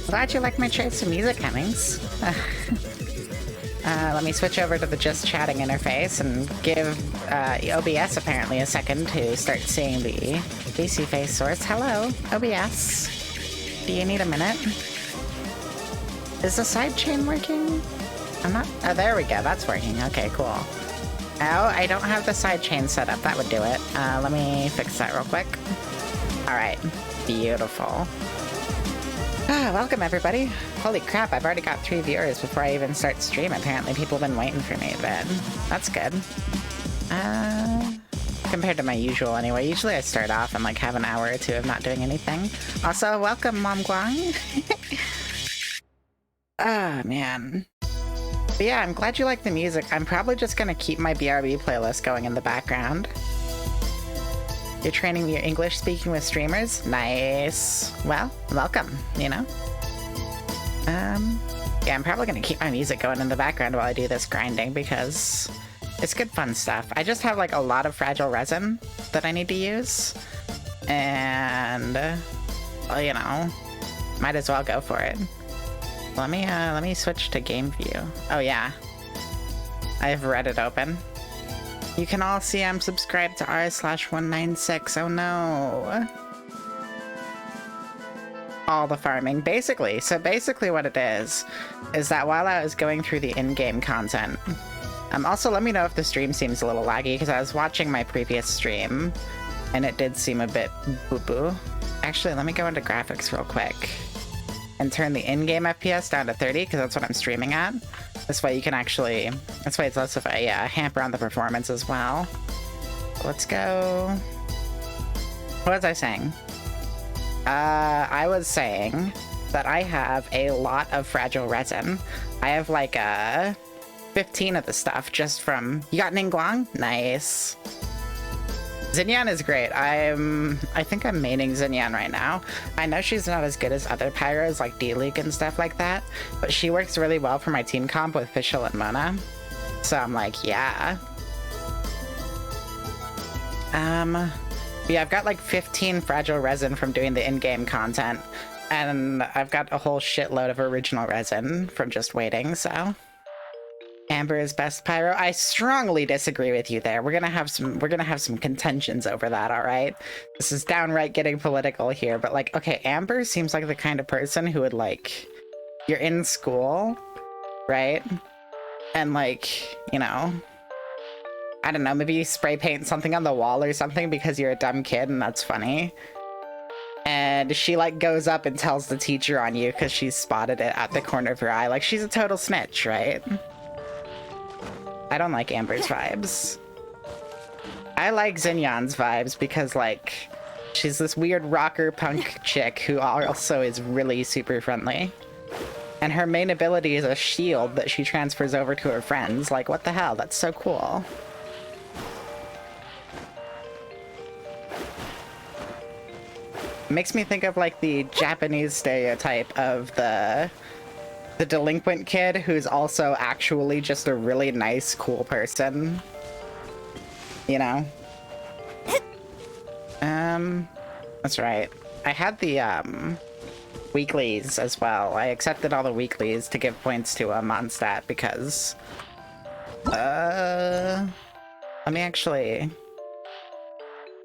Glad you like my choice of music, Hemmings. Let me switch over to the just chatting interface and give OBS apparently a second to start seeing the BC face source. Hello, OBS. Do you need a minute? Is the sidechain working? I'm not... Oh, there we go. That's working. Okay, cool. Oh, I don't have the side chain set up. That would do it. Let me fix that real quick. All right. Beautiful. Welcome, everybody. Holy crap, I've already got 3 viewers before I even start stream. Apparently people have been waiting for me a bit. That's good. Compared to my usual anyway. Usually I start off and like have an hour or 2 of not doing anything. Also, welcome, Mom Guang. Oh, man. But yeah, I'm glad you like the music. I'm probably just gonna keep my BRB playlist going in the background. You're training your English speaking with streamers? Nice. Well, welcome, you know? Yeah, I'm probably gonna keep my music going in the background while I do this grinding because it's good fun stuff. I just have like a lot of fragile resin that I need to use. And, well, you know, might as well go for it. Let me switch to game view. Oh yeah, I have Reddit open. You can all see I'm subscribed to r/196. Oh no. All the farming, basically. So basically what it is that while I was going through the in-game content, also let me know if the stream seems a little laggy, because I was watching my previous stream and it did seem a bit boo-boo. Actually, let me go into graphics real quick and turn the in-game FPS down to 30, because that's what I'm streaming at. This way you can actually, this way it's less of a hamper on the performance as well. Let's go. What was I saying? I was saying that I have a lot of fragile resin. I have like 15 of the stuff just from, you got Ningguang? Nice. Xinyan is great. I think I'm maining Xinyan right now. I know she's not as good as other pyros like D-League and stuff like that, but she works really well for my team comp with Fischl and Mona. So I'm like, yeah. Yeah, I've got like 15 fragile resin from doing the in-game content, and I've got a whole shitload of original resin from just waiting, so. Amber is best pyro. I strongly disagree with you there. We're gonna have some contentions over that, all right? This is downright getting political here, but like, okay, Amber seems like the kind of person who would like, you're in school, right? And like, you know, I don't know, maybe you spray paint something on the wall or something because you're a dumb kid and that's funny. And she like goes up and tells the teacher on you because she's spotted it at the corner of her eye. Like, she's a total snitch, right? I don't like Amber's vibes. I like Xinyan's vibes because, like, she's this weird rocker punk chick who also is really super friendly. And her main ability is a shield that she transfers over to her friends. Like, what the hell? That's so cool. It makes me think of, like, the Japanese stereotype of the delinquent kid who's also actually just a really nice, cool person. You know? That's right. I had the, weeklies as well. I accepted all the weeklies to give points to Mondstadt because, let me actually...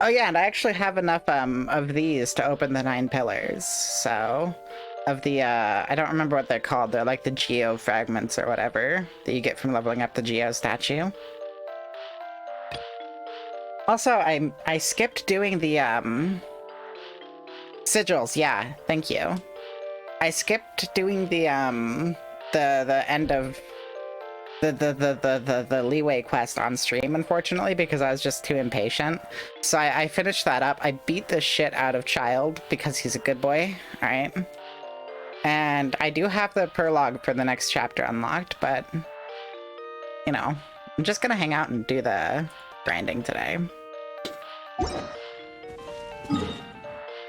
Oh yeah, and I actually have enough, of these to open the 9 pillars, so... Of the, I don't remember what they're called. They're like the Geo fragments or whatever that you get from leveling up the Geo statue. Also, I skipped doing the, sigils. Yeah, thank you. I skipped doing the end of the leeway quest on stream, unfortunately, because I was just too impatient. So I finished that up. I beat the shit out of Child because he's a good boy. All right. And I do have the prologue for the next chapter unlocked, but, you know, I'm just gonna hang out and do the grinding today.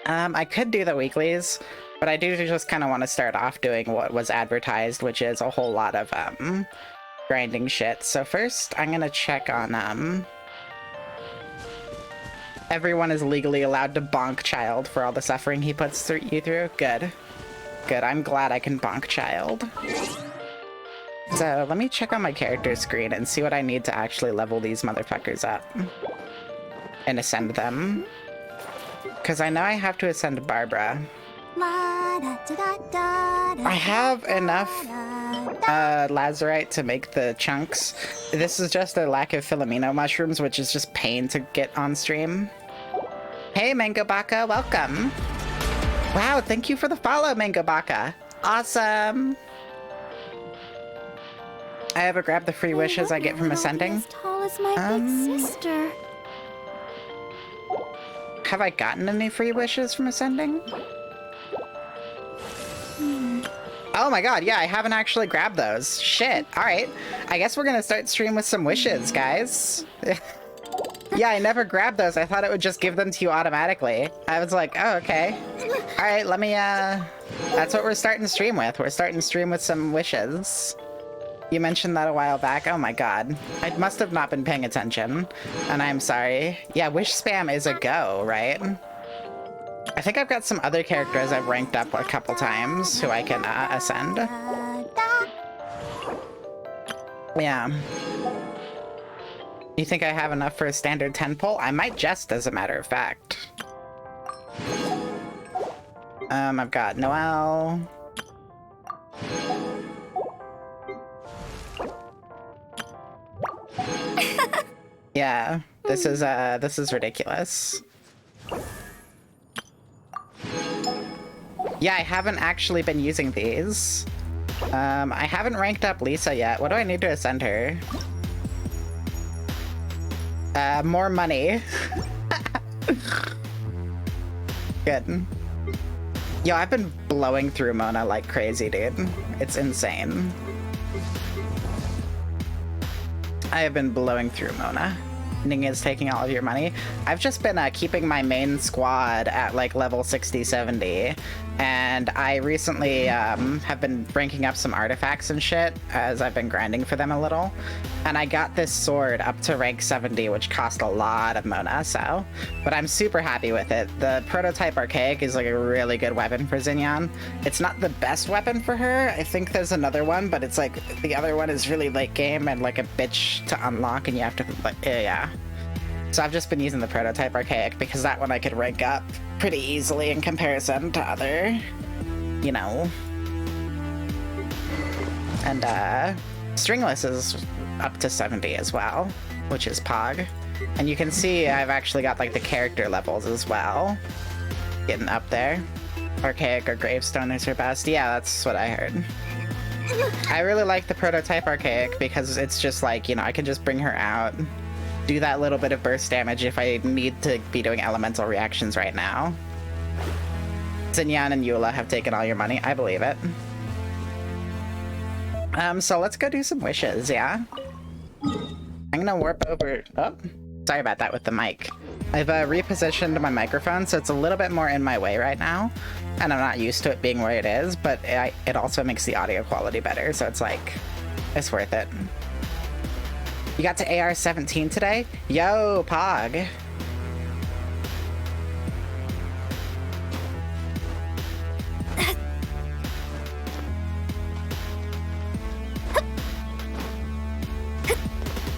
I could do the weeklies, but I do just kind of want to start off doing what was advertised, which is a whole lot of, grinding shit. So first, I'm gonna check on, everyone is legally allowed to bonk Child for all the suffering he puts you through. Good. Good, I'm glad I can bonk Child. So let me check on my character screen and see what I need to actually level these motherfuckers up. And ascend them. Because I know I have to ascend Barbara. I have enough lazurite to make the chunks. This is just a lack of Filomeno mushrooms, which is just pain to get on stream. Hey, Mango Baka, welcome. Wow, thank you for the follow, Mango Baka. Awesome. I ever grab the free wishes I get from ascending? As tall as my big sister. Have I gotten any free wishes from ascending? Oh my god, yeah, I haven't actually grabbed those. Shit, alright. I guess we're gonna start stream with some wishes, guys. Yeah, I never grabbed those. I thought it would just give them to you automatically. I was like, oh, okay. Alright, let me, that's what we're starting stream with. We're starting stream with some wishes. You mentioned that a while back. Oh my god. I must have not been paying attention, and I'm sorry. Yeah, wish spam is a go, right? I think I've got some other characters I've ranked up a couple times who I can ascend. Yeah. You think I have enough for a standard 10 pull? I might just, as a matter of fact. I've got Noelle. Yeah, this is ridiculous. Yeah, I haven't actually been using these. I haven't ranked up Lisa yet. What do I need to ascend her? More money. Good. Yo, I've been blowing through Mona like crazy, dude. It's insane. I have been blowing through Mona. Ning is taking all of your money. I've just been keeping my main squad at like level 60, 70. And I recently have been ranking up some artifacts and shit as I've been grinding for them a little. And I got this sword up to rank 70, which cost a lot of Mona, so. But I'm super happy with it. The prototype archaic is like a really good weapon for Xinyan. It's not the best weapon for her. I think there's another one, but it's like the other one is really late game and like a bitch to unlock, and you have to like, yeah. So I've just been using the prototype archaic because that one I could rank up pretty easily in comparison to other, you know. And stringless is up to 70 as well, which is Pog. And you can see I've actually got like the character levels as well, getting up there. Archaic or Gravestone is her best. Yeah, that's what I heard. I really like the prototype archaic because it's just like, you know, I can just bring her out, do that little bit of burst damage if I need to be doing elemental reactions right now. Xinyan and Eula have taken all your money. I believe it. So let's go do some wishes, yeah? I'm gonna warp over... Oh, sorry about that with the mic. I've repositioned my microphone, so it's a little bit more in my way right now. And I'm not used to it being where it is, but it also makes the audio quality better, so it's like... it's worth it. You got to AR-17 today? Yo, Pog.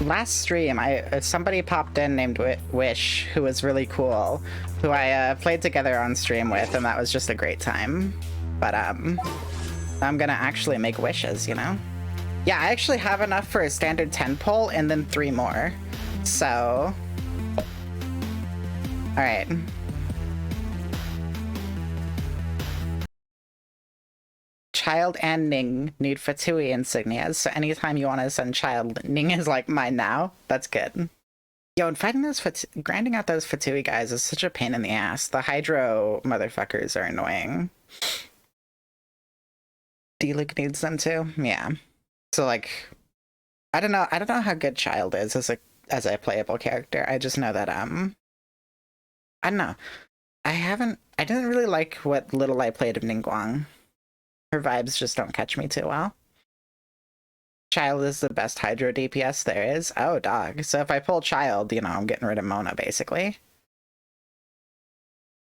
Last stream, somebody popped in named Wish, who was really cool, who I played together on stream with, and that was just a great time. But I'm gonna actually make wishes, you know? Yeah, I actually have enough for a standard 10 pull and then 3 more. So... alright. Child and Ning need Fatui insignias, so anytime you want to send Child, Ning is like mine now. That's good. Yo, and fighting those grinding out those Fatui guys is such a pain in the ass. The Hydro motherfuckers are annoying. D-Luke needs them too? Yeah. So like, I don't know how good Child is as a playable character. I just know that I don't know. I didn't really like what little I played of Ningguang. Her vibes just don't catch me too well. Child is the best Hydro DPS there is. Oh, dog. So if I pull Child, you know, I'm getting rid of Mona, basically.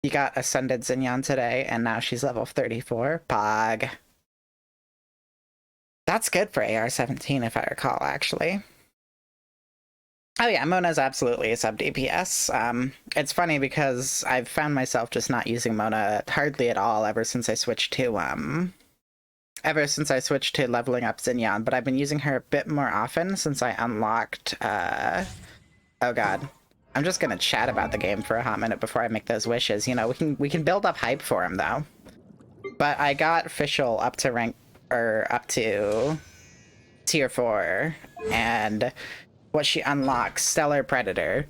You got Ascended Xinyan today, and now she's level 34. Pog. That's good for AR-17, if I recall, actually. Oh yeah, Mona's absolutely a sub-DPS. It's funny because I've found myself just not using Mona hardly at all ever since I switched to ever since I switched to leveling up Xinyan, but I've been using her a bit more often since I unlocked, oh god. I'm just gonna chat about the game for a hot minute before I make those wishes. You know, we can build up hype for him, though. But I got Fischl up to rank, or up to tier 4, and what she unlocks, Stellar Predator.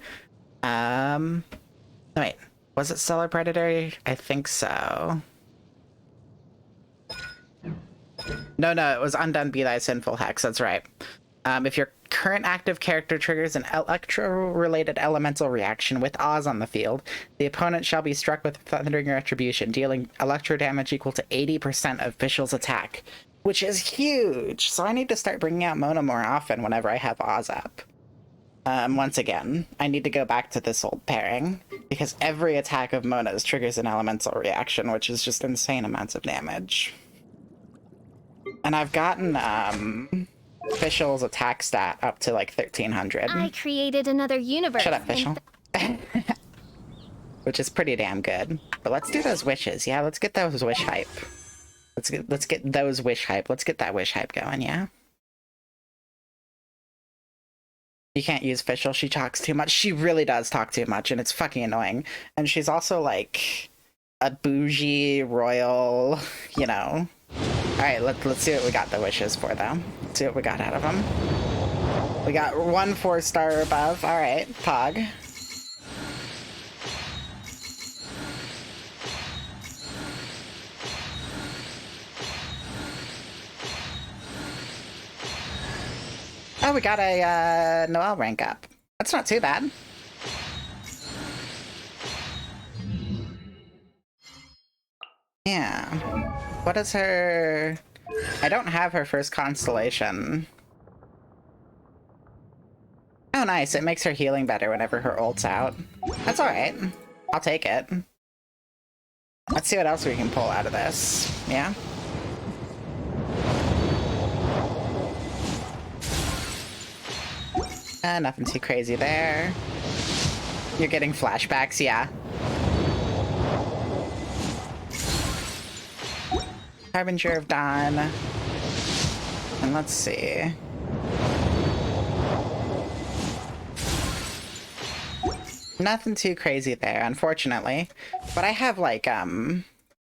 Wait, was it Stellar Predator? I think so. No, it was Undone Be Thy Sinful Hex, that's right. If your current active character triggers an electro-related elemental reaction with Oz on the field, the opponent shall be struck with Thundering Retribution, dealing electro damage equal to 80% of Fischl's attack, which is huge! So I need to start bringing out Mona more often whenever I have Oz up. Once again, I need to go back to this old pairing, because every attack of Mona's triggers an elemental reaction, which is just insane amounts of damage. And I've gotten, Fischl's attack stat up to, like, 1300. I created another universe. Shut up, Fischl. Which is pretty damn good. But let's do those wishes, yeah? Let's get those wish hype. Let's get those wish hype. Let's get that wish hype going, yeah? You can't use Fischl, she talks too much. She really does talk too much, and it's fucking annoying. And she's also, like, a bougie, royal, you know. Alright, let's see what we got the wishes for, though. Let's see what we got out of them. We got 1 4-star or above. Alright, Pog. Oh, we got a Noelle rank up. That's not too bad. Yeah. What is her... I don't have her first constellation. Oh, nice. It makes her healing better whenever her ult's out. That's alright. I'll take it. Let's see what else we can pull out of this. Yeah? Nothing too crazy there. You're getting flashbacks, yeah. Harbinger of Dawn. And let's see. Nothing too crazy there, unfortunately. But I have, like,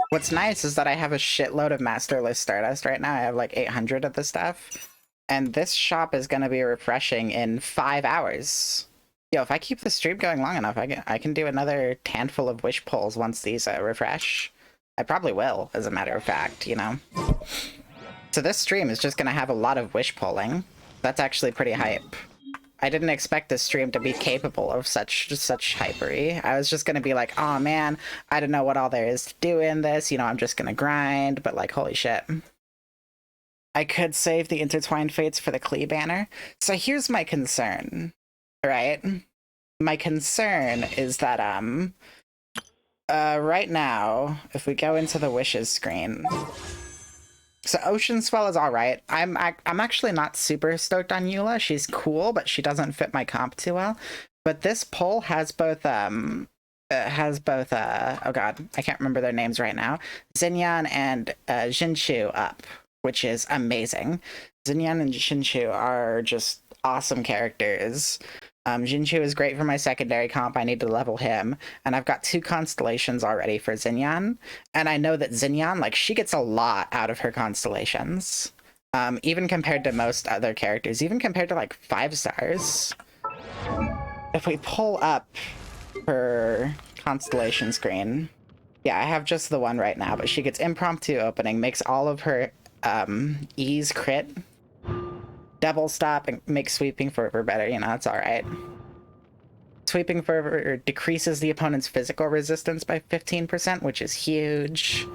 what's nice is that I have a shitload of Master List Stardust right now. I have, like, 800 of the stuff. And this shop is gonna be refreshing in 5 hours. Yo, if I keep the stream going long enough, I can do another handful of wish pulls once these refresh. I probably will, as a matter of fact, you know? So this stream is just gonna have a lot of wish pulling. That's actually pretty hype. I didn't expect this stream to be capable of such hypery. I was just gonna be like, oh man, I don't know what all there is to do in this, you know, I'm just gonna grind, but like, holy shit. I could save the Intertwined Fates for the Klee banner. So here's my concern, right? My concern is that, right now, if we go into the wishes screen, so Ocean Swell is alright. I'm actually not super stoked on Eula. She's cool, but she doesn't fit my comp too well. But this poll has both, oh god, I can't remember their names right now, Xinyan and Jinshu up, which is amazing. Xinyan and Jinshu are just awesome characters. Jinshu is great for my secondary comp. I need to level him. And I've got 2 constellations already for Xinyan. And I know that Xinyan, like, she gets a lot out of her constellations. Even compared to most other characters. Even compared to, like, 5 stars. If we pull up her constellation screen... Yeah, I have just the one right now, but she gets impromptu opening, makes all of her E's crit. Double stop and makes Sweeping Fervor better, you know, that's alright. Sweeping Fervor decreases the opponent's physical resistance by 15%, which is huge.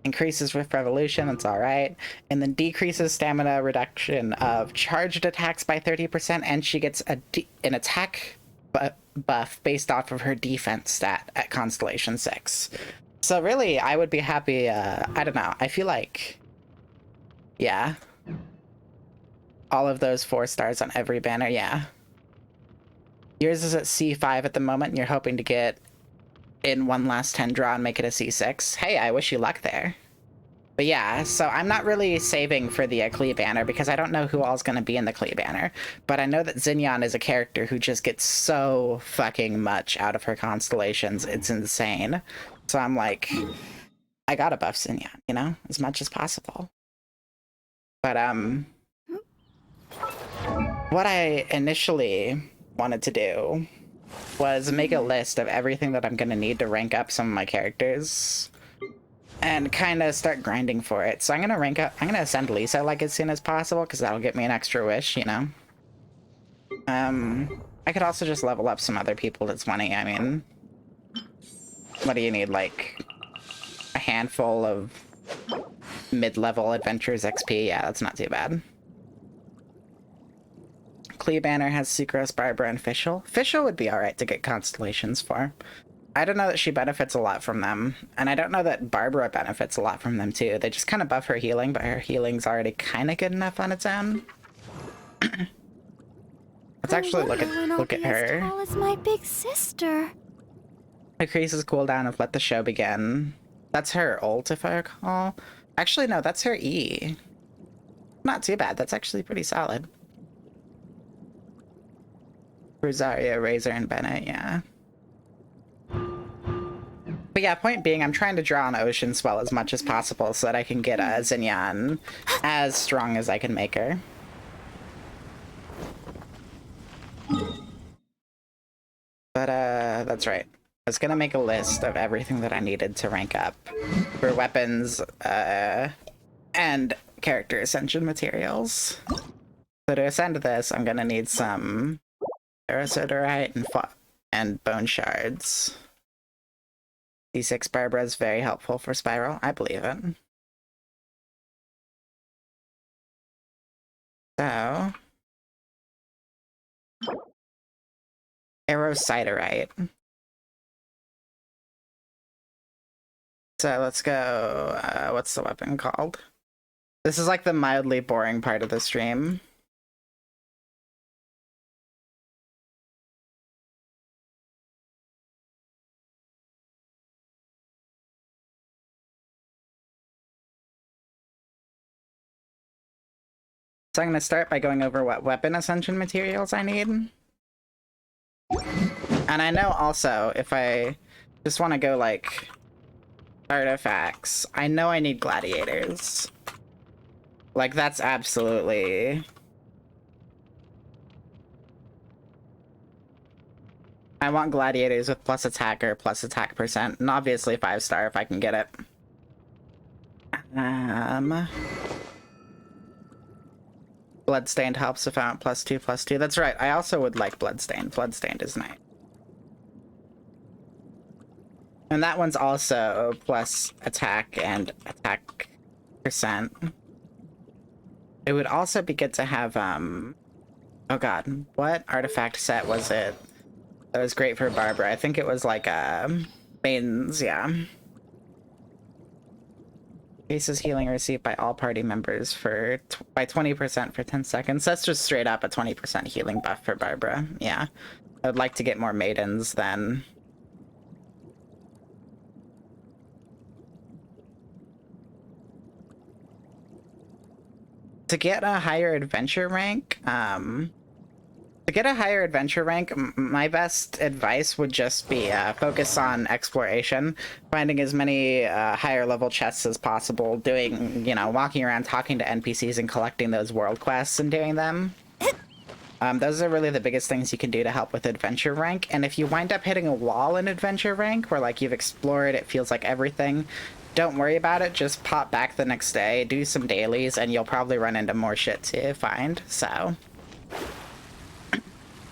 Increases Rift Revolution, that's alright. And then decreases stamina reduction of charged attacks by 30%, and she gets an attack buff based off of her defense stat at Constellation 6. So really, I would be happy, I don't know, I feel like... Yeah. All of those 4 stars on every banner, yeah. Yours is at C5 at the moment, and you're hoping to get in one last 10 draw and make it a C6. Hey, I wish you luck there. But yeah, so I'm not really saving for the Klee banner because I don't know who all's going to be in the Klee banner. But I know that Xinyan is a character who just gets so fucking much out of her constellations. It's insane. So I'm like, I gotta buff Xinyan, you know, as much as possible. But what I initially wanted to do was make a list of everything that I'm gonna need to rank up some of my characters and kind of start grinding for it. So I'm gonna ascend Lisa like as soon as possible because that'll get me an extra wish, you know. I could also just level up some other people that's money. I mean, what do you need, like a handful of mid-level adventures XP? Yeah, that's not too bad. Klee banner has Sucrose, Barbara, and Fischl. Fischl would be alright to get constellations for. I don't know that she benefits a lot from them, and I don't know that Barbara benefits a lot from them too. They just kind of buff her healing, but her healing's already kind of good enough on its own. Let's actually look at her. As tall as my big sister. Increases cooldown of Let the Show Begin. That's her ult, if I recall. Actually, no, that's her E. Not too bad. That's actually pretty solid. Rosario, Razor, and Bennett, yeah. But yeah, point being, I'm trying to draw on Ocean Swell as much as possible so that I can get Xinyan as strong as I can make her. But that's right. I was gonna make a list of everything that I needed to rank up for weapons and character ascension materials. So to ascend this, I'm gonna need some Ferrosodorite and bone shards. D6 Barbara is very helpful for Spiral. I believe it. So Arrowsiderite. So let's go, what's the weapon called? This is like the mildly boring part of the stream. So I'm going to start by going over what weapon ascension materials I need. And I know also, if I just want to go like artifacts, I know I need gladiators. Like, that's absolutely... I want gladiators with plus attacker, plus attack percent, and obviously 5-star if I can get it. Bloodstained helps if I want +2/+2. That's right, I also would like Bloodstained. Bloodstained is nice. And that one's also plus attack and attack percent. It would also be good to have, oh god, what artifact set was it that was great for Barbara? I think it was like, Maiden's, yeah. Increases healing received by all party members by 20% for 10 seconds. That's just straight up a 20% healing buff for Barbara. Yeah. I would like to get more maidens then. To get a higher adventure rank, my best advice would just be focus on exploration, finding as many higher level chests as possible, doing, you know, walking around talking to NPCs and collecting those world quests and doing them. Those are really the biggest things you can do to help with adventure rank. And if you wind up hitting a wall in adventure rank where like you've explored, it feels like everything, don't worry about it, just pop back the next day, do some dailies, and you'll probably run into more shit to find, so.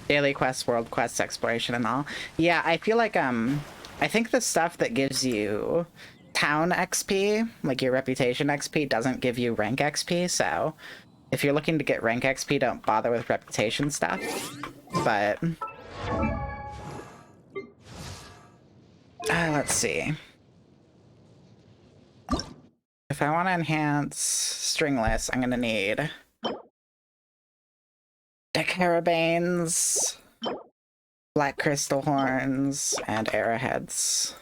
Daily quests, world quests, exploration, and all. Yeah, I feel like, I think the stuff that gives you town XP, like your reputation XP, doesn't give you rank XP, so if you're looking to get rank XP, don't bother with reputation stuff, but... let's see. If I want to enhance stringless, I'm gonna need Decarabanes, black crystal horns, and arrowheads.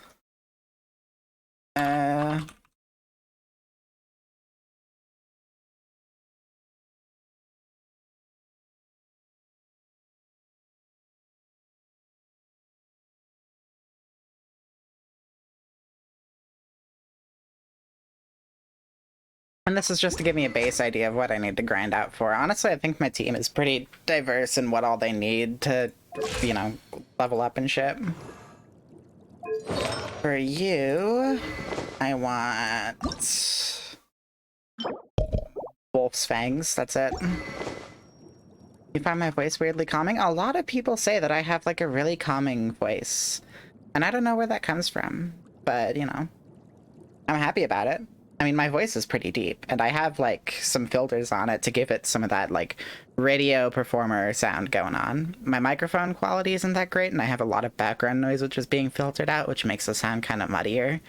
And this is just to give me a base idea of what I need to grind out for. Honestly, I think my team is pretty diverse in what all they need to, you know, level up and shit. For you, I want Wolf's Fangs, that's it. You find my voice weirdly calming? A lot of people say that I have like a really calming voice. And I don't know where that comes from, but you know, I'm happy about it. I mean, my voice is pretty deep, and I have like some filters on it to give it some of that like radio performer sound going on. My microphone quality isn't that great, and I have a lot of background noise which is being filtered out, which makes the sound kind of muddier.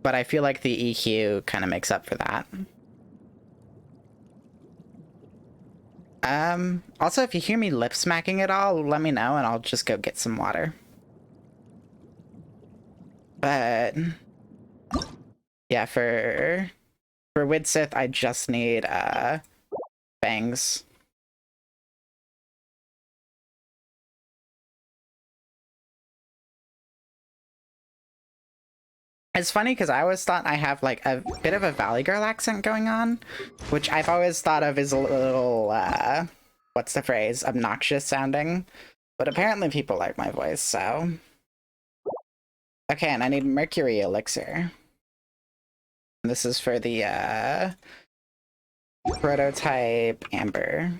But I feel like the EQ kind of makes up for that. Also, if you hear me lip smacking at all, let me know and I'll just go get some water. But yeah, for Widsith, I just need fangs. It's funny because I always thought I have like a bit of a Valley Girl accent going on, which I've always thought of as a little, what's the phrase, obnoxious sounding. But apparently people like my voice, so. Okay, and I need Mercury Elixir. This is for the prototype Amber.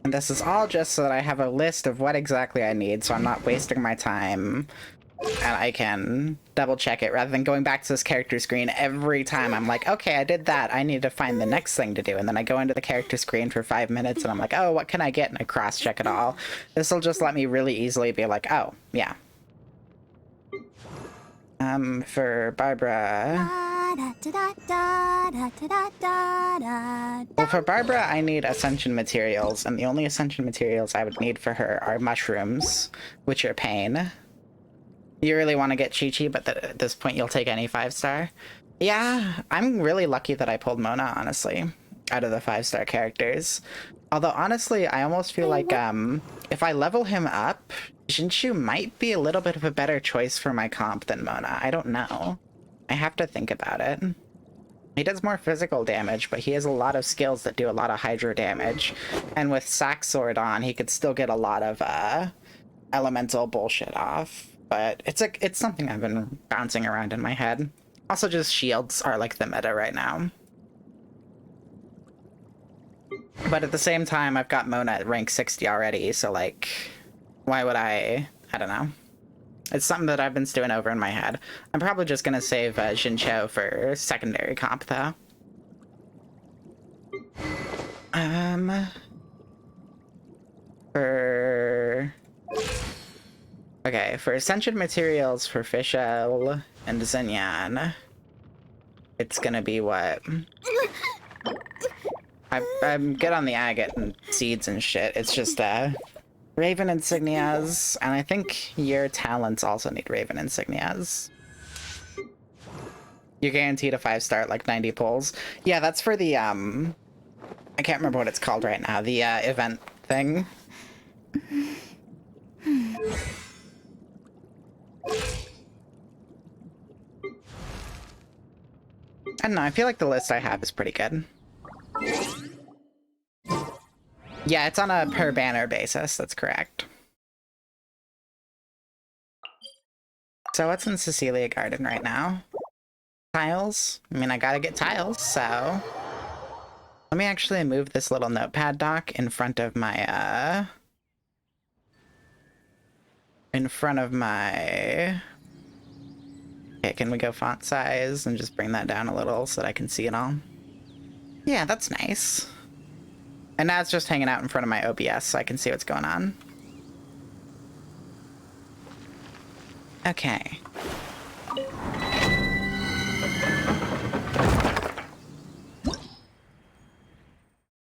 And this is all just so that I have a list of what exactly I need, so I'm not wasting my time. And I can double check it rather than going back to this character screen every time. I'm like, okay, I did that. I need to find the next thing to do. And then I go into the character screen for 5 minutes and I'm like, oh, what can I get? And I cross check it all. This will just let me really easily be like, oh, yeah. For Barbara. Well, for Barbara, I need Ascension materials, and the only Ascension materials I would need for her are mushrooms, which are pain. You really want to get Chi-Chi, but at this point you'll take any 5-star. Yeah, I'm really lucky that I pulled Mona, honestly, out of the 5-star characters. Although, honestly, I almost feel like, if I level him up, Jinshu might be a little bit of a better choice for my comp than Mona. I don't know. I have to think about it. He does more physical damage, but he has a lot of skills that do a lot of hydro damage. And with Sack Sword on, he could still get a lot of, elemental bullshit off. But it's something I've been bouncing around in my head. Also, just shields are like the meta right now. But at the same time, I've got Mona at rank 60 already, so like, why would I don't know. It's something that I've been stewing over in my head. I'm probably just gonna save Jincho for secondary comp, though. Okay, for Ascension materials for Fischl and Zinyan, it's gonna be what? I'm good on the agate and seeds and shit. It's just, Raven insignias, and I think your talents also need Raven insignias. You're guaranteed a 5-star at like 90 pulls. Yeah, that's for the, I can't remember what it's called right now, the, event thing. I don't know, I feel like the list I have is pretty good. Yeah, it's on a per banner basis, that's correct. So what's in Cecilia Garden right now? Tiles? I mean, I gotta get tiles, so... Let me actually move this little notepad dock in front of my, Okay, can we go font size and just bring that down a little so that I can see it all? Yeah, that's nice. And now it's just hanging out in front of my OBS so I can see what's going on. Okay.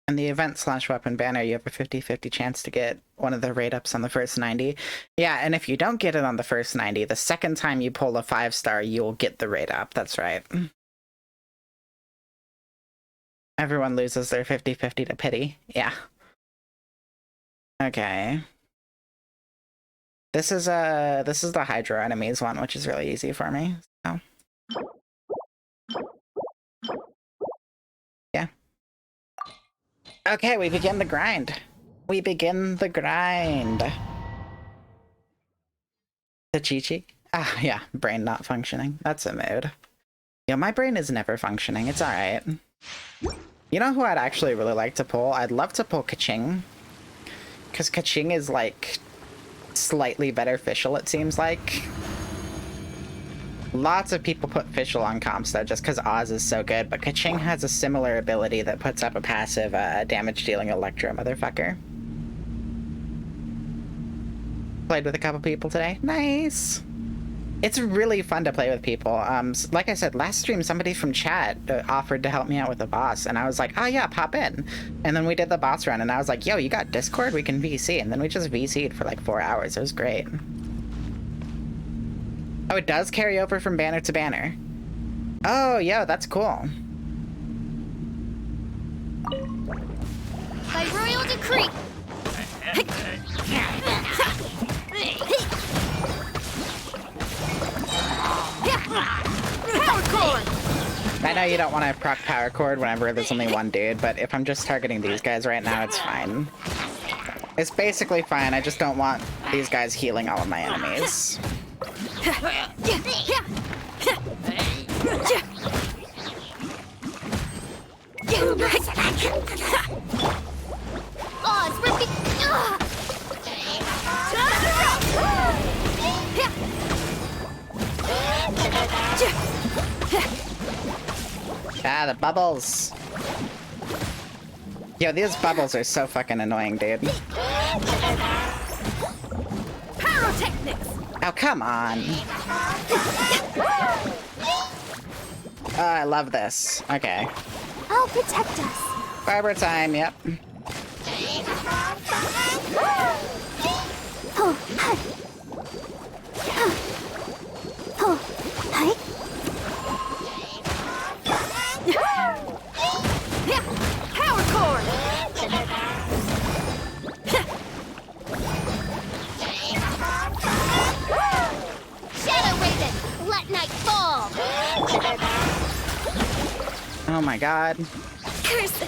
In the event/weapon banner, you have a 50-50 chance to get one of the raid ups on the first 90. Yeah, and if you don't get it on the first 90, the second time you pull a 5-star, you'll get the raid up. That's right. Everyone loses their 50-50 to pity. Yeah. Okay. This is the Hydro enemies one, which is really easy for me. So. Yeah. Okay, we begin the grind. We begin the grind. The Chi-Chi? Ah, yeah, brain not functioning. That's a mood. Yeah, my brain is never functioning. It's alright. You know who I'd actually really like to pull? I'd love to pull Kaching. Because Kaching is, like, slightly beneficial, it seems like. Lots of people put Fischl on comps, though, just because Oz is so good, but Kaching has a similar ability that puts up a passive damage-dealing Electro motherfucker. Played with a couple people today. Nice! It's really fun to play with people. Like I said, last stream, somebody from chat offered to help me out with the boss, and I was like, oh yeah, pop in. And then we did the boss run, and I was like, yo, you got Discord? We can VC. And then we just VC'd for like 4 hours. It was great. Oh, it does carry over from banner to banner. Oh, yo, that's cool. By royal decree. I know you don't want to proc power chord whenever there's only one dude, but if I'm just targeting these guys right now, it's fine. It's basically fine, I just don't want these guys healing all of my enemies. Ah, the bubbles. Yo, these bubbles are so fucking annoying, dude. Pyrotechnics. Oh, come on. Oh, I love this. Okay. I'll protect us. Barber time, yep. Oh, hi. Oh, hi. Power cord. Shadow Raven, let night fall. Oh my god. Curse.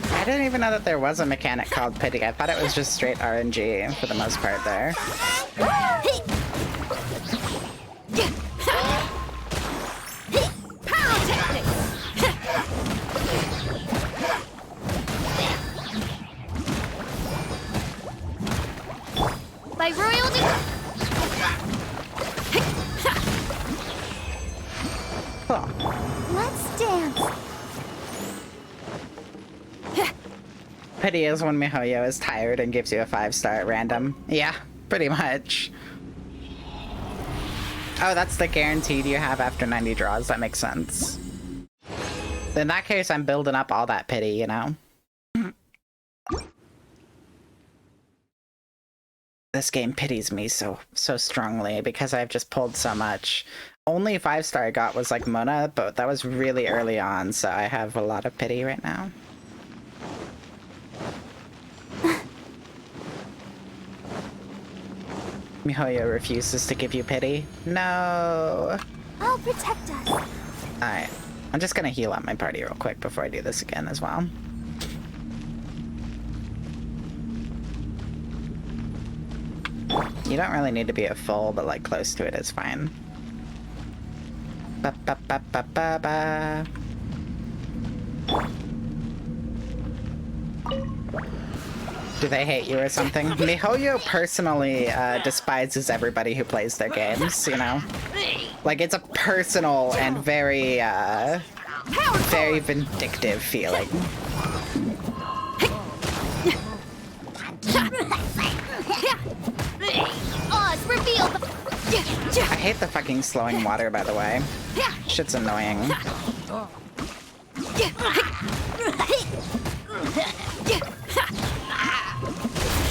I didn't even know that there was a mechanic called pity. I thought it was just straight RNG for the most part there. By royalty. Cool. Let's dance. Pity is when MiHoYo is tired and gives you a 5-star at random. Yeah, pretty much. Oh, that's the guaranteed you have after 90 draws. That makes sense. In that case, I'm building up all that pity, you know? This game pities me so strongly because I've just pulled so much. Only 5-star I got was like Mona, but that was really early on, so I have a lot of pity right now. MiHoYo refuses to give you pity. No. I'll protect us. Alright. I'm just gonna heal up my party real quick before I do this again as well. You don't really need to be at full, but like close to it is fine. Ba ba ba ba ba ba. Do they hate you or something? MiHoYo personally despises everybody who plays their games, you know? Like, it's a personal and very vindictive feeling. I hate the fucking slowing water, by the way. Shit's annoying.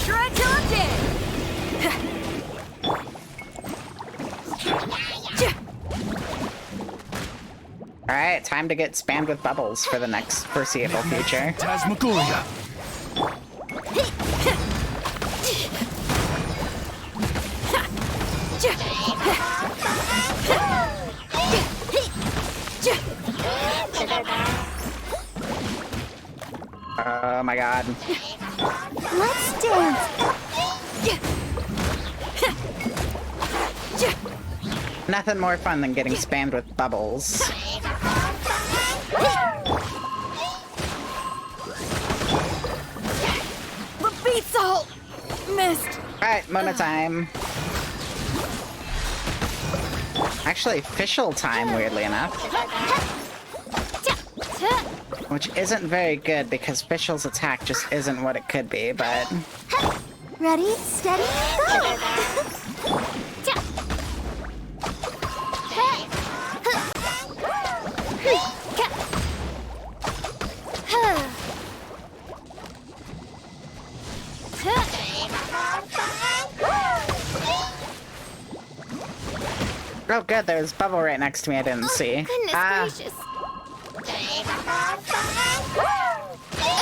Shred till I'm dead. Alright, time to get spammed with bubbles for the next foreseeable future. Phantasmagoria. Oh my god. Let's dance. Nothing more fun than getting spammed with bubbles. Repeat salt. Missed. Alright, Mona time. Actually, official time, weirdly enough. Which isn't very good because Fischl's attack just isn't what it could be, but... Ready, steady, go! Oh good, there's a bubble right next to me I didn't see. Goodness gracious.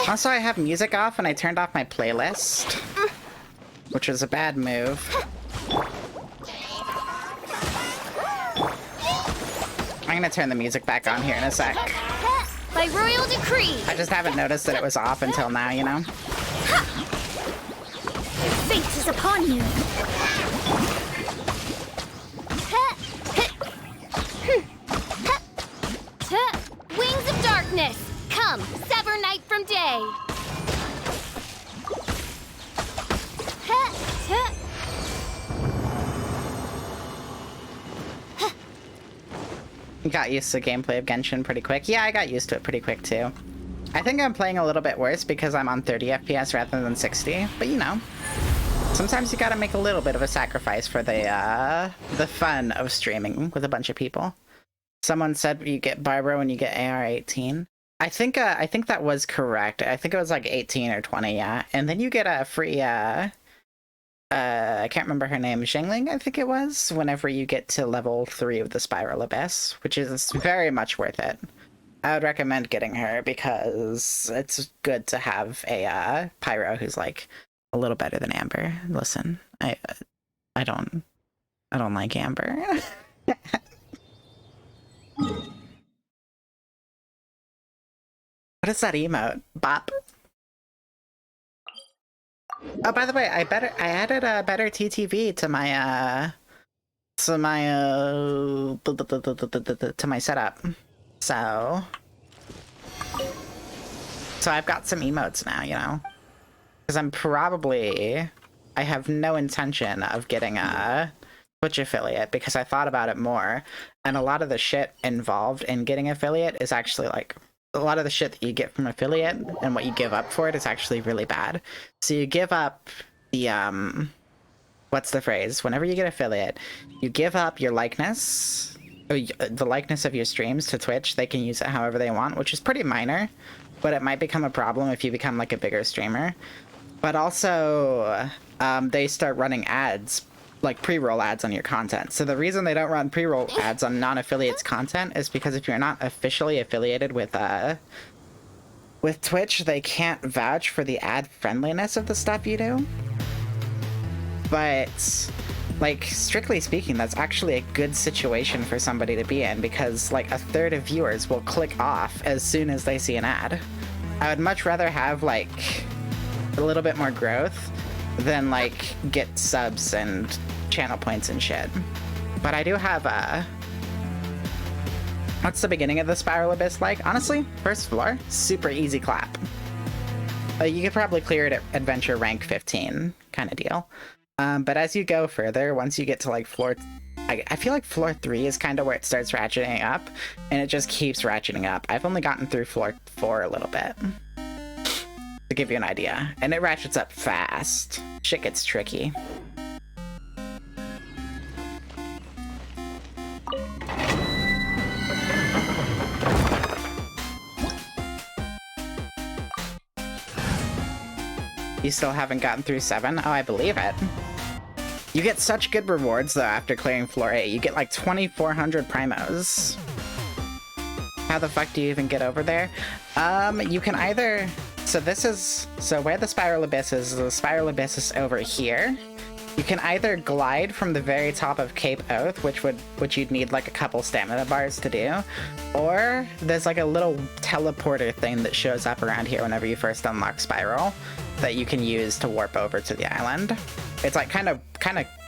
Also, I have music off and I turned off my playlist, which was a bad move. I'm gonna turn the music back on here in a sec. By royal decree. I just haven't noticed that it was off until now, you know? Fate is upon you. Wings of darkness, come, sever night from day. Got used to the gameplay of Genshin pretty quick. Yeah, I got used to it pretty quick too. I think I'm playing a little bit worse because I'm on 30 FPS rather than 60, but you know. Sometimes you gotta make a little bit of a sacrifice for the fun of streaming with a bunch of people. Someone said you get Barbara when you get AR 18. I think that was correct. I think it was like 18 or 20, yeah. And then you get a free I can't remember her name, Xingling, I think it was, whenever you get to level 3 of the Spiral Abyss, which is very much worth it. I would recommend getting her because it's good to have a Pyro who's like a little better than Amber. Listen, I don't like Amber. What is that emote? Bop. Oh, by the way, I added a better TTV to my to my setup. So I've got some emotes now, you know, because I have no intention of getting a Twitch affiliate because I thought about it more, and a lot of the shit involved in getting affiliate is actually like a lot of the shit that you get from affiliate and what you give up for it is actually really bad. So you give up the what's the phrase? Whenever you get affiliate, you give up your likeness, or the likeness of your streams to Twitch. They can use it however they want, which is pretty minor, but it might become a problem if you become like a bigger streamer. But also, they start running ads, like pre-roll ads on your content. So the reason they don't run pre-roll ads on non-affiliates content is because if you're not officially affiliated with Twitch, they can't vouch for the ad friendliness of the stuff you do. But like, strictly speaking, that's actually a good situation for somebody to be in, because like a third of viewers will click off as soon as they see an ad. I would much rather have like a little bit more growth than like get subs and channel points and shit. But I do have what's the beginning of the Spiral Abyss like? Honestly, first floor, super easy clap. You could probably clear it at adventure rank 15 kind of deal. But as you go further, once you get to like floor, I feel like floor 3 is kind of where it starts ratcheting up, and it just keeps ratcheting up. I've only gotten through floor 4 a little bit, to give you an idea, and it ratchets up fast. Shit gets tricky. You still haven't gotten through 7? Oh, I believe it. You get such good rewards, though, after clearing floor 8. You get like 2,400 primos. How the fuck do you even get over there? You can either... So this is... So where the Spiral Abyss is, the Spiral Abyss is over here. You can either glide from the very top of Cape Oath, which you'd need like a couple stamina bars to do, or there's like a little teleporter thing that shows up around here whenever you first unlock Spiral that you can use to warp over to the island. It's like kind of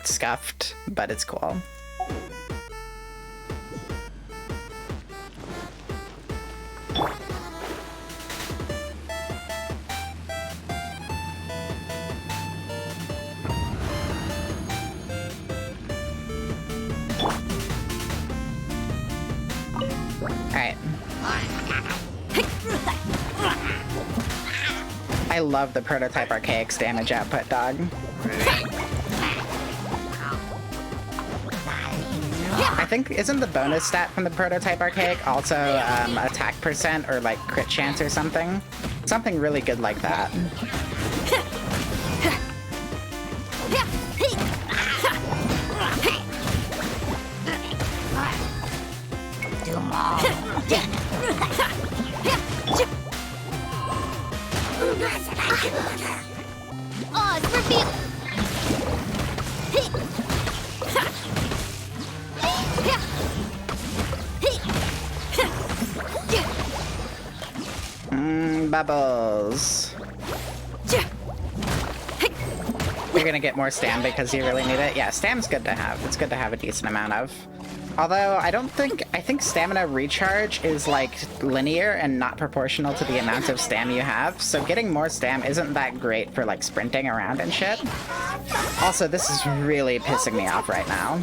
scuffed, but it's cool. Alright. I love the Prototype Archaic's damage output, dog. I think, isn't the bonus stat from the Prototype Archaic also attack percent or like crit chance or something? Something really good like that. Oz, reveal! Bubbles. You're gonna get more stam because you really need it. Yeah, stam's good to have. It's good to have a decent amount of. Although, I think stamina recharge is, like, linear and not proportional to the amount of stam you have, so getting more stam isn't that great for, like, sprinting around and shit. Also, this is really pissing me off right now.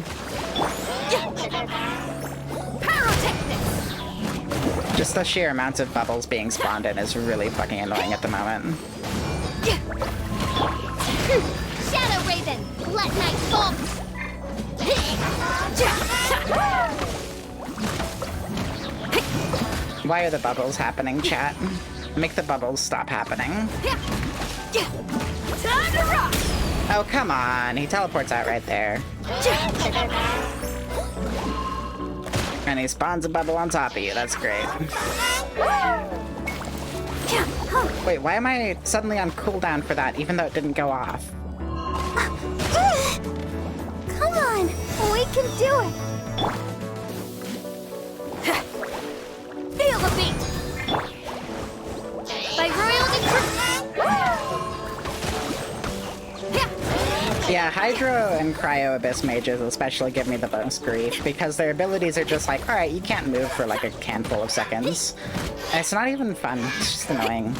Just the sheer amount of bubbles being spawned in is really fucking annoying at the moment. Shadow Raven, let night fall! Why are the bubbles happening, chat? Make the bubbles stop happening. Oh, come on. He teleports out right there. And he spawns a bubble on top of you. That's great. Wait, why am I suddenly on cooldown for that, even though it didn't go off? Come on, we can do it. Feel the beat. By royal Yeah, Hydro and Cryo Abyss mages especially give me the most grief because their abilities are just like, alright, you can't move for like a handful of seconds. And it's not even fun, it's just annoying.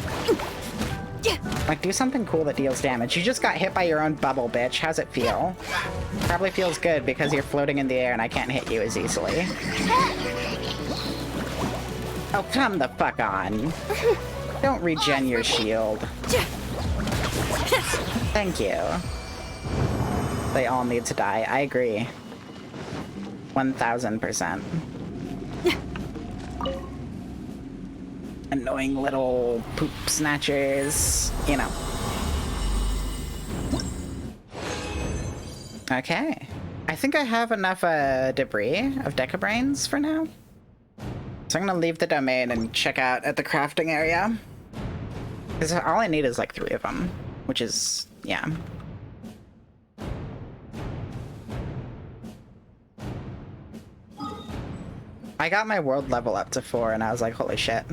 Like, do something cool that deals damage. You just got hit by your own bubble, bitch. How's it feel? Probably feels good because you're floating in the air and I can't hit you as easily. Oh, come the fuck on. Don't regen your shield. Thank you. They all need to die. I agree. 1000%. Annoying little poop snatchers, you know. Okay. I think I have enough debris of Decabrains for now. So I'm gonna leave the domain and check out at the crafting area. Because all I need is like 3 of them, which is, yeah. I got my world level up to 4 and I was like, holy shit.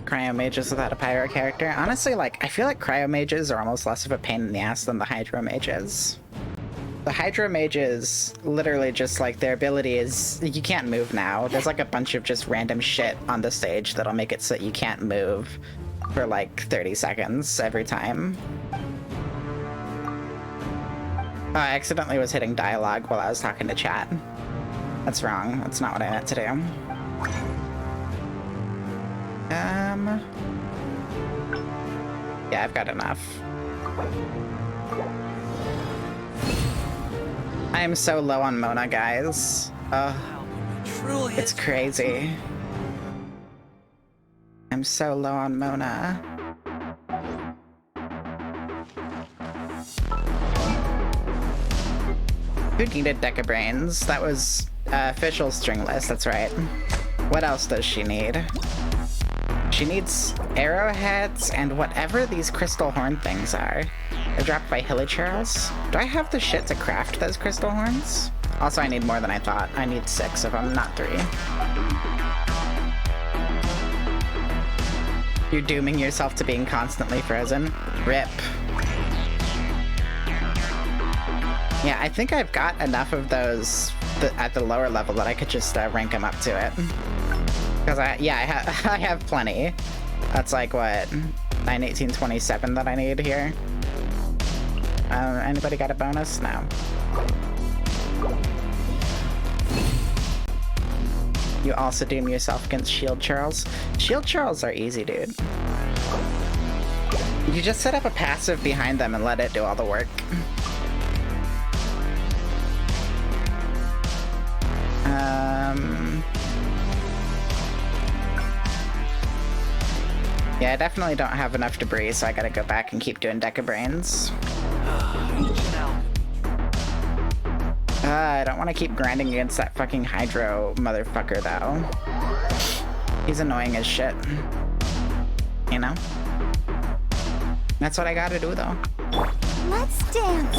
Cryo mages without a pyro character. Honestly, like, I feel like cryo mages are almost less of a pain in the ass than the hydro mages. The hydro mages, literally just like their ability is, you can't move now. There's like a bunch of just random shit on the stage that'll make it so that you can't move for like 30 seconds every time. Oh, I accidentally was hitting dialogue while I was talking to chat. That's wrong. That's not what I meant to do. Yeah, I've got enough. I am so low on Mona, guys. It's crazy. I'm so low on Mona. Who needed Deca Brains? That was official string list, that's right. What else does she need? She needs arrowheads and whatever these crystal horn things are. They're dropped by Hilichurls. Do I have the shit to craft those crystal horns? Also, I need more than I thought. I need 6 of them, not 3. You're dooming yourself to being constantly frozen. RIP. Yeah, I think I've got enough of those at the lower level that I could just rank them up to it. Because I have plenty. That's like, what, 9, 18, 27 that I need here? Anybody got a bonus? No. You also doom yourself against Shield Charles. Shield Charles are easy, dude. You just set up a passive behind them and let it do all the work. Yeah, I definitely don't have enough debris, so I gotta go back and keep doing Deca Brains. I don't want to keep grinding against that fucking Hydro motherfucker, though. He's annoying as shit. You know? That's what I gotta do, though. Let's dance.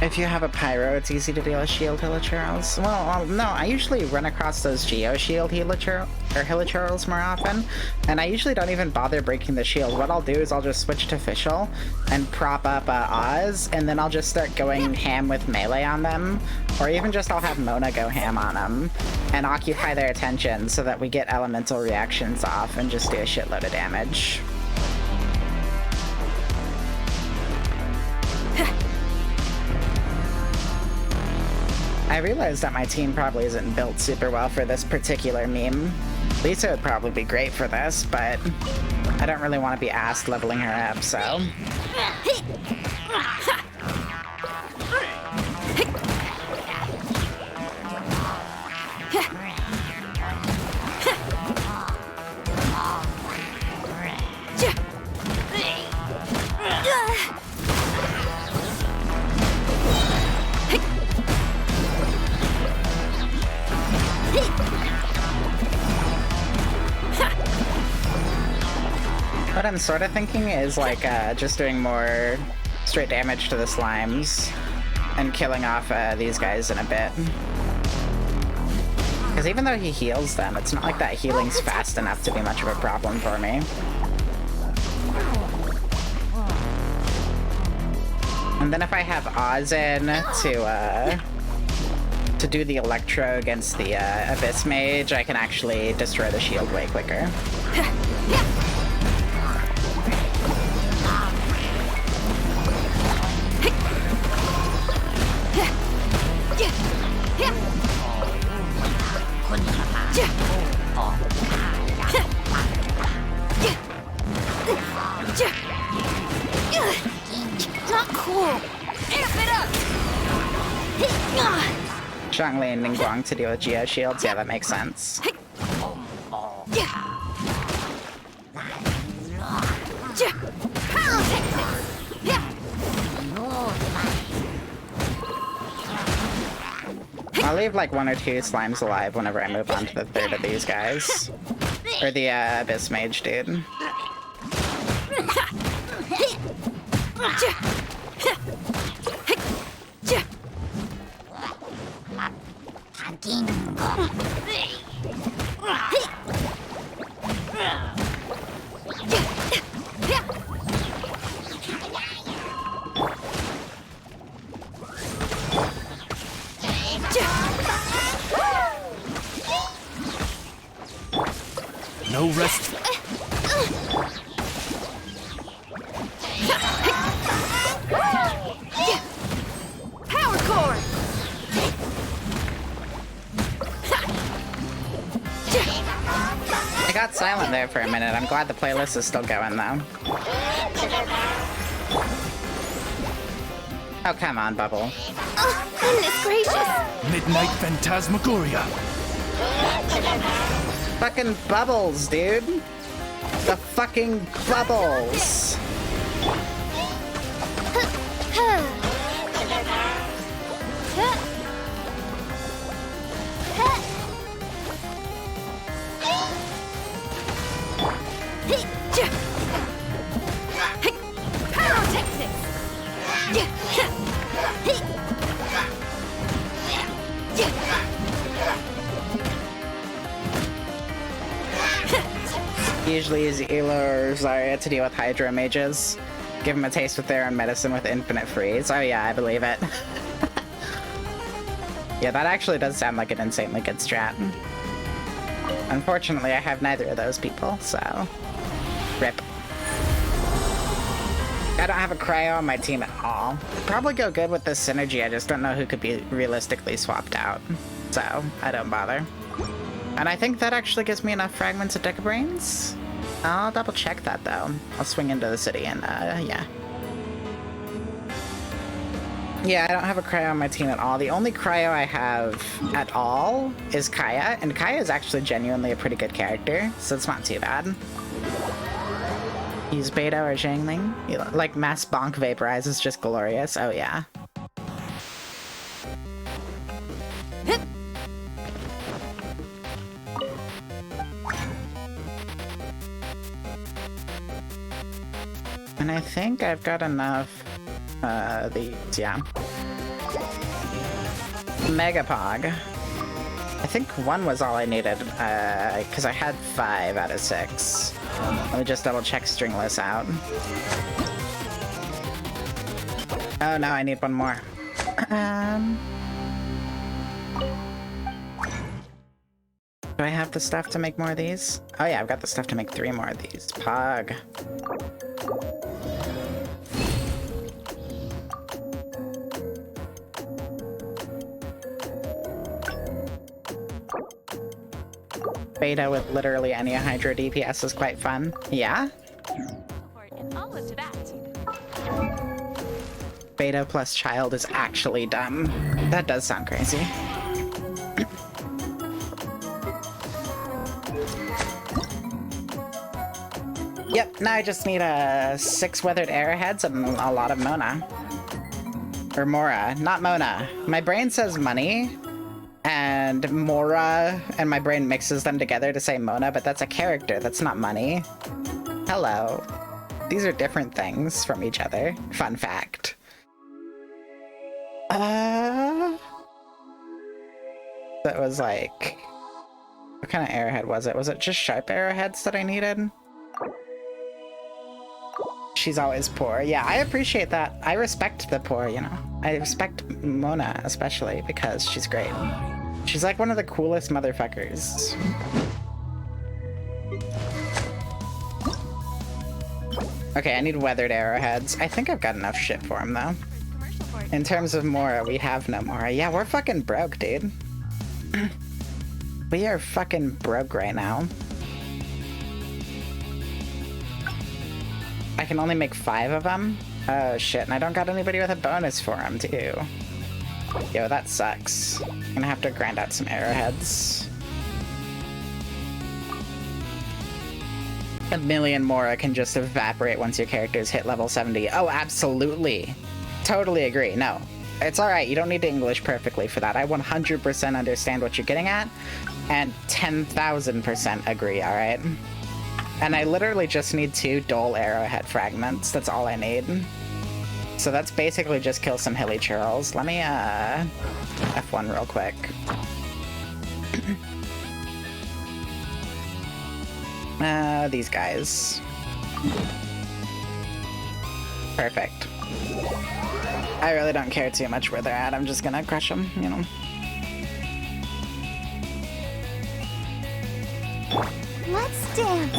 If you have a Pyro, it's easy to deal with Shield Hilichurls. Well, no, I usually run across those Geo Shield Hilichurls more often, and I usually don't even bother breaking the shield. What I'll do is I'll just switch to Fischl and prop up Oz, and then I'll just start going ham with melee on them, or even just I'll have Mona go ham on them, and occupy their attention so that we get elemental reactions off and just do a shitload of damage. I realized that my team probably isn't built super well for this particular meme. Lisa would probably be great for this, but I don't really want to be asked leveling her up, so... What I'm sort of thinking is like just doing more straight damage to the slimes and killing off these guys in a bit. Because even though he heals them, it's not like that healing's fast enough to be much of a problem for me. And then if I have Oz in to do the Electro against the Abyss Mage, I can actually destroy the shield way quicker. Not cool. Amp it up. Zhongli and Ningguang to deal with Geo Shields, yeah, that makes sense. I'll leave like 1 or 2 slimes alive whenever I move on to the third of these guys. Or the Abyss Mage dude. No rest. Power core. I got silent there for a minute. I'm glad the playlist is still going though. Oh, come on, Bubble. Oh, goodness gracious! Midnight Phantasmagoria. Fucking bubbles, dude. The fucking bubbles. Usually use Elo or Zarya to deal with Hydro Mages. Give them a taste with their own medicine with infinite freeze. Oh yeah, I believe it. Yeah, that actually does sound like an insanely good strat. Unfortunately, I have neither of those people, so... RIP. I don't have a cryo on my team at all. Probably go good with this synergy, I just don't know who could be realistically swapped out. So, I don't bother. And I think that actually gives me enough fragments of Decabrains. I'll double check that though. I'll swing into the city and yeah. Yeah, I don't have a cryo on my team at all. The only cryo I have at all is Kaya, and Kaya is actually genuinely a pretty good character, so it's not too bad. Use Beto or Zhangling. Like Mass Bonk Vaporize is just glorious. Oh yeah. And I think I've got enough, these, yeah. Megapog. I think one was all I needed, because I had 5 out of 6. Let me just double check Stringless out. Oh no, I need one more. Do I have the stuff to make more of these? Oh yeah, I've got the stuff to make 3 more of these. Pog. Beta with literally any Hydro DPS is quite fun. Yeah? Beta plus child is actually dumb. That does sound crazy. Yep, now I just need 6 weathered arrowheads and a lot of Mona. Or Mora, not Mona. My brain says money, and Mora, and my brain mixes them together to say Mona, but that's a character, that's not money. Hello. These are different things from each other. Fun fact. That was like... What kind of arrowhead was it? Was it just sharp arrowheads that I needed? She's always poor. Yeah, I appreciate that. I respect the poor, you know. I respect Mona, especially, because she's great. She's like one of the coolest motherfuckers. Okay, I need weathered arrowheads. I think I've got enough shit for him, though. In terms of Mora, we have no Mora. Yeah, we're fucking broke, dude. We are fucking broke right now. I can only make 5 of them? Oh shit, and I don't got anybody with a bonus for them, too. Yo, that sucks. I'm gonna have to grind out some arrowheads. A million Mora can just evaporate once your characters hit level 70. Oh, absolutely. Totally agree. No, it's alright. You don't need to English perfectly for that. I 100% understand what you're getting at, and 10,000% agree, alright? And I literally just need 2 dull arrowhead fragments. That's all I need. So that's basically just kill some hilly churls. Let me, F1 real quick. These guys. Perfect. I really don't care too much where they're at. I'm just gonna crush them, you know. Let's dance.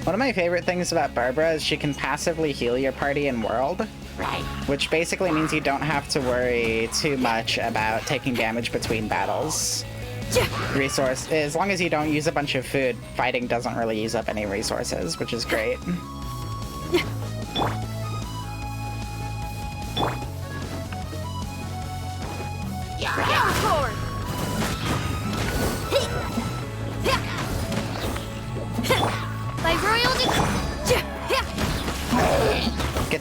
One of my favorite things about Barbara is she can passively heal your party in world. Right. Which basically means you don't have to worry too much about taking damage between battles. Resource, as long as you don't use a bunch of food, fighting doesn't really use up any resources, which is great.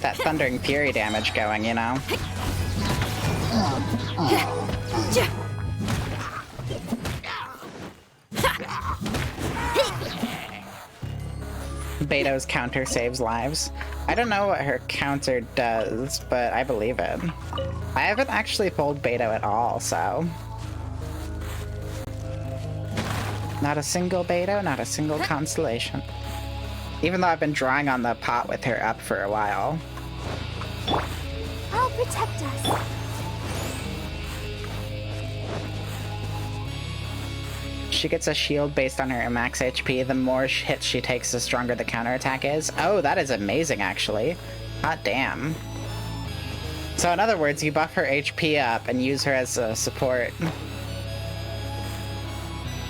that Thundering Fury damage going, you know? Beto's counter saves lives. I don't know what her counter does, but I believe it. I haven't actually pulled Beto at all, so... Not a single Beto, not a single constellation. Even though I've been drawing on the pot with her up for a while. I'll protect us. She gets a shield based on her max HP. The more hits she takes, the stronger the counterattack is. Oh, that is amazing, actually. Hot damn. So in other words, you buff her HP up and use her as a support.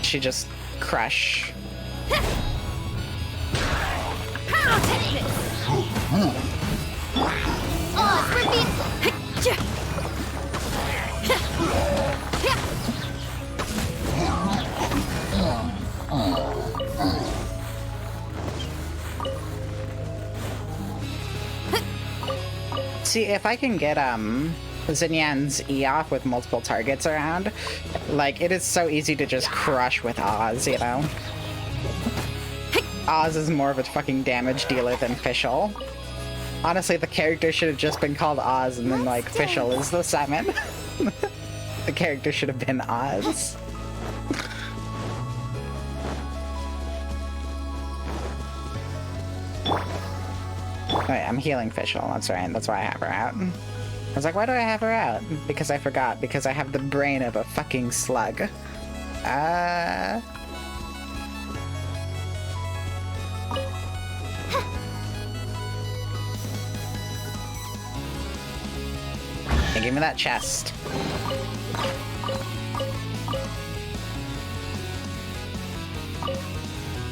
She just crush. I'll take this. Oh, See, if I can get Xinyan's E off with multiple targets around, like, it is so easy to just crush with Oz, you know? Oz is more of a fucking damage dealer than Fischl. Honestly, the character should have just been called Oz, and then, like, Fischl is the summon. The character should have been Oz. Wait, I'm healing Fischl, that's right, that's why I have her out. I was like, why do I have her out? Because I forgot, because I have the brain of a fucking slug. Hey, give me that chest.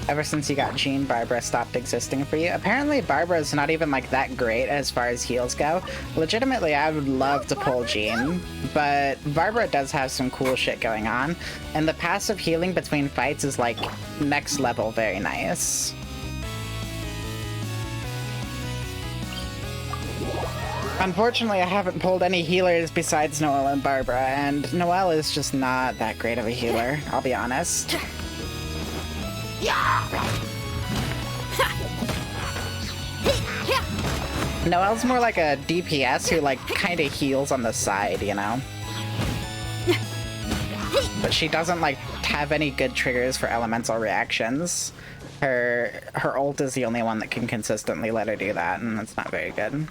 Ever since you got Jean, Barbara stopped existing for you. Apparently, Barbara's not even, like, that great as far as heals go. Legitimately, I would love to pull Jean, but Barbara does have some cool shit going on, and the passive healing between fights is, like, next level very nice. Unfortunately, I haven't pulled any healers besides Noelle and Barbara, and Noelle is just not that great of a healer, I'll be honest. Noelle's more like a DPS who, like, kind of heals on the side, you know? But she doesn't, like, have any good triggers for elemental reactions. Her ult is the only one that can consistently let her do that, and that's not very good.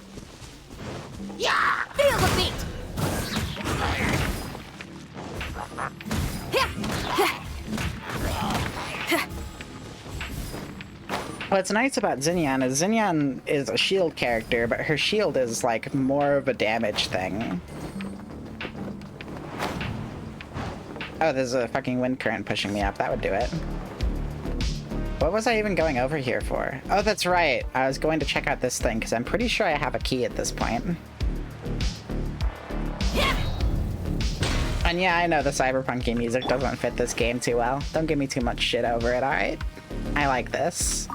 feel the beat. What's nice about Xinyan is Xinyan is a shield character, but her shield is, like, more of a damage thing. Oh, there's a fucking wind current pushing me up. That would do it. What was I even going over here for? Oh, that's right. I was going to check out this thing, because I'm pretty sure I have a key at this point. And yeah, I know the cyberpunky music doesn't fit this game too well. Don't give me too much shit over it, alright? I like this.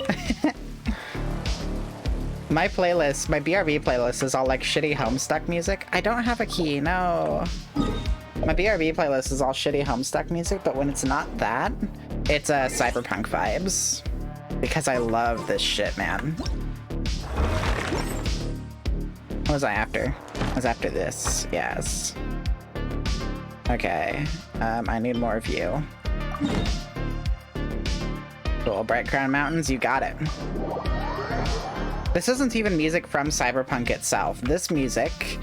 My playlist, my BRB playlist is all like shitty Homestuck music. I don't have a key, no. My BRB playlist is all shitty Homestuck music, but when it's not that, it's cyberpunk vibes. Because I love this shit, man. What was I after? I was after this, yes. Okay, I need more of you. Cool, Bright Crown Mountains, you got it. This isn't even music from Cyberpunk itself. This music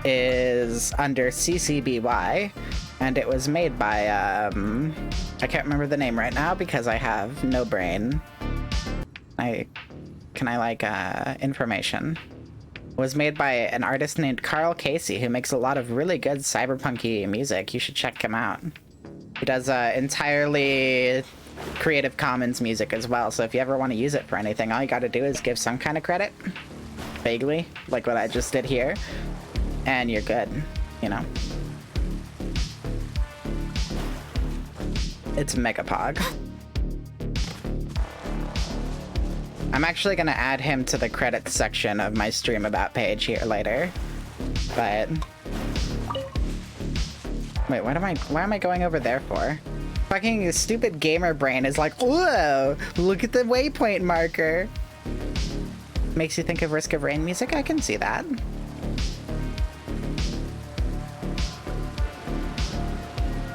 is under CCBY, and it was made by, I can't remember the name right now because I have no brain. Can I like, information? It was made by an artist named Carl Casey, who makes a lot of really good cyberpunky music. You should check him out. He does, entirely Creative Commons music as well, so if you ever want to use it for anything, all you gotta do is give some kind of credit. Vaguely, like what I just did here. And you're good, you know? It's Megapog. I'm actually gonna add him to the credits section of my stream about page here later. But wait, why am I going over there for? Fucking stupid gamer brain is like, whoa, look at the waypoint marker. Makes you think of Risk of Rain music? I can see that.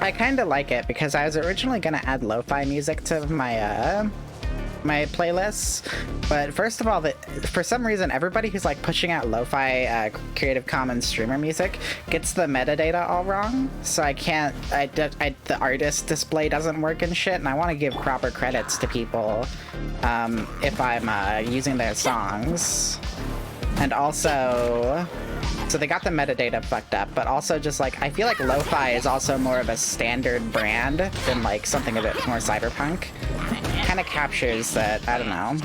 I kinda like it because I was originally gonna add lo-fi music to my my playlists, but first of all, for some reason everybody who's like pushing out lo-fi Creative Commons streamer music gets the metadata all wrong, so I can't, the artist display doesn't work and shit, and I want to give proper credits to people if I'm using their songs. And also, so they got the metadata fucked up, but also just like, I feel like lo-fi is also more of a standard brand than like something a bit more cyberpunk. Kind of captures that, I don't know.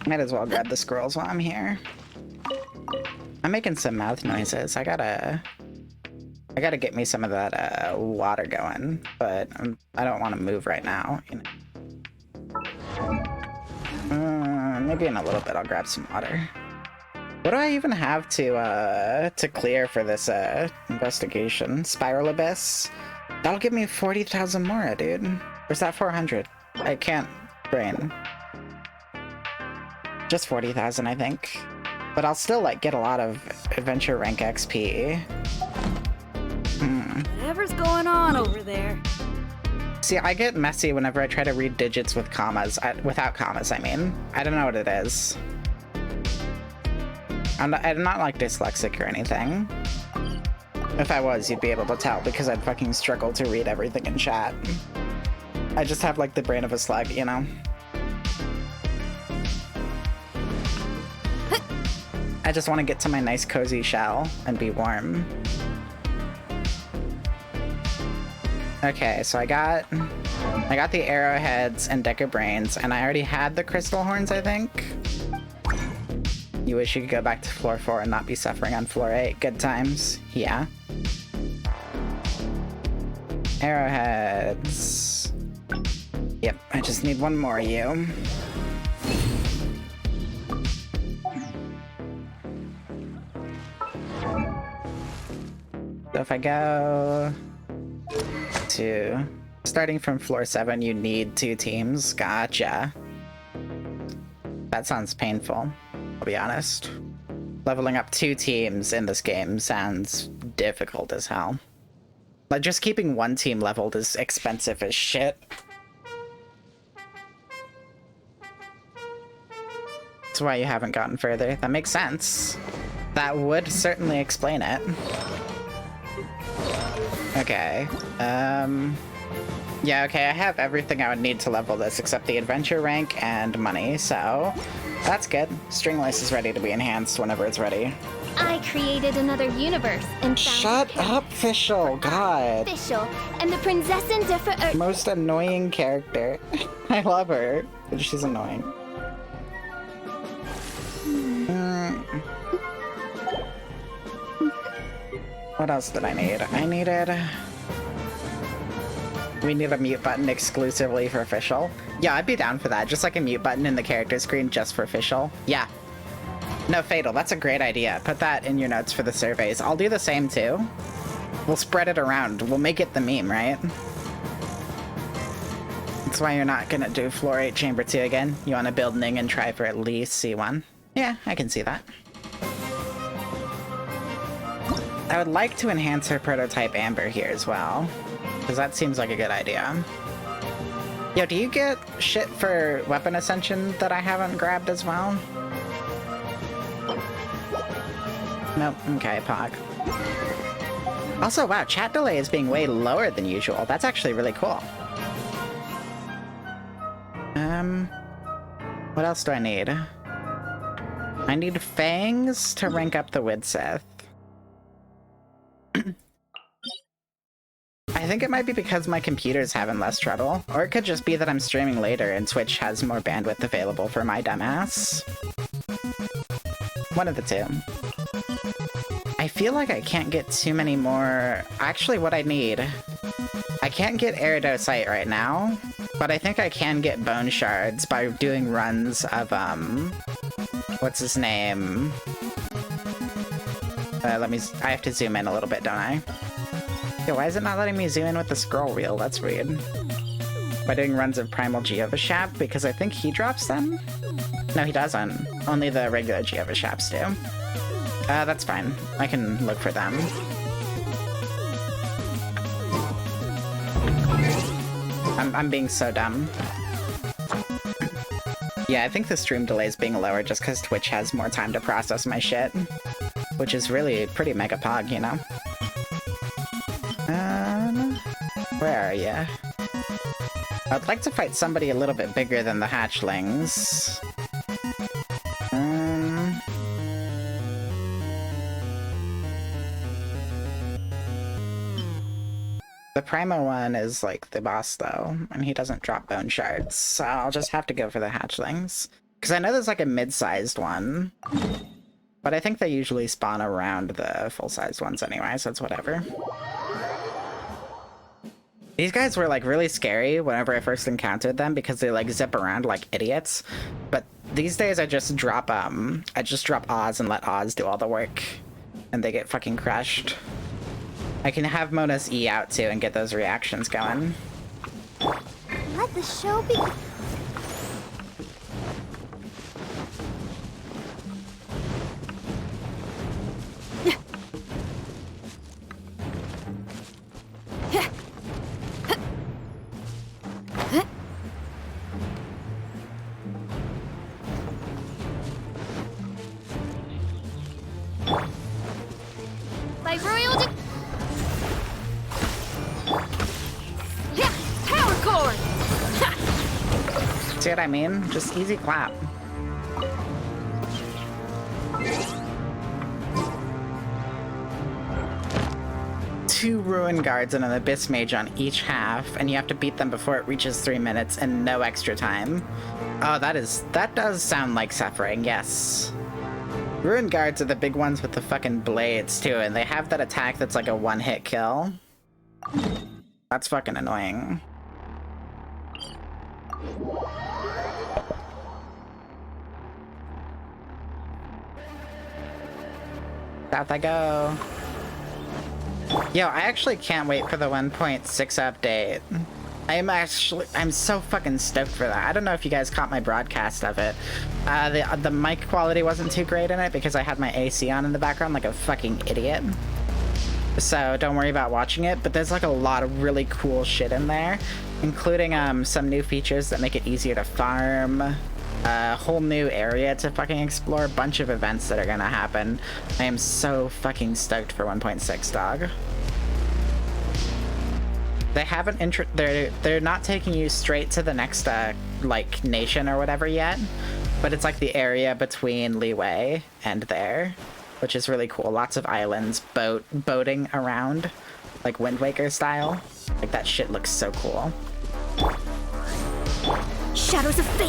Might as well grab the scrolls while I'm here. I'm making some mouth noises. I gotta get me some of that water going, but I don't want to move right now. You know? Maybe in a little bit I'll grab some water. What do I even have to clear for this investigation? Spiral Abyss? That'll give me 40,000 more, dude. Or is that 400? I can't brain. Just 40,000, I think. But I'll still like get a lot of adventure rank XP. Whatever's going on over there. See, I get messy whenever I try to read digits with commas. Without commas, I mean. I don't know what it is. I'm not like dyslexic or anything. If I was, you'd be able to tell because I'd fucking struggle to read everything in chat. I just have like the brain of a slug, you know? I just want to get to my nice cozy shell and be warm. Okay, so I got the arrowheads and deck of brains, and I already had the crystal horns, I think. You wish you could go back to floor 4 and not be suffering on floor 8. Good times. Yeah. Arrowheads. Yep, I just need one more of you. So if I go to... Starting from floor 7, you need 2 teams. Gotcha. That sounds painful. I'll be honest. Leveling up 2 teams in this game sounds difficult as hell. Like, just keeping 1 team leveled is expensive as shit. That's why you haven't gotten further. That makes sense. That would certainly explain it. Okay. Yeah, okay, I have everything I would need to level this except the adventure rank and money, so that's good. Stringless is ready to be enhanced whenever it's ready. I created another universe and found Shut up, Fischl, God. Fischl and the Prinzessin differ. Most annoying character. I love her, but she's annoying. What else did I need? We need a mute button exclusively for Fischl. Yeah, I'd be down for that. Just like a mute button in the character screen just for Fischl. Yeah. No, Fatal, that's a great idea. Put that in your notes for the surveys. I'll do the same too. We'll spread it around. We'll make it the meme, right? That's why you're not gonna do Floor 8 Chamber 2 again. You wanna build Ning and try for at least C1. Yeah, I can see that. I would like to enhance her prototype Amber here as well. Because that seems like a good idea. Yo, do you get shit for weapon ascension that I haven't grabbed as well? Nope. Okay, Pog. Also, wow, chat delay is being way lower than usual. That's actually really cool. What else do I need? I need fangs to rank up the Widsith. I think it might be because my computer's having less trouble, or it could just be that I'm streaming later and Twitch has more bandwidth available for my dumbass. One of the two. I feel like I can't get too many more. Actually, what I need, I can't get Aerodocite right now, but I think I can get bone shards by doing runs of what's his name? I have to zoom in a little bit, don't I? Yeah, why is it not letting me zoom in with the scroll wheel? That's weird. By doing runs of Primal Geovashap, because I think he drops them? No, he doesn't. Only the regular Geovashaps do. That's fine. I can look for them. I'm being so dumb. Yeah, I think the stream delay is being lower just because Twitch has more time to process my shit. Which is really pretty mega pog, you know? Where are ya? I'd like to fight somebody a little bit bigger than the hatchlings. The Primo one is like the boss though, and he doesn't drop bone shards, so I'll just have to go for the hatchlings. Because I know there's like a mid-sized one, but I think they usually spawn around the full-sized ones anyway, so it's whatever. These guys were like really scary whenever I first encountered them because they like zip around like idiots, but these days I just drop Oz and let Oz do all the work, and they get fucking crushed. I can have Mona's E out too and get those reactions going. Let the show begin. By royal power cord. See what I mean? Just easy clap. Two Ruin Guards and an Abyss Mage on each half, and you have to beat them before it reaches 3 minutes and no extra time. Oh, that does sound like suffering, yes. Ruin Guards are the big ones with the fucking blades too, and they have that attack that's like a one-hit kill. That's fucking annoying. South I go. Yo, I actually can't wait for the 1.6 update. I'm so fucking stoked for that. I don't know if you guys caught my broadcast of it. The mic quality wasn't too great in it because I had my AC on in the background like a fucking idiot. So don't worry about watching it, but there's like a lot of really cool shit in there, including some new features that make it easier to farm, a whole new area to fucking explore, a bunch of events that are gonna happen. I am so fucking stoked for 1.6, dog. They haven't they're not taking you straight to the next like nation or whatever yet, but it's like the area between Leeway and there, which is really cool. Lots of islands, boating around, like Wind Waker style. Like that shit looks so cool. Shadows of fate.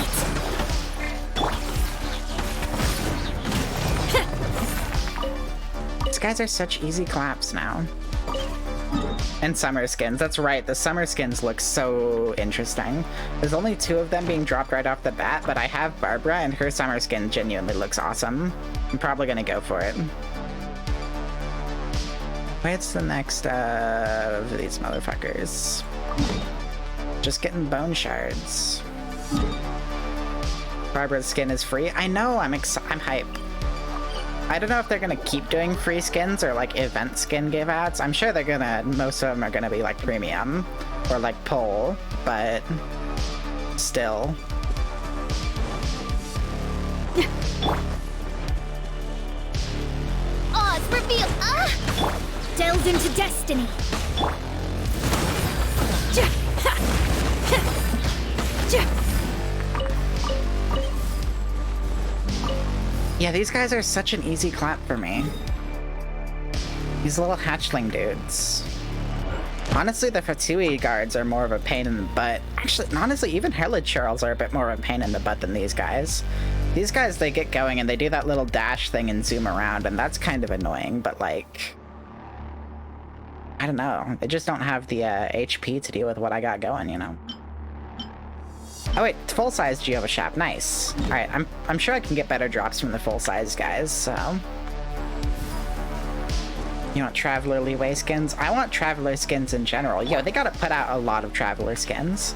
These guys are such easy claps now. And summer skins, that's right, the summer skins look so interesting. There's only 2 of them being dropped right off the bat, but I have Barbara and her summer skin genuinely looks awesome. I'm probably gonna go for it. What's the next of these motherfuckers? Just getting bone shards. Barbara's skin is free. I know, I'm hype. I don't know if they're gonna keep doing free skins or like event skin give outs. I'm sure they're gonna, most of them are gonna be like premium or like pull, but still. Oz reveal. Delved into destiny. Yeah, these guys are such an easy clap for me. These little hatchling dudes. Honestly, the Fatui guards are more of a pain in the butt. Actually, honestly, even Herald Churls are a bit more of a pain in the butt than these guys. These guys, they get going and they do that little dash thing and zoom around, and that's kind of annoying, but like... I don't know. They just don't have the HP to deal with what I got going, you know? Oh wait, full-size Jehovah Shap, nice. Alright, I'm sure I can get better drops from the full-size guys, so... You want Traveler leeway skins? I want Traveler skins in general. Yo, they gotta put out a lot of Traveler skins.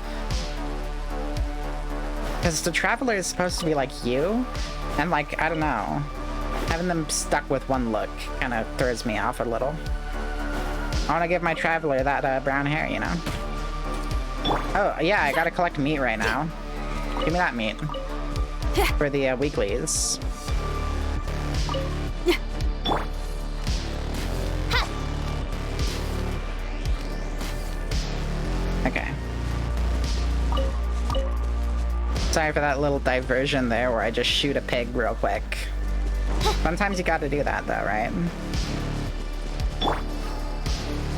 Because the Traveler is supposed to be like you, and like, I don't know. Having them stuck with one look kind of throws me off a little. I want to give my Traveler that brown hair, you know? Oh, yeah, I gotta collect meat right now. Give me that meat. For the weeklies. Okay. Sorry for that little diversion there where I just shoot a pig real quick. Sometimes you gotta do that though, right?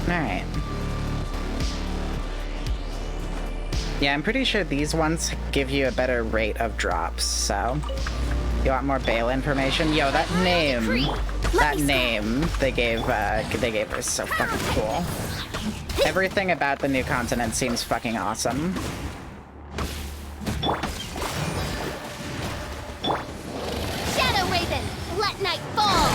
Alright. Yeah, I'm pretty sure these ones give you a better rate of drops, so... You want more Bale information? Yo, that name! That name they gave her is so fucking cool. Everything about the new continent seems fucking awesome. Shadow Raven, let night fall!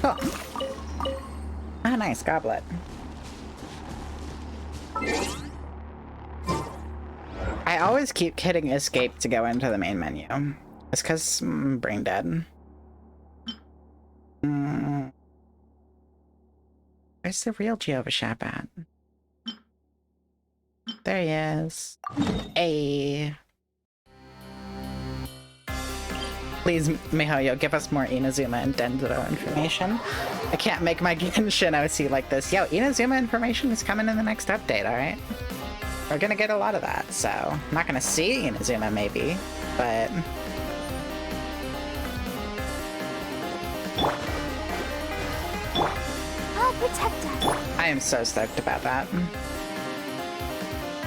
Oh. Ah, nice, goblet. I always keep hitting escape to go into the main menu. It's because I'm brain dead. Where's the real Jehovah Shap at? There he is. Hey. Please, MiHoYo, give us more Inazuma and Dendro information. I can't make my Genshin OC like this. Yo, Inazuma information is coming in the next update, alright? We're gonna get a lot of that, so... I'm not gonna see Inazuma, maybe, but... I'll protect us. I am so stoked about that.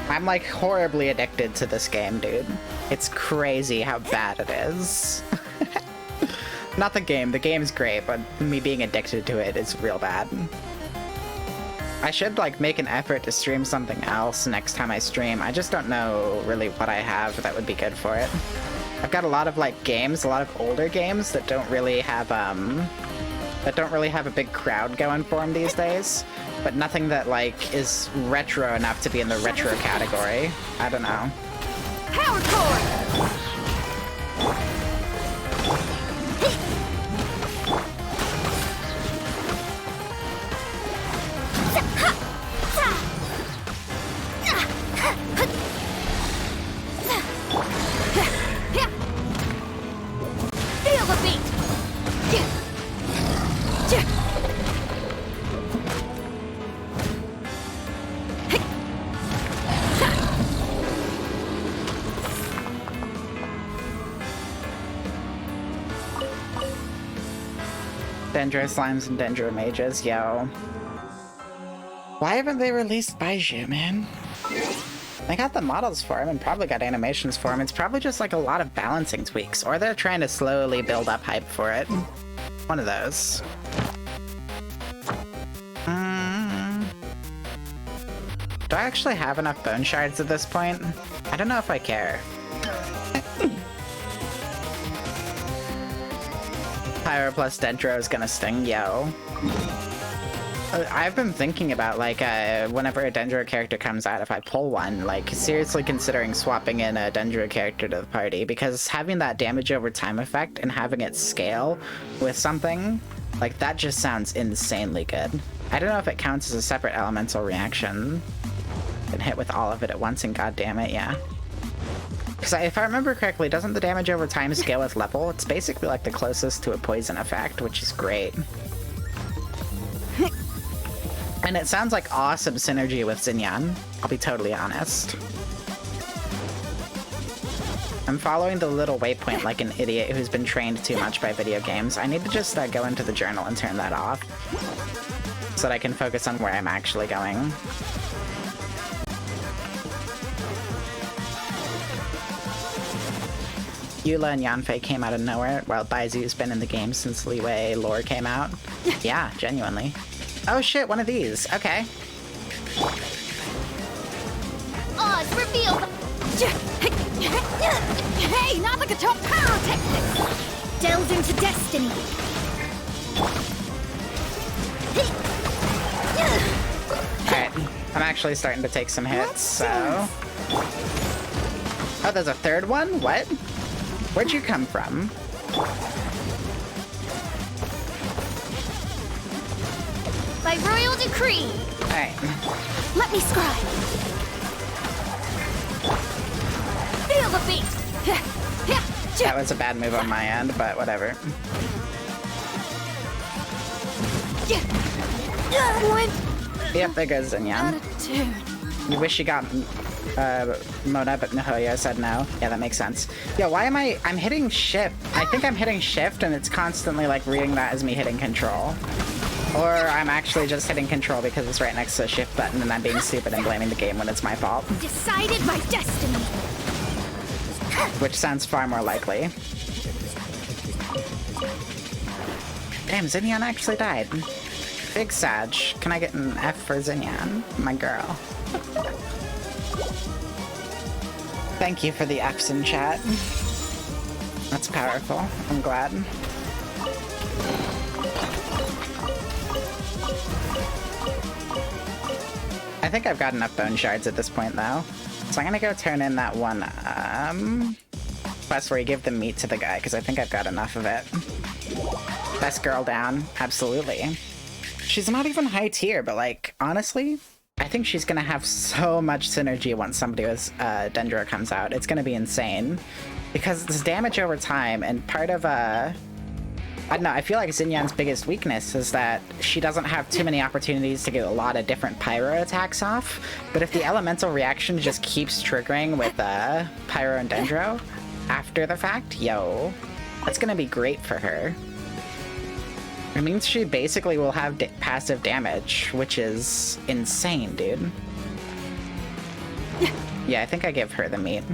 I'm like horribly addicted to this game, dude. It's crazy how bad it is. Not the game's great, but me being addicted to it is real bad. I should like make an effort to stream something else next time I stream. I just don't know really what I have that would be good for it. I've got a lot of like games, a lot of older games that don't really have a big crowd going for them these days, but nothing that like is retro enough to be in the retro category. I don't know. Power core! Feel the beat! Dendro Slimes and Dendro Mages, yo. Why haven't they released Baiju, man? They got the models for him and probably got animations for him. It's probably just like a lot of balancing tweaks, or they're trying to slowly build up hype for it. One of those. Do I actually have enough bone shards at this point? I don't know if I care. Pyro plus Dendro is gonna sting, yo. I've been thinking about, like, whenever a Dendro character comes out, if I pull one, like, seriously considering swapping in a Dendro character to the party, because having that damage over time effect and having it scale with something, like, that just sounds insanely good. I don't know if it counts as a separate elemental reaction. And hit with all of it at once, and goddammit, yeah. Because if I remember correctly, doesn't the damage over time scale with level? It's basically like the closest to a poison effect, which is great. And it sounds like awesome synergy with Xinyan, I'll be totally honest. I'm following the little waypoint like an idiot who's been trained too much by video games. I need to just go into the journal and turn that off so that I can focus on where I'm actually going. Eula and Yanfei came out of nowhere, while Baizu's been in the game since Liyue lore came out. Yeah, genuinely. Oh shit, one of these. Okay. Oz, reveal! Hey, not like a top pyrotechnic! Delve into destiny! Alright, I'm actually starting to take some hits, so... Oh, there's a third one? What? Where'd you come from? By royal decree! Alright. Let me scribe! Feel the beat! That was a bad move on my end, but whatever. Yep, there goes Xinyan. You wish you got Mona, but Mihoyo said no. Yeah, that makes sense. Yo, why am I'm hitting shift. I think I'm hitting shift and it's constantly like reading that as me hitting control. Or I'm actually just hitting control because it's right next to the shift button and I'm being stupid and blaming the game when it's my fault. Decided by destiny! Which sounds far more likely. Damn, Xinyan actually died. Big Sag. Can I get an F for Xinyan? My girl. Thank you for the Fs in chat. That's powerful. I'm glad. I think I've got enough bone shards at this point, though. So I'm gonna go turn in that one, quest where you give the meat to the guy, because I think I've got enough of it. Best girl down. Absolutely. She's not even high tier, but, like, honestly, I think she's gonna have so much synergy once somebody with Dendro comes out. It's gonna be insane. Because this damage over time, and part of, I don't know, I feel like Xinyan's biggest weakness is that she doesn't have too many opportunities to get a lot of different pyro attacks off, but if the elemental reaction just keeps triggering with pyro and Dendro after the fact, yo, that's gonna be great for her. It means she basically will have passive damage, which is insane, dude. Yeah, I think I give her the meat.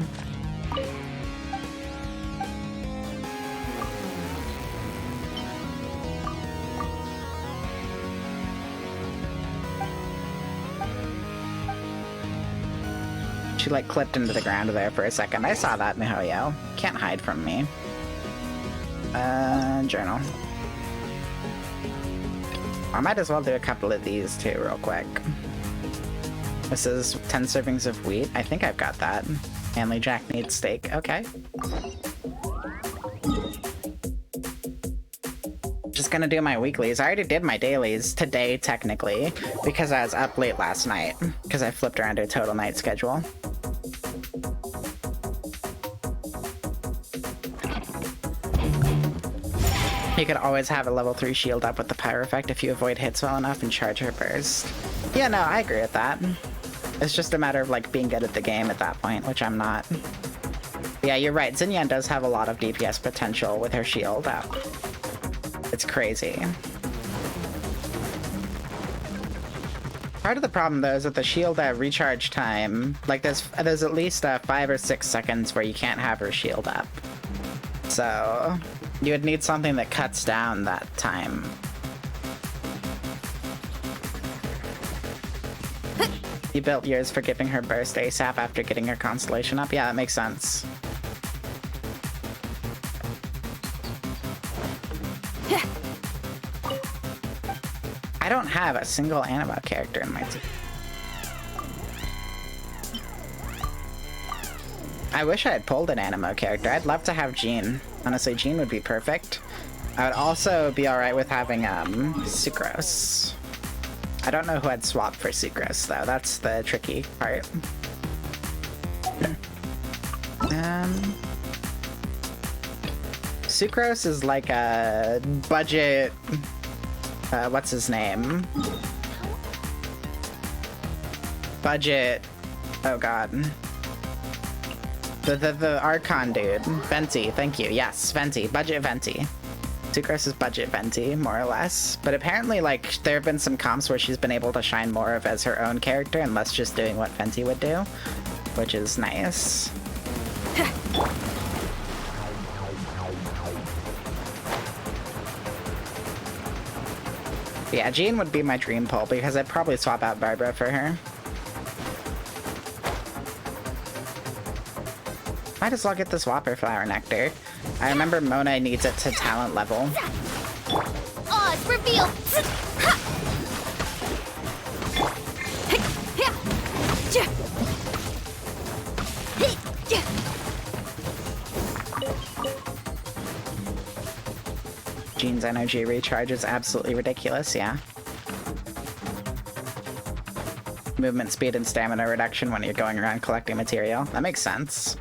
She, like, clipped into the ground there for a second. I saw that, Mihoyo. Can't hide from me. Journal. I might as well do a couple of these, too, real quick. This is 10 servings of wheat. I think I've got that. Hanley Jack needs steak. Okay. Just gonna do my weeklies. I already did my dailies today, technically, because I was up late last night, because I flipped around to a total night schedule. You could always have a level 3 shield up with the pyro effect if you avoid hits well enough and charge her burst. Yeah, no, I agree with that. It's just a matter of, like, being good at the game at that point, which I'm not. Yeah, you're right. Xinyan does have a lot of DPS potential with her shield up. It's crazy. Part of the problem, though, is that the shield recharge time, like, there's at least 5 or 6 seconds where you can't have her shield up. So you would need something that cuts down that time. You built yours for giving her burst ASAP after getting her constellation up? Yeah, that makes sense. I don't have a single animo character in my team. I wish I had pulled an animo character. I'd love to have Jean. Honestly, Jean would be perfect. I would also be alright with having Sucrose. I don't know who I'd swap for Sucrose, though. That's the tricky part. Sucrose is like a budget... what's his name? Budget... Oh god. The Archon dude. Venti, thank you. Yes, Venti. Budget Venti. Sucrose is budget Venti, more or less. But apparently, like, there have been some comps where she's been able to shine more of as her own character and less just doing what Venti would do, which is nice. Yeah, Jean would be my dream pull because I'd probably swap out Barbara for her. Might as well get this Whopper Flower Nectar. I remember Mona needs it to talent level. Oz, reveal! Jean's energy recharge is absolutely ridiculous, yeah. Movement speed and stamina reduction when you're going around collecting material. That makes sense.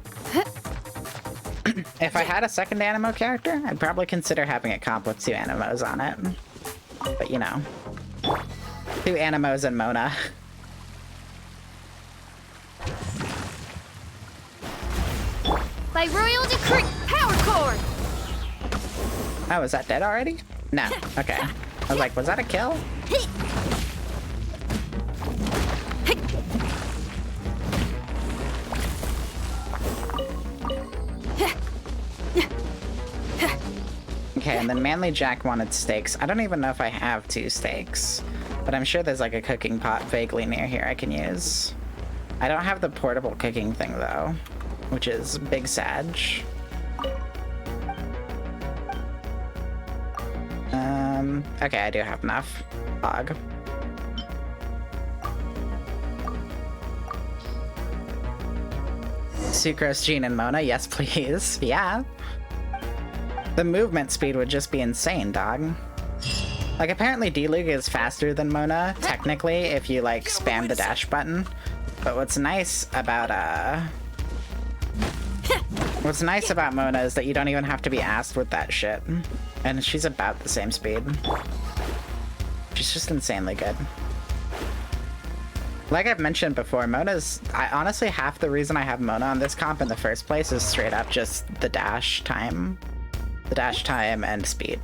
If I had a second Animo character, I'd probably consider having a comp with 2 Animos on it. But you know. 2 Animos and Mona. By royal decree, power cord! Oh, is that dead already? No. Okay. I was like, was that a kill? Okay, and then Manly Jack wanted steaks. I don't even know if I have 2 steaks, but I'm sure there's like a cooking pot vaguely near here I can use. I don't have the portable cooking thing though, which is big sag. Okay, I do have enough. Log. Sucrose, Jean, and Mona, yes please. Yeah. The movement speed would just be insane, dog. Like, apparently D-League is faster than Mona, technically, if you, like, spam the dash button. But what's nice about Mona is that you don't even have to be asked with that shit. And she's about the same speed. She's just insanely good. Like I've mentioned before, honestly, half the reason I have Mona on this comp in the first place is straight up just the dash time. The dash time and speed.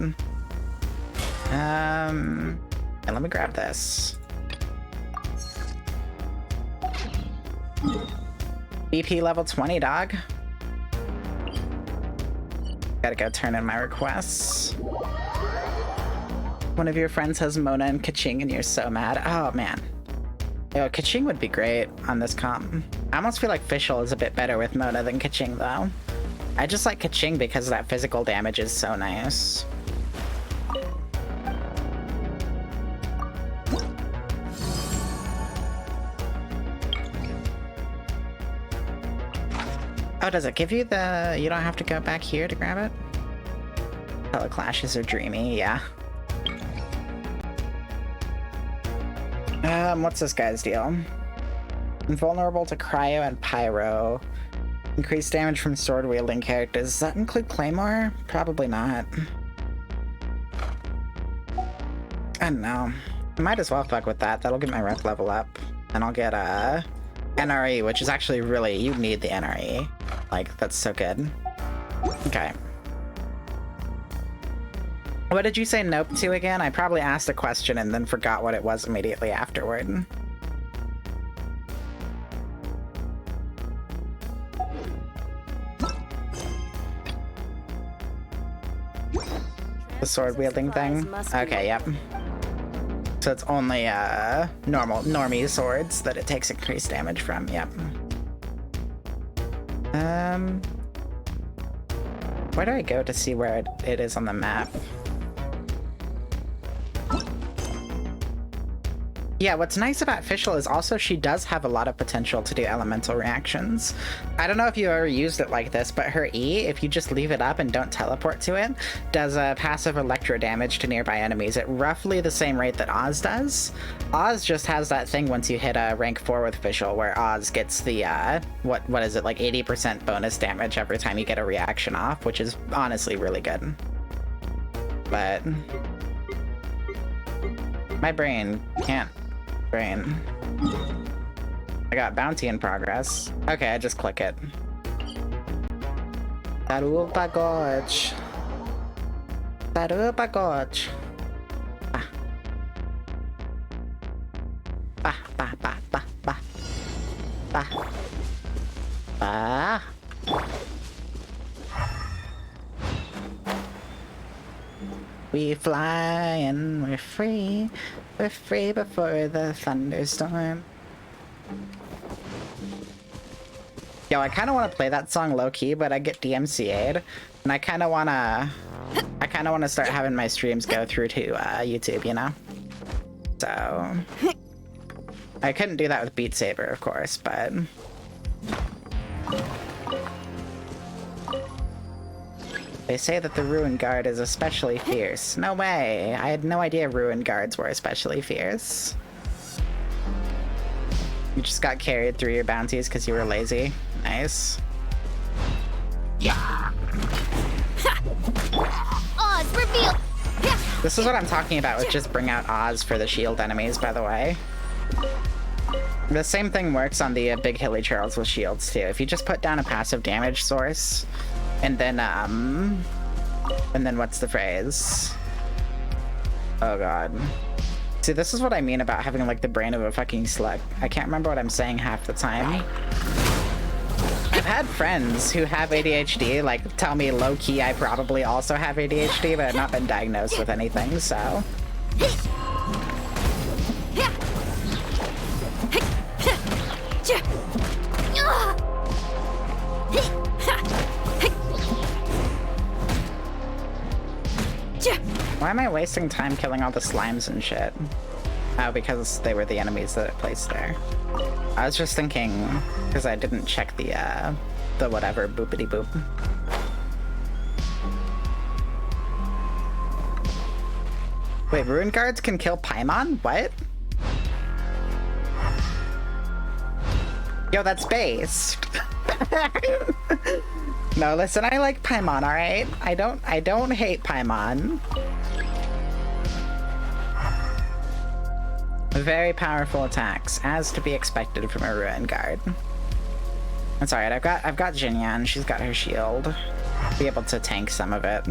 And let me grab this. BP level 20, dog. Gotta go turn in my requests. One of your friends has Mona and Kaching and you're so mad. Oh, man. Yo, Kaching would be great on this comp. I almost feel like Fischl is a bit better with Mona than Kaching, though. I just like Kaching because that physical damage is so nice. Oh, does it give you the... You don't have to go back here to grab it? Color clashes are dreamy, yeah. What's this guy's deal? Invulnerable to cryo and pyro. Increased damage from sword-wielding characters. Does that include Claymore? Probably not. I don't know. I might as well fuck with that. That'll get my rep level up. And I'll get NRE, which is actually really... You need the NRE. Like, that's so good. Okay. What did you say nope to again? I probably asked a question and then forgot what it was immediately afterward. The sword-wielding thing? Okay, yep. So it's only normie swords that it takes increased damage from, yep. Where do I go to see where it is on the map? Yeah, what's nice about Fischl is also she does have a lot of potential to do elemental reactions. I don't know if you ever used it like this, but her E, if you just leave it up and don't teleport to it, does a passive electro damage to nearby enemies at roughly the same rate that Oz does. Oz just has that thing once you hit a rank 4 with Fischl where Oz gets the, what is it, like 80% bonus damage every time you get a reaction off, which is honestly really good. But... my brain can't... I got bounty in progress. Okay, I just click it. Taru pagod. Taru pagod. Ah. Bah, bah, bah, bah, bah. Bah. Bah. We fly and we're free. We're free before the thunderstorm. Yo, I kind of want to play that song low-key, but I get DMCA'd, and I kind of want to start having my streams go through to YouTube, you know? So I couldn't do that with Beat Saber, of course, but they say that the Ruin Guard is especially fierce. No way! I had no idea Ruin Guards were especially fierce. You just got carried through your bounties because you were lazy. Nice. Yeah. Oz, reveal. This is what I'm talking about with just bring out Oz for the shield enemies, by the way. The same thing works on the Big Hilly Charles with shields too. If you just put down a passive damage source, and then what's the phrase? Oh god. See, this is what I mean about having like the brain of a fucking slug. I can't remember what I'm saying half the time. I've had friends who have ADHD like tell me low-key I probably also have ADHD, but I've not been diagnosed with anything, so. Why am I wasting time killing all the slimes and shit? Oh, because they were the enemies that it placed there. I was just thinking, because I didn't check the whatever boopity boop. Wait, Ruin Guards can kill Paimon? What? Yo, that's based. No, listen, I like Paimon, alright? I don't hate Paimon. Very powerful attacks, as to be expected from a Ruin Guard. That's alright, I've got Jinyan, she's got her shield. Be able to tank some of it.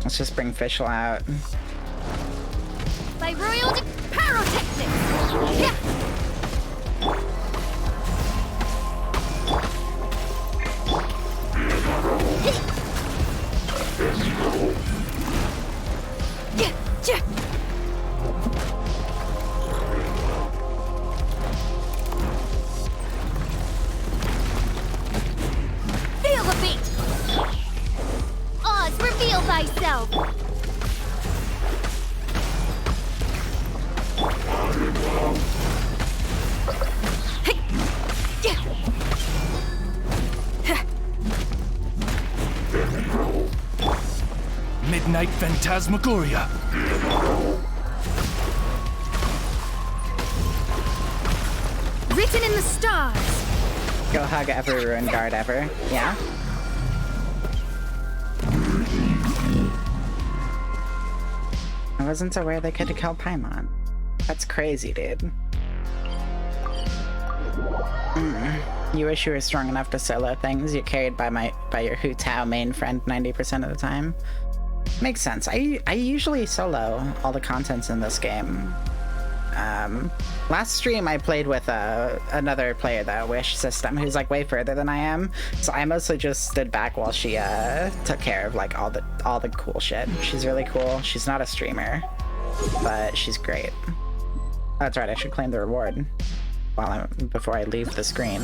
Let's just bring Fischl out. By royal pyrotechnics! Yeah! Feel the beat! Oz, reveal thyself! Midnight Phantasmagoria. Written in the stars! Go hug every Ruin Guard ever. Yeah? I wasn't aware they could kill Paimon. That's crazy, dude. You wish you were strong enough to solo things. You're carried by your Hu Tao main friend 90% of the time. Makes sense. I usually solo all the contents in this game. Last stream I played with another player, the Wish system, who's like way further than I am. So I mostly just stood back while she took care of like all the cool shit. She's really cool. She's not a streamer, but she's great. Oh, that's right. I should claim the reward before I leave the screen.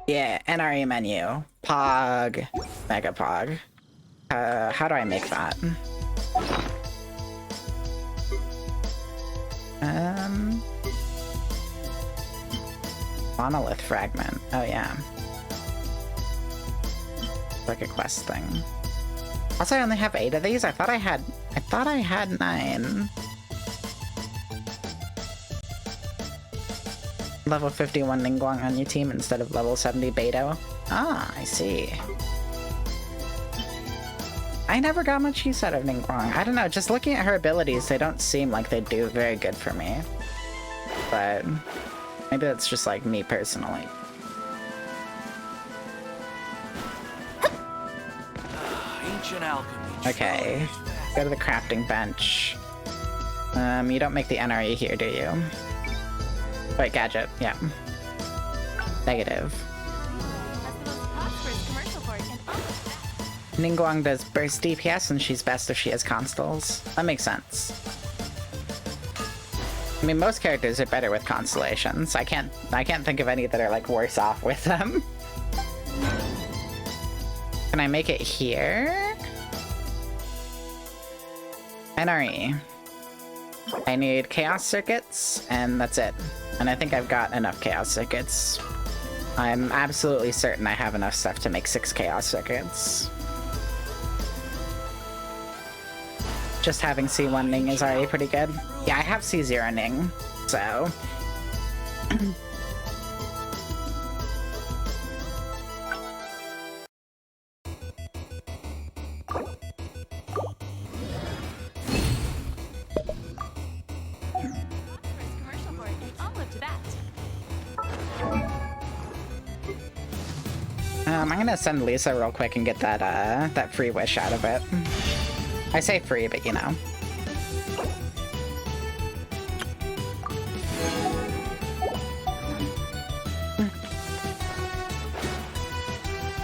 Yeah, NRE menu. Pog. Mega Pog. How do I make that? Monolith fragment. Oh yeah. Like a quest thing. Also, I only have 8 of these. I thought I had 9. Level 51 Ningguang on your team instead of level 70 Beidou. Ah, I see. I never got much use out of Ningguang. I don't know, just looking at her abilities, they don't seem like they do very good for me. But maybe that's just like me personally. Ancient alchemy. Okay, go to the crafting bench. You don't make the NRE here, do you? Wait, gadget, yeah. Negative. Ningguang does burst DPS and she's best if she has constels. That makes sense. I mean, most characters are better with constellations. I can't think of any that are like worse off with them. Can I make it here? NRE. I need chaos circuits, and that's it. And I think I've got enough chaos circuits. I'm absolutely certain I have enough stuff to make 6 chaos circuits. Just having C1 Ning is already pretty good. Yeah, I have C0 Ning, so... I'm gonna send Lisa real quick and get that that free wish out of it. I say free, but you know.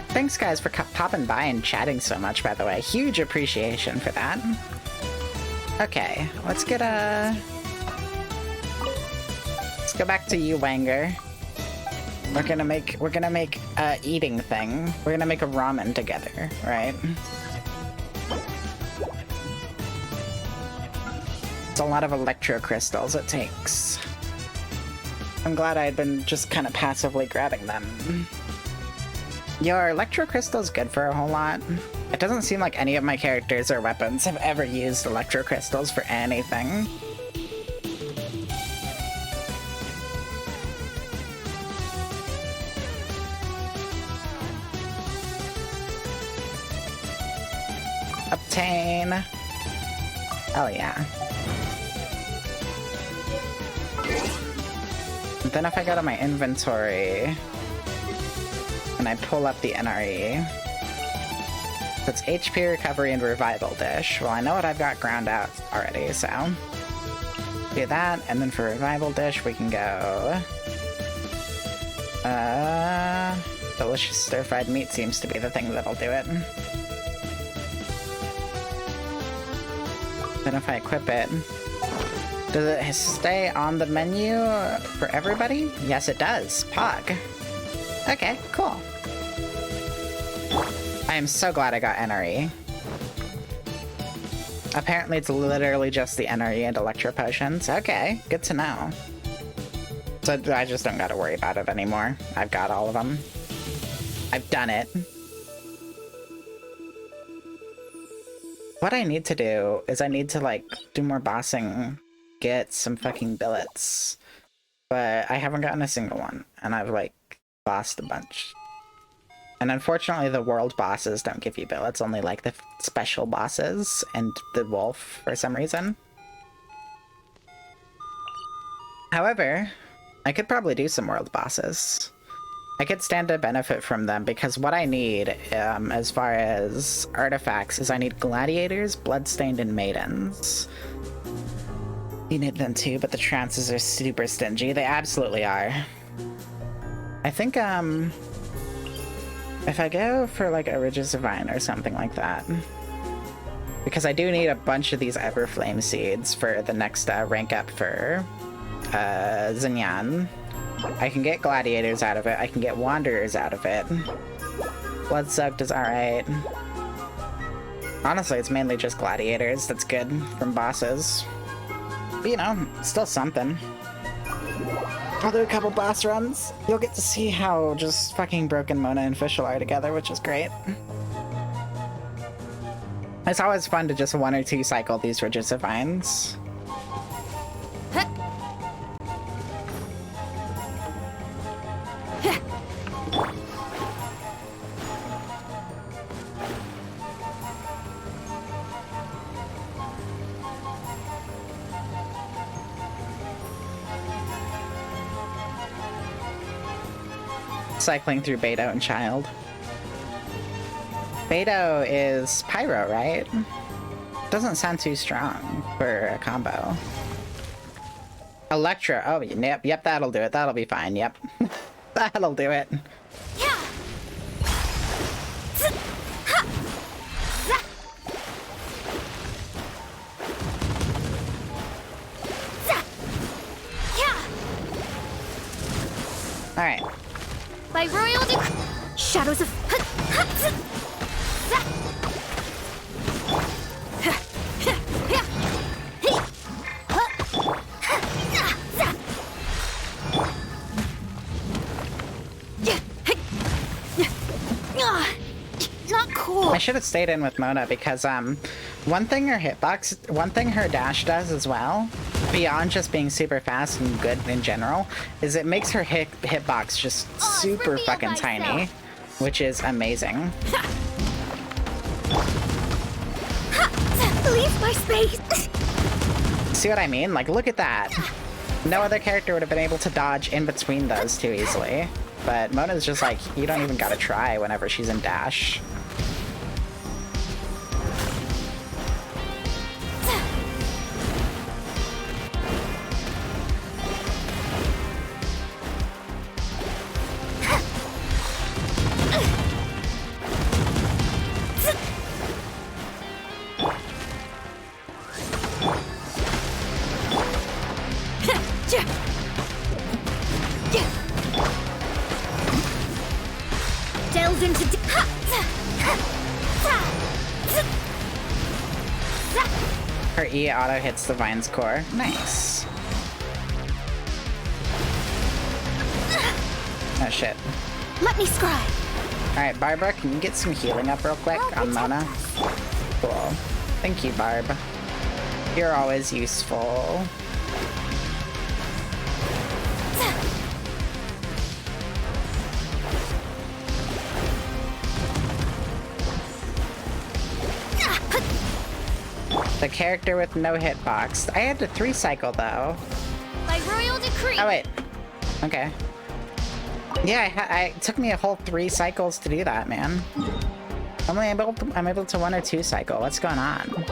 Thanks guys for popping by and chatting so much, by the way. Huge appreciation for that. Okay, let's get let's go back to you, Wanger. We're gonna make a eating thing. We're gonna make a ramen together, right? It's a lot of electro crystals it takes. I'm glad I had been just kind of passively grabbing them. Your electro crystal's good for a whole lot. It doesn't seem like any of my characters or weapons have ever used electro crystals for anything. Obtain. Oh yeah. And then if I go to my inventory and I pull up the NRE, it's HP recovery and revival dish. Well, I know what I've got ground out already, so do that. And then for revival dish, we can go. Delicious stir-fried meat seems to be the thing that'll do it. Then if I equip it, does it stay on the menu for everybody? Yes, it does. Pog. Okay, cool. I am so glad I got NRE. Apparently it's literally just the NRE and electro potions. Okay, good to know. So I just don't gotta worry about it anymore. I've got all of them. I've done it. What I need to do is I need to, like, do more bossing, get some fucking billets. But I haven't gotten a single one, and I've, like, bossed a bunch. And unfortunately, the world bosses don't give you billets, only, like, the special bosses and the wolf, for some reason. However, I could probably do some world bosses. I could stand to benefit from them because what I need, as far as artifacts, is I need gladiators, bloodstained, and maidens. You need them too, but the trances are super stingy. They absolutely are. I think, if I go for like a Ridges Divine or something like that, because I do need a bunch of these Everflame seeds for the next rank up for Zinyan. I can get gladiators out of it. I can get wanderers out of it. Blood soaked is alright. Honestly, it's mainly just gladiators that's good from bosses. But, you know, still something. I'll do a couple boss runs. You'll get to see how just fucking broken Mona and Fischl are together, which is great. It's always fun to just 1 or 2 cycle these Ridges Divines. Cycling through Beto and Child. Beto is Pyro, right? Doesn't sound too strong for a combo. Electro. Oh, yep, that'll do it. That'll be fine. Yep. That'll do it. Yeah. All right. By royal decree. Shadows of... Not cool. I should have stayed in with Mona because one thing her dash does as well, beyond just being super fast and good in general, is it makes her hitbox just super reveal fucking thyself. tiny, which is amazing. Leave my space. See what I mean? Like, look at that. No other character would have been able to dodge in between those two easily. But Mona's just like, you don't even gotta try whenever she's in dash. Delve into Her E auto hits the Vine's core. Nice. Oh shit. Let me scribe. Alright, Barbara, can you get some healing up real quick on Mona? Cool. Thank you, Barb. You're always useful. The character with no hitbox. I had to 3-cycle though. By royal decree. Oh wait. Okay. Yeah, it took me a whole 3 cycles to do that, man. I'm able to 1 or 2 cycle. What's going on?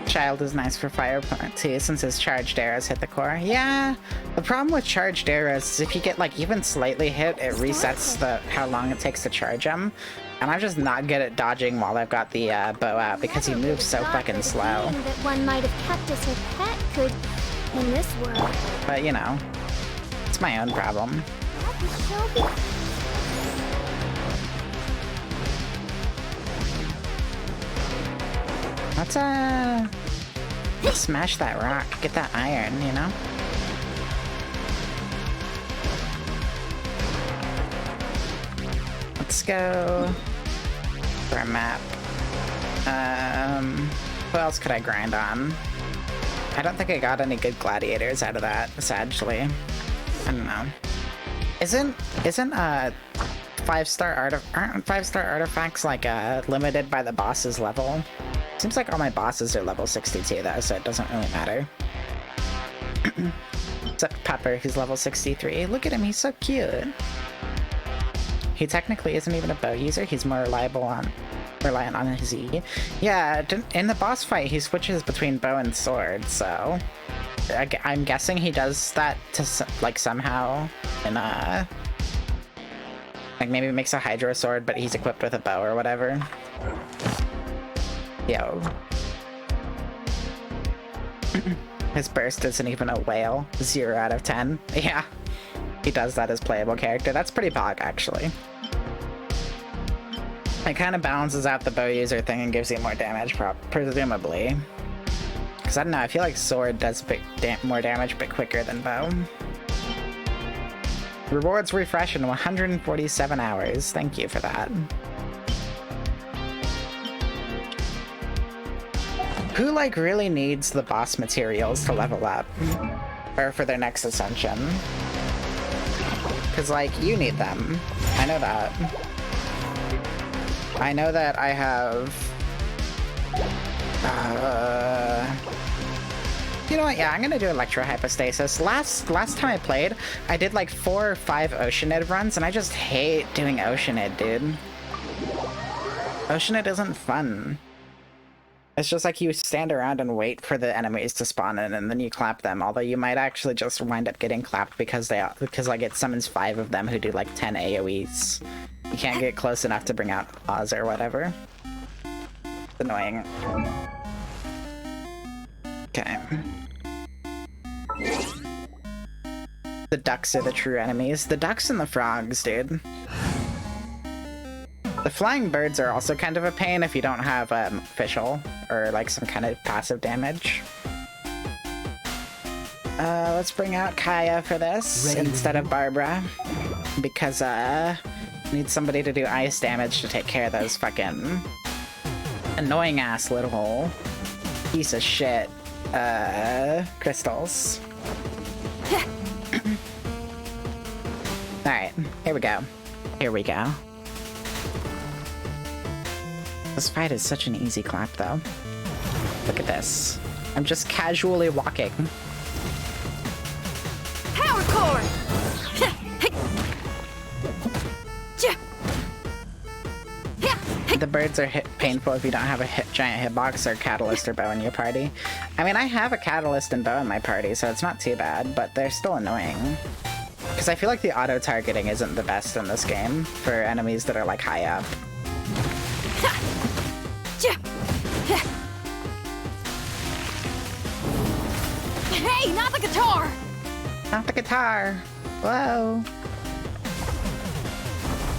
Child is nice for fire part too, since his charged arrows hit the core. Yeah, the problem with charged arrows is if you get like even slightly hit, it resets how long it takes to charge them. And I'm just not good at dodging while I've got the bow out because he moves so fucking slow. That one might have kept as her pet could in this world. But you know, it's my own problem. Let's smash that rock, get that iron, you know? Let's go for a map. What else could I grind on? I don't think I got any good gladiators out of that, sadly. I don't know. Isn't 5-star aren't 5-star artifacts like limited by the boss's level? Seems like all my bosses are level 62 though, so it doesn't really matter. Except Pepper, who's level 63. Look at him, he's so cute. He technically isn't even a bow user, he's more reliant on his E. Yeah, in the boss fight he switches between bow and sword, so I'm guessing he does that to like somehow in like maybe makes a Hydro sword but he's equipped with a bow or whatever. Yo. His burst isn't even a whale. 0 out of 10. Yeah. He does that as playable character. That's pretty pog, actually. It kind of balances out the bow user thing and gives you more damage, presumably. Because I don't know, I feel like sword does more damage a bit quicker than bow. Rewards refresh in 147 hours. Thank you for that. Who, like, really needs the boss materials to level up? Or for their next ascension? Because, like, you need them. I know that. I know that I have... You know what? Yeah, I'm gonna do electrohypostasis. Last time I played, I did like 4 or 5 Oceanid runs, and I just hate doing Oceanid, dude. Oceanid isn't fun. It's just like you stand around and wait for the enemies to spawn in, and then you clap them. Although you might actually just wind up getting clapped because like it summons 5 of them who do like 10 AoEs. You can't get close enough to bring out Oz or whatever. It's annoying. Okay. The ducks are the true enemies. The ducks and the frogs, dude. The flying birds are also kind of a pain if you don't have official or like some kind of passive damage. Let's bring out Kaya for this instead of Barbara, because I need somebody to do ice damage to take care of those fucking annoying ass little piece of shit crystals. Alright, here we go. Here we go. This fight is such an easy clap, though. Look at this. I'm just casually walking. Power core! The birds are painful if you don't have a giant hitbox or catalyst or bow in your party. I mean, I have a catalyst and bow in my party, so it's not too bad, but they're still annoying. Because I feel like the auto-targeting isn't the best in this game for enemies that are, like, high up. Hey, not the guitar! Not the guitar! Whoa!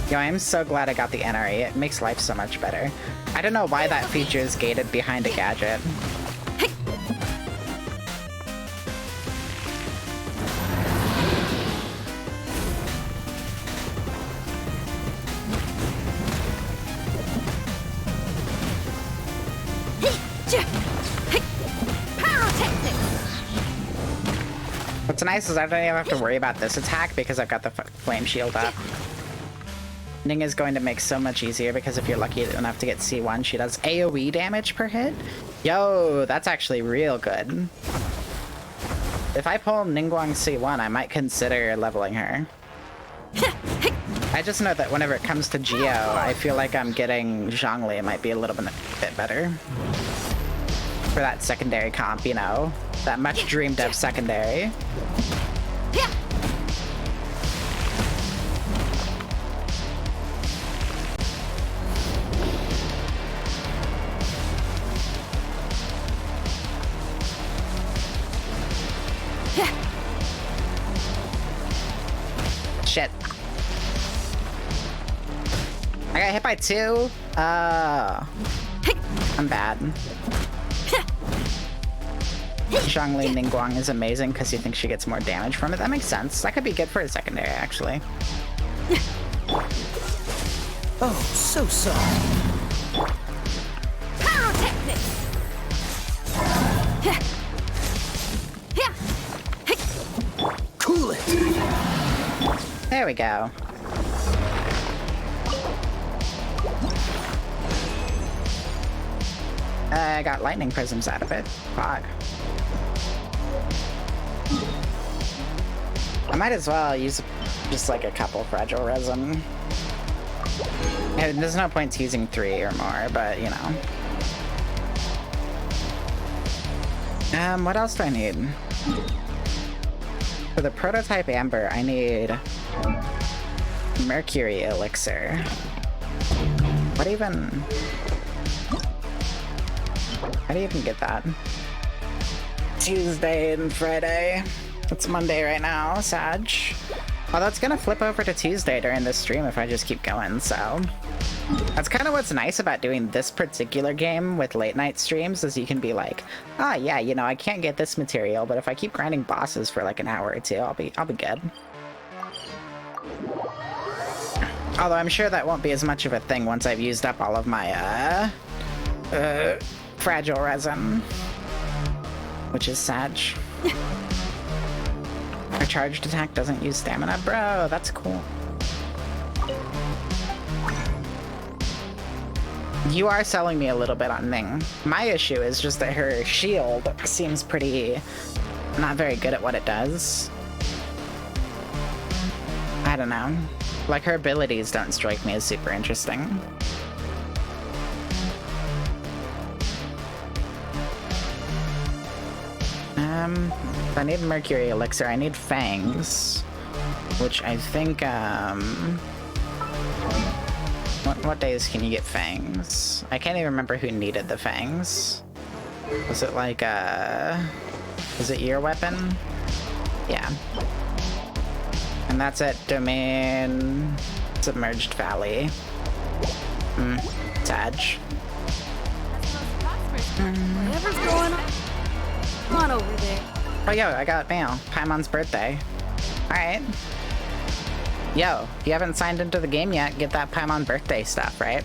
Yo, I'm so glad I got the NRE. It makes life so much better. I don't know why that feature is gated behind a gadget. What's nice is I don't even have to worry about this attack because I've got the flame shield up. Ning is going to make so much easier because if you're lucky enough to get C1, she does AoE damage per hit. Yo, that's actually real good. If I pull Ningguang C1, I might consider leveling her. I just know that whenever it comes to Geo, I feel like I'm getting Zhongli. It might be a little bit better. For that secondary comp, you know? That much dreamed of secondary. Shit. I got hit by 2? I'm bad. Zhongli Ningguang is amazing because you think she gets more damage from it. That makes sense. That could be good for a secondary, actually. Oh, so soft. Pyrotechnics! Cool it. There we go. I got lightning prisms out of it. Fuck. I might as well use just like a couple fragile resin. And there's no point using 3 or more, but you know. What else do I need? For the prototype amber, I need mercury elixir. What even? How do you even get that? Tuesday and Friday. It's Monday right now, Sag. Although it's gonna flip over to Tuesday during this stream if I just keep going, so. That's kind of what's nice about doing this particular game with late night streams, is you can be like, ah, yeah, you know, I can't get this material, but if I keep grinding bosses for like an hour or two, I'll be good. Although I'm sure that won't be as much of a thing once I've used up all of my, fragile resin. Which is Sag. Our charged attack doesn't use stamina. Bro, that's cool. You are selling me a little bit on Ning. My issue is just that her shield seems pretty not very good at what it does. I don't know. Like, her abilities don't strike me as super interesting. I need Mercury Elixir. I need Fangs. Which I think, What days can you get Fangs? I can't even remember who needed the Fangs. Was it like, was it your weapon? Yeah. And that's at Domain Submerged Valley. Sag. Whatever's going on over there. Oh, yo, I got mail. Paimon's birthday. Alright. Yo, if you haven't signed into the game yet, get that Paimon birthday stuff, right?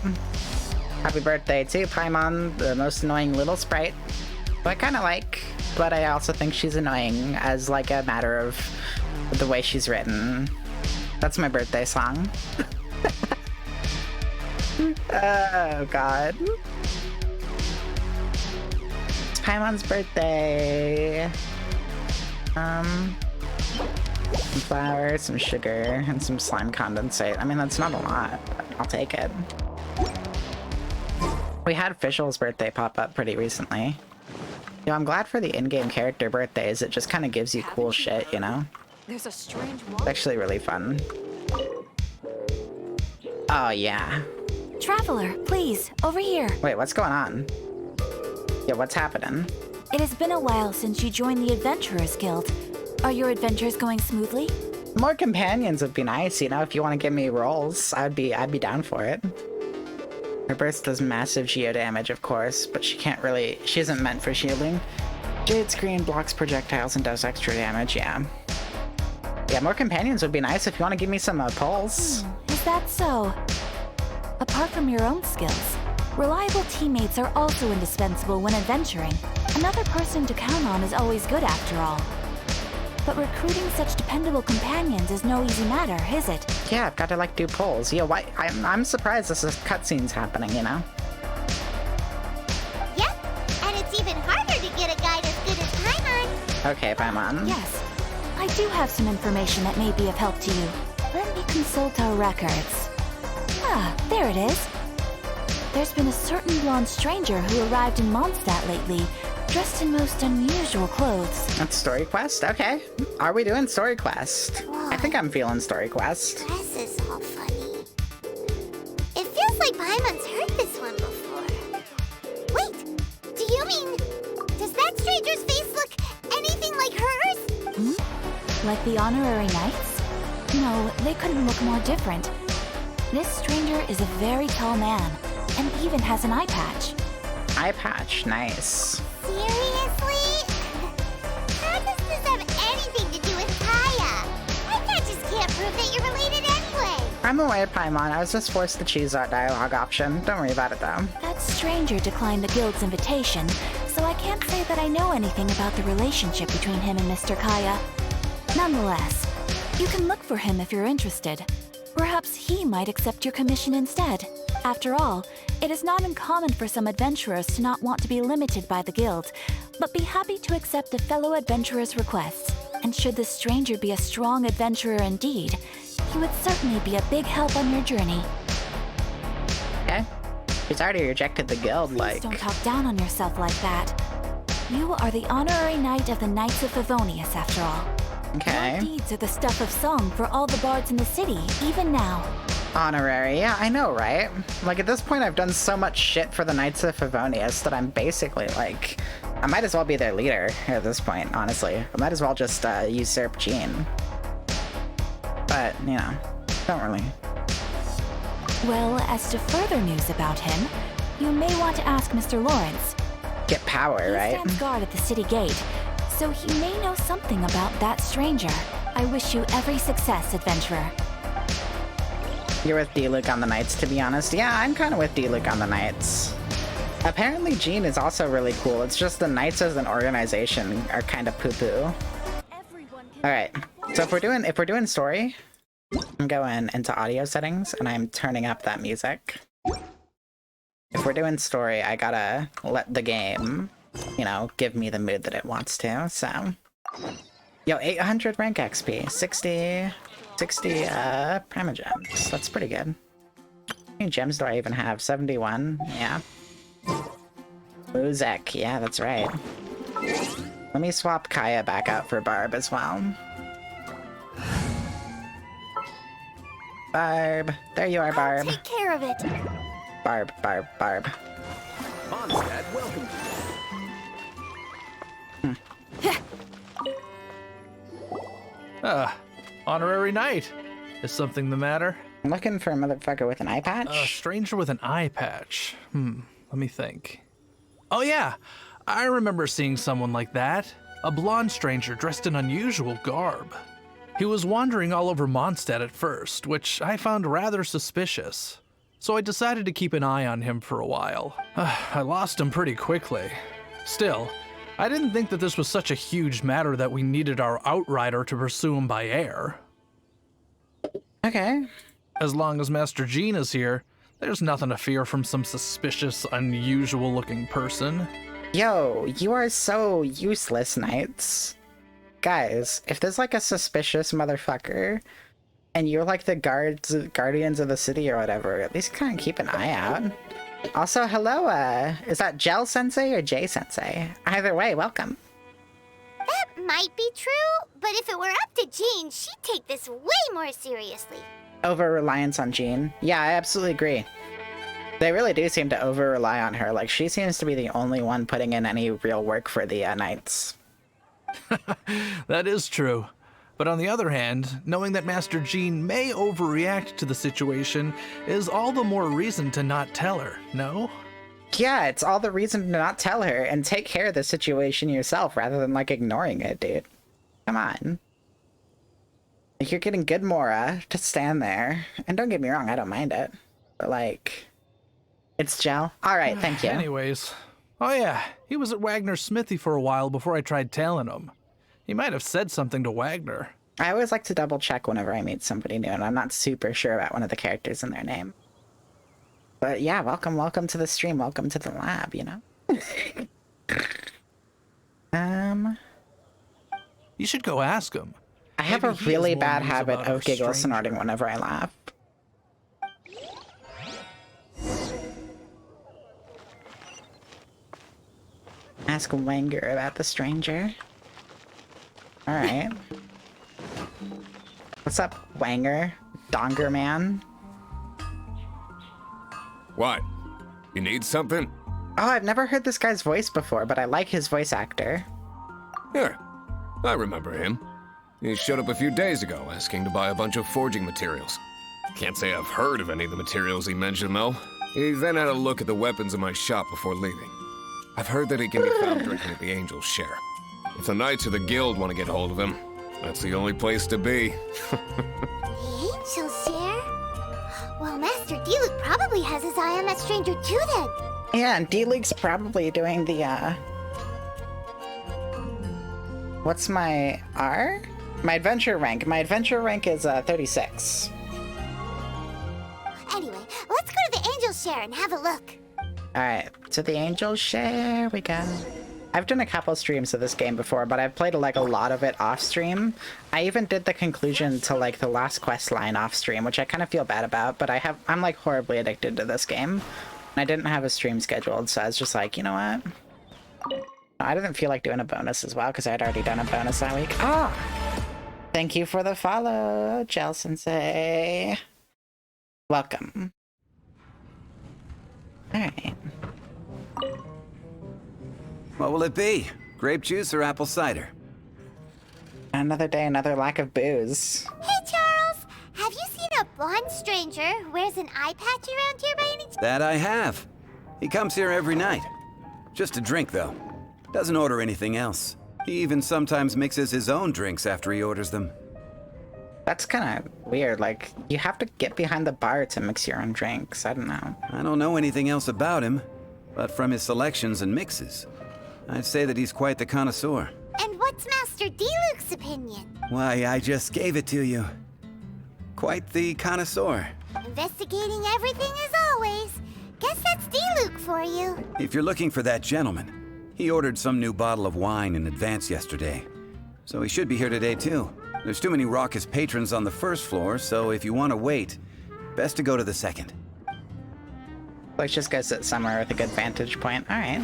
Happy birthday to Paimon, the most annoying little sprite. Who I kind of like, but I also think she's annoying as like a matter of the way she's written. That's my birthday song. Oh, God. It's Paimon's birthday. Some flour, some sugar, and some slime condensate. I mean, that's not a lot, but I'll take it. We had Fischl's birthday pop up pretty recently. Yo, I'm glad for the in-game character birthdays. It just kind of gives you cool shit, you know? There's a strange It's actually really fun. Oh, yeah. Traveler, please, over here. Wait, what's going on? Yeah, what's happening? It has been a while since you joined the Adventurers Guild. Are your adventures going smoothly? More companions would be nice, you know, if you want to give me rolls, I'd be down for it. Her burst does massive geo damage, of course, but she isn't meant for shielding. Jade Screen blocks projectiles and does extra damage, yeah. Yeah, more companions would be nice if you want to give me some pulls. Is that so? Apart from your own skills, reliable teammates are also indispensable when adventuring. Another person to count on is always good after all. But recruiting such dependable companions is no easy matter, is it? Yeah, I've got to like do pulls. Yeah, why? I'm surprised this is cutscenes happening, you know? Yep, and it's even harder to get a guide as good as Paimon. Okay, Paimon. Yes, I do have some information that may be of help to you. Let me consult our records. Ah, there it is. There's been a certain blonde stranger who arrived in Mondstadt lately, dressed in most unusual clothes. That's story quest? Okay. Are we doing story quest? I think I'm feeling story quest. This is all funny. It feels like Paimon's heard this one before. Wait, do you mean... Does that stranger's face look anything like hers? Like the honorary knights? No, they couldn't look more different. This stranger is a very tall man, and even has an eye patch. Eye patch, nice. Seriously? How does this have anything to do with Kaya? I just can't prove that you're related anyway. I'm aware, Paimon. I was just forced to choose that dialogue option. Don't worry about it, though. That stranger declined the guild's invitation, so I can't say that I know anything about the relationship between him and Mr. Kaya. Nonetheless, you can look for him if you're interested. Perhaps he might accept your commission instead. After all, it is not uncommon for some adventurers to not want to be limited by the guild, but be happy to accept a fellow adventurer's requests. And should this stranger be a strong adventurer indeed, he would certainly be a big help on your journey. Okay. He's already rejected the guild, Please like... don't talk down on yourself like that. You are the honorary knight of the Knights of Favonius, after all. Okay. Your deeds are the stuff of song for all the bards in the city, even now. Honorary, yeah, I know, right? Like, at this point, I've done so much shit for the Knights of Favonius that I'm basically, like... I might as well be their leader at this point, honestly. I might as well just usurp Jean. But, you know, don't really. Well, as to further news about him, you may want to ask Mr. Lawrence. Get power, He right? stands guard at the city gate, so he may know something about that stranger. I wish you every success, adventurer. You're with D-Luke on the Knights, to be honest. Yeah, I'm kind of with D-Luke on the Knights. Apparently, Jean is also really cool. It's just the Knights as an organization are kind of poo-poo. Alright, so if we're doing story, I'm going into audio settings, and I'm turning up that music. If we're doing story, I gotta let the game, you know, give me the mood that it wants to, so. Yo, 800 rank XP, 60 primogems. That's pretty good. How many gems do I even have? 71, yeah. Muzek, yeah, that's right. Let me swap Kaya back out for Barb as well. Barb, there you are, Barb. Take care of it. Barb. Mondstadt, welcome. Honorary knight. Is something the matter? I'm looking for a motherfucker with an eye patch. A stranger with an eye patch. Let me think. Oh yeah, I remember seeing someone like that. A blonde stranger dressed in unusual garb. He was wandering all over Mondstadt at first, which I found rather suspicious. So I decided to keep an eye on him for a while. I lost him pretty quickly. Still, I didn't think that this was such a huge matter that we needed our outrider to pursue him by air. Okay. As long as Master Jean is here, there's nothing to fear from some suspicious, unusual-looking person. Yo, you are so useless, knights. Guys, if there's like a suspicious motherfucker, and you're like the guardians of the city or whatever, at least kind of keep an eye out. Also, hello, is that Gel Sensei or Jay Sensei? Either way, welcome. That might be true, but if it were up to Jean, she'd take this way more seriously. Over-reliance on Jean. Yeah, I absolutely agree. They really do seem to over-rely on her. Like, she seems to be the only one putting in any real work for the knights. That is true. But on the other hand, knowing that Master Jean may overreact to the situation is all the more reason to not tell her, no? Yeah, it's all the reason to not tell her and take care of the situation yourself rather than, like, ignoring it, dude. Come on. Like, you're getting good Mora to stand there. And don't get me wrong, I don't mind it. But, like, it's Gel. Alright, thank you. Anyways, oh yeah, he was at Wagner's smithy for a while before I tried tailing him. He might have said something to Wagner. I always like to double check whenever I meet somebody new, and I'm not super sure about one of the characters in their name. But yeah, welcome to the stream, welcome to the lab, you know? You should go ask him. I have Maybe a he really has more bad news habit about our of giggle stranger. snorting whenever I laugh. Ask Wanger about the stranger. Alright. What's up, Wanger? Donger man? What? You need something? Oh, I've never heard this guy's voice before, but I like his voice actor. Here. I remember him. He showed up a few days ago asking to buy a bunch of forging materials. Can't say I've heard of any of the materials he mentioned, though. He then had a look at the weapons in my shop before leaving. I've heard that he can be found directly at the Angel's Share. If the Knights of the Guild want to get hold of him, that's the only place to be. The Angel's Share? Well, Master D-Luke probably has his eye on that stranger too then. Yeah, and D-League's probably doing the, What's my R? My adventure rank. My adventure rank is, 36. Anyway, let's go to the Angel's Share and have a look. Alright, to the Angel's Share we go. I've done a couple streams of this game before, but I've played like a lot of it off stream. I even did the conclusion to like the last quest line off stream, which I kind of feel bad about, but I'm like horribly addicted to this game. I didn't have a stream scheduled, so I was just like, you know what? I didn't feel like doing a bonus as well, because I'd already done a bonus that week. Ah! Thank you for the follow, Gel Sensei. Welcome. Alright. What will it be? Grape juice or apple cider? Another day, another lack of booze. Hey, Charles! Have you seen a blonde stranger who wears an eye patch around here by any chance? That I have. He comes here every night. Just a drink, though. Doesn't order anything else. He even sometimes mixes his own drinks after he orders them. That's kind of weird. Like, you have to get behind the bar to mix your own drinks. I don't know. I don't know anything else about him, but from his selections and mixes, I'd say that he's quite the connoisseur. And what's Master D-Luke's opinion? Why, I just gave it to you. Quite the connoisseur. Investigating everything as always. Guess that's D-Luke for you. If you're looking for that gentleman, he ordered some new bottle of wine in advance yesterday. So he should be here today too. There's too many raucous patrons on the first floor, so if you want to wait, best to go to the second. Let's just go sit somewhere with a good vantage point. Alright.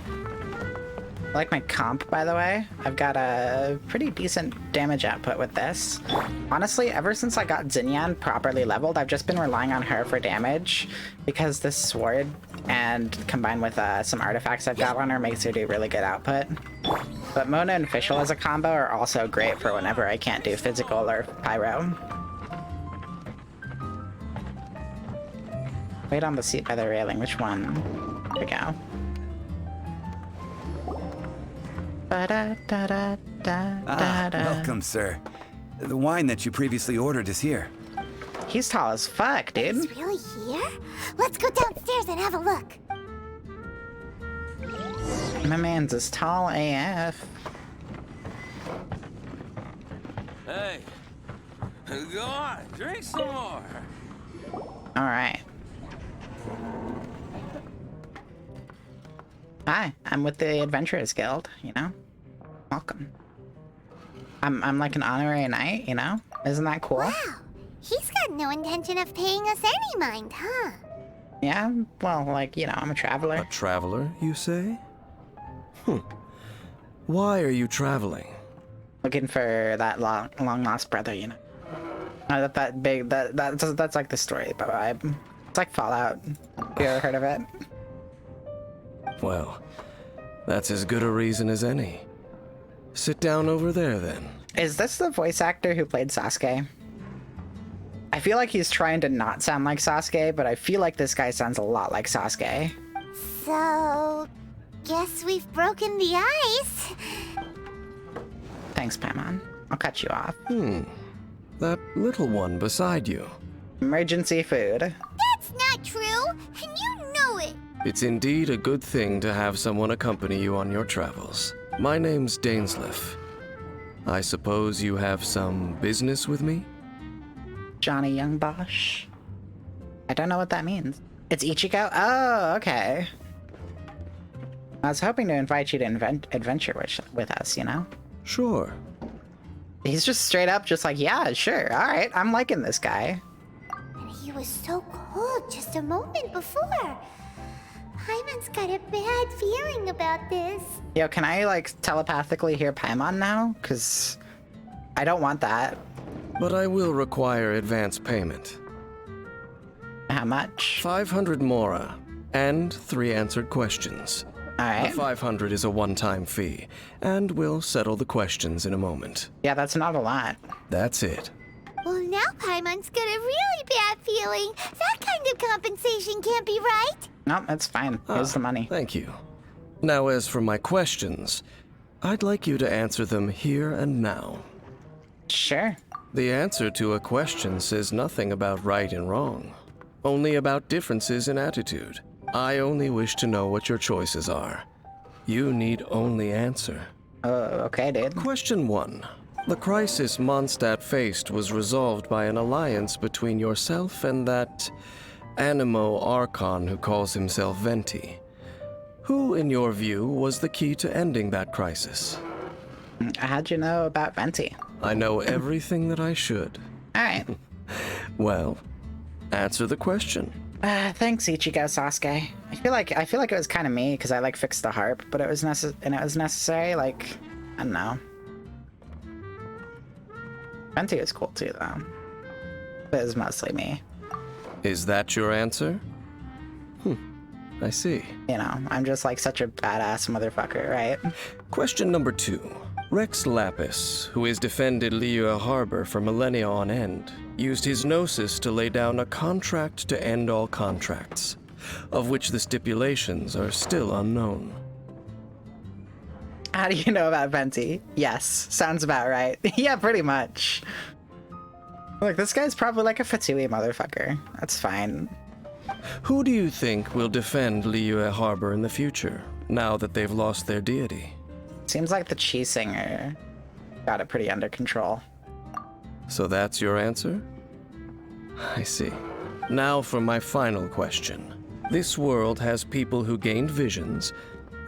I like my comp, by the way. I've got a pretty decent damage output with this. Honestly, ever since I got Xinyan properly leveled, I've just been relying on her for damage because this sword, and combined with some artifacts I've got on her, makes her do really good output. But Mona and Fischl as a combo are also great for whenever I can't do physical or pyro. Wait on the seat by the railing. Which one? There we go. Welcome, sir. The wine that you previously ordered is here. He's tall as fuck, dude. He's really here? Let's go downstairs and have a look. My man's as tall AF. Hey, go on, drink some more. Alright. Hi, I'm with the Adventurers Guild, you know? Welcome. I'm like an honorary knight, you know? Isn't that cool? Wow, he's got no intention of paying us any mind, huh? Yeah, well, like, you know, I'm a traveler. A traveler, you say? Why are you traveling? Looking for that long lost brother, you know? That big, that's like the story, but it's like Fallout. You ever heard of it? Well, that's as good a reason as any. Sit down over there, then. Is this the voice actor who played Sasuke? I feel like he's trying to not sound like Sasuke, but I feel like this guy sounds a lot like Sasuke. So, guess we've broken the ice. Thanks, Paimon. I'll cut you off. That little one beside you. Emergency food. That's not true, and you know it. It's indeed a good thing to have someone accompany you on your travels. My name's Dainsleif. I suppose you have some business with me? Johnny Youngbosh. I don't know what that means. It's Ichigo? Oh, okay. I was hoping to invite you to adventure with us, you know? Sure. He's just straight up just like, yeah, sure, alright, I'm liking this guy. And he was so cold just a moment before. Paimon's got a bad feeling about this. Yo, can I, like, telepathically hear Paimon now? Because I don't want that. But I will require advance payment. How much? 500 mora, and 3 answered questions. Alright. The 500 is a one-time fee, and we'll settle the questions in a moment. Yeah, that's not a lot. That's it. Well, now Paimon's got a really bad feeling. That kind of compensation can't be right. No, that's fine. Here's the money. Thank you. Now, as for my questions, I'd like you to answer them here and now. Sure. The answer to a question says nothing about right and wrong, only about differences in attitude. I only wish to know what your choices are. You need only answer. Okay, dude. Question 1. The crisis Mondstadt faced was resolved by an alliance between yourself and that Animo Archon who calls himself Venti. Who, in your view, was the key to ending that crisis? How'd you know about Venti? I know everything that I should. Alright. Well, answer the question. Thanks, Ichigo Sasuke. I feel like it was kind of me because I like fixed the harp, but it was necessary. Like, I don't know. Venti was cool too, though. But it was mostly me. Is that your answer? I see. You know, I'm just like such a badass motherfucker, right? Question number 2. Rex Lapis, who has defended Liyue Harbor for millennia on end, used his gnosis to lay down a contract to end all contracts, of which the stipulations are still unknown. How do you know about Venti? Yes, sounds about right. Yeah, pretty much. Look, this guy's probably like a Fatui motherfucker. That's fine. Who do you think will defend Liyue Harbor in the future, now that they've lost their deity? Seems like the Chi Singer got it pretty under control. So that's your answer? I see. Now for my final question. This world has people who gained visions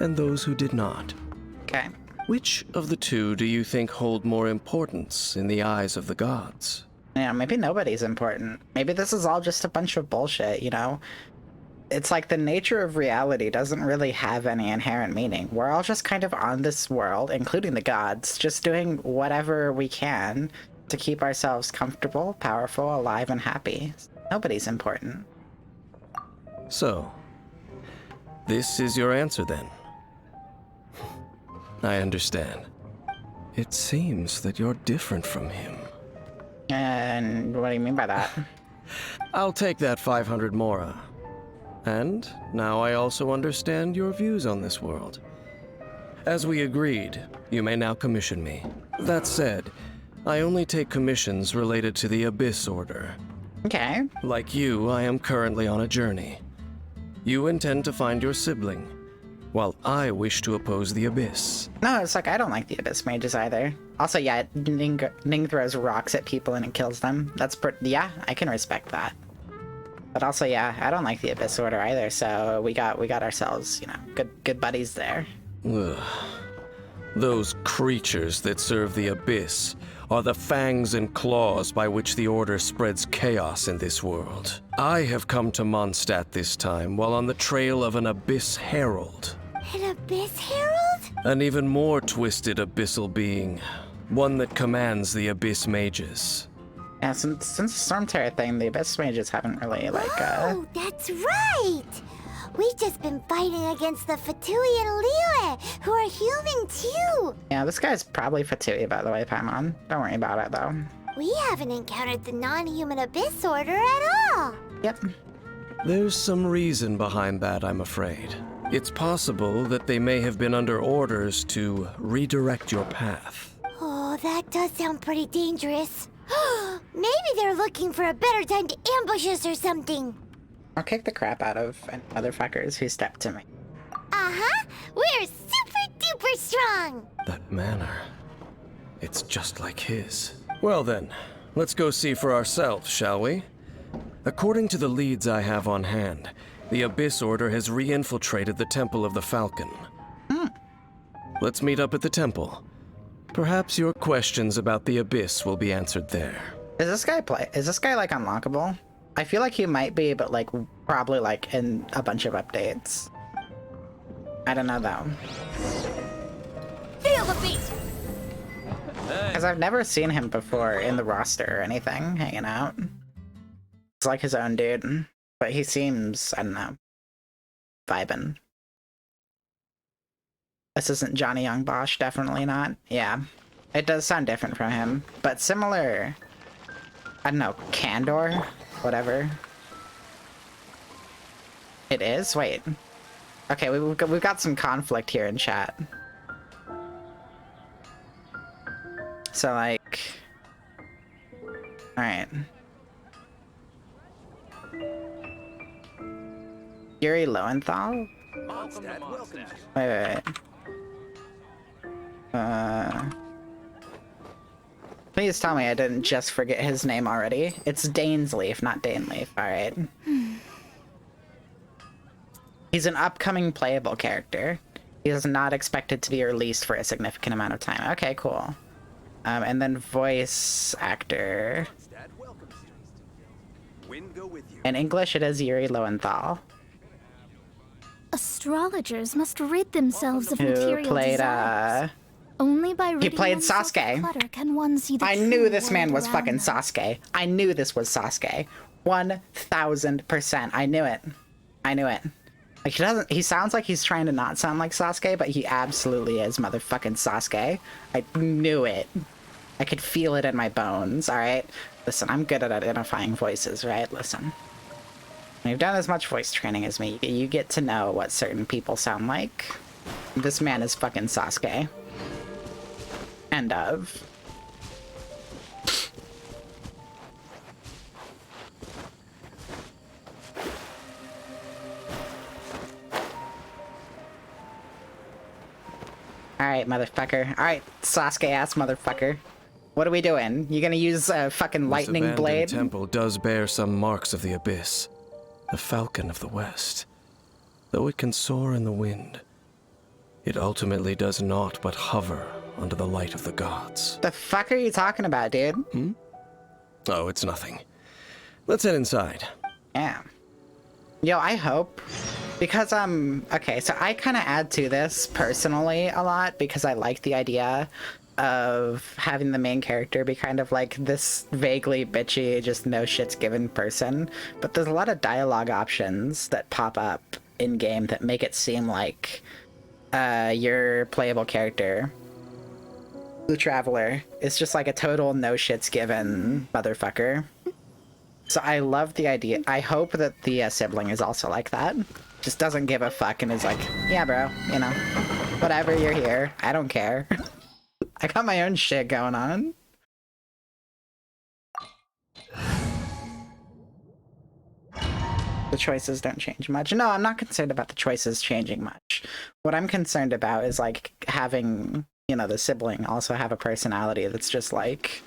and those who did not. Okay. Which of the two do you think hold more importance in the eyes of the gods? Yeah, maybe nobody's important. Maybe this is all just a bunch of bullshit, you know? It's like the nature of reality doesn't really have any inherent meaning. We're all just kind of on this world, including the gods, just doing whatever we can to keep ourselves comfortable, powerful, alive, and happy. Nobody's important. So, this is your answer then? I understand. It seems that you're different from him. And what do you mean by that? I'll take that 500 mora. And now I also understand your views on this world. As we agreed, you may now commission me. That said, I only take commissions related to the Abyss Order. Okay. Like you, I am currently on a journey. You intend to find your sibling, while I wish to oppose the Abyss. No, it's like, I don't like the Abyss Mages either. Also, yeah, Ning throws rocks at people and it kills them. Yeah, I can respect that. But also, yeah, I don't like the Abyss Order either, so we got ourselves, you know, good buddies there. Ugh. Those creatures that serve the Abyss are the fangs and claws by which the Order spreads chaos in this world. I have come to Mondstadt this time while on the trail of an Abyss Herald. An Abyss Herald? An even more twisted abyssal being. One that commands the Abyss Mages. Yeah, since the Storm Terror thing, the Abyss Mages haven't really, like, Oh, that's right! We've just been fighting against the Fatui and Liyue, who are human too! Yeah, this guy's probably Fatui, by the way, Paimon. Don't worry about it, though. We haven't encountered the non-human Abyss Order at all! Yep. There's some reason behind that, I'm afraid. It's possible that they may have been under orders to redirect your path. Oh, that does sound pretty dangerous. Maybe they're looking for a better time to ambush us or something. I'll kick the crap out of any motherfuckers who step to me. Uh-huh. We're super duper strong. That manner. It's just like his. Well then, let's go see for ourselves, shall we? According to the leads I have on hand, the Abyss Order has re-infiltrated the Temple of the Falcon. Let's meet up at the temple. Perhaps your questions about the Abyss will be answered there. Is this guy like unlockable? I feel like he might be, but like probably like in a bunch of updates. I don't know though. Feel the beat! Because I've never seen him before in the roster or anything, hanging out. It's like his own dude, but he seems, I don't know, vibin'. This isn't Johnny Young Bosch, definitely not. Yeah, it does sound different from him, but similar, I don't know, Candor? Whatever. It is? Wait. Okay, we've got some conflict here in chat. So, like... Alright. Yuri Lowenthal? Wait. Please tell me I didn't just forget his name already. It's Dainsleif, not Daneleaf. Alright. He's an upcoming playable character. He is not expected to be released for a significant amount of time. Okay, cool. And then voice actor. In English, it is Yuri Lowenthal. Astrologers must rid themselves of Who material played, desires. Only by ridding played oneself of Sasuke. clutter can one see the I true knew this world man was around fucking them. Sasuke. I knew this was Sasuke. 1000%. I knew it. I knew it. Like, he sounds like he's trying to not sound like Sasuke, but he absolutely is motherfucking Sasuke. I knew it. I could feel it in my bones, alright? Listen, I'm good at identifying voices, right? Listen. When you've done as much voice training as me, you get to know what certain people sound like. This man is fucking Sasuke. End of. Alright, motherfucker. Alright, Sasuke-ass motherfucker. What are we doing? You gonna use a fucking lightning This abandoned blade? temple does bear some marks of the Abyss. The Falcon of the West. Though it can soar in the wind, it ultimately does naught but hover under the light of the gods. The fuck are you talking about, dude? Oh, it's nothing. Let's head inside. Yeah. Yo, I hope, because okay, so I kind of add to this personally a lot because I like the idea of having the main character be kind of like this vaguely bitchy, just no shits given person. But there's a lot of dialogue options that pop up in game that make it seem like your playable character, the Traveler, is just like a total no shits given motherfucker. So I love the idea. I hope that the sibling is also like that. Just doesn't give a fuck and is like, yeah, bro, you know, whatever, you're here. I don't care. I got my own shit going on. The choices don't change much. No, I'm not concerned about the choices changing much. What I'm concerned about is like having, you know, the sibling also have a personality that's just like,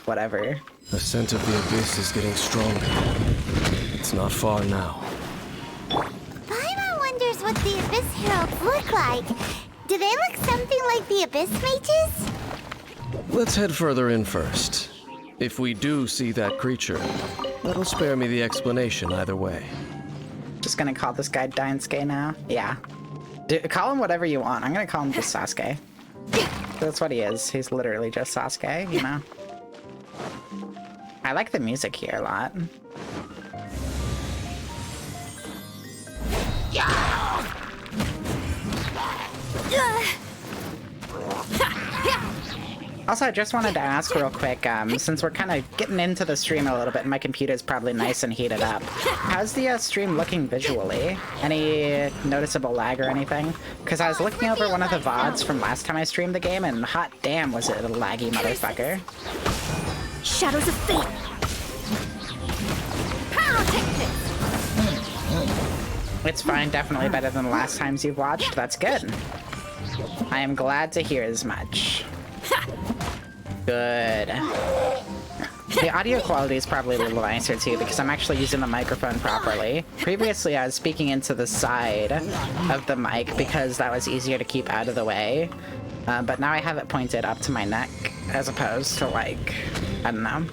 whatever. The scent of the abyss is getting stronger. It's not far now. Paimon wonders what the Abyss Heralds look like. Do they look something like the Abyss Mages? Let's head further in first. If we do see that creature, that'll spare me the explanation either way. Just gonna call this guy Daisuke now? Yeah. Call him whatever you want. I'm gonna call him just Sasuke. That's what he is. He's literally just Sasuke, you know? I like the music here a lot. Also, I just wanted to ask real quick, since we're kind of getting into the stream a little bit and my computer's probably nice and heated up, how's the stream looking visually? Any noticeable lag or anything? Because I was looking over one of the VODs from last time I streamed the game, and hot damn was it a laggy motherfucker. Shadows of Fate. It's fine, definitely better than the last times you've watched. That's good. I am glad to hear as much. Good. The audio quality is probably a little nicer too because I'm actually using the microphone properly. Previously I was speaking into the side of the mic because that was easier to keep out of the way. But now I have it pointed up to my neck as opposed to like, I don't know.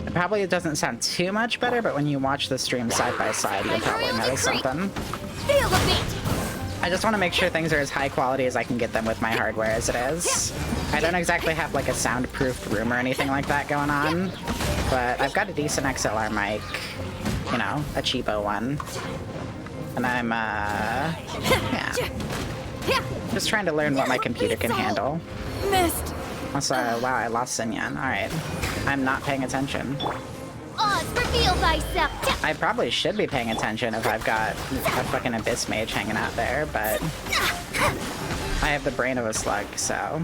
It probably doesn't sound too much better, but when you watch the stream side by side, you'll probably notice something. Feel the beat! I just want to make sure things are as high quality as I can get them with my hardware as it is. I don't exactly have like a soundproofed room or anything like that going on, but I've got a decent XLR mic, you know, a cheapo one. And I'm, yeah. Just trying to learn what my computer can handle. Missed! Also, wow, I lost Sinyan. Alright. I'm not paying attention. Oz, reveal thyself! I probably should be paying attention if I've got a fucking Abyss Mage hanging out there, but I have the brain of a slug, so.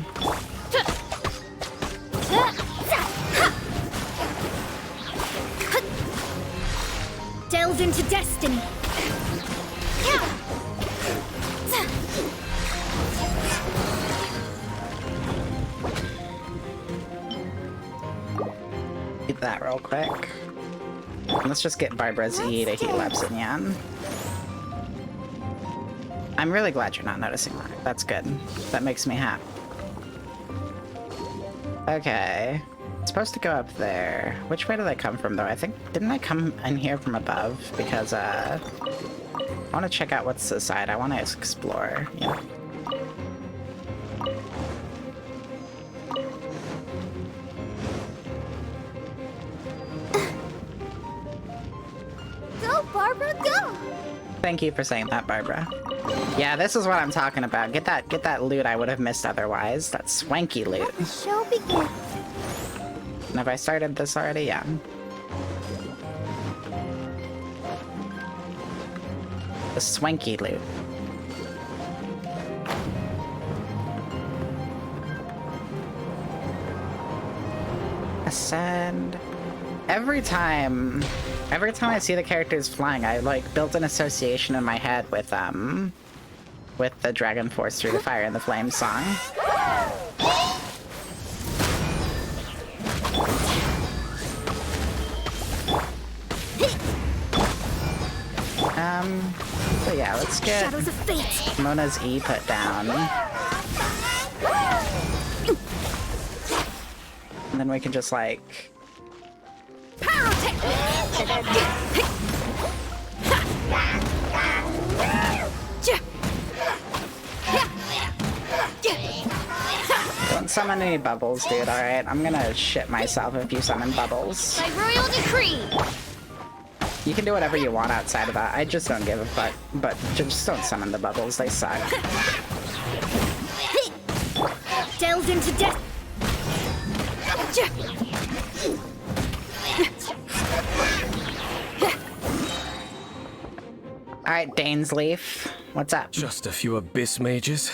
Delve into destiny. Eat that real quick. Let's just get Barbara's E to heal up Sinyan. I'm really glad you're not noticing that. That's good. That makes me happy. Okay. It's supposed to go up there. Which way did I come from, though? I think... Didn't I come in here from above? Because, I want to check out what's this side. I want to explore. Yeah. Go, Barbara, go! Thank you for saying that, Barbara. Yeah, this is what I'm talking about. Get that loot I would have missed otherwise. That swanky loot. The show begins. And have I started this already? Yeah. The swanky loot. Ascend. Every time I see the characters flying, I like built an association in my head with the Dragon Force Through the Fire and the Flame song. So yeah, let's get Shadows of fate. Mona's E put down. And then we can just like... Don't summon any bubbles, dude, alright? I'm gonna shit myself if you summon bubbles. By royal decree. You can do whatever you want outside of that. I just don't give a fuck. But just don't summon the bubbles, they suck. Delved into death. Alright, Dainsleaf. What's up? Just a few abyss mages?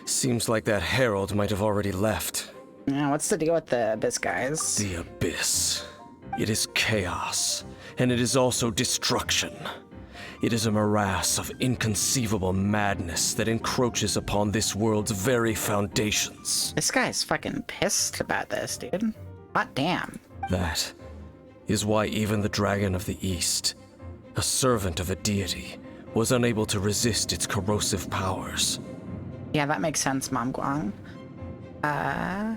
Seems like that herald might have already left. Yeah, what's the deal with the Abyss guys? The abyss. It is chaos, and it is also destruction. It is a morass of inconceivable madness that encroaches upon this world's very foundations. This guy's fucking pissed about this, dude. Hot damn. That is why even the Dragon of the East, a servant of a deity, was unable to resist its corrosive powers. Yeah, that makes sense, Mom Guang. I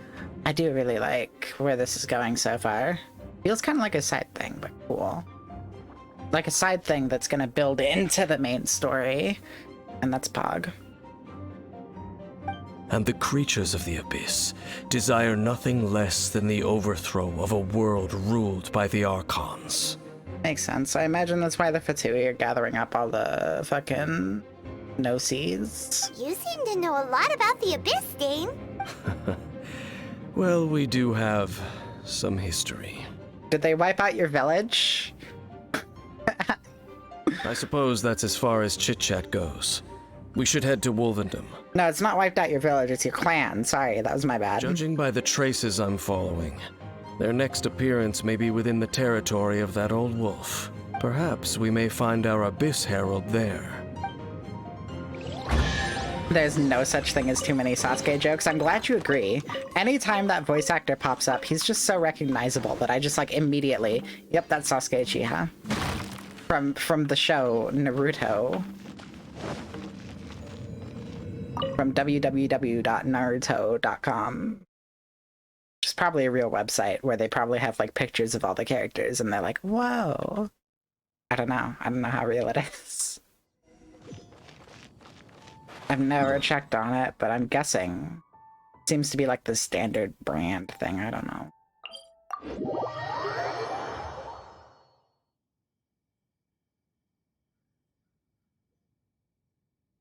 do really like where this is going so far. Feels kind of like a side thing, but cool. Like a side thing that's gonna build into the main story, and that's Pog. And the creatures of the abyss desire nothing less than the overthrow of a world ruled by the Archons. Makes sense. I imagine that's why the Fatui are gathering up all the fucking no-sees. You seem to know a lot about the Abyss, Dane. Well, we do have some history. Did they wipe out your village? I suppose that's as far as chit-chat goes. We should head to Wolvendom. No, it's not wiped out your village, it's your clan. Sorry, that was my bad. Judging by the traces I'm following, their next appearance may be within the territory of that old wolf. Perhaps we may find our Abyss Herald there. There's no such thing as too many Sasuke jokes. I'm glad you agree. Anytime that voice actor pops up, he's just so recognizable that I just like immediately, yep, that's Sasuke Uchiha. From the show Naruto. From www.naruto.com. Which is probably a real website where they probably have like pictures of all the characters and they're like, whoa. I don't know how real it is. I've never checked on it, but I'm guessing. It seems to be like the standard brand thing, I don't know.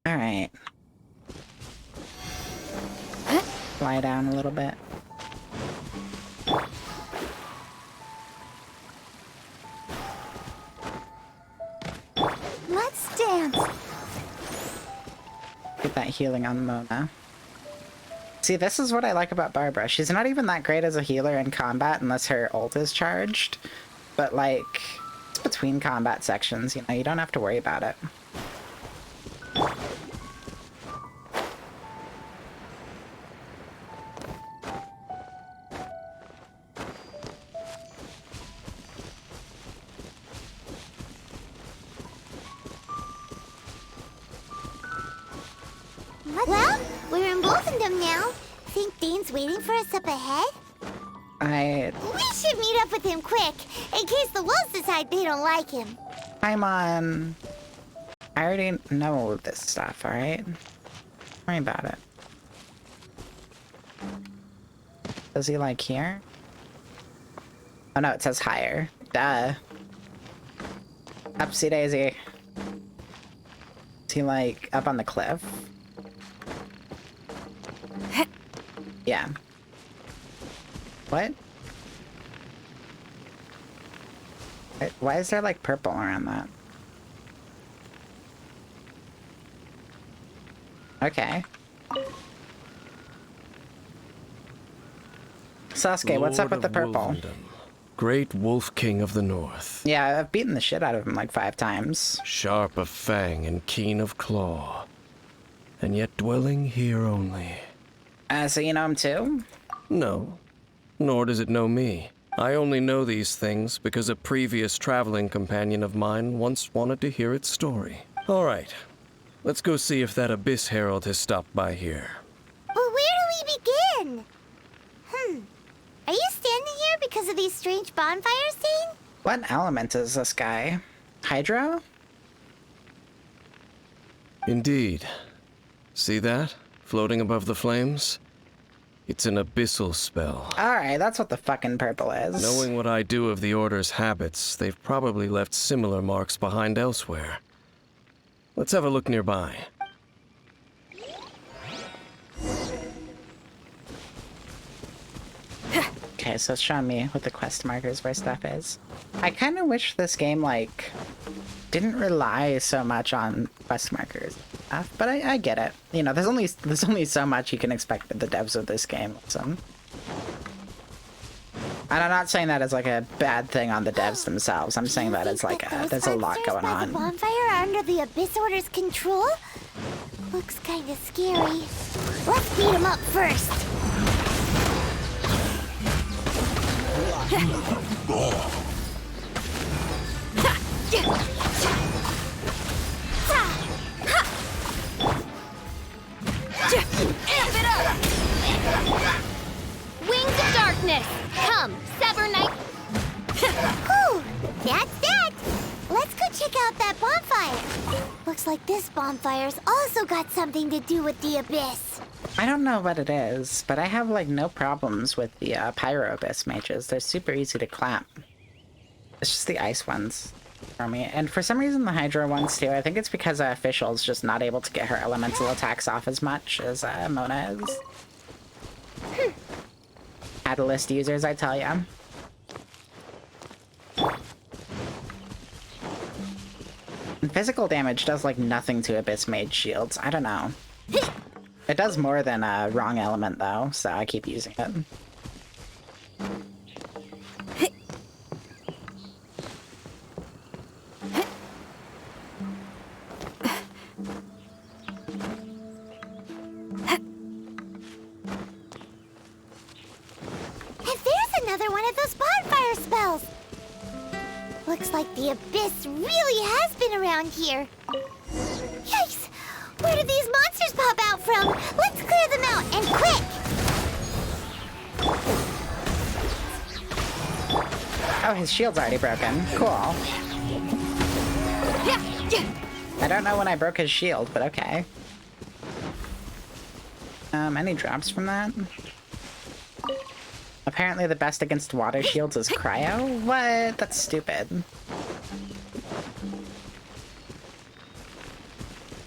Alright. Lie down a little bit. Let's dance. Get that healing on Mona. See, this is what I like about Barbara. She's not even that great as a healer in combat unless her ult is charged. But, like, it's between combat sections, you know, you don't have to worry about it. Well, we're in Wolfendom now. Think Dane's waiting for us up ahead? We should meet up with him quick, in case the wolves decide they don't like him. I already know this stuff, alright? Don't worry about it. Does he like here? Oh no, it says higher. Duh. Upsy daisy. Is he like up on the cliff? Yeah. What? Why is there like purple around that? Okay. Sasuke, what's up with the purple? Wolvendom, great Wolf King of the North. Yeah, I've beaten the shit out of him like 5 times. Sharp of fang and keen of claw. And yet dwelling here only. So you know him too? No, nor does it know me. I only know these things because a previous traveling companion of mine once wanted to hear its story. All right. Let's go see if that Abyss Herald has stopped by here. But where do we begin? Are you standing here because of these strange bonfires, Dane? What element is this guy? Hydro? Indeed. See that? Floating above the flames? It's an abyssal spell. Alright, that's what the fucking purple is. Knowing what I do of the Order's habits, they've probably left similar marks behind elsewhere. Let's have a look nearby. Okay, so it's showing me with the quest markers where stuff is. I kind of wish this game, like, didn't rely so much on quest markers and stuff, but I get it. You know, there's only so much you can expect with the devs of this game. So. And I'm not saying that as like a bad thing on the devs themselves. I'm saying that as like there's a lot going on. The bonfire are under the Abyss Order's control? Looks kind of scary. Let's beat them up first. Amp it up! Wings of darkness! Come, sever night! Whew, that's that! Let's go check out that bonfire. Looks like this bonfire's also got something to do with the Abyss. I don't know what it is, but I have like no problems with the Pyro Abyss mages. They're super easy to clap. It's just the ice ones for me. And for some reason the Hydro ones too. I think it's because Official's just not able to get her elemental attacks off as much as Mona is. Catalyst users, I tell ya. And physical damage does like nothing to Abyss Mage shields. I don't know. It does more than Wrong Element though, so I keep using it. Another one of those bonfire spells! Looks like the Abyss really has been around here. Yikes! Where did these monsters pop out from? Let's clear them out, and quick! Oh, his shield's already broken. Cool. I don't know when I broke his shield, but okay. Any drops from that? Apparently the best against water shields is cryo? What? That's stupid.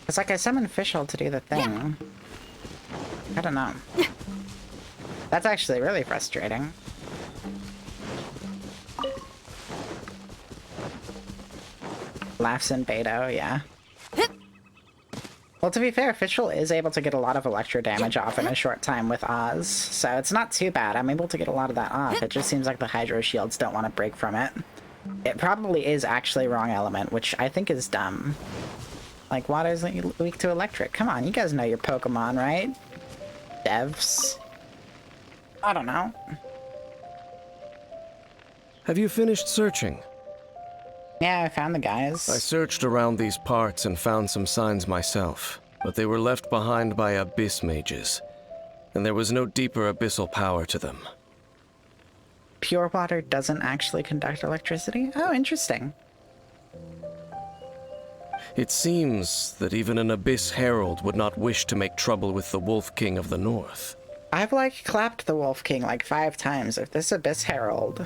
It's like I summoned Official to do the thing. I don't know. That's actually really frustrating. Laughs in Beto, yeah. Well, to be fair, Official is able to get a lot of electro damage off in a short time with Oz, so it's not too bad. I'm able to get a lot of that off. It just seems like the Hydro shields don't want to break from it. It probably is actually Wrong Element, which I think is dumb. Like, water's weak to electric. Come on, you guys know your Pokemon, right? Devs. I don't know. Have you finished searching? Yeah, I found the guys. I searched around these parts and found some signs myself, but they were left behind by Abyss mages, and there was no deeper abyssal power to them. Pure water doesn't actually conduct electricity? Oh, interesting. It seems that even an Abyss Herald would not wish to make trouble with the Wolf King of the North. I've, like, clapped the Wolf King, like, 5 times. If this Abyss Herald...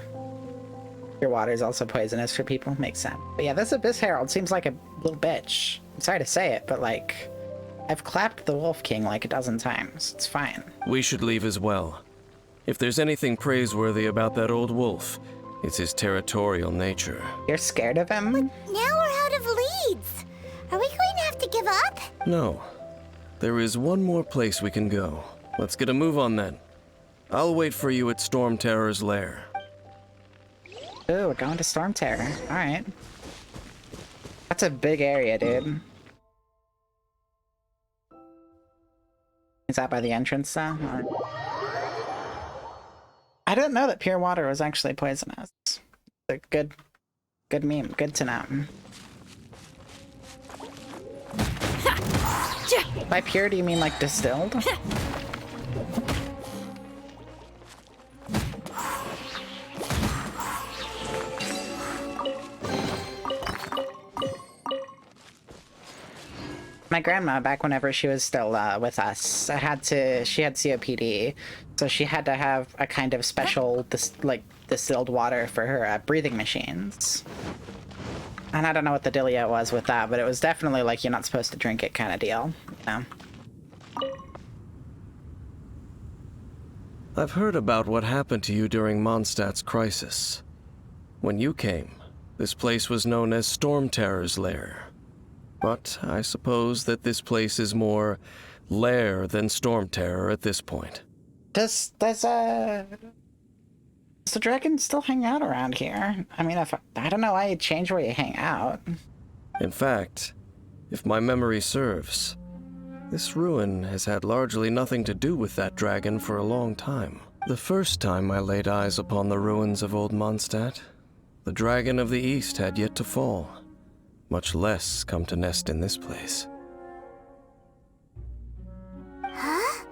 Your water is also poisonous for people. Makes sense. But yeah, this Abyss Herald seems like a little bitch. I'm sorry to say it, but like, I've clapped the Wolf King like a dozen times. It's fine. We should leave as well. If there's anything praiseworthy about that old wolf, it's his territorial nature. You're scared of him? But now we're out of leads. Are we going to have to give up? No. There is one more place we can go. Let's get a move on then. I'll wait for you at Storm Terror's lair. Ooh, we're going to Storm Terror. Alright. That's a big area, dude. Is that by the entrance, though? Or... I didn't know that pure water was actually poisonous. It's a good meme. Good to know. By pure, do you mean like distilled? My grandma, back whenever she was still with us, she had COPD, so she had to have a kind of special, distilled water for her breathing machines. And I don't know what the dealio was with that, but it was definitely like you're not supposed to drink it kind of deal, you know? I've heard about what happened to you during Mondstadt's crisis. When you came, this place was known as Storm Terror's Lair. But I suppose that this place is more lair than Storm Terror at this point. Does the dragon still hang out around here? I mean, I don't know why you change where you hang out. In fact, if my memory serves, this ruin has had largely nothing to do with that dragon for a long time. The first time I laid eyes upon the ruins of Old Mondstadt, the Dragon of the East had yet to fall, much less come to nest in this place. Huh?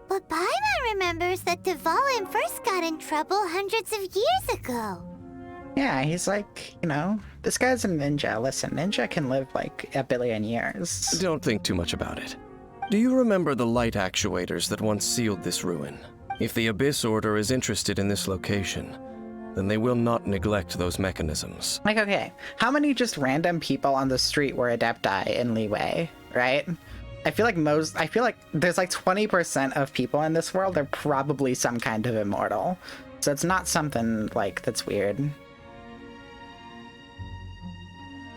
But Paimon remembers that Dvalin first got in trouble hundreds of years ago. Yeah, he's like, you know, this guy's a ninja. Listen, ninja can live like a billion years. Don't think too much about it. Do you remember the light actuators that once sealed this ruin? If the Abyss Order is interested in this location, then they will not neglect those mechanisms. Like, okay, how many just random people on the street were Adepti in Leeway, right? I feel like there's like 20% of people in this world are probably some kind of immortal. So it's not something like that's weird.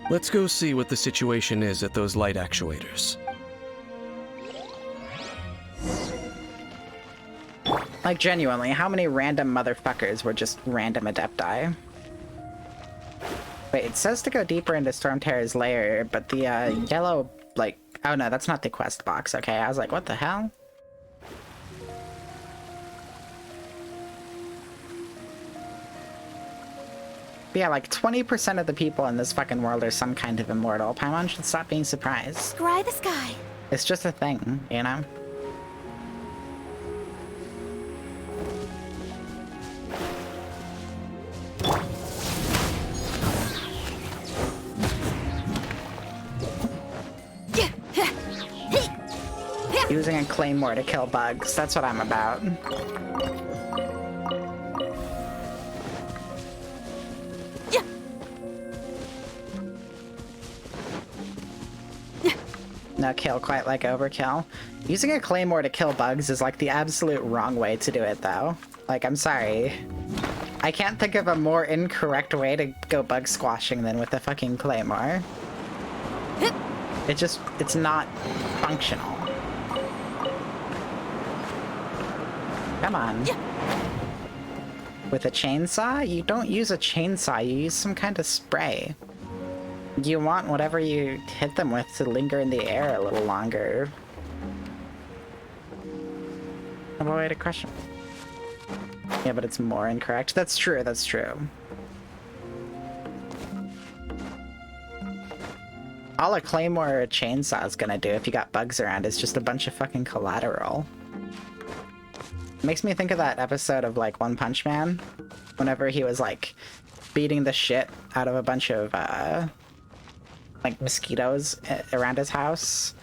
Let's go see what the situation is at those light actuators. Like, genuinely, how many random motherfuckers were just random Adepti? Wait, it says to go deeper into Storm Terror's lair, but the yellow, like... Oh no, that's not the quest box. Okay, I was like, what the hell? But yeah, like 20% of the people in this fucking world are some kind of immortal. Paimon should stop being surprised. Scry the sky. It's just a thing, you know? Using a claymore to kill bugs. That's what I'm about. No kill quite like overkill. Using a claymore to kill bugs is like the absolute wrong way to do it though. Like, I'm sorry. I can't think of a more incorrect way to go bug squashing than with a fucking claymore. It's not functional. Come on. With a chainsaw? You don't use a chainsaw, you use some kind of spray. You want whatever you hit them with to linger in the air a little longer. Avoid a crush. Yeah, but it's more incorrect. That's true, that's true. All a claymore or a chainsaw is gonna do if you got bugs around is just a bunch of fucking collateral. Makes me think of that episode of, like, One Punch Man, whenever he was, like, beating the shit out of a bunch of, like, mosquitoes around his house.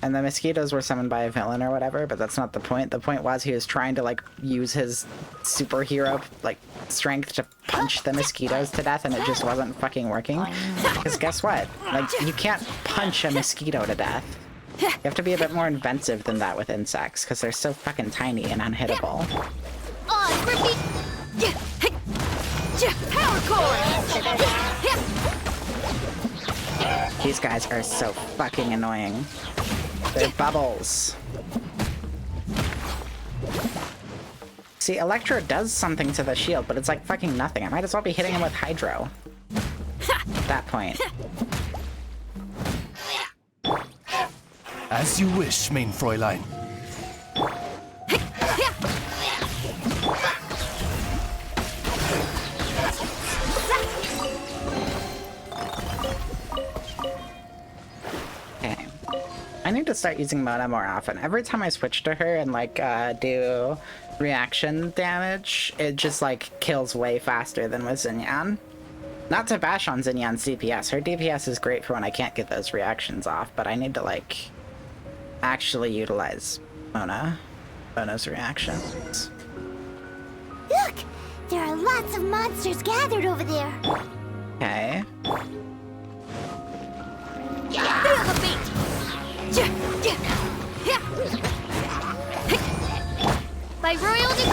And the mosquitoes were summoned by a villain or whatever, but that's not the point. The point was he was trying to, like, use his superhero, like, strength to punch the mosquitoes to death, and it just wasn't fucking working. Because guess what? Like, you can't punch a mosquito to death. You have to be a bit more inventive than that with insects, because they're so fucking tiny and unhittable. Power core! These guys are so fucking annoying. They're bubbles. See, Electro does something to the shield, but it's like fucking nothing. I might as well be hitting him with Hydro. At that point. As you wish, main Fräulein. Okay. I need to start using Mona more often. Every time I switch to her and like do reaction damage, it just like kills way faster than with Xinyan. Not to bash on Xinyan's DPS. Her DPS is great for when I can't get those reactions off, but I need to like actually utilize Mona's reactions. Look! There are lots of monsters gathered over there. Okay. They have a bait! By royalty...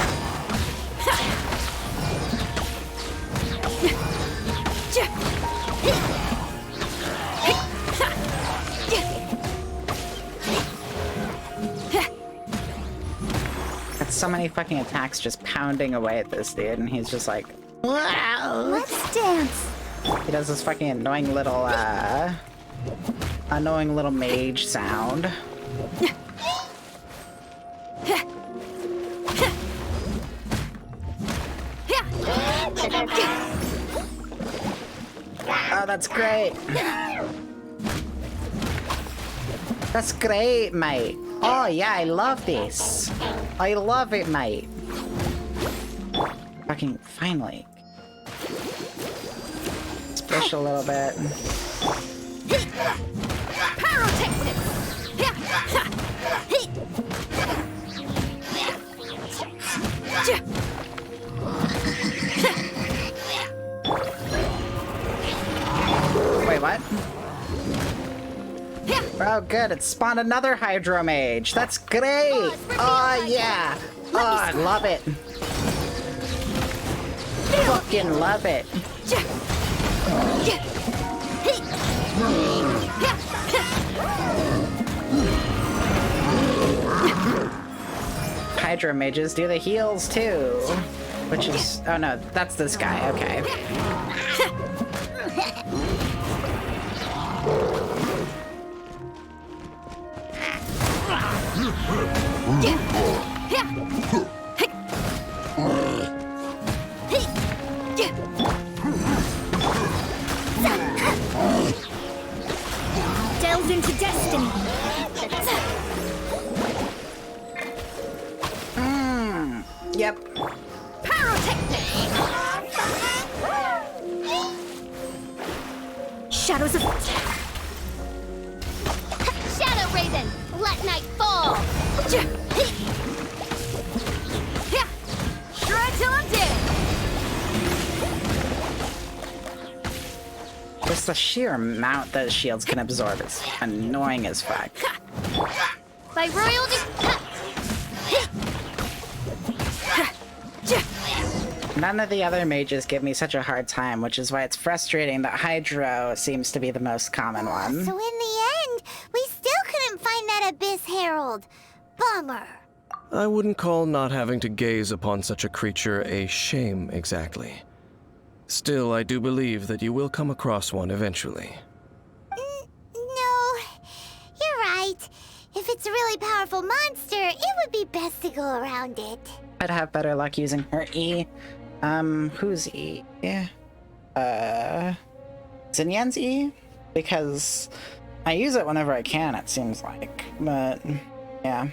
Got so many fucking attacks just pounding away at this dude, and he's just like, wow. Let's dance! He does this fucking annoying little mage sound. Oh, that's great. That's great, mate. Oh, yeah, I love this. I love it, mate. Fucking finally. Splish a little bit. Wait, what? Oh, good. It spawned another Hydro Mage. That's great. Oh, yeah. Oh, I love it. Fucking love it. Hydro Mages do the heals, too. Which is... Oh, no. That's this guy. Okay. Delve into destiny. Yep. Shadows of... Shadow Raven! Let night fall! Shred till I'm dead! Just the sheer amount that shields can absorb is annoying as fuck. By royalty... None of the other mages give me such a hard time, which is why it's frustrating that Hydro seems to be the most common one. So in the end, we still couldn't find that Abyss Herald. Bummer. I wouldn't call not having to gaze upon such a creature a shame exactly. Still, I do believe that you will come across one eventually. No, you're right. If it's a really powerful monster, it would be best to go around it. I'd have better luck using her E. Who's E? Yeah. Xinyan's E? Because I use it whenever I can, it seems like. But, yeah.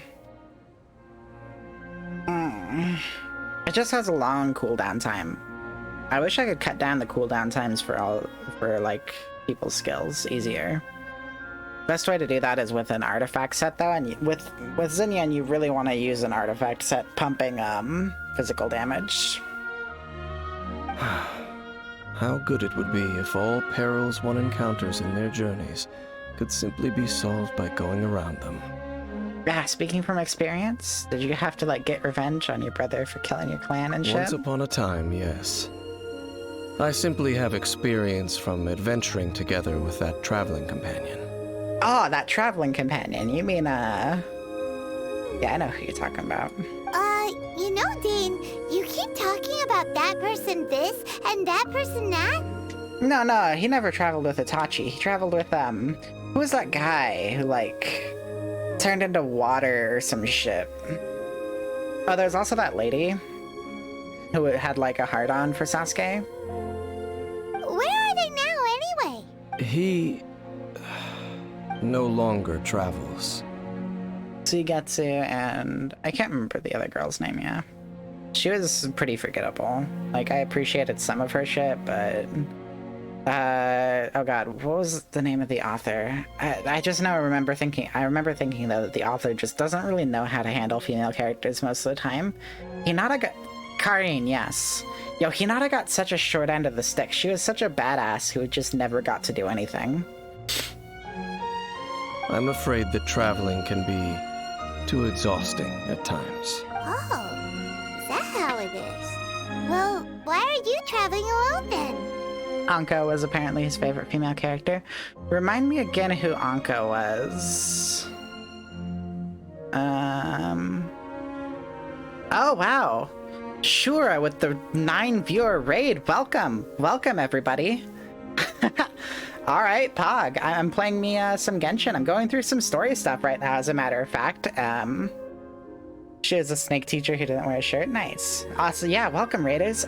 It just has a long cooldown time. I wish I could cut down the cooldown times for like, people's skills easier. Best way to do that is with an artifact set, though, and with Xinyan, you really want to use an artifact set pumping, physical damage. How good it would be if all perils one encounters in their journeys could simply be solved by going around them. Yeah, speaking from experience, did you have to, like, get revenge on your brother for killing your clan and shit? Once upon a time, yes. I simply have experience from adventuring together with that traveling companion. Oh, that traveling companion. You mean, yeah, I know who you're talking about. You know, Dane, you keep talking about that person this and that person that? No, he never traveled with Itachi. He traveled with, who was that guy who, like, turned into water or some shit? Oh, there's also that lady who had, like, a heart-on for Sasuke. Where are they now, anyway? no longer travels. Suigetsu and I can't remember the other girl's name, yeah. She was pretty forgettable. Like, I appreciated some of her shit, but... oh god, what was the name of the author? I just now remember thinking, though, that the author just doesn't really know how to handle female characters most of the time. Hinata got... Karin, yes. Yo, Hinata got such a short end of the stick. She was such a badass who just never got to do anything. I'm afraid that traveling can be too exhausting at times. Oh, is that how it is? Well, why are you traveling alone then? Anko was apparently his favorite female character. Remind me again who Anko was. Oh, wow. Shura with the 9-viewer raid. Welcome. Welcome, everybody. Alright, Pog. I'm playing me some Genshin. I'm going through some story stuff right now, as a matter of fact. She is a snake teacher who didn't wear a shirt. Nice. Also, yeah, welcome, Raiders.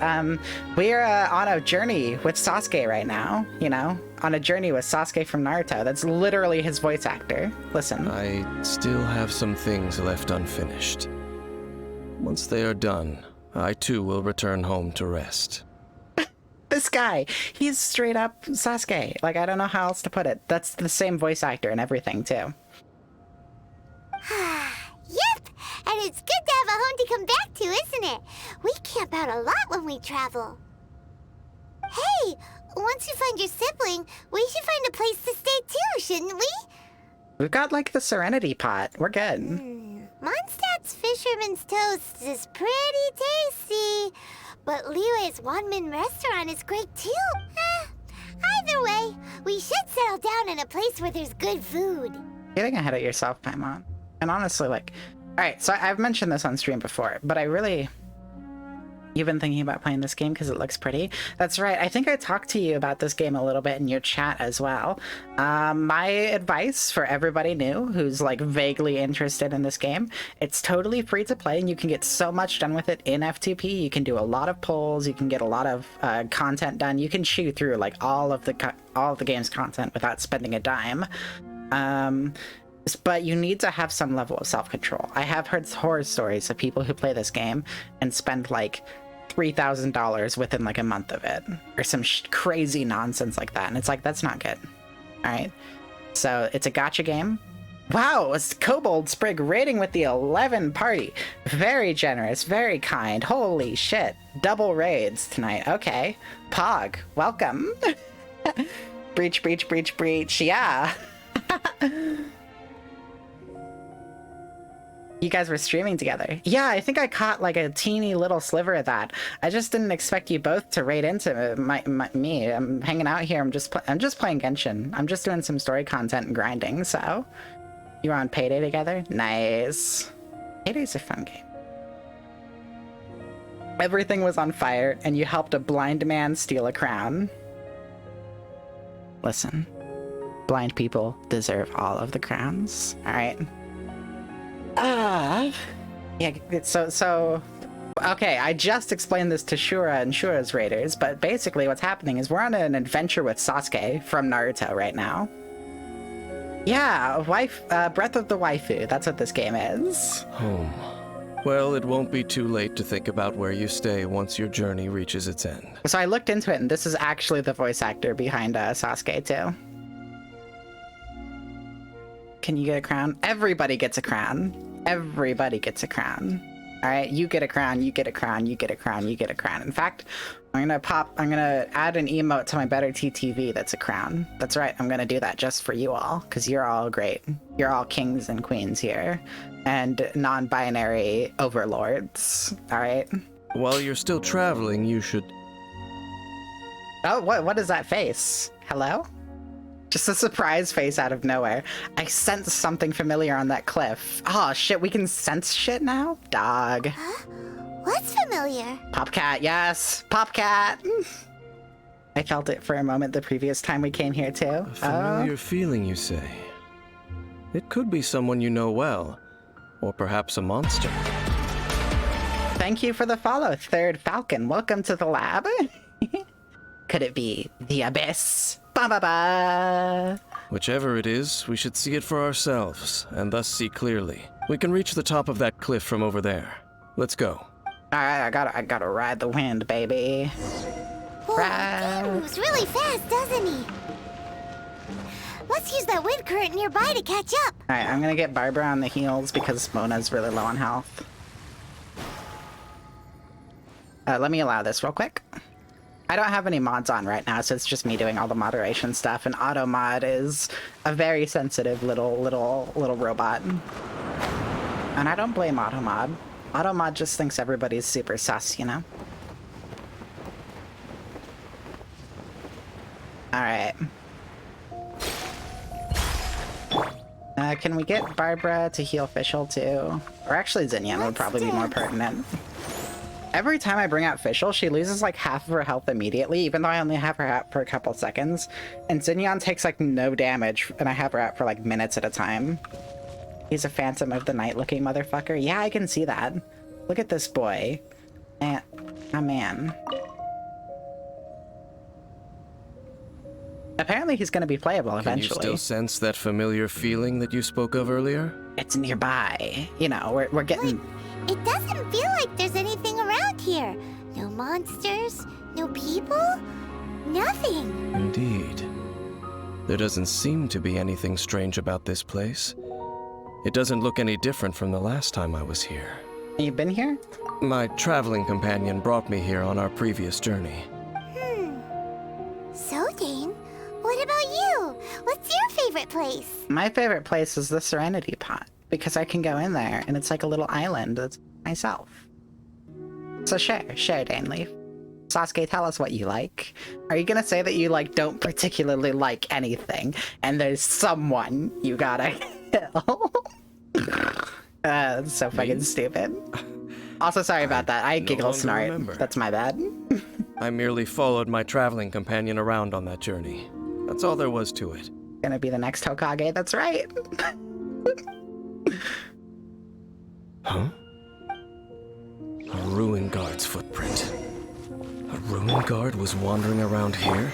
We're on a journey with Sasuke right now, you know? On a journey with Sasuke from Naruto. That's literally his voice actor. Listen. I still have some things left unfinished. Once they are done, I too will return home to rest. This guy, he's straight up Sasuke. Like, I don't know how else to put it. That's the same voice actor and everything, too. Yep, and it's good to have a home to come back to, isn't it? We camp out a lot when we travel. Hey, once you find your sibling, we should find a place to stay too, shouldn't we? We've got, like, the Serenity Pot. We're good. Mondstadt's Fisherman's Toast is pretty tasty, but Liyue's Wanmin restaurant is great too. Either way, we should settle down in a place where there's good food. Getting ahead of yourself, Paimon. And honestly, like... Alright, so I've mentioned this on stream before, but I really... You've been thinking about playing this game because it looks pretty? That's right, I think I talked to you about this game a little bit in your chat as well. My advice for everybody new who's like vaguely interested in this game, it's totally free to play and you can get so much done with it in F2P. You can do a lot of polls, you can get a lot of content done, you can chew through like all of the game's content without spending a dime. But you need to have some level of self-control. I have heard horror stories of people who play this game and spend like $3,000 within like a month of it, or some crazy nonsense like that, and it's like, that's not good. All right, so it's a gacha game. Wow, it's Kobold Sprig raiding with the 11 party. Very generous, very kind. Holy shit, double raids tonight. Okay, Pog, welcome. Breach, breach, breach, breach. Yeah. You guys were streaming together. Yeah, I think I caught like a teeny little sliver of that. I just didn't expect you both to raid into me. I'm hanging out here. I'm just playing Genshin. I'm just doing some story content and grinding. So, you were on Payday together? Nice. Payday's a fun game. Everything was on fire, and you helped a blind man steal a crown. Listen, blind people deserve all of the crowns. All right. Yeah, so, okay, I just explained this to Shura and Shura's raiders, but basically what's happening is we're on an adventure with Sasuke from Naruto right now. Yeah, Breath of the Waifu, that's what this game is. Home. Well, it won't be too late to think about where you stay once your journey reaches its end. So I looked into it, and this is actually the voice actor behind Sasuke, too. Can you get a crown? Everybody gets a crown. Everybody gets a crown. All right, you get a crown, you get a crown, you get a crown, you get a crown. In fact, I'm gonna add an emote to my Better TTV that's a crown. That's right, I'm gonna do that just for you all, because you're all great. You're all kings and queens here, and non-binary overlords, all right? While you're still traveling, you should... Oh, what is that face? Hello? Just a surprise face out of nowhere. I sensed something familiar on that cliff. Oh shit, we can sense shit now? Dog. Huh? What's familiar? Popcat, yes! Popcat! I felt it for a moment the previous time we came here too. A familiar feeling, you say? It could be someone you know well. Or perhaps a monster. Thank you for the follow, Third Falcon. Welcome to the lab. Could it be the Abyss? Ba ba ba! Whichever it is, we should see it for ourselves, and thus see clearly. We can reach the top of that cliff from over there. Let's go. Alright, I gotta ride the wind, baby. Whoa, Right. he moves really fast, doesn't he? Let's use that wind current nearby to catch up. Alright, I'm gonna get Barbara on the heels because Mona's really low on health. Let me allow this real quick. I don't have any mods on right now, so it's just me doing all the moderation stuff, and auto mod is a very sensitive little robot. And I don't blame auto mod. Auto mod just thinks everybody's super sus, you know? Alright. Can we get Barbara to heal Fischl too? Or actually Zinyan would probably be more pertinent. Every time I bring out Fischl, she loses like half of her health immediately, even though I only have her out for a couple seconds. And Zinyan takes like no damage, and I have her out for like minutes at a time. He's a Phantom of the Night looking motherfucker. Yeah, I can see that. Look at this boy. And, oh man. Apparently he's gonna be playable eventually. Can you still sense that familiar feeling that you spoke of earlier? It's nearby. You know, we're getting... It doesn't feel like there's anything around here. No monsters, no people, nothing. Indeed. There doesn't seem to be anything strange about this place. It doesn't look any different from the last time I was here. You've been here? My traveling companion brought me here on our previous journey. So, Dane, what about you? What's your favorite place? My favorite place is the Serenity Pot, because I can go in there and it's like a little island that's myself. So share, Dane Leaf. Sasuke, tell us what you like. Are you gonna say that you like don't particularly like anything and there's someone you gotta kill? That's so fucking stupid. Also, sorry about that. I giggle snort. Remember. That's my bad. I merely followed my traveling companion around on that journey. That's all there was to it. Gonna be the next Hokage, that's right. Huh? A ruin guard's footprint. A ruin guard was wandering around here?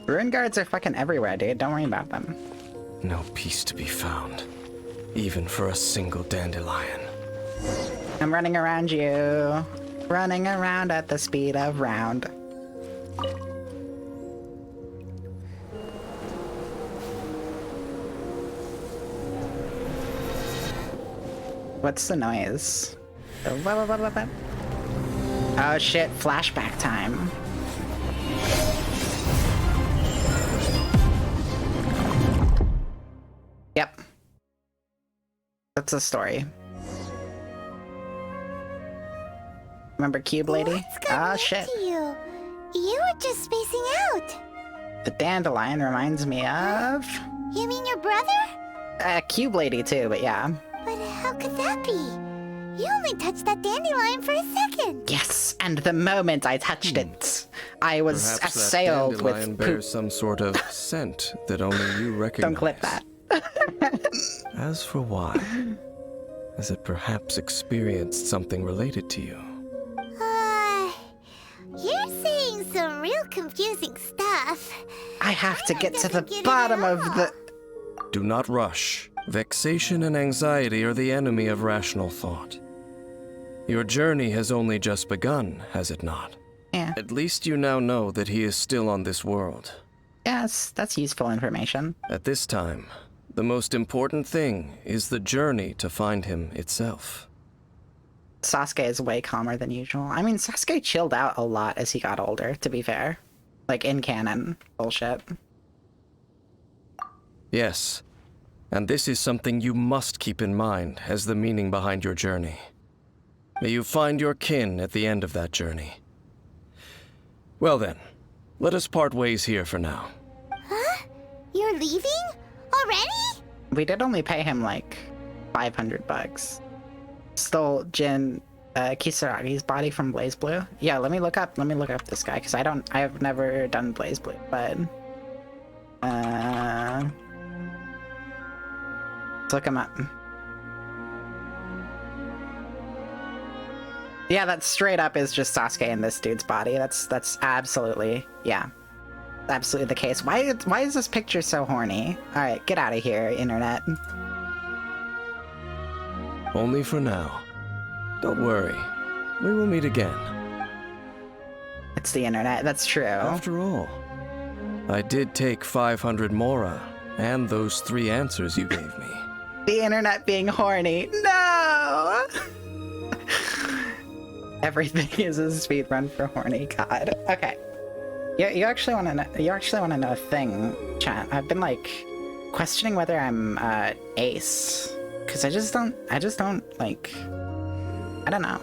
Ruin guards are fucking everywhere, dude. Don't worry about them. No peace to be found, even for a single dandelion. I'm running around you. Running around at the speed of round. What's the noise? Oh shit, flashback time. Yep. That's the story. Remember Cube Lady? What's Ah, gotten shit. into you? You were just spacing out. The dandelion reminds me of... You mean your brother? Cube Lady too, but yeah. But how could that be? You only touched that dandelion for a second. Yes, and the moment I touched it, I was Perhaps assailed that with dandelion poop. bears some sort of scent that only you recognize. Don't clip that. As for why, has it perhaps experienced something related to you? You're saying some real confusing stuff. I have to get to the Get it bottom of all. the... Do not rush. Vexation and anxiety are the enemy of rational thought. Your journey has only just begun, has it not? Yeah. At least you now know that he is still on this world. Yes, that's useful information. At this time, the most important thing is the journey to find him itself. Sasuke is way calmer than usual. I mean, Sasuke chilled out a lot as he got older, to be fair. Like, in canon. Bullshit. Yes, and this is something you must keep in mind as the meaning behind your journey. May you find your kin at the end of that journey. Well then, let us part ways here for now. Huh? You're leaving? Already? We did only pay him, like, 500 bucks. Stole Jin Kisaragi's body from Blaze Blue. Yeah, let me look up this guy, because I've never done Blaze Blue, but... let's look him up. Yeah, that straight up is just Sasuke in this dude's body. That's absolutely, yeah. absolutely the case. Why is this picture so horny? All right, get out of here, internet. Only for now. Don't worry. We will meet again. It's the internet, that's true. After all, I did take 500 Mora and those 3 answers you gave me. The internet being horny. No! Everything is a speedrun for horny. God. Okay. You actually want to know? You actually want to know a thing, chat? I've been like questioning whether I'm ace, because I just don't like. I don't know.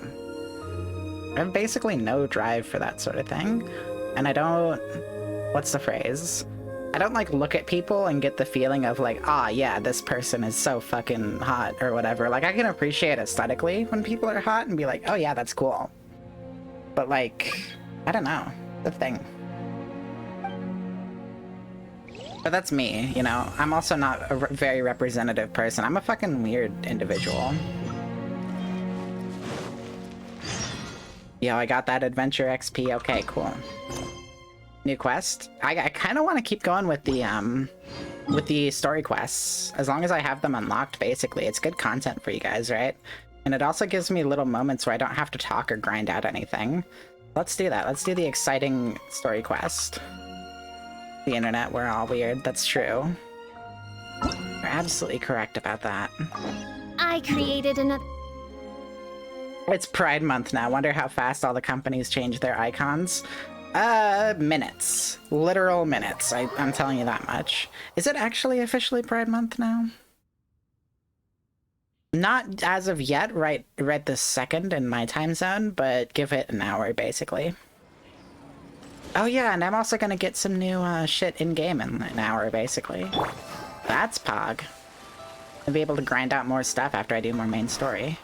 I have basically no drive for that sort of thing, and I don't. What's the phrase? I don't like look at people and get the feeling of like, ah, yeah, this person is so fucking hot or whatever. Like I can appreciate aesthetically when people are hot and be like, oh yeah, that's cool. But like, I don't know, the thing. But that's me, you know? I'm also not a very representative person. I'm a fucking weird individual. Yo, I got that adventure XP. Okay, cool. New quest. I kind of want to keep going with the story quests as long as I have them unlocked. Basically, it's good content for you guys, right? And it also gives me little moments where I don't have to talk or grind out anything. Let's do that. Let's do the exciting story quest. The internet, we're all weird. That's true. You're absolutely correct about that. I created another. It's Pride Month now. Wonder how fast all the companies change their icons. Minutes. Literal minutes. I'm telling you that much. Is it actually officially Pride Month now? Not as of yet, right this second in my time zone, but give it an hour, basically. Oh yeah, and I'm also gonna get some new shit in-game in an hour, basically. That's Pog. I'll be able to grind out more stuff after I do more main story.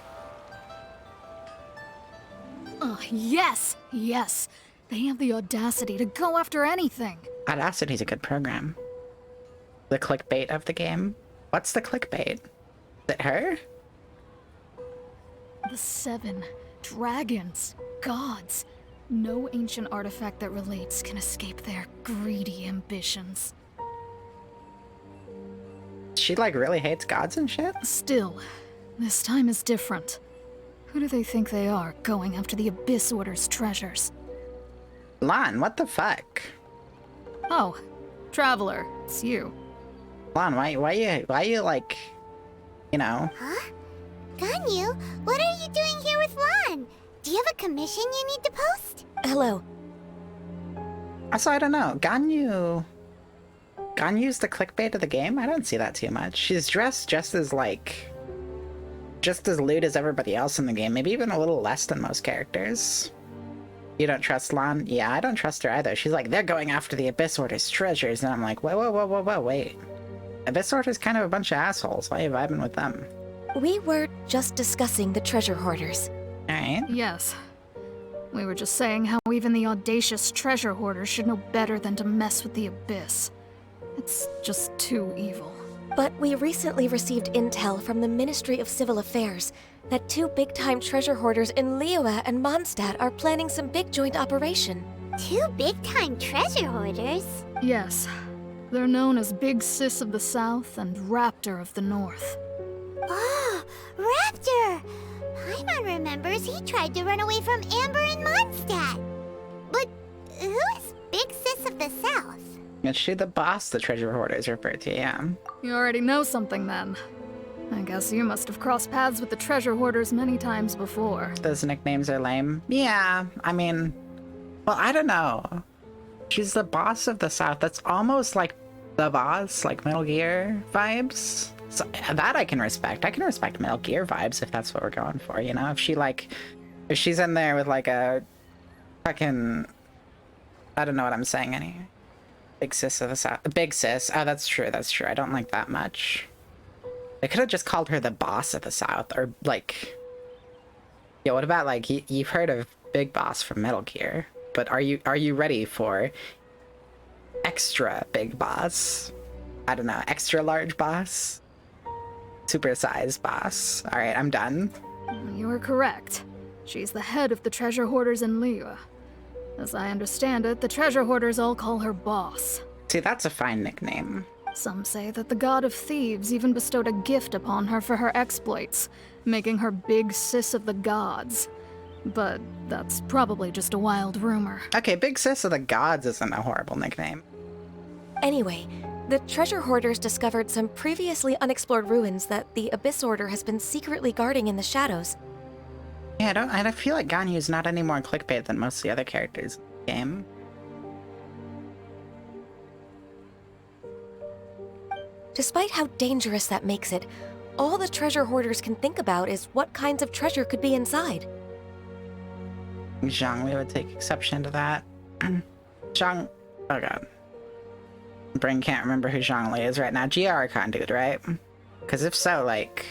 Oh, yes! Yes! They have the audacity to go after anything! Audacity's a good program. The clickbait of the game? What's the clickbait? Is it her? The 7 dragons, gods. No ancient artifact that relates can escape their greedy ambitions. She, like, really hates gods and shit? Still, this time is different. Who do they think they are, going after the Abyss Order's treasures? Lan, what the fuck? Oh, Traveler, it's you. Lan, why you like, you know? Huh? Ganyu, what are you doing here with Lan? Do you have a commission you need to post? Hello. Also, I don't know. Ganyu's the clickbait of the game? I don't see that too much. She's dressed just as lewd as everybody else in the game. Maybe even a little less than most characters. You don't trust Lan? Yeah, I don't trust her either. She's like, they're going after the Abyss Order's treasures. And I'm like, whoa, wait. Abyss Order's kind of a bunch of assholes. Why are you vibing with them? We were just discussing the treasure hoarders. Alright. Yes. We were just saying how even the audacious treasure hoarders should know better than to mess with the Abyss. It's just too evil. But we recently received intel from the Ministry of Civil Affairs that 2 big-time treasure hoarders in Liyue and Mondstadt are planning some big joint operation. 2 big-time treasure hoarders? Yes. They're known as Big Sis of the South and Raptor of the North. Oh, Raptor! Paimon remembers he tried to run away from Amber and Mondstadt. But who is Big Sis of the South? Is she the boss the treasure hoarders refer to? Yeah. You already know something then. I guess you must have crossed paths with the treasure hoarders many times before. Those nicknames are lame. Yeah, I mean, well, I don't know. She's the boss of the South. That's almost like the boss, like Metal Gear vibes. So that I can respect. I can respect Metal Gear vibes if that's what we're going for, you know? If she's in there with like a fucking, I don't know what I'm saying anyway. Big Sis of the South. Big Sis. Oh, that's true. That's true. I don't like that much. They could have just called her the boss of the South, or like, yeah. What about like you've heard of Big Boss from Metal Gear, but are you ready for extra big boss? I don't know, extra large boss, super sized boss. All right, I'm done. You are correct. She's the head of the treasure hoarders in Liyue. As I understand it, the treasure hoarders all call her boss. See, that's a fine nickname. Some say that the god of thieves even bestowed a gift upon her for her exploits, making her big sis of the gods. But that's probably just a wild rumor. Okay, Big Sis of the Gods isn't a horrible nickname. Anyway, the treasure hoarders discovered some previously unexplored ruins that the Abyss Order has been secretly guarding in the shadows. Yeah, I feel like Ganyu's not any more clickbait than most of the other characters in the game. Despite how dangerous that makes it, all the treasure hoarders can think about is what kinds of treasure could be inside. Zhongli would take exception to that. Oh god. Brain can't remember who Zhongli is right now. Archon dude, right? Because if so, like,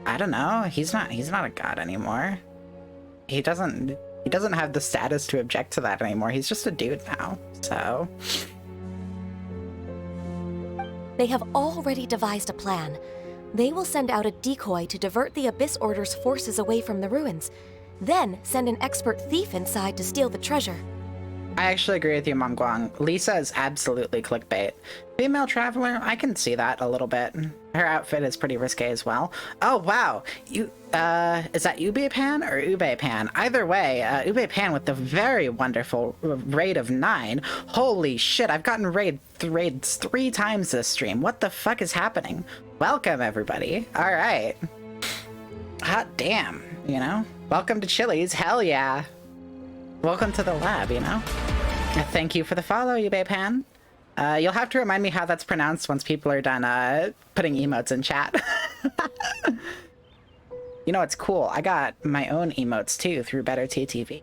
I don't know. He's not a god anymore. He doesn't have the status to object to that anymore. He's just a dude now. So They have already devised a plan. They will send out a decoy to divert the Abyss Order's forces away from the ruins, then send an expert thief inside to steal the treasure. I actually agree with you, Mom Guang. Lisa is absolutely clickbait. Female traveler, I can see that a little bit. Her outfit is pretty risque as well. Oh wow, is that Ube Pan or Ube Pan? Either way, Ube Pan with the very wonderful raid of 9. Holy shit, I've gotten raids 3 times this stream. What the fuck is happening? Welcome everybody. All right. Hot damn, you know? Welcome to Chili's, hell yeah. Welcome to the lab, you know? Thank you for the follow, Ube Pan. You'll have to remind me how that's pronounced once people are done putting emotes in chat. You know, it's cool. I got my own emotes too through Better TTV.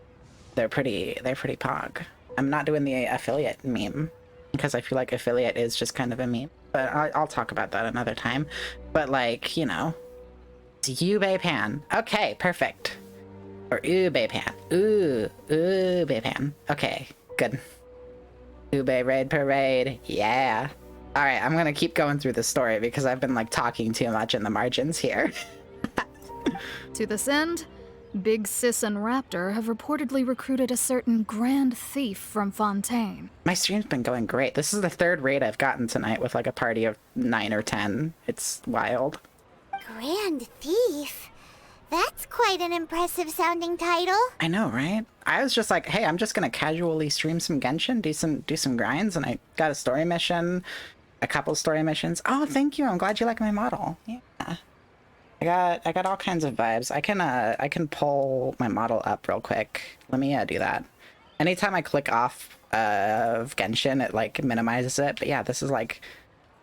They're pretty pog. I'm not doing the affiliate meme because I feel like affiliate is just kind of a meme, but I'll talk about that another time. But like, you know, it's Ube Pan. Okay, perfect. Or Ube Pan. Ube Pan. Okay, good. Ube Raid Parade. Yeah. Alright, I'm gonna keep going through the story because I've been like talking too much in the margins here. To this end, Big Sis and Raptor have reportedly recruited a certain Grand Thief from Fontaine. My stream's been going great. This is the 3rd raid I've gotten tonight with like a party of 9 or 10. It's wild. Grand Thief? That's quite an impressive sounding title. I know, right? I was just like, hey, I'm just gonna casually stream some Genshin, do some grinds, and I got a story mission, a couple story missions. Oh, thank you. I'm glad you like my model. Yeah. I got all kinds of vibes. I can pull my model up real quick. Let me do that. Anytime I click off of Genshin, it like minimizes it. But yeah, this is like,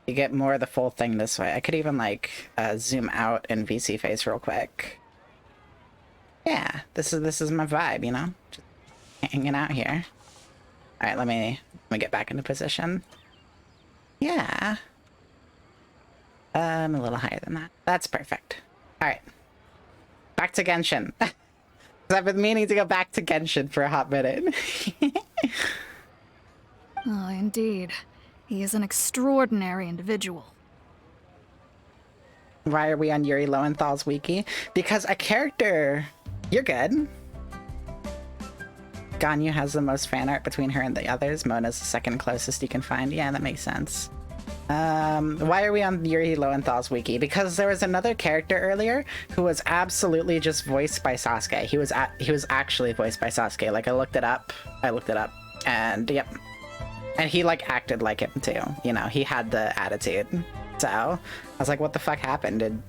you get more of the full thing this way. I could even like zoom out in VC face real quick. Yeah, this is my vibe, you know? Just hanging out here. Alright, let me get back into position. Yeah. I'm a little higher than that. That's perfect. Alright. Back to Genshin. I've been meaning to go back to Genshin for a hot minute. Oh, indeed. He is an extraordinary individual. Why are we on Yuri Lowenthal's wiki? Because a character... You're good. Ganyu has the most fan art between her and the others. Mona's the second closest you can find. Yeah, that makes sense. Why are we on Yuri Lowenthal's wiki? Because there was another character earlier who was absolutely just voiced by Sasuke. He was actually voiced by Sasuke. Like, I looked it up, and yep. And he, like, acted like him, too. You know, he had the attitude. So, I was like, what the fuck happened?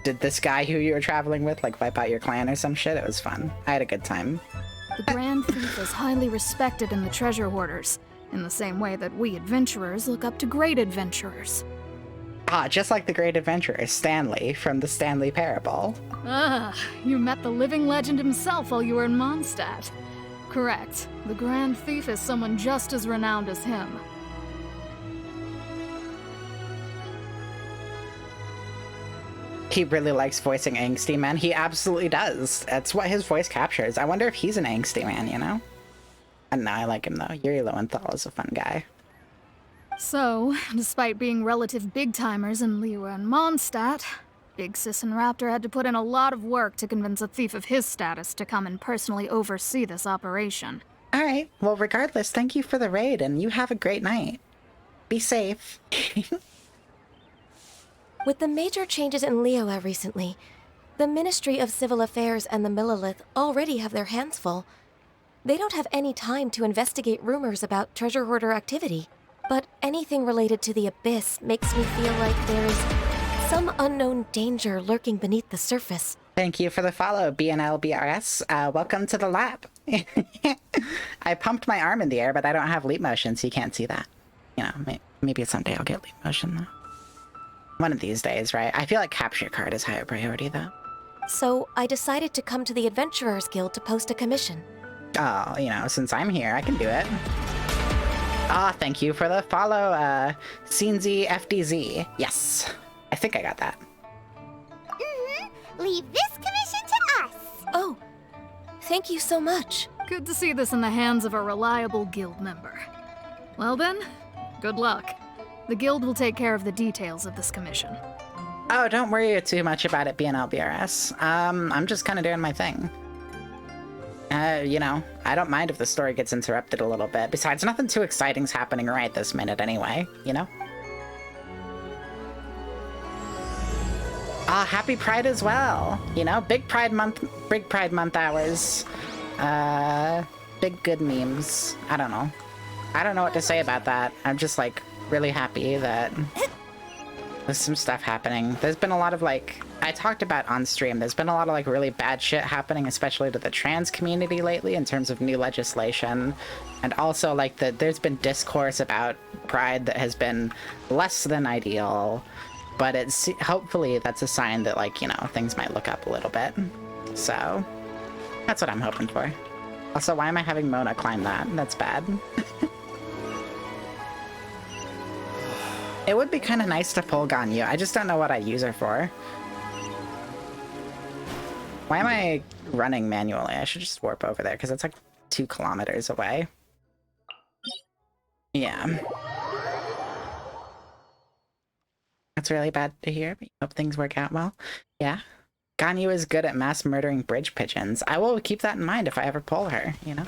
Did this guy who you were traveling with, like, wipe out your clan or some shit? It was fun. I had a good time. The Grand Thief is highly respected in the treasure hoarders, in the same way that we adventurers look up to great adventurers. Ah, just like the great adventurer, Stanley, from the Stanley Parable. Ah, you met the living legend himself while you were in Mondstadt. Correct. The Grand Thief is someone just as renowned as him. He really likes voicing angsty men. He absolutely does. That's what his voice captures. I wonder if he's an angsty man, you know? I don't know, I like him though. Yuri Lowenthal is a fun guy. So, despite being relative big-timers in Liyue and Mondstadt, Big Sis and Raptor had to put in a lot of work to convince a thief of his status to come and personally oversee this operation. Alright, well regardless, thank you for the raid, and you have a great night. Be safe. With the major changes in Liyue recently, the Ministry of Civil Affairs and the Millelith already have their hands full. They don't have any time to investigate rumors about treasure hoarder activity. But anything related to the Abyss makes me feel like there is some unknown danger lurking beneath the surface. Thank you for the follow, BNLBRS. Welcome to the lab. I pumped my arm in the air, but I don't have leap motion, so you can't see that. You know, maybe someday I'll get leap motion, though. One of these days, right? I feel like capture card is higher priority, though. So I decided to come to the Adventurers Guild to post a commission. Oh, you know, since I'm here, I can do it. Ah, thank you for the follow, Scenzy FDZ. Yes, I think I got that. Leave this commission to us. Oh, thank you so much. Good to see this in the hands of a reliable guild member. Well then, good luck. The guild will take care of the details of this commission. Oh, don't worry too much about it, BNLBRS. I'm just kind of doing my thing. You know, I don't mind if the story gets interrupted a little bit. Besides, nothing too exciting's happening right this minute anyway, you know? Ah, happy Pride as well. You know, big Pride Month hours. Big good memes. I don't know. I don't know what to say about that. I'm just, like, really happy that there's some stuff happening. There's been a lot of, like, I talked about on stream, there's been a lot of, like, really bad shit happening, especially to the trans community lately in terms of new legislation. And also, like, there's been discourse about Pride that has been less than ideal. But it's hopefully that's a sign that, like, you know, things might look up a little bit. So that's what I'm hoping for. Also, why am I having Mona climb that? That's bad. It would be kind of nice to pull Ganyu. I just don't know what I'd use her for. Why am I running manually? I should just warp over there because it's like 2 kilometers away. Yeah. That's really bad to hear, but I hope things work out well. Yeah. Ganyu is good at mass murdering bridge pigeons. I will keep that in mind if I ever pull her, you know?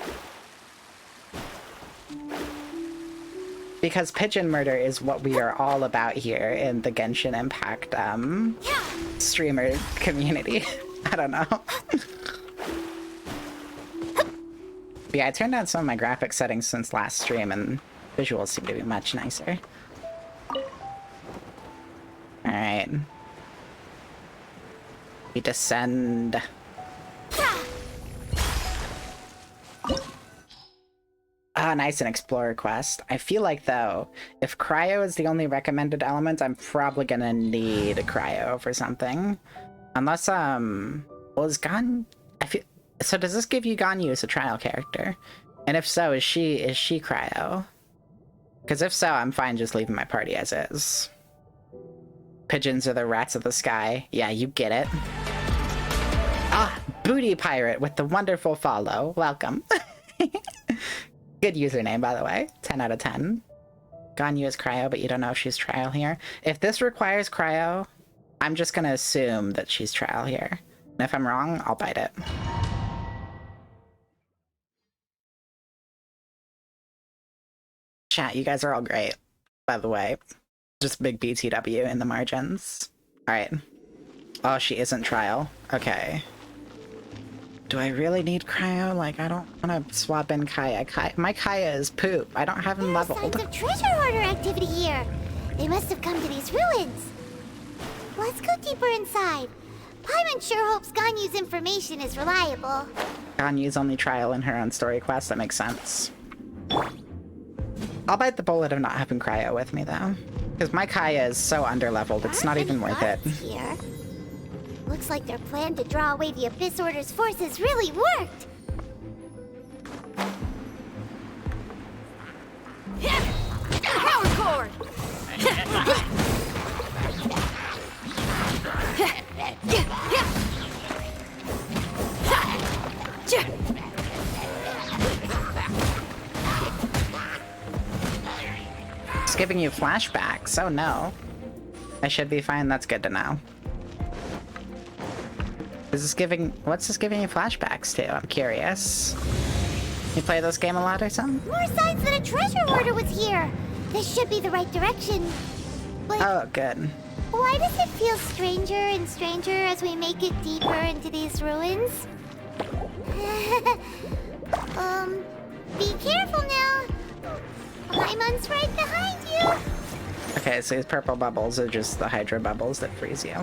Because pigeon murder is what we are all about here in the Genshin Impact streamer community. I don't know. But yeah, I turned down some of my graphics settings since last stream and visuals seem to be much nicer. Alright. We descend. Ah, nice, an explorer quest. I feel like, though, if cryo is the only recommended element, I'm probably gonna need a cryo for something. Unless, well, is I feel, so does this give you Ganyu as a trial character? And if so, is she cryo? Because if so, I'm fine just leaving my party as is. Pigeons are the rats of the sky. Yeah, you get it. Ah, Booty Pirate with the wonderful follow. Welcome. Good username, by the way. 10 out of 10. Ganyu is cryo, but you don't know if she's trial here. If this requires cryo, I'm just gonna assume that she's trial here. And if I'm wrong, I'll bite it. Chat, you guys are all great, by the way. Just big BTW in the margins. Alright. Oh, she isn't trial. Okay. Do I really need cryo? Like, I don't want to swap in Kaya. My Kaya is poop. I don't have him leveled. Signs of treasure hoarder activity here. They must have come to these ruins. Let's go deeper inside. Paimon sure hopes Ganyu's information is reliable. Ganyu's only trial in her own story quest. That makes sense. I'll bite the bullet of not having cryo with me, though. Because my Kaya is so underleveled, it's not even worth it. Here. Looks like their plan to draw away the Abyss Order's forces really worked. Power cord! It's giving you flashbacks. Oh no. I should be fine. That's good to know. What's this giving you flashbacks to? I'm curious. You play this game a lot or something? More signs that a treasure hoarder was here. This should be the right direction. But Oh, good. why does it feel stranger and stranger as we make it deeper into these ruins? Be careful now. Paimon's right behind you. Okay, so these purple bubbles are just the hydro bubbles that freeze you.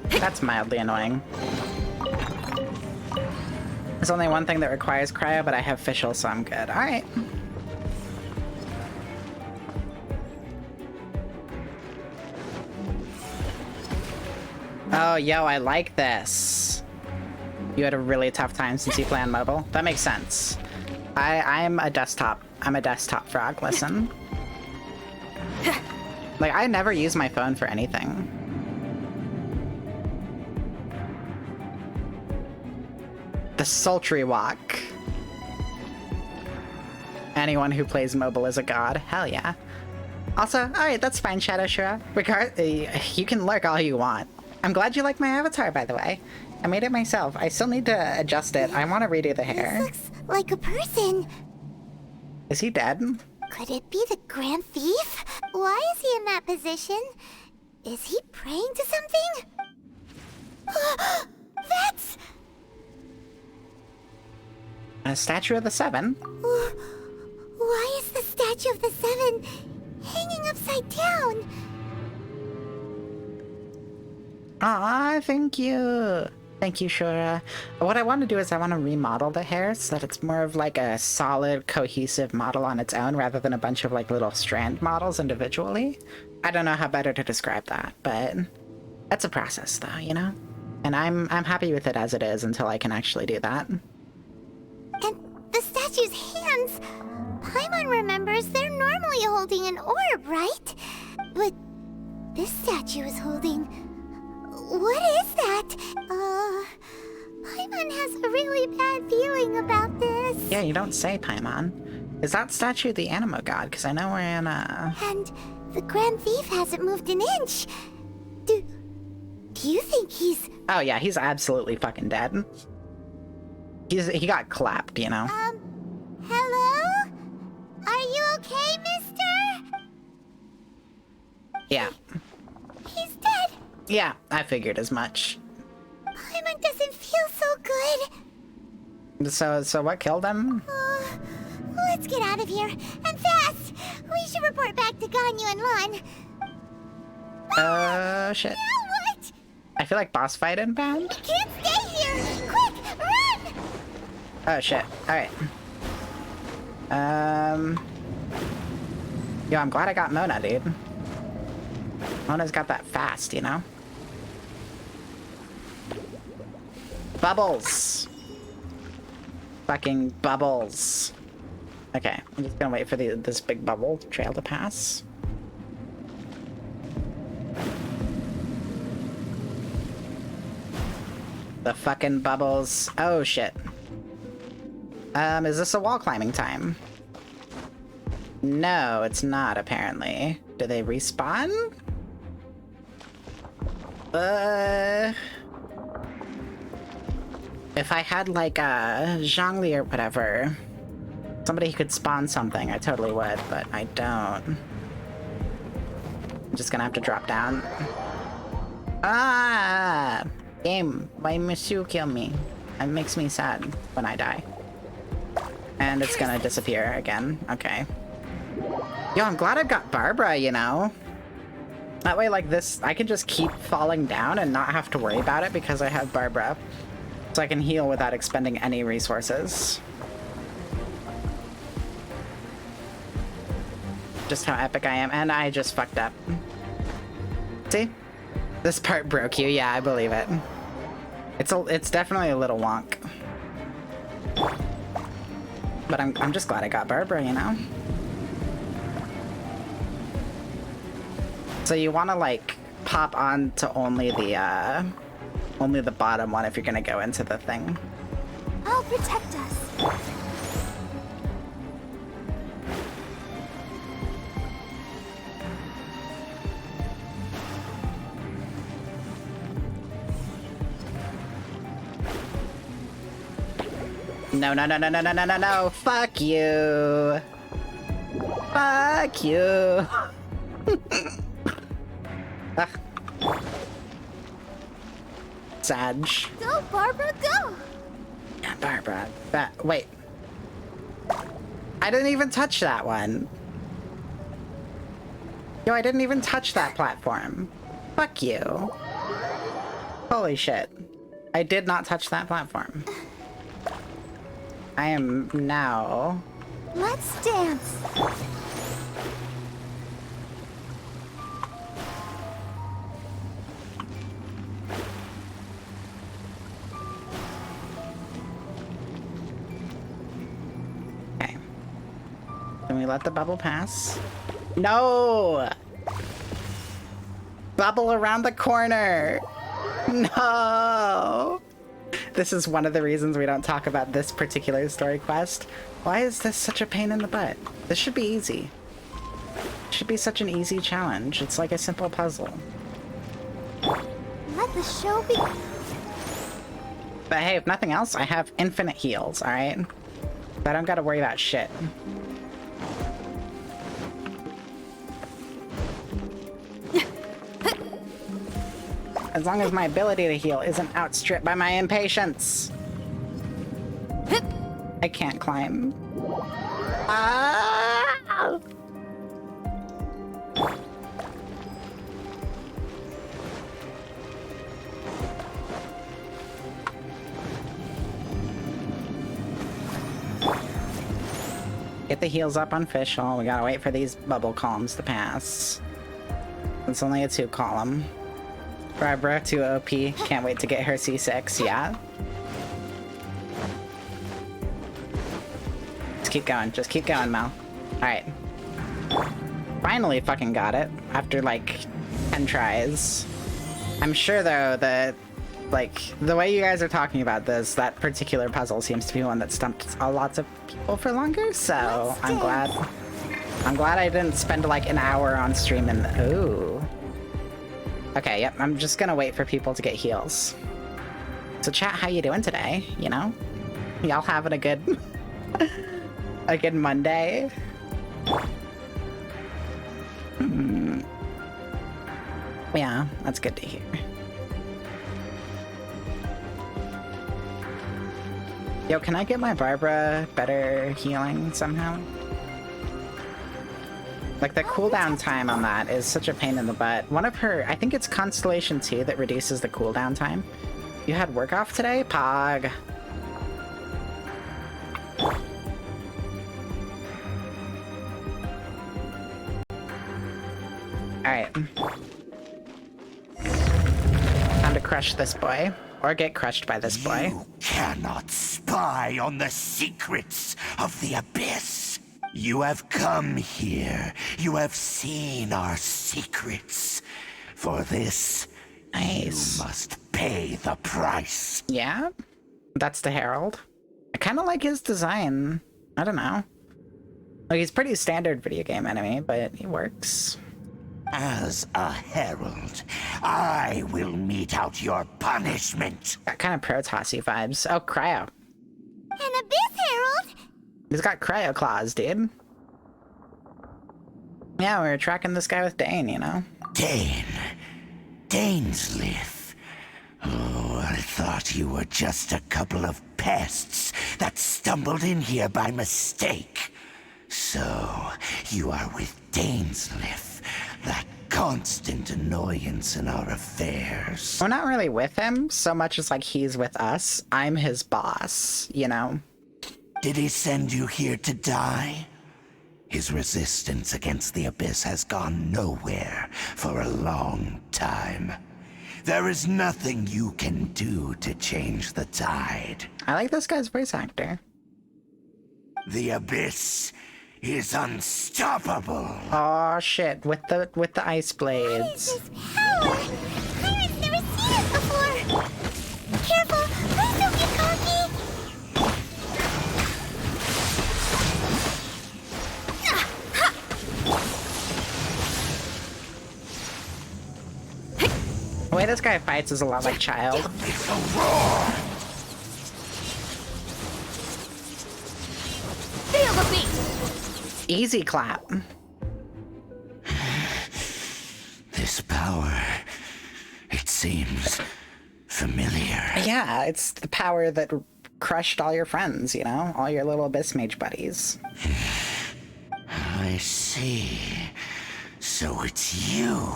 That's mildly annoying. There's only one thing that requires cryo, but I have fischl, so I'm good. Alright. Oh, yo, I like this. You had a really tough time since you play on mobile. That makes sense. I'm a desktop frog, listen. Like, I never use my phone for anything. The sultry walk. Anyone who plays mobile is a god. Hell yeah. Also, alright, that's fine, Shadow Shura. You can lurk all you want. I'm glad you like my avatar, by the way. I made it myself. I still need to adjust it. I want to redo the hair. This looks like a person. Is he dead? Could it be the Grand Thief? Why is he in that position? Is he praying to something? That's... A statue of the Seven? Why is the statue of the Seven hanging upside down? Aw, thank you. Thank you, Shura. What I want to do is I want to remodel the hair so that it's more of like a solid, cohesive model on its own rather than a bunch of like little strand models individually. I don't know how better to describe that, but that's a process though, you know? And I'm happy with it as it is until I can actually do that. And the statue's hands... Paimon remembers they're normally holding an orb, right? But this statue is holding... What is that? Paimon has a really bad feeling about this. Yeah, you don't say, Paimon. Is that statue the Animo God? Because I know we're in a... And the Grand Thief hasn't moved an inch. Do you think he's... Oh yeah, he's absolutely fucking dead. He got clapped, you know? Hello? Are you okay, mister? Yeah. He's dead. Yeah, I figured as much. Paimon doesn't feel so good. So what killed him? Let's get out of here, and fast! We should report back to Ganyu and Lan. Shit. Now what? I feel like boss fight inbound. We can't stay here! Quick, run! Oh shit. Alright. Yo, I'm glad I got Mona, dude. Mona's got that fast, you know? Bubbles! Fucking bubbles. Okay, I'm just gonna wait for this big bubble trail to pass. The fucking bubbles. Oh shit. Is this a wall climbing time? No, it's not, apparently. Do they respawn? If I had, like, a Zhongli or whatever, somebody who could spawn something, I totally would, but I don't. I'm just gonna have to drop down. Ah! Game, why must you kill me? It makes me sad when I die. And it's gonna disappear again. Okay. Yo, I'm glad I've got Barbara, you know? That way, like this, I can just keep falling down and not have to worry about it because I have Barbara. So I can heal without expending any resources. Just how epic I am, and I just fucked up. See? This part broke you, yeah, I believe it. It's definitely a little wonk. But I'm just glad I got Barbara, you know? So you want to like pop on to only the bottom one if you're gonna go into the thing. I'll protect us. No, no, no, no, no, no, no, no, no. Fuck you. Fuck you. Ugh. Sag. Go, Barbara, go! Yeah, Barbara. Wait. I didn't even touch that one. Yo, I didn't even touch that platform. Fuck you. Holy shit. I did not touch that platform. I am now... Let's dance. Okay. Can we let the bubble pass? No! Bubble around the corner! No! This is one of the reasons we don't talk about this particular story quest. Why is this such a pain in the butt? This should be easy. It should be such an easy challenge. It's like a simple puzzle. Let the show be. But hey, if nothing else, I have infinite heals, alright? I don't gotta worry about shit. As long as my ability to heal isn't outstripped by my impatience. I can't climb. Ah! Get the heals up on Fischl. We gotta wait for these bubble columns to pass. It's only a 2 column. Barbara, 2 OP. Can't wait to get her C6, yeah? Just keep going, Mel. Alright. Finally fucking got it, after like 10 tries. I'm sure though that, like, the way you guys are talking about this, that particular puzzle seems to be one that stumped a lots of people for longer, so I'm glad I didn't spend like an hour on stream and ooh. Okay, yep, I'm just gonna wait for people to get heals. So chat, how you doing today? You know? Y'all having a good... a good Monday? Yeah, that's good to hear. Yo, can I get my Barbara better healing somehow? Like, the cooldown time on that is such a pain in the butt. One of her, I think it's Constellation 2 that reduces the cooldown time. You had work off today? Pog. Alright. Time to crush this boy. Or get crushed by this boy. You cannot spy on the secrets of the Abyss. You have come here. You have seen our secrets. For this, nice. You must pay the price. Yeah? That's the Herald. I kind of like his design. I don't know. Like, he's pretty standard video game enemy, but he works. As a herald, I will mete out your punishment. Got kind of Protossy vibes. Oh, Cryo. An Abyss Herald? He's got Cryo Claws, dude. Yeah, we were tracking this guy with Dane, you know? Dainsleif. Oh, I thought you were just a couple of pests that stumbled in here by mistake. So, you are with Dainsleif, that constant annoyance in our affairs. We're not really with him, so much as like he's with us. I'm his boss, you know? Did he send you here to die? His resistance against the Abyss has gone nowhere for a long time. There is nothing you can do to change the tide. I like this guy's voice actor. The Abyss is unstoppable. Oh shit, with the ice blades. What is this power? Pirates never seen it before. Careful, please don't get cocky. The way this guy fights is a lot like Child. Easy clap. This power, it seems familiar. Yeah, it's the power that crushed all your friends, you know? All your little Abyss Mage buddies. I see. So it's you.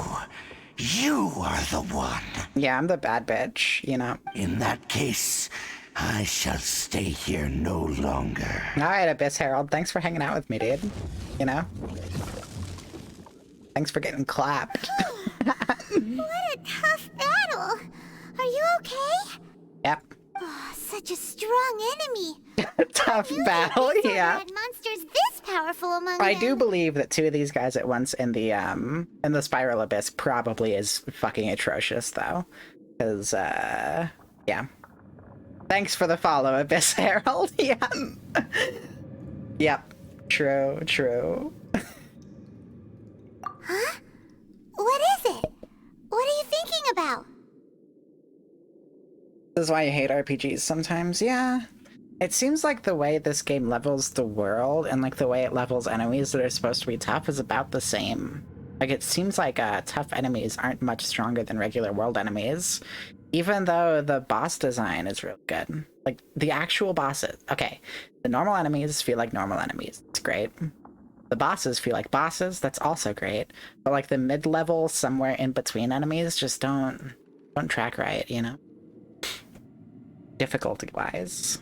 You are the one. Yeah, I'm the bad bitch, you know? In that case, I shall stay here no longer. Alright, Abyss Herald, thanks for hanging out with me, dude. You know? Thanks for getting clapped. What a tough battle! Are you okay? Yep. Oh, such a strong enemy. Tough battle, yeah. Had monsters this powerful among I them. do believe that two of these guys at once in the Spiral Abyss probably is fucking atrocious, though. Because, yeah. Thanks for the follow, Abyss Herald. Yeah. Yep. True. Huh? What is it? What are you thinking about? This is why you hate RPGs sometimes, yeah. It seems like the way this game levels the world and like the way it levels enemies that are supposed to be tough is about the same. Like it seems like tough enemies aren't much stronger than regular world enemies, even though the boss design is really good. Like the actual bosses, okay, the normal enemies feel like normal enemies, it's great. The bosses feel like bosses, that's also great. But like the mid-level, somewhere in between enemies just don't track right, you know? Difficulty-wise.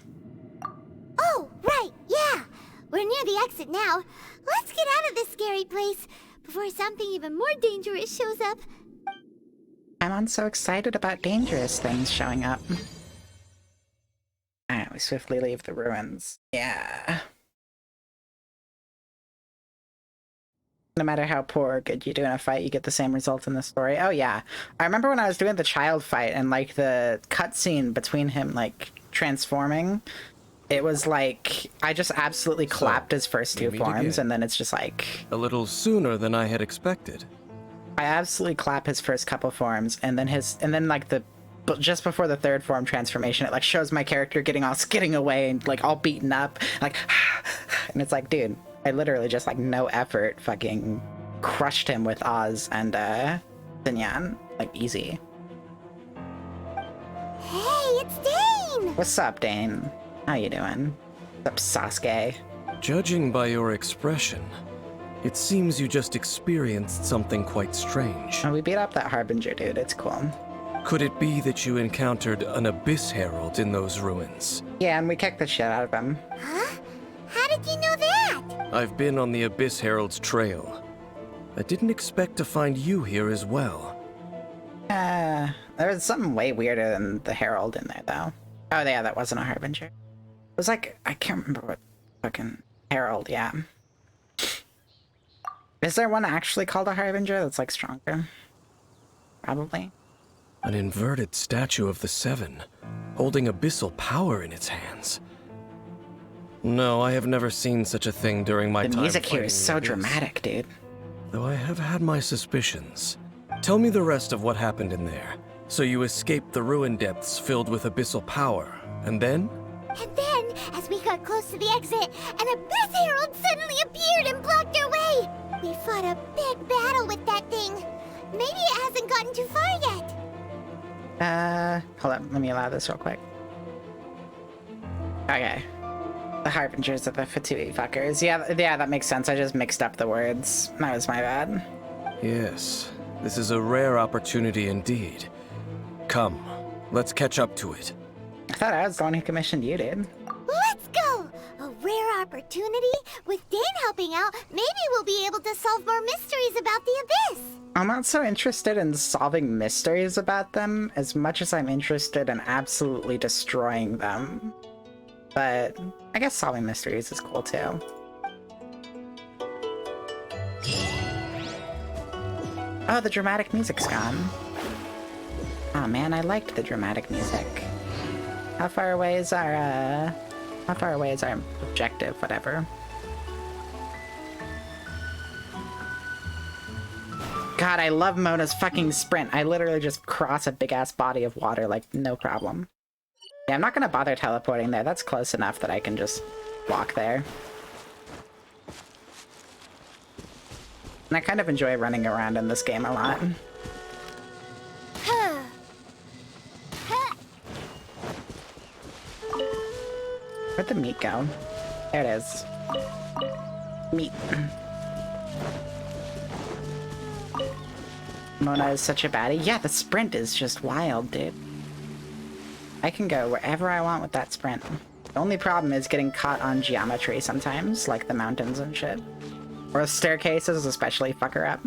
Oh, right, yeah. We're near the exit now. Let's get out of this scary place before something even more dangerous shows up. I'm so excited about dangerous things showing up. Alright, we swiftly leave the ruins. Yeah. No matter how poor or good you do in a fight, you get the same result in the story. Oh yeah. I remember when I was doing the child fight and like the cutscene between him like transforming, it was like I just absolutely clapped his first two forms again. and then it's just like A little sooner than I had expected. I absolutely clap his first couple forms and then like but just before the third form transformation, it like shows my character getting all skidding away and like all beaten up, like and it's like, dude, I literally just like no effort fucking crushed him with Oz and Sinyan. Like easy. Hey, it's Dane! What's up, Dane? How you doing? What's up, Sasuke? Judging by your expression, it seems you just experienced something quite strange. Oh, we beat up that Harbinger dude, it's cool. Could it be that you encountered an Abyss Herald in those ruins? Yeah, and we kicked the shit out of him. Huh? How did you know that? I've been on the Abyss Herald's trail. I didn't expect to find you here as well. There was something way weirder than the Herald in there, though. Oh, yeah, that wasn't a Harbinger. It was like, I can't remember what fucking Herald, yeah. Is there one actually called a Harbinger that's, like, stronger? Probably. An inverted statue of the Seven, holding abyssal power in its hands. No, I have never seen such a thing during my time. The music here is fighting so the Abyss. dramatic, dude. Though I have had my suspicions. Tell me the rest of what happened in there. So you escaped the ruin depths filled with abyssal power, and then? And then, as we got close to the exit, an Abyss Herald suddenly appeared and blocked our way! We fought a big battle with that thing. Maybe it hasn't gotten too far yet. Hold on, let me allow this real quick. Okay. The Harbingers of the Fatui fuckers. Yeah, that makes sense. I just mixed up the words. That was my bad. Yes, this is a rare opportunity indeed. Come, let's catch up to it. I thought I was the one who commissioned you, dude. Let's go! A rare opportunity? With Dane helping out, maybe we'll be able to solve more mysteries about the Abyss! I'm not so interested in solving mysteries about them as much as I'm interested in absolutely destroying them. But I guess solving mysteries is cool too. Oh, the dramatic music's gone. Oh man, I liked the dramatic music. How far away is our objective, whatever? God, I love Mona's fucking sprint. I literally just cross a big-ass body of water, like, no problem. Yeah, I'm not gonna bother teleporting there. That's close enough that I can just walk there. And I kind of enjoy running around in this game a lot. Where'd the meat go? There it is. Meat. Mona is such a baddie. Yeah, the sprint is just wild, dude. I can go wherever I want with that sprint. The only problem is getting caught on geometry sometimes, like the mountains and shit. Or staircases especially fuck her up.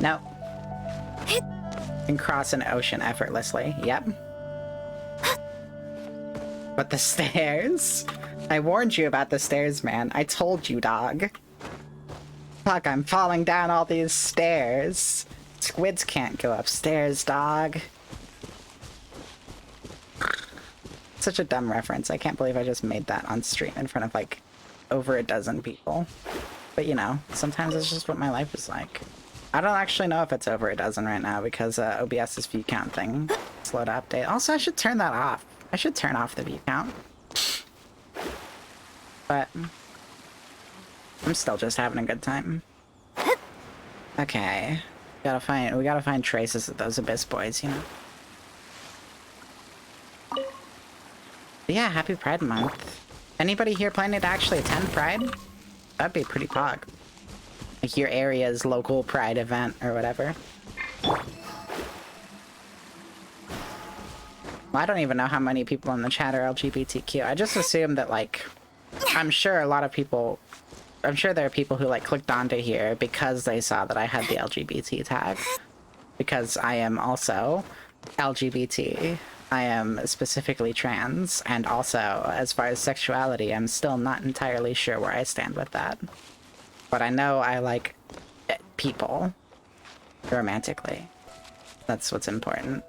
No. Can cross an ocean effortlessly. Yep. But the stairs? I warned you about the stairs, man. I told you, dog. Fuck, I'm falling down all these stairs. Squids can't go upstairs, dog. Such a dumb reference. I can't believe I just made that on stream in front of, like, over a dozen people. But, you know, sometimes it's just what my life is like. I don't actually know if it's over a dozen right now because OBS's view count thing slowed to update. Also, I should turn that off. I should turn off the view count. But I'm still just having a good time. Okay. We gotta find traces of those Abyss boys, you know? But yeah, happy Pride Month. Anybody here planning to actually attend Pride? That'd be pretty pog. Like your area's local Pride event or whatever. Well, I don't even know how many people in the chat are LGBTQ. I just assume that, like, I'm sure there are people who, like, clicked onto here because they saw that I had the LGBT tag. Because I am also LGBT. I am specifically trans. And also, as far as sexuality, I'm still not entirely sure where I stand with that. But I know I like people romantically. That's what's important.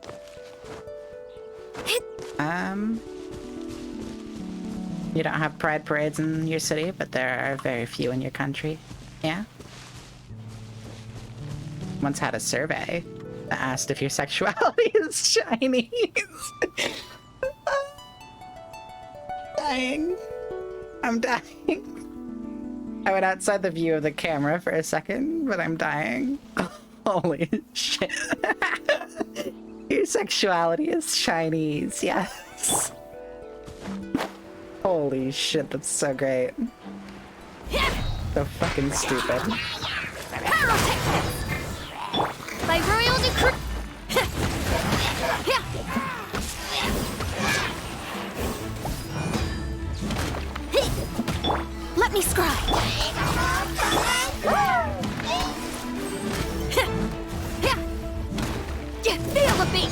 You don't have pride parades in your city, but there are very few in your country. Yeah? Once had a survey that asked if your sexuality is Chinese. Dying. I'm dying. I went outside the view of the camera for a second, but I'm dying. Holy shit. Your sexuality is Chinese, yes. Holy shit, that's so great. So fucking stupid. By royal decree. Let me scribe. Feel the beat.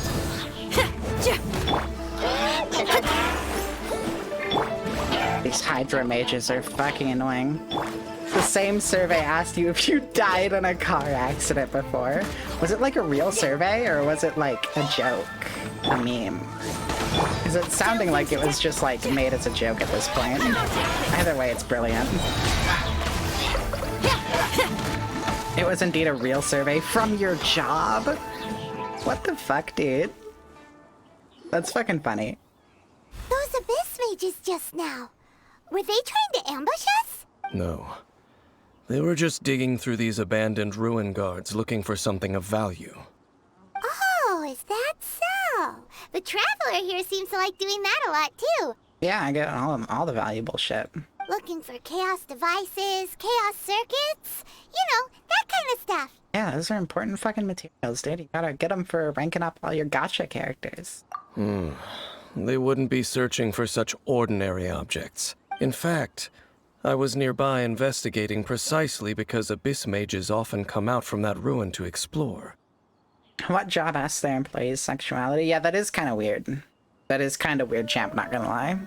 These Hydra mages are fucking annoying. The same survey asked you if you died in a car accident before. Was it like a real survey or was it like a joke? A meme? Because it's sounding like it was just like made as a joke at this point. Either way, it's brilliant. It was indeed a real survey from your job? What the fuck, dude? That's fucking funny. Those Abyss mages just now. Were they trying to ambush us? No. They were just digging through these abandoned ruin guards looking for something of value. Oh, is that so? The Traveler here seems to like doing that a lot too. Yeah, I get all the valuable shit. Looking for chaos devices, chaos circuits, you know, that kind of stuff. Yeah, those are important fucking materials, dude. You gotta get them for ranking up all your gacha characters. They wouldn't be searching for such ordinary objects. In fact, I was nearby investigating precisely because Abyss mages often come out from that ruin to explore. What job asks their employees' sexuality? Yeah, that is kind of weird. That is kind of weird, champ, not gonna lie.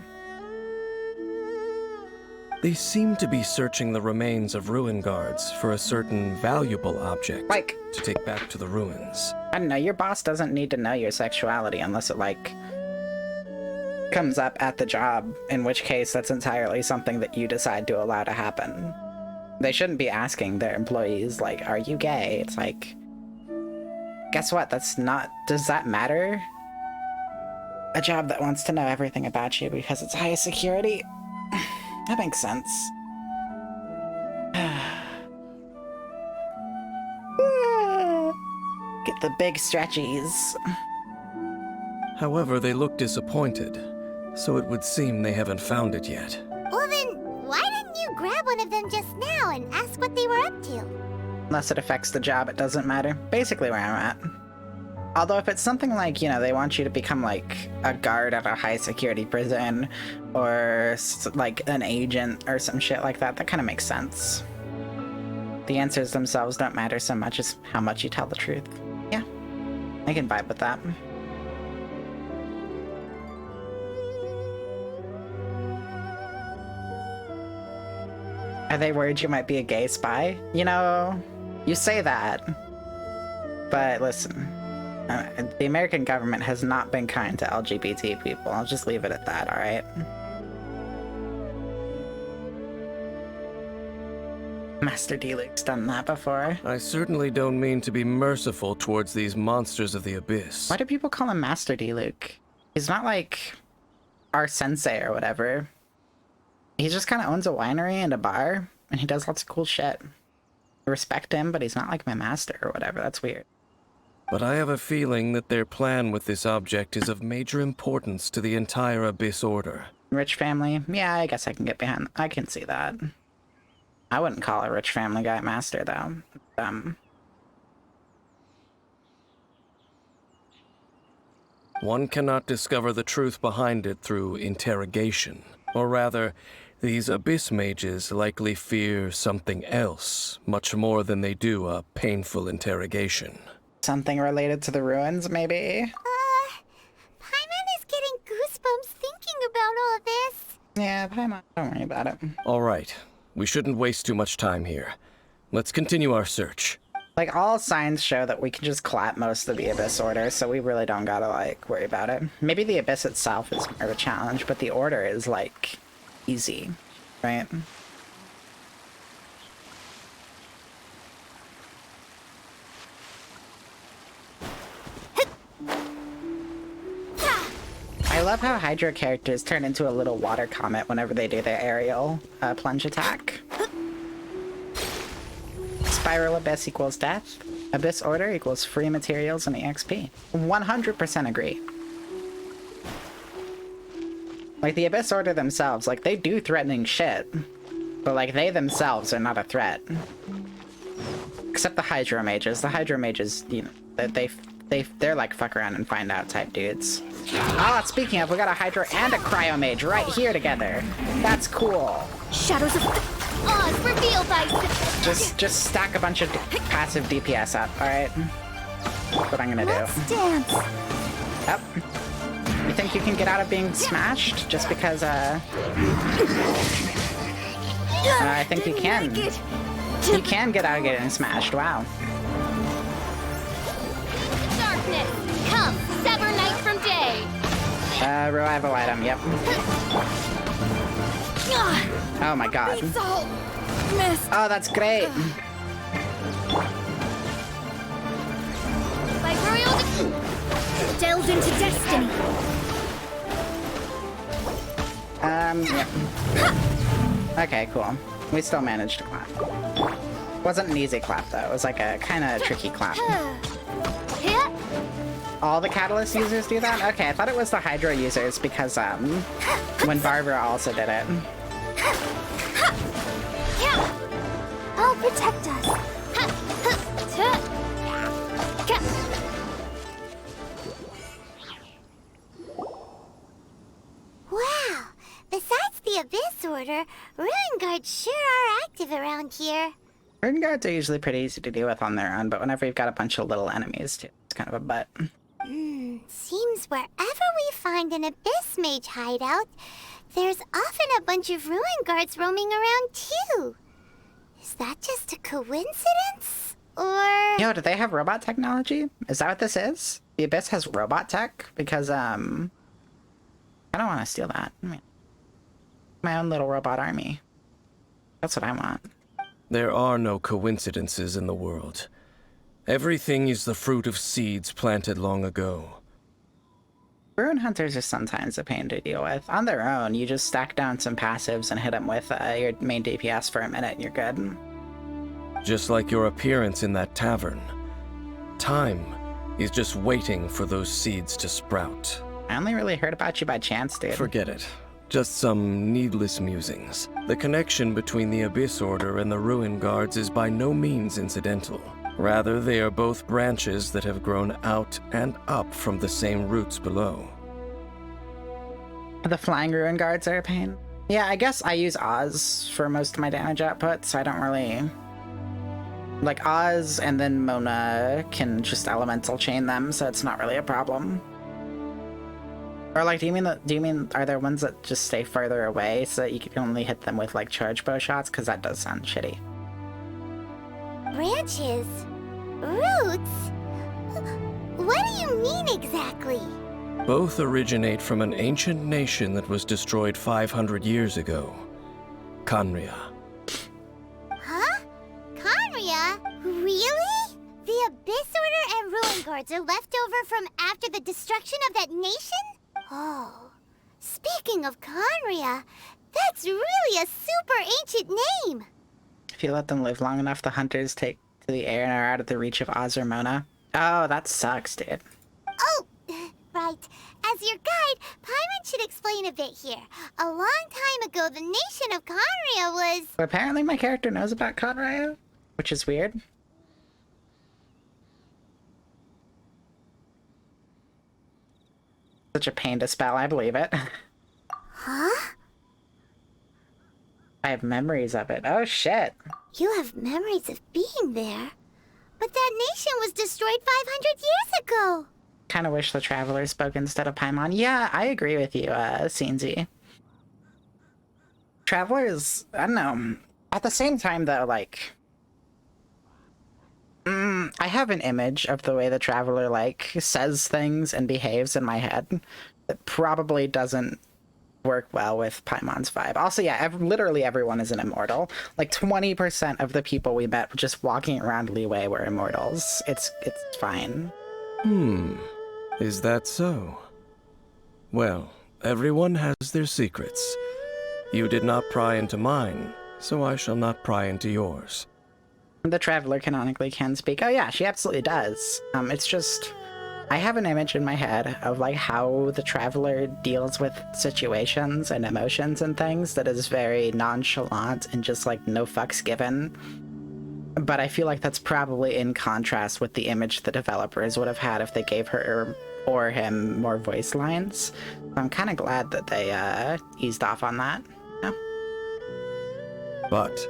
They seem to be searching the remains of ruin guards for a certain valuable object like to take back to the ruins. I don't know, your boss doesn't need to know your sexuality unless it, like, comes up at the job, in which case that's entirely something that you decide to allow to happen. They shouldn't be asking their employees, like, are you gay? It's like, guess what? That's not... Does that matter? A job that wants to know everything about you because it's high security? That makes sense. Get the big stretchies. However, they look disappointed, so it would seem they haven't found it yet. Well then, why didn't you grab one of them just now and ask what they were up to? Unless it affects the job, it doesn't matter. Basically where I'm at. Although if it's something like, you know, they want you to become like a guard at a high security prison or like an agent or some shit like that, that kind of makes sense. The answers themselves don't matter so much as how much you tell the truth. Yeah, I can vibe with that. Are they worried you might be a gay spy? You know, you say that. But listen, the American government has not been kind to LGBT people. I'll just leave it at that, alright? Master D-Luke's done that before. I certainly don't mean to be merciful towards these monsters of the abyss. Why do people call him Master D-Luke? He's not like our sensei or whatever. He just kind of owns a winery and a bar, and he does lots of cool shit. I respect him, but he's not like my master or whatever. That's weird. But I have a feeling that their plan with this object is of major importance to the entire Abyss Order. Rich family? Yeah, I guess I can get behind. I can see that. I wouldn't call a rich family guy master, though. One cannot discover the truth behind it through interrogation. Or rather, these Abyss mages likely fear something else, much more than they do a painful interrogation. Something related to the ruins, maybe? Paimon is getting goosebumps thinking about all this. Yeah, Paimon, don't worry about it. All right, we shouldn't waste too much time here. Let's continue our search. Like, all signs show that we can just clap most of the Abyss Order, so we really don't gotta, like, worry about it. Maybe the Abyss itself is more of a challenge, but the Order is, like, easy, right? I love how Hydra characters turn into a little water comet whenever they do their aerial plunge attack. Spiral Abyss equals death. Abyss Order equals free materials and EXP. 100% agree. Like, the Abyss Order themselves, like, they do threatening shit. But, like, they themselves are not a threat. Except the Hydra mages. The Hydra mages, you know, they're like fuck around and find out type dudes. Ah, speaking of, we got a Hydra and a Cryo Mage right here together. That's cool. Shadows of Oz revealed by... Just stack a bunch of passive DPS up, alright? That's what I'm gonna do. Let's dance. Yep. You think you can get out of being smashed just because, I think you can. You can get out of getting smashed, wow. Darkness, come, sever night from day. Revival item, yep. Oh my god. Oh, that's great. By royal delved into destiny. Yep. Okay, cool. We still managed to clap. Wasn't an easy clap though. It was like a kind of tricky clap. All the Catalyst users do that? Okay, I thought it was the Hydra users because, when Barbara also did it. I'll protect us. Wow! Besides the Abyss Order, Ruin Guards sure are active around here. Ruin Guards are usually pretty easy to deal with on their own, but whenever you've got a bunch of little enemies too, it's kind of a butt. Seems wherever we find an Abyss Mage hideout, there's often a bunch of Ruin Guards roaming around too. Is that just a coincidence? Or... Yo, do they have robot technology? Is that what this is? The Abyss has robot tech? Because, I don't want to steal that. I mean, my own little robot army. That's what I want. There are no coincidences in the world. Everything is the fruit of seeds planted long ago. Rune hunters are sometimes a pain to deal with. On their own, you just stack down some passives and hit them with your main DPS for a minute and you're good. Just like your appearance in that tavern. Time is just waiting for those seeds to sprout. I only really heard about you by chance, dude. Forget it. Just some needless musings. The connection between the Abyss Order and the Ruin Guards is by no means incidental. Rather, they are both branches that have grown out and up from the same roots below. The flying ruin guards are a pain. Yeah, I guess I use Oz for most of my damage output, so I don't really... Like, Oz and then Mona can just elemental chain them, so it's not really a problem. Or like, do you mean are there ones that just stay further away so that you can only hit them with like charge bow shots? Because that does sound shitty. Branches? Roots? What do you mean exactly? Both originate from an ancient nation that was destroyed 500 years ago. Khaenri'ah. Huh? Khaenri'ah? Really? The Abyss Order and Ruin Guards are left over from after the destruction of that nation? Oh. Speaking of Khaenri'ah, that's really a super ancient name! If you let them live long enough, the hunters take to the air and are out of the reach of Oz or Mona. Oh, that sucks, dude. Oh, right. As your guide, Paimon should explain a bit here. A long time ago, the nation of Khaenri'ah was... Apparently my character knows about Khaenri'ah, which is weird. Such a pain to spell, I believe it. Huh? I have memories of it. Oh, shit. You have memories of being there. But that nation was destroyed 500 years ago. Kind of wish the Traveler spoke instead of Paimon. Yeah, I agree with you, Senzi. Travelers, I don't know. At the same time, though, like... I have an image of the way the Traveler, like, says things and behaves in my head that probably doesn't work well with Paimon's vibe. Also, yeah, literally everyone is an immortal. Like, 20% of the people we met just walking around Liyue were immortals. It's fine. Is that so? Well, everyone has their secrets. You did not pry into mine, so I shall not pry into yours. The Traveler canonically can speak. Oh yeah, she absolutely does. It's just... I have an image in my head of like how the Traveler deals with situations and emotions and things that is very nonchalant and just like no fucks given. But I feel like that's probably in contrast with the image the developers would have had if they gave her or him more voice lines. So I'm kind of glad that they eased off on that. Yeah. But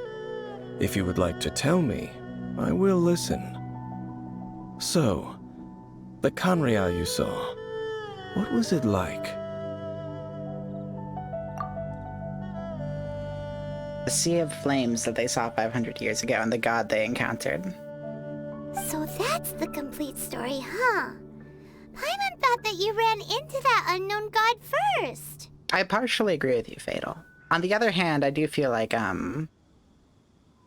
if you would like to tell me, I will listen. So, the Khaenri'ah you saw, what was it like? The sea of flames that they saw 500 years ago and the god they encountered. So that's the complete story, huh? Paimon thought that you ran into that unknown god first. I partially agree with you, Fatal. On the other hand, I do feel like, I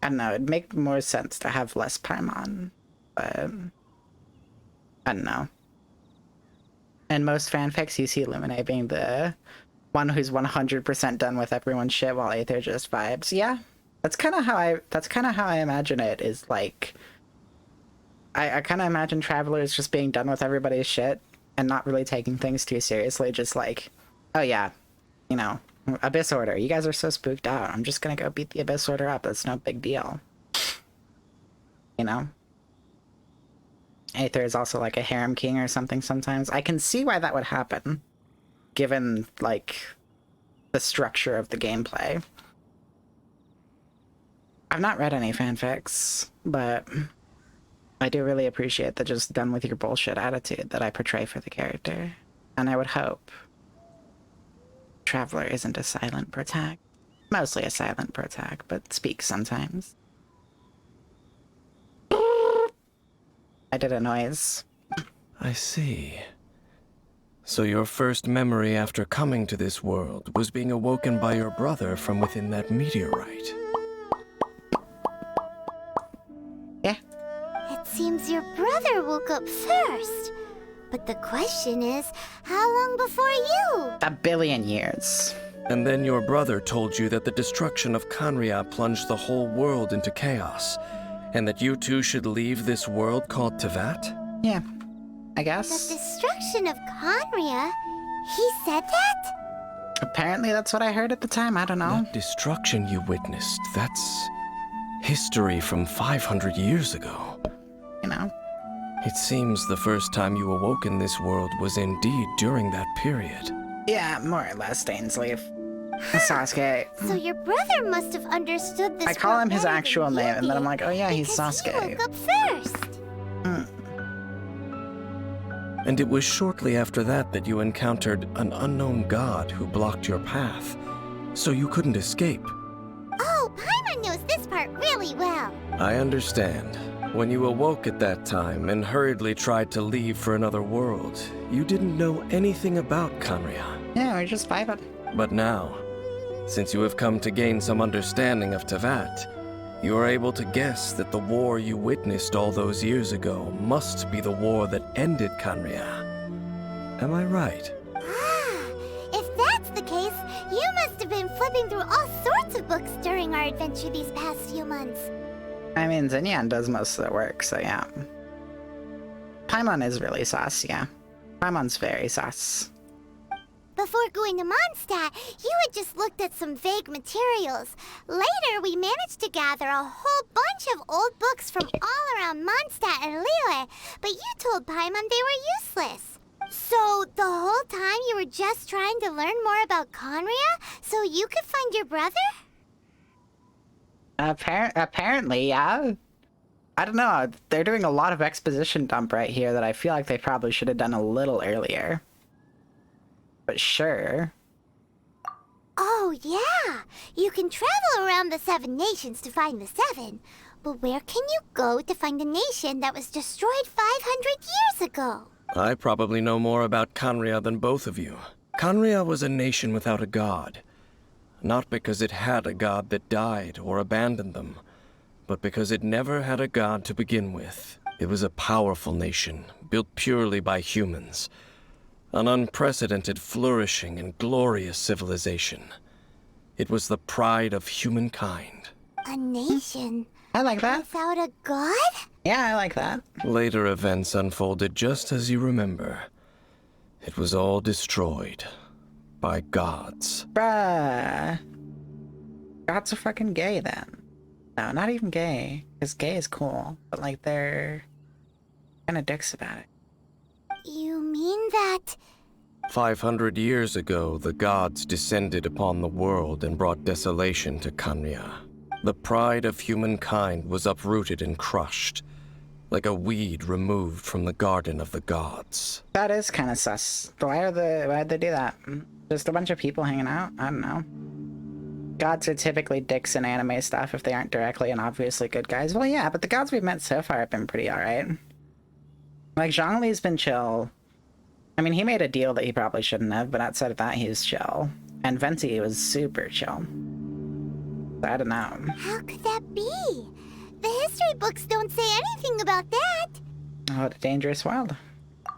don't know, it'd make more sense to have less Paimon, but I don't know. In most fanfics, you see Lumine being the one who's 100% done with everyone's shit while Aether just vibes. Yeah, that's kind of how I imagine it, is like, I kind of imagine Travelers just being done with everybody's shit and not really taking things too seriously, just like, oh yeah, you know, Abyss Order, you guys are so spooked out. I'm just gonna go beat the Abyss Order up. That's no big deal. You know? Aether is also like a harem king or something sometimes. I can see why that would happen, given, like, the structure of the gameplay. I've not read any fanfics, but I do really appreciate the just done with your bullshit attitude that I portray for the character. And I would hope Traveler isn't a silent protag. Mostly a silent protag, but speaks sometimes. I did a noise. I see. So your first memory after coming to this world was being awoken by your brother from within that meteorite. Yeah. It seems your brother woke up first. But the question is, how long before you? 1 billion years. And then your brother told you that the destruction of Kanria plunged the whole world into chaos, and that you two should leave this world called Tevat? Yeah, I The guess. destruction of Conria? He said that? Apparently that's what I heard at the time, I don't know. That destruction you witnessed, that's history from 500 years ago. You know. It seems the first time you awoke in this world was indeed during that period. Yeah, more or less, Dainsleif. Sasuke. So your brother must have understood this. I call him his better than actual you name, and then I'm did, like, oh yeah, he's because Sasuke. He woke up first. And it was shortly after that that you encountered an unknown god who blocked your path, so you couldn't escape. Oh, Paimon knows this part really well. I understand. When you awoke at that time and hurriedly tried to leave for another world, you didn't know anything about Kanria. Yeah, we're just vibing. But now, since you have come to gain some understanding of Tevat, you are able to guess that the war you witnessed all those years ago must be the war that ended Kanria. Am I right? Ah, if that's the case, you must have been flipping through all sorts of books during our adventure these past few months. I mean, Zinyan does most of the work, so yeah. Paimon is really sus, yeah. Paimon's very sus. Before going to Mondstadt, you had just looked at some vague materials. Later, we managed to gather a whole bunch of old books from all around Mondstadt and Liyue, but you told Paimon they were useless. So, the whole time you were just trying to learn more about Conria so you could find your brother? Apparently, yeah. I don't know, they're doing a lot of exposition dump right here that I feel like they probably should have done a little earlier. But sure. Oh, yeah. You can travel around the 7 nations to find the 7. But where can you go to find a nation that was destroyed 500 years ago? I probably know more about Kanria than both of you. Kanria was a nation without a god. Not because it had a god that died or abandoned them, but because it never had a god to begin with. It was a powerful nation, built purely by humans. An unprecedented, flourishing, and glorious civilization. It was the pride of humankind. A nation? I like that. Without a god? Yeah, I like that. Later events unfolded just as you remember. It was all destroyed by gods. Bruh. Gods are fucking gay then. No, not even gay. Because gay is cool. But like, they're kind of dicks about it. You mean that... 500 years ago, the gods descended upon the world and brought desolation to Kanria. The pride of humankind was uprooted and crushed, like a weed removed from the garden of the gods. That is kind of sus. Why'd they do that? Just a bunch of people hanging out? I don't know. Gods are typically dicks in anime stuff if they aren't directly and obviously good guys. Well, yeah, but the gods we've met so far have been pretty alright. Like, Zhongli's been chill. I mean, he made a deal that he probably shouldn't have, but outside of that, he's chill. And Venti was super chill. So I don't know. How could that be? The history books don't say anything about that. Oh, what a dangerous world.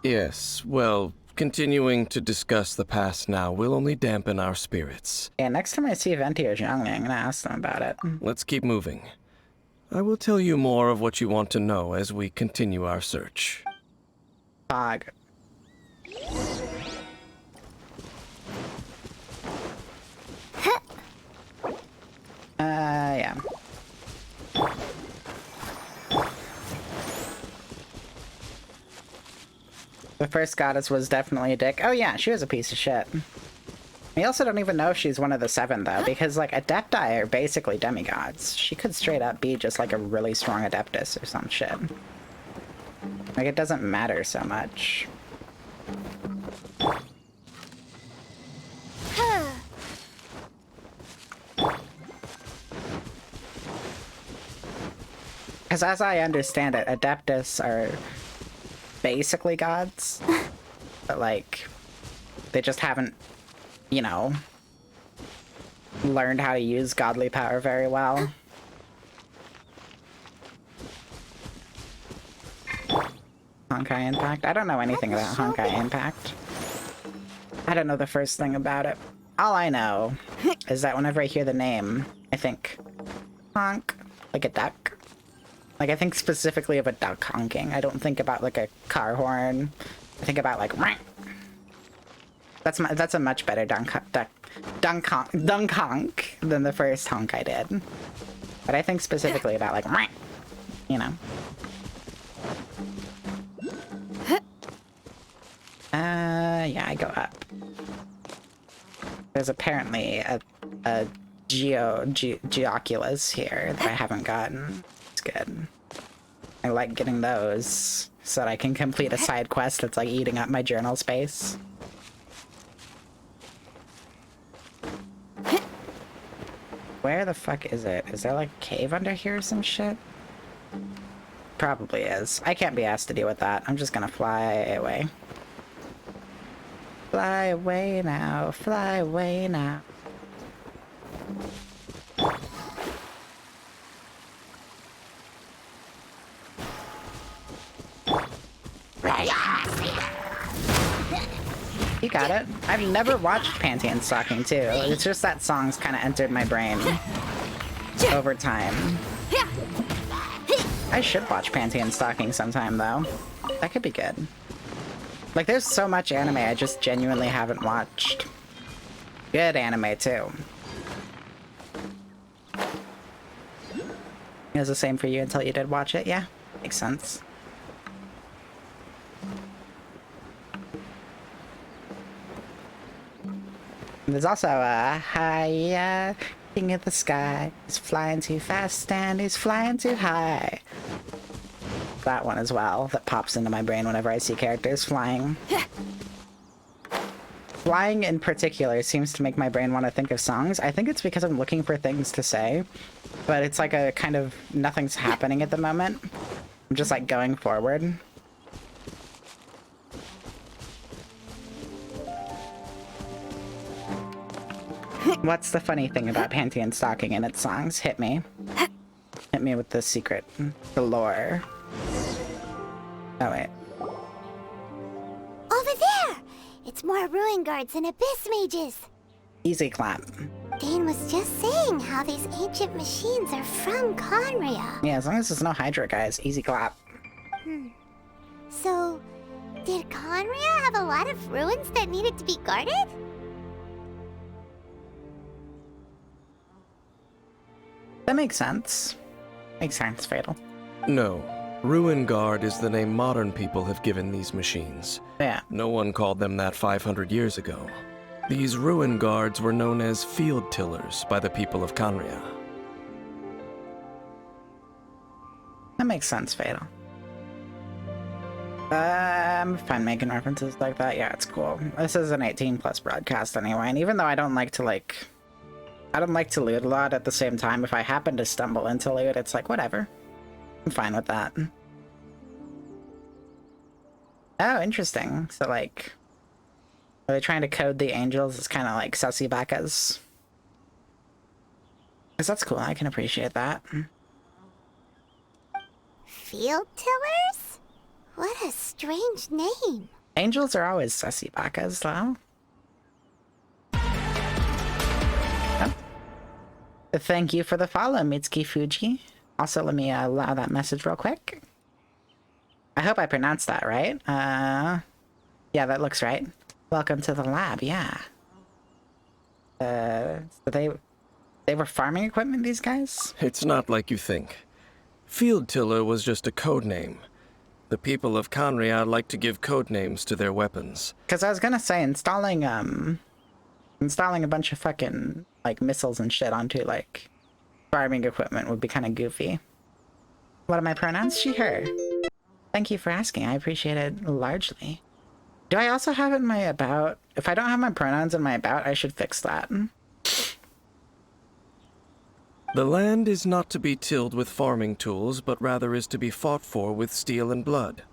Yes, well, continuing to discuss the past now will only dampen our spirits. Yeah, next time I see Venti or Zhongli, I'm gonna ask them about it. Let's keep moving. I will tell you more of what you want to know as we continue our search. Fog. Yeah. The first goddess was definitely a dick. Oh yeah, she was a piece of shit. We also don't even know if she's one of the 7 though, because like Adepti are basically demigods. She could straight up be just like a really strong Adeptus or some shit. Like, it doesn't matter so much. Because as I understand it, Adeptus are basically gods. But like, they just haven't, you know, learned how to use godly power very well. Honkai Impact? I don't know anything about Honkai Impact. I don't know the first thing about it. All I know is that whenever I hear the name, I think honk, like a duck. Like, I think specifically of a duck honking. I don't think about like a car horn. I think about like Rah! That's a much better dunk honk than the first honk I did. But I think specifically about like Rah! You know. Yeah, I go up. There's apparently a Geoculus here that I haven't gotten. It's good. I like getting those so that I can complete a side quest that's like eating up my journal space. Where the fuck is it? Is there like a cave under here or some shit? Probably is. I can't be asked to deal with that. I'm just gonna fly away. Fly away now, fly away now. You got it. I've never watched Panty and Stocking too. It's just that song's kind of entered my brain over time. I should watch Panty and Stocking sometime though. That could be good. Like, there's so much anime I just genuinely haven't watched. Good anime, too. It was the same for you until you did watch it, yeah? Makes sense. There's also a high king of the sky. He's flying too fast and he's flying too high. That one as well, that pops into my brain whenever I see characters flying. Flying in particular seems to make my brain want to think of songs. I think it's because I'm looking for things to say, but it's like a kind of nothing's happening at the moment. I'm just like going forward. What's the funny thing about Panty and Stocking and its songs? Hit me. Hit me with the secret, the lore. Oh, wait. Over there! It's more ruin guards and abyss mages. Easy clap. Dane was just saying how these ancient machines are from Conria. Yeah, as long as there's no Hydra guys, easy clap. So, did Conria have a lot of ruins that needed to be guarded? That makes sense. Makes sense, Fatal. No. Ruin Guard is the name modern people have given these machines. Yeah. No one called them that 500 years ago. These Ruin Guards were known as field tillers by the people of Conria. That makes sense, Fatal. I'm fine making references like that. Yeah, it's cool. This is an 18+ broadcast anyway, and even though I don't like to loot a lot at the same time, if I happen to stumble into loot, it's like, whatever. I'm fine with that. Oh, interesting. So, like, are they trying to code the angels as kind of like sussy backas? Because that's cool. I can appreciate that. Field tillers? What a strange name. Angels are always sussy backas, though. Oh. Thank you for the follow, Mitsuki Fuji. Also, let me allow that message real quick. I hope I pronounced that right. Yeah, that looks right. Welcome to the lab, yeah. So they were farming equipment, these guys? It's not like you think. Field Tiller was just a code name. The people of Conria like to give code names to their weapons. Because I was gonna say, installing a bunch of fucking, like, missiles and shit onto, like, farming equipment would be kind of goofy. What are my pronouns? She, her. Thank you for asking. I appreciate it largely. Do I also have it in my about? If I don't have my pronouns in my about, I should fix that. The land is not to be tilled with farming tools, but rather is to be fought for with steel and blood.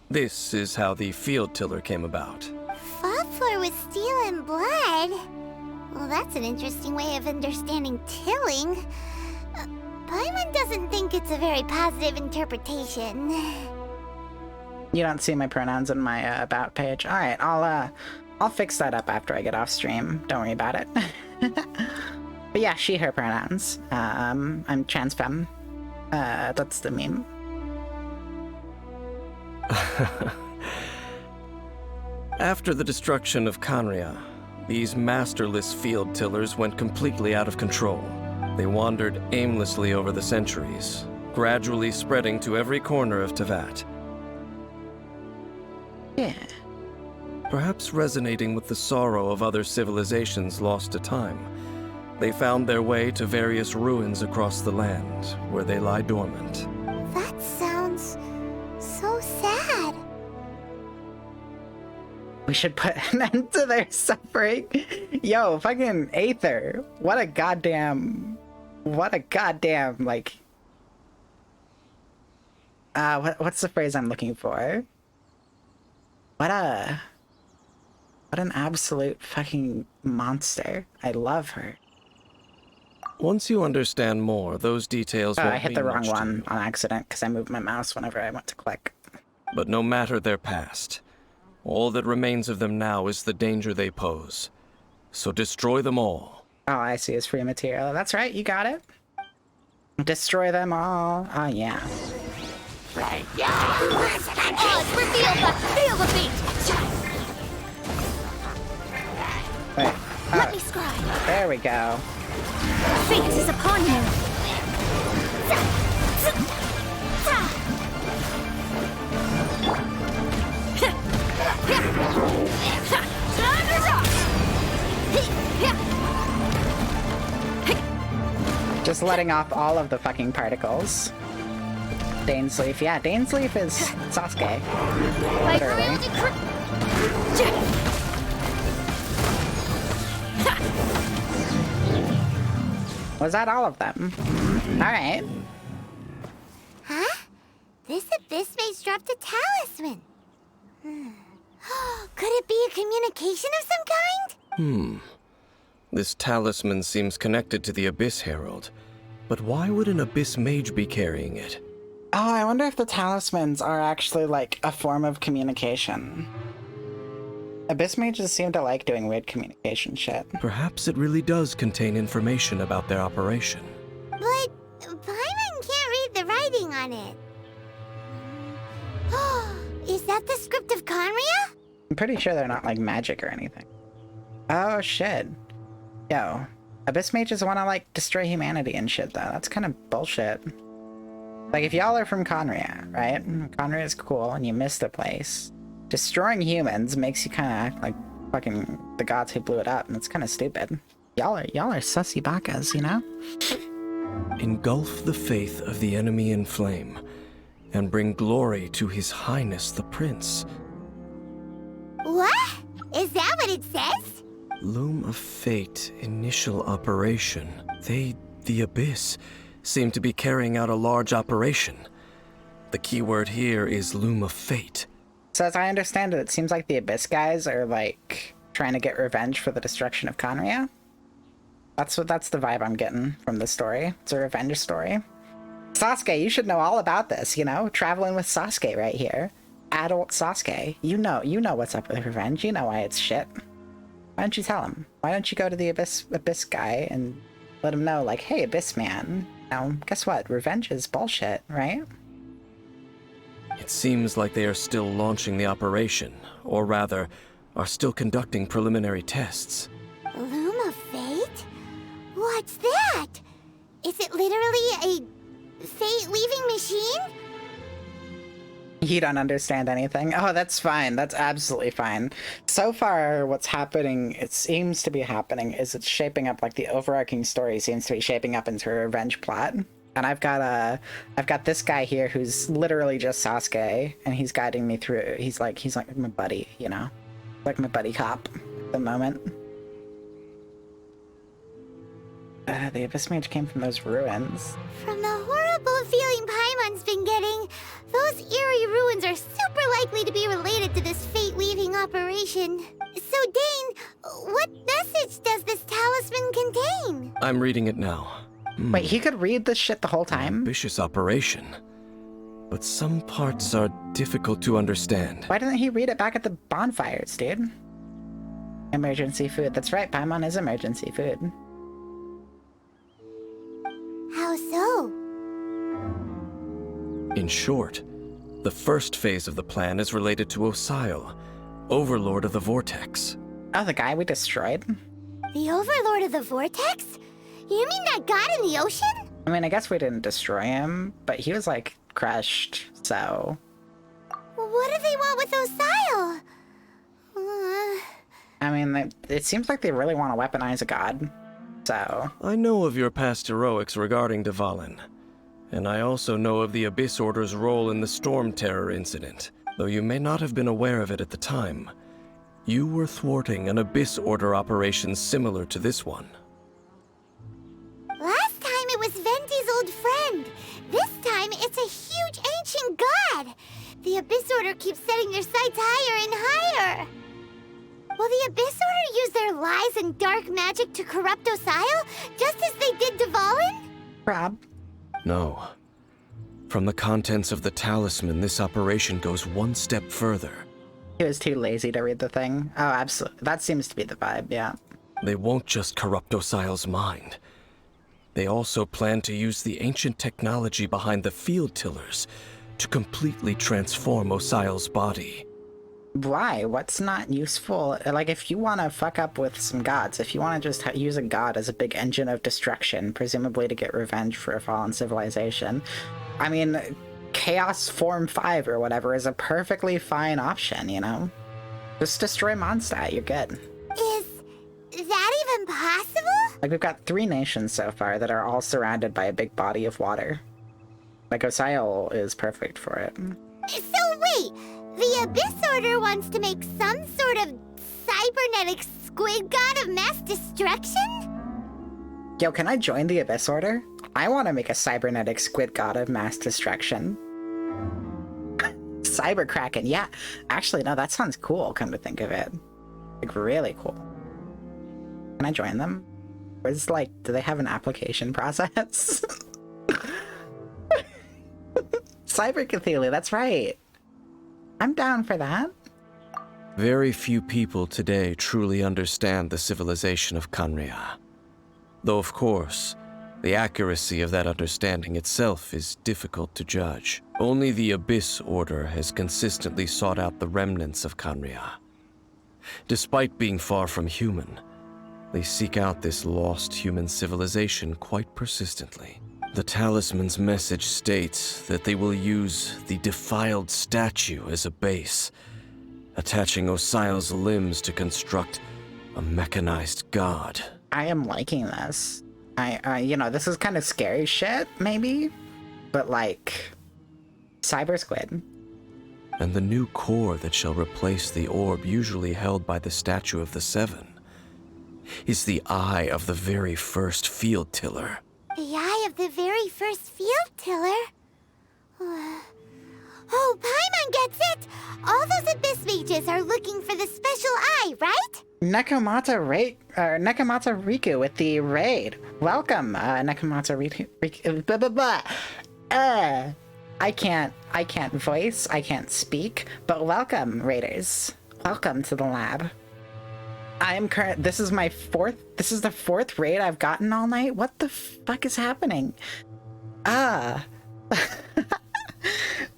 This is how the Field Tiller came about. Fought for with steel and blood? Well, that's an interesting way of understanding tilling. Paimon doesn't think it's a very positive interpretation. You don't see my pronouns in my about page. All right, I'll fix that up after I get off stream. Don't worry about it. But yeah, she, her pronouns. I'm trans femme. That's the meme. After the destruction of Canria, these masterless field tillers went completely out of control. They wandered aimlessly over the centuries, gradually spreading to every corner of Teyvat. Yeah. Perhaps resonating with the sorrow of other civilizations lost to time, they found their way to various ruins across the land, where they lie dormant. That sounds so sad. We should put an end to their suffering. Yo, fucking Aether. What a goddamn, like... what's the phrase I'm looking for? What an absolute fucking monster. I love her. Once you understand more, those details won't I hit the mean wrong much to one you. on accident because I moved my mouse whenever I went to click. But no matter their past, all that remains of them now is the danger they pose. So destroy them all. All I see is free material. That's right, you got it. Destroy them all. Oh, yeah. Oz, feel the beat! Wait. Let me scribe. There we go. Fate is upon you! Just letting off all of the fucking particles. Dainsleaf. Yeah, Dainsleaf is Sasuke. Literally. Was that all of them? Alright. Huh? This abyss maze dropped a talisman. Could it be a communication of some kind? This talisman seems connected to the Abyss Herald. But why would an Abyss Mage be carrying it? Oh, I wonder if the talismans are actually like a form of communication. Abyss mages seem to like doing weird communication shit. Perhaps it really does contain information about their operation. But Paimon can't read the writing on it. Is that the script of Conria? I'm pretty sure they're not like magic or anything. Oh shit. Yo, Abyss mages want to like destroy humanity and shit though. That's kind of bullshit. Like if y'all are from Conria, right? Conria is cool and you miss the place. Destroying humans makes you kind of act like fucking the gods who blew it up, and it's kind of stupid. Y'all are sussy bakas, you know? Engulf the faith of the enemy in flame, and bring glory to His Highness the Prince. What? Is that what it says? Loom of Fate, initial operation. They, the Abyss, seem to be carrying out a large operation. The keyword here is Loom of Fate. So as I understand it, it seems like the Abyss guys are like trying to get revenge for the destruction of Conria. That's the vibe I'm getting from the story. It's a revenge story. Sasuke, you should know all about this, you know? Traveling with Sasuke right here. Adult Sasuke. You know what's up with revenge. You know why it's shit. Why don't you tell him? Why don't you go to the Abyss guy and let him know, like, hey, Abyss man, now, guess what? Revenge is bullshit, right? It seems like they are still launching the operation, or rather, are still conducting preliminary tests. Loom of Fate? What's that? Is it literally a fate-weaving machine? You don't understand anything. Oh, that's fine. That's absolutely fine. So far, what's happening, it seems to be happening, is it's shaping up, like the overarching story seems to be shaping up into a revenge plot. And I've got this guy here who's literally just Sasuke, and he's guiding me through. He's like my buddy, you know? Like my buddy cop at the moment. The Abyss Mage came from those ruins. From the horrible feeling Paimon's been getting, those eerie ruins are super likely to be related to this fate-weaving operation. So, Dane, what message does this talisman contain? I'm reading it now. Wait, he could read this shit the whole time? Ambitious operation. but some parts are difficult to understand. Why didn't he read it back at the bonfires, dude? Emergency food. That's right, Paimon is emergency food. How so? In short, the first phase of the plan is related to Osile, Overlord of the Vortex. Oh, the guy we destroyed? The Overlord of the Vortex? You mean that god in the ocean? I mean, I guess we didn't destroy him, but he was, like, crushed, so... What do they want with Osile? I mean, it seems like they really want to weaponize a god, so... I know of your past heroics regarding Dvalin, and I also know of the Abyss Order's role in the Storm Terror incident. Though you may not have been aware of it at the time, you were thwarting an Abyss Order operation similar to this one. Last time it was Venti's old friend. This time it's a huge ancient god. The Abyss Order keeps setting their sights higher and higher. Will the Abyss Order use their lies and dark magic to corrupt Osile, just as they did Dvalin? Rob? No. From the contents of the talisman, this operation goes one step further. He was too lazy to read the thing. Oh, absolutely. That seems to be the vibe, yeah. They won't just corrupt Osile's mind. They also plan to use the ancient technology behind the field tillers to completely transform Osile's body. Why? What's not useful? Like, if you want to fuck up with some gods, if you want to just use a god as a big engine of destruction, presumably to get revenge for a fallen civilization, I mean, Chaos Form 5 or whatever is a perfectly fine option, you know? Just destroy Mondstadt, you're good. Is that even possible? Like, we've got 3 nations so far that are all surrounded by a big body of water. Like, Osile is perfect for it. So wait, the Abyss Order wants to make some sort of cybernetic squid god of mass destruction? Yo, can I join the Abyss Order? I want to make a cybernetic squid god of mass destruction. Cyber Kraken, yeah. Actually, no, that sounds cool, come to think of it. Like, really cool. Can I join them? Or is, like, do they have an application process? Cyber Cthulhu, that's right. I'm down for that. Very few people today truly understand the civilization of Khaenri'ah. Though, of course, the accuracy of that understanding itself is difficult to judge. Only the Abyss Order has consistently sought out the remnants of Khaenri'ah. Despite being far from human, they seek out this lost human civilization quite persistently. The talisman's message states that they will use the defiled statue as a base, attaching Osile's limbs to construct a mechanized god. I am liking this. You know, this is kind of scary shit, maybe? But, like, Cyber Squid. And the new core that shall replace the orb usually held by the Statue of the Seven is the eye of the very first field tiller. The eye of the very first field tiller? Oh, Paimon gets it! All those Abyss mages are looking for the special eye, right? Nekomata Riku with the raid. Welcome, Nekomata Riku. Blah, blah, blah. I can't voice, I can't speak, but welcome, raiders. Welcome to the lab. This is the 4th raid I've gotten all night? What the fuck is happening?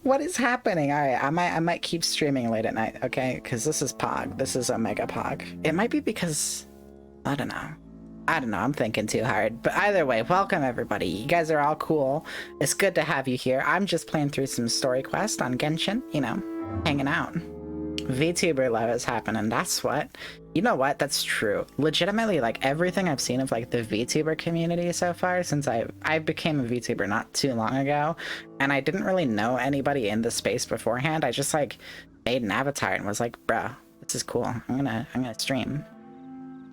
What is happening? Alright, I might keep streaming late at night, okay? Because this is Pog. This is Omega Pog. It might be because... I don't know, I'm thinking too hard. But either way, welcome everybody. You guys are all cool. It's good to have you here. I'm just playing through some story quest on Genshin, you know, hanging out. VTuber love is happening, that's what. You know what, that's true. Legitimately, like, everything I've seen of, like, the VTuber community so far, since I became a VTuber not too long ago, and I didn't really know anybody in the space beforehand. I just, like, made an avatar and was like, bruh, this is cool. I'm gonna stream.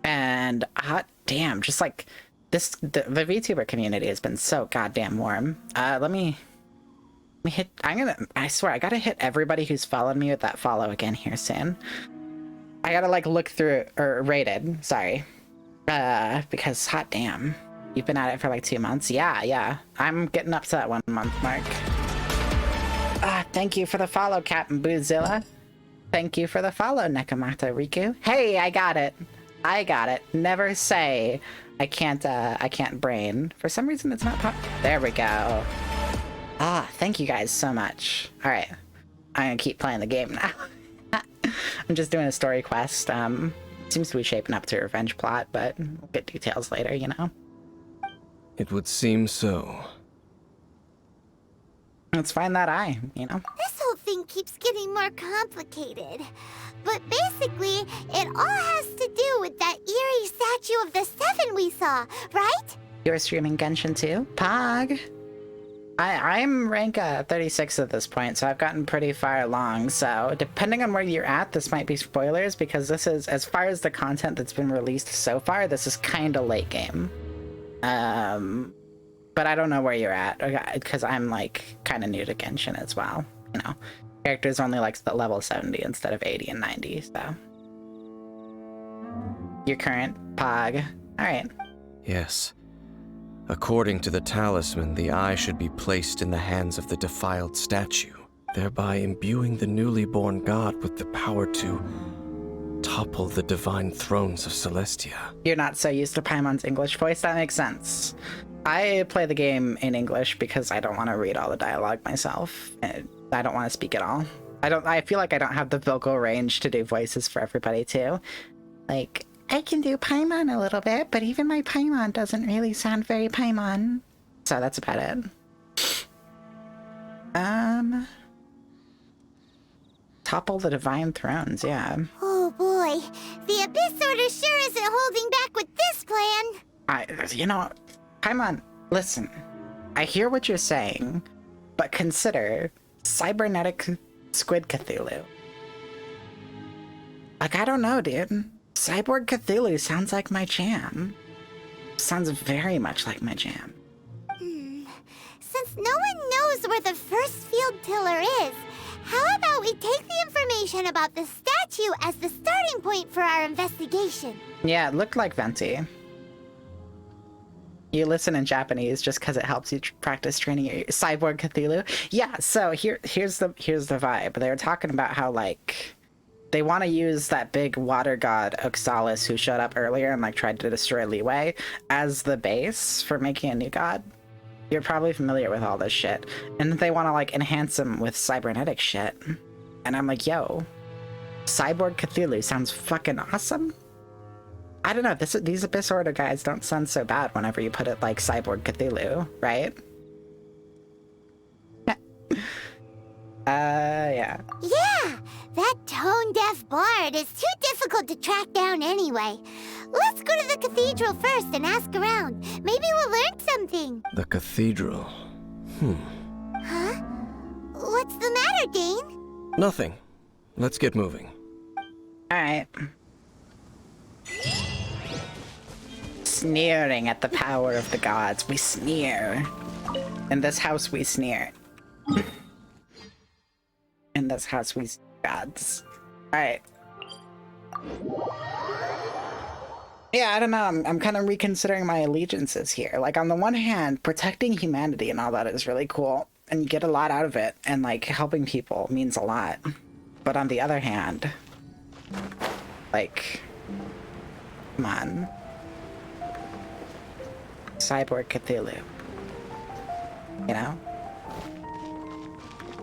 And hot damn, just like the VTuber community has been so goddamn warm. Let me hit, I swear, I gotta hit everybody who's followed me with that follow again here soon. I gotta, like, look through, or rated, sorry. Because hot damn, you've been at it for like 2 months. Yeah, I'm getting up to that 1 month mark. Thank you for the follow, Captain Boozilla. Thank you for the follow, Nekomata Riku. Hey, I got it. I got it. Never say I can't brain. For some reason it's not pop. There we go. Thank you guys so much. All right. I'm gonna keep playing the game now. I'm just doing a story quest. Seems to be shaping up to a revenge plot, but we'll get details later, you know? It would seem so. Let's find that eye, you know? This whole thing keeps getting more complicated. But basically, it all has to do with that eerie statue of the Seven we saw, right? You're streaming Genshin too? Pog! I'm rank 36 at this point, so I've gotten pretty far along, so depending on where you're at, this might be spoilers, because this is, as far as the content that's been released so far, this is kinda late game. But I don't know where you're at, because I'm, like, kinda new to Genshin as well, you know? Characters only like the level 70 instead of 80 and 90, so... Your current Pog. Alright. Yes. According to the talisman, the eye should be placed in the hands of the defiled statue, thereby imbuing the newly born god with the power to topple the divine thrones of Celestia. You're not so used to Paimon's English voice? That makes sense. I play the game in English because I don't want to read all the dialogue myself. I don't want to speak at all. I feel like I don't have the vocal range to do voices for everybody too. Like, I can do Paimon a little bit, but even my Paimon doesn't really sound very Paimon. So that's about it. Topple the divine thrones, yeah. Oh boy, the Abyss Order sure isn't holding back with this plan. You know, Paimon, listen. I hear what you're saying, but consider cybernetic squid Cthulhu. Like, I don't know, dude. Cyborg Cthulhu sounds like my jam. Sounds very much like my jam. Since no one knows where the first field tiller is, how about we take the information about the statue as the starting point for our investigation? Yeah, it looked like Venti. You listen in Japanese just because it helps you practice training your Cyborg Cthulhu. Yeah, so here's the vibe. They were talking about how, like, they want to use that big water god Oxalis who showed up earlier and, like, tried to destroy Leeway as the base for making a new god. You're probably familiar with all this shit. And they want to, like, enhance him with cybernetic shit. And I'm like, yo, Cyborg Cthulhu sounds fucking awesome. I don't know, these Abyss Order guys don't sound so bad whenever you put it like Cyborg Cthulhu, right? Yeah. Yeah, that tone-deaf bard is too difficult to track down anyway. Let's go to the cathedral first and ask around. Maybe we'll learn something. The cathedral. Huh? What's the matter, Dane? Nothing. Let's get moving. Alright. Sneering at the power of the gods. We sneer. In this house, we sneer. In this house, we gods. Alright. Yeah, I don't know. I'm kind of reconsidering my allegiances here. Like, on the one hand, protecting humanity and all that is really cool, and you get a lot out of it, and, like, helping people means a lot. But on the other hand, like, come on. Cyborg Cthulhu. You know?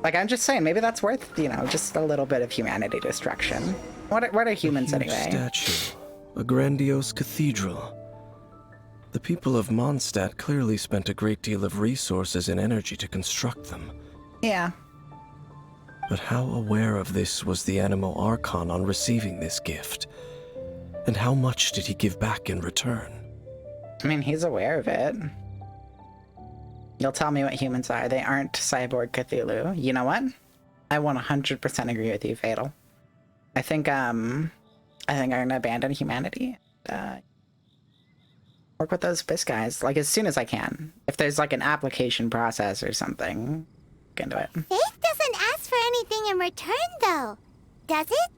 Like, I'm just saying, maybe that's worth, you know, just a little bit of humanity destruction. What are humans anyway? Statue. A grandiose cathedral. The people of Mondstadt clearly spent a great deal of resources and energy to construct them. Yeah. But how aware of this was the Anemo Archon on receiving this gift? And how much did he give back in return? I mean, he's aware of it. You'll tell me what humans are. They aren't Cyborg Cthulhu. You know what? I 100% agree with you, Fatal. I think I'm gonna abandon humanity. Work with those Abyss guys, like, as soon as I can. If there's, like, an application process or something, I can do it. Faith doesn't ask for anything in return, though. Does it?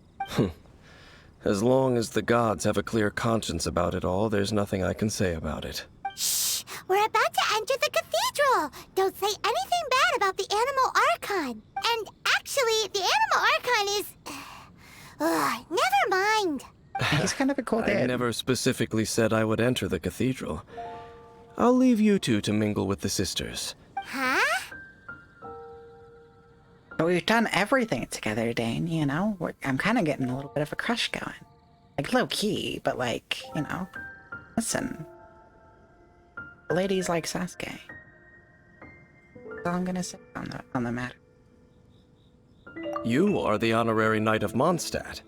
As long as the gods have a clear conscience about it all, there's nothing I can say about it. Shh! We're about to enter the cathedral! Don't say anything bad about the Anemo Archon! And Ugh, never mind. He's kind of a cool I dude. never specifically said I would enter the cathedral. I'll leave you two to mingle with the sisters. Huh? But we've done everything together, Dane, you know? I'm kind of getting a little bit of a crush going. Like, low-key, but like, you know. Listen. Ladies like Sasuke. That's all I'm gonna say on the matter. You are the honorary Knight of Mondstadt.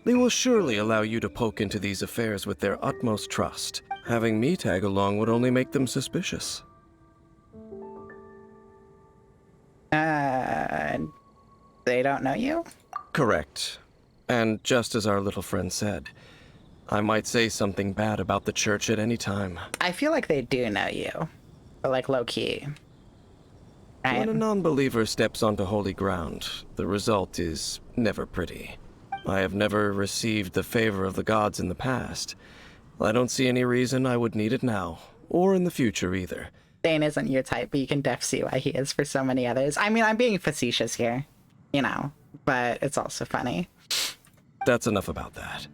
They will surely allow you to poke into these affairs with their utmost trust. Having me tag along would only make them suspicious. They don't know you? Correct. And just as our little friend said, I might say something bad about the church at any time. I feel like they do know you. But like low-key. Right? When a non-believer steps onto holy ground, the result is never pretty. I have never received the favor of the gods in the past. I don't see any reason I would need it now, or in the future either. Dane isn't your type, but you can def see why he is for so many others. I mean, I'm being facetious here, you know, but it's also funny. That's enough about that.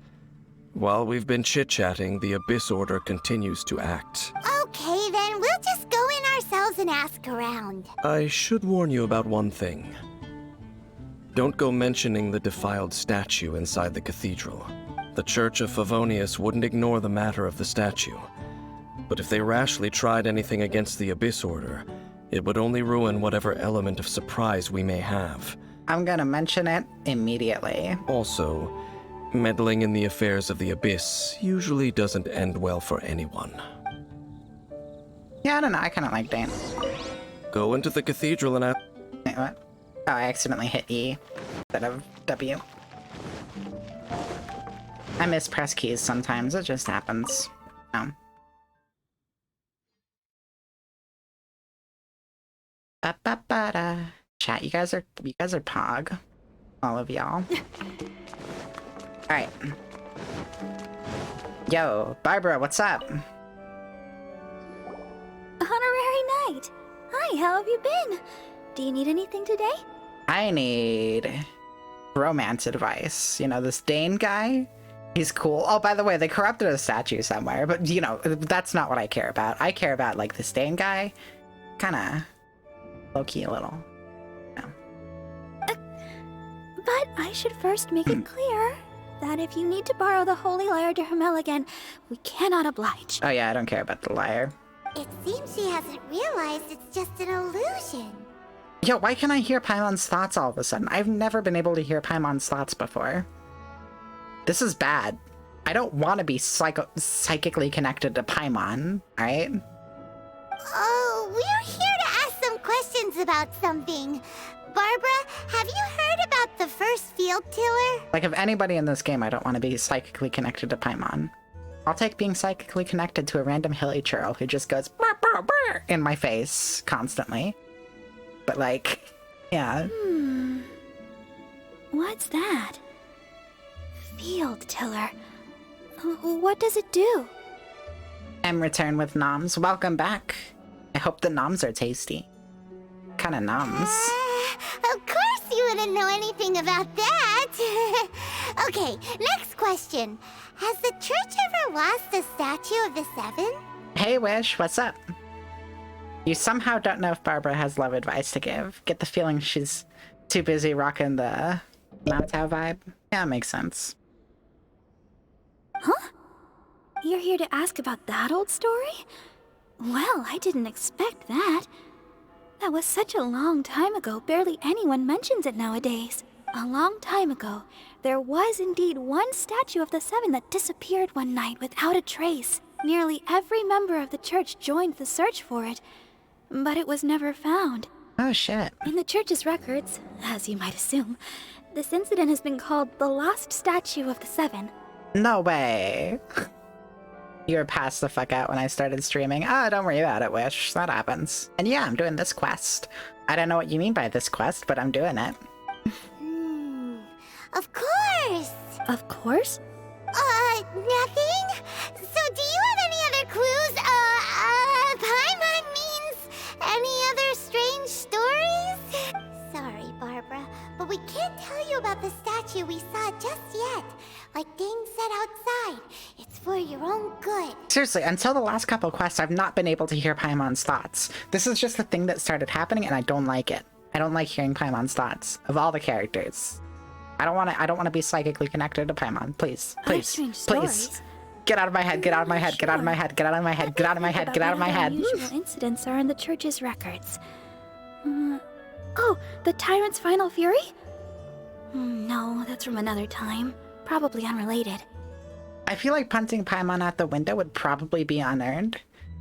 While we've been chit-chatting, the Abyss Order continues to act. Okay, then we'll just go in ourselves and ask around. I should warn you about one thing. Don't go mentioning the defiled statue inside the cathedral. The Church of Favonius wouldn't ignore the matter of the statue. But if they rashly tried anything against the Abyss Order, it would only ruin whatever element of surprise we may have. I'm gonna mention it immediately. Also, meddling in the affairs of the Abyss usually doesn't end well for anyone. Yeah, I don't know, I kinda like Dane. Go into the cathedral and Wait, what? Oh, I accidentally hit E instead of W. I miss press keys sometimes, it just happens. Ba-ba-ba-da. Chat, you guys are pog. All of y'all. Alright. Yo, Barbara, what's up? Honorary Knight. Hi, how have you been? Do you need anything today? I need romance advice. You know, this Dane guy, he's cool. Oh, by the way, they corrupted a statue somewhere, but you know, that's not what I care about. I care about, like, this Dane guy, kinda low-key a little. But I should first make it clear that if you need to borrow the Holy Lyre to Hermel again, we cannot oblige. Oh yeah, I don't care about the lyre. It seems she hasn't realized it's just an illusion. Yo, why can I hear Paimon's thoughts all of a sudden? I've never been able to hear Paimon's thoughts before. This is bad. I don't want to be psychically connected to Paimon, alright? Oh, we're here to ask some questions about something. Barbara, have you heard about the first field tiller? Like, if anybody in this game, I don't want to be psychically connected to Paimon. I'll take being psychically chonnected to a random hilly churl who just goes burr, burr, burr, in my face constantly. But like, yeah. What's that? Field tiller. What does it do? M return with noms. Welcome back. I hope the noms are tasty. Kind of noms. Of course you wouldn't know anything about that. Okay, next question. Has the church ever lost a statue of the Seven? Hey Wish, what's up? You somehow don't know if Barbara has love advice to give. Get the feeling she's too busy rocking the Mao-Tao vibe. Yeah, makes sense. Huh? You're here to ask about that old story? Well, I didn't expect that. That was such a long time ago, barely anyone mentions it nowadays. A long time ago, there was indeed one statue of the Seven that disappeared one night without a trace. Nearly every member of the church joined the search for it, but it was never found. Oh shit. In the church's records, as you might assume, this incident has been called the Lost Statue of the Seven. No way. You were passed the fuck out when I started streaming. Ah, don't worry about it, Wish. That happens. And yeah, I'm doing this quest. I don't know what you mean by this quest, but I'm doing it. Of course. Of course? Nothing? So do you have any other clues? Paimon means any other strange stories? Sorry, Barbara, but we can't tell you about the statue statue we saw just yet. Like Dane said outside, it's for your own good. Seriously, until the last couple quests, I've not been able to hear Paimon's thoughts. This is just the thing that started happening, and I don't like it. I don't like hearing Paimon's thoughts of all the characters. I don't want to be psychically connected to Paimon. Please, please. Get out of my head, get out of my head, get out of my head, get out of my head, get out of my head, get out of my head. Unusual incidents are in the church's records. Oh, the Tyrant's Final Fury? No, that's from another time. Probably unrelated. I feel like punting Paimon out the window would probably be unearned.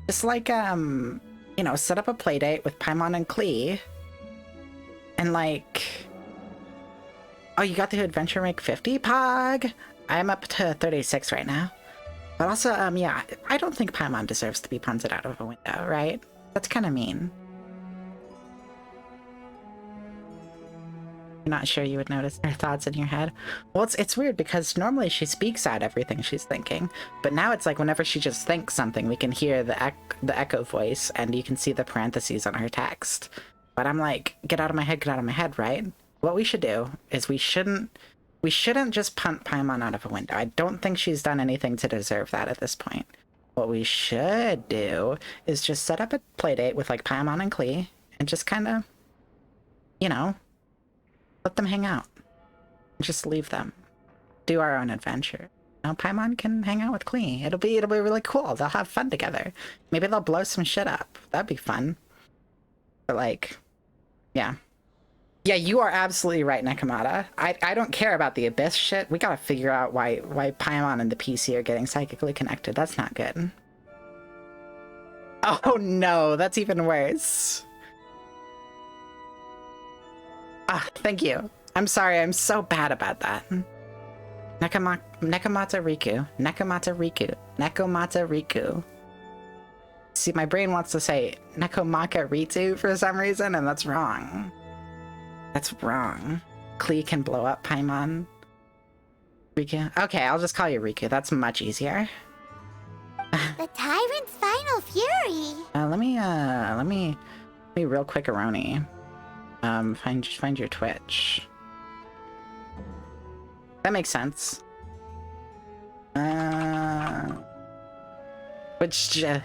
Just like, you know, set up a playdate with Paimon and Klee. And like... Oh, you got the adventure rank 50, Pog? I'm up to 36 right now. But also, yeah, I don't think Paimon deserves to be punted out of a window, right? That's kind of mean. You're not sure you would notice her thoughts in your head? Well, it's weird because normally she speaks out everything she's thinking, but now it's like whenever she just thinks something, we can hear the echo voice, and you can see the parentheses on her text. But I'm like, get out of my head, right? What we should do is we shouldn't just punt Paimon out of a window. I don't think she's done anything to deserve that at this point. What we should do is just set up a playdate with like Paimon and Klee and just kind of, you know, let them hang out. Just leave them. Do our own adventure. You know, Paimon can hang out with Klee. It'll be really cool. They'll have fun together. Maybe they'll blow some shit up. That'd be fun. But like, yeah. Yeah, you are absolutely right, Nekomata. I don't care about the Abyss shit. We gotta figure out why Paimon and the PC are getting psychically connected. That's not good. Oh no, that's even worse. Ah, thank you. I'm sorry, I'm so bad about that. Nekomata Riku. See, my brain wants to say Nekomaka Ritu for some reason, and that's wrong. That's wrong. Klee can blow up Paimon. Riku? Okay, I'll just call you Riku. That's much easier. The Tyrant's Final Fury! Let me real quick, Aroni. Find your Twitch. That makes sense.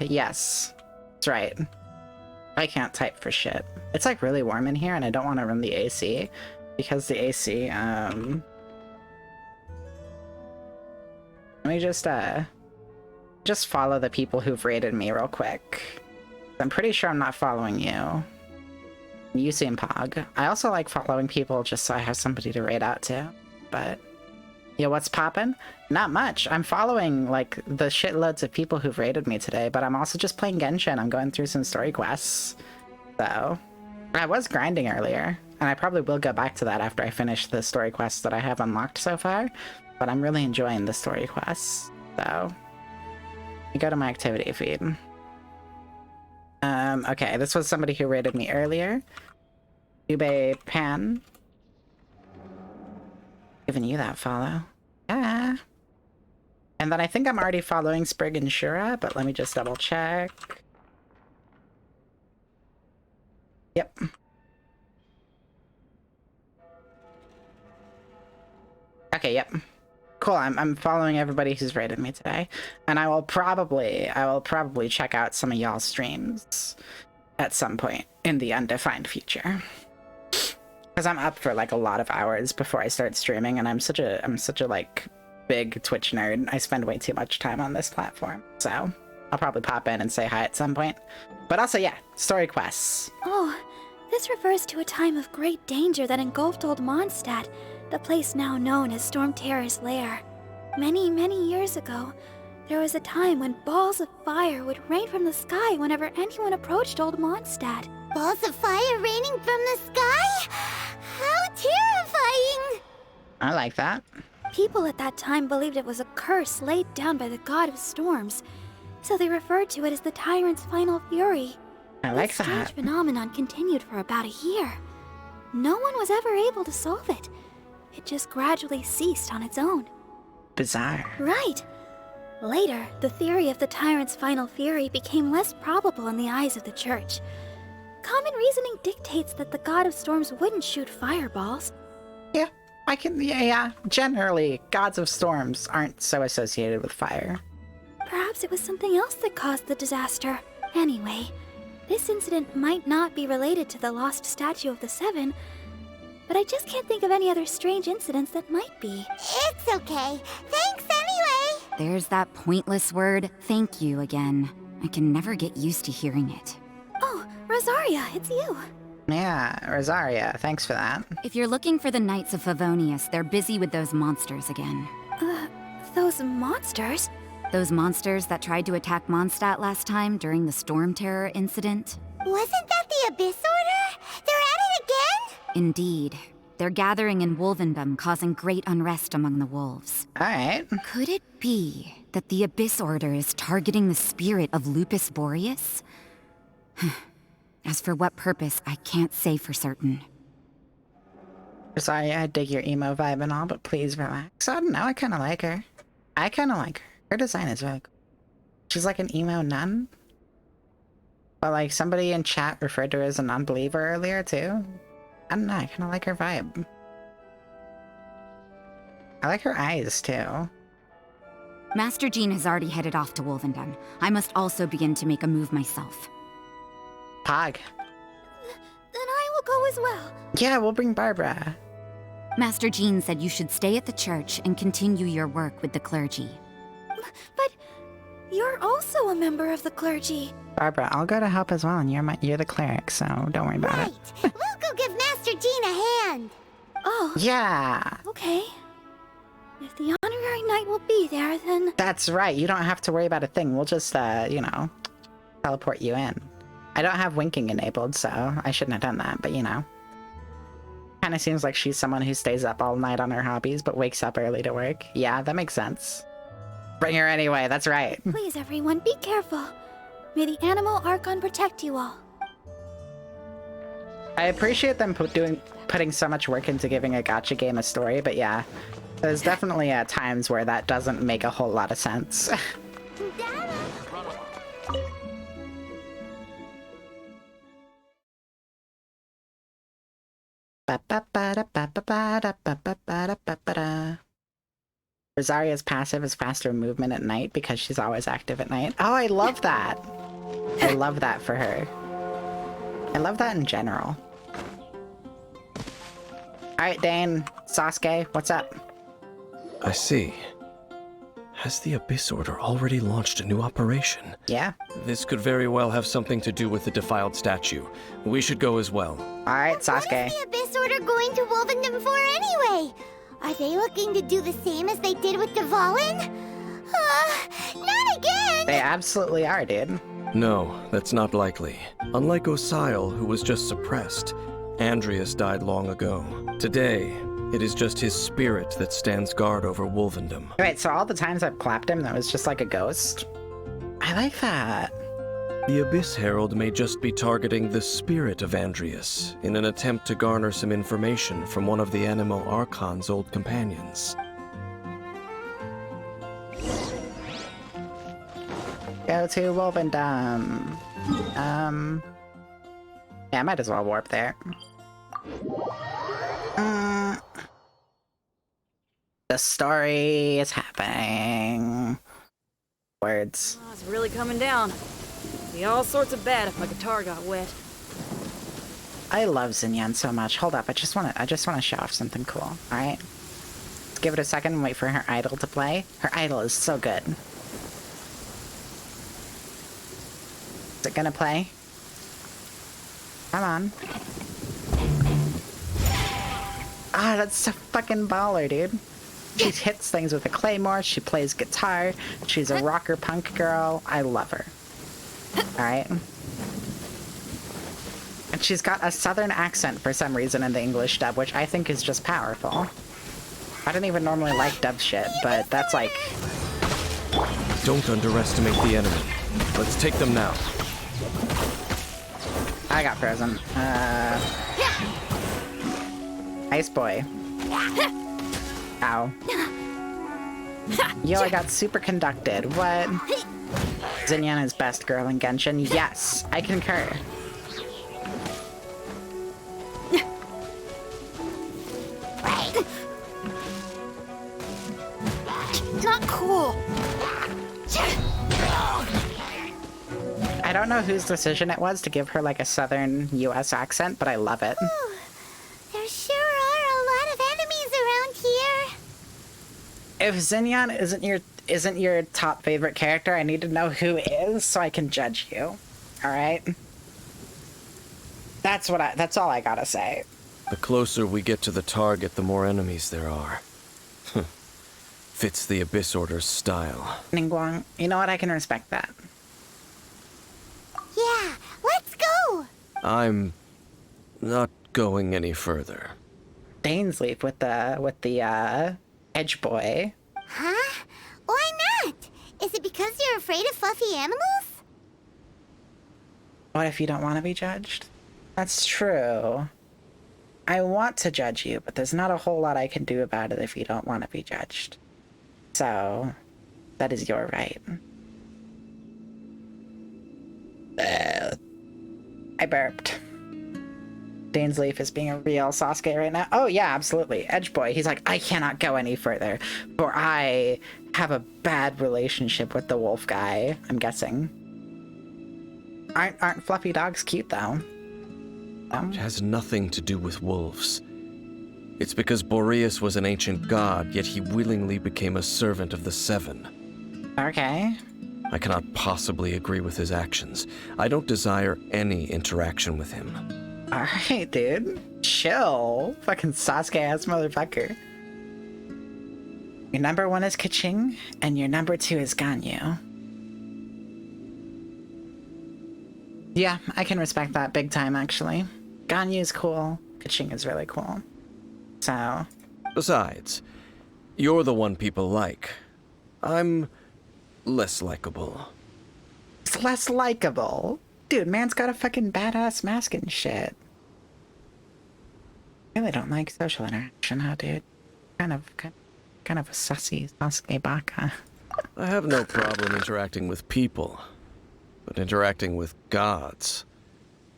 Yes. That's right. I can't type for shit. It's like really warm in here and I don't want to run the AC because the AC, let me just follow the people who've rated me real quick. I'm pretty sure I'm not following you. You seem Pog. I also like following people just so I have somebody to raid out to, but yeah, what's poppin'? Not much. I'm following like the shitloads of people who've rated me today, but I'm also just playing Genshin. I'm going through some story quests. So, I was grinding earlier, and I probably will go back to that after I finish the story quests that I have unlocked so far, but I'm really enjoying the story quests. So, let me go to my activity feed. Okay, this was somebody who rated me earlier. Ube Pan. Giving you that follow. Yeah. And then I think I'm already following Sprig and Shura, but let me just double check. Yep. Okay, yep. Cool, I'm following everybody who's rated me today. And I will probably check out some of y'all's streams at some point in the undefined future. Because I'm up for like a lot of hours before I start streaming, and I'm such a like big Twitch nerd. I spend way too much time on this platform, so I'll probably pop in and say hi at some point. But also, yeah, story quests. Oh, this refers to a time of great danger that engulfed Old Mondstadt, the place now known as Storm Terror's lair. Many, many years ago, there was a time when balls of fire would rain from the sky whenever anyone approached Old Mondstadt. Balls of fire raining from the sky? How terrifying! I like that. People at that time believed it was a curse laid down by the god of storms, so they referred to it as the Tyrant's Final Fury. I like that. This strange phenomenon continued for about a year. No one was ever able to solve it. It just gradually ceased on its own. Bizarre. Right. Later, the theory of the Tyrant's Final Fury became less probable in the eyes of the church. Common reasoning dictates that the god of storms wouldn't shoot fireballs. Yeah, Yeah. Generally, gods of storms aren't so associated with fire. Perhaps it was something else that caused the disaster. Anyway, this incident might not be related to the lost statue of the Seven, but I just can't think of any other strange incidents that might be. It's okay. Thanks anyway. There's that pointless word, thank you, again. I can never get used to hearing it. Oh, Rosaria, it's you. Yeah, Rosaria, thanks for that. If you're looking for the Knights of Favonius, they're busy with those monsters again. Those monsters? Those monsters that tried to attack Mondstadt last time during the Storm Terror incident? Wasn't that the Abyss Order? They're at it again? Indeed. They're gathering in Wolvendom, causing great unrest among the wolves. Alright. Could it be that the Abyss Order is targeting the spirit of Lupus Boreas? As for what purpose, I can't say for certain. Sorry, I dig your emo vibe and all, but please relax. I don't know, I kinda like her. Her design is really cool. She's like an emo nun. But like somebody in chat referred to her as a non-believer earlier too. I don't know, I kinda like her vibe. I like her eyes too. Master Jean has already headed off to Wolvendom. I must also begin to make a move myself. Pog. Then I will go as well. Yeah, we'll bring Barbara. Master Jean said you should stay at the church and continue your work with the clergy. But you're also a member of the clergy. Barbara, I'll go to help as well, and you're the cleric, so don't worry about it. We'll go give Master Jean a hand. Oh. Yeah. Okay. If the honorary knight will be there, then... That's right, you don't have to worry about a thing. We'll just, you know, teleport you in. I don't have winking enabled, so I shouldn't have done that, but you know. Kinda seems like she's someone who stays up all night on her hobbies, but wakes up early to work. Yeah, that makes sense. Bring her anyway, that's right. Please, everyone, be careful. May the Animal Archon protect you all. I appreciate them putting so much work into giving a gacha game a story, but yeah. There's definitely times where that doesn't make a whole lot of sense. Rosaria's passive is faster movement at night because she's always active at night. Oh, I love that. I love that for her. I love that in general. Alright, Dane, Sasuke, what's up? I see. Has the Abyss Order already launched a new operation? Yeah. This could very well have something to do with the defiled statue. We should go as well. Alright, Sasuke. What is the Abyss Order going to Wolvendom for anyway? Are they looking to do the same as they did with Dvalin? Not again! They absolutely are, dude. No, that's not likely. Unlike Osile, who was just suppressed, Andreas died long ago. Today, it is just his spirit that stands guard over Wolvendom. Wait, so all the times I've clapped him, that was just like a ghost? I like that. The Abyss Herald may just be targeting the spirit of Andreas in an attempt to garner some information from one of the Animo Archon's old companions. Go to Wolvendom. Yeah, I might as well warp there. The story is happening. Words. Oh, it's really coming down. Be all sorts of bad if my guitar got wet. I love Xinyan so much. Hold up, I just wanna show off something cool. Alright? Let's give it a second and wait for her idol to play. Her idol is so good. Is it gonna play? Come on. Ah, that's so fucking baller, dude. She hits things with a claymore, she plays guitar, she's a rocker punk girl. I love her. Alright? And she's got a southern accent for some reason in the English dub, which I think is just powerful. I don't even normally like dub shit, but that's like... Don't underestimate the enemy. Let's take them now. I got frozen. Ice boy. Ow. Yo, I got superconducted. What? Xinyan is best girl in Genshin. Yes, I concur. cool. I don't know whose decision it was to give her like a southern US accent, but I love it. Ooh, there sure are a lot of enemies around here. If Xinyan isn't your top favorite character, I need to know who is so I can judge you. All right? That's all I gotta say. The closer we get to the target, the more enemies there are. Fits the Abyss Order's style. Ningguang, you know what? I can respect that. Yeah, let's go. I'm not going any further. Dainsleif with the edge boy. Huh? Why not? Is it because you're afraid of fluffy animals? What if you don't want to be judged? That's true. I want to judge you, but there's not a whole lot I can do about it if you don't want to be judged. So, that is your right. I burped. Dainsleif is being a real Sasuke right now. Oh yeah, absolutely. Edge boy. He's like, I cannot go any further, for I have a bad relationship with the wolf guy. I'm guessing. Aren't fluffy dogs cute though? It has nothing to do with wolves. It's because Boreas was an ancient god, yet he willingly became a servant of the Seven. Okay. I cannot possibly agree with his actions. I don't desire any interaction with him. Alright, dude. Chill. Fucking Sasuke-ass motherfucker. Your number 1 is Kaching, and your number 2 is Ganyu. Yeah, I can respect that big time, actually. Ganyu's cool. Kaching is really cool. So... Besides, you're the one people like. I'm less likable. It's less likable? Dude, man's got a fucking badass mask and shit. I really don't like social interaction, huh, dude? Kind of a sussy Sasuke baka. I have no problem interacting with people, but interacting with gods,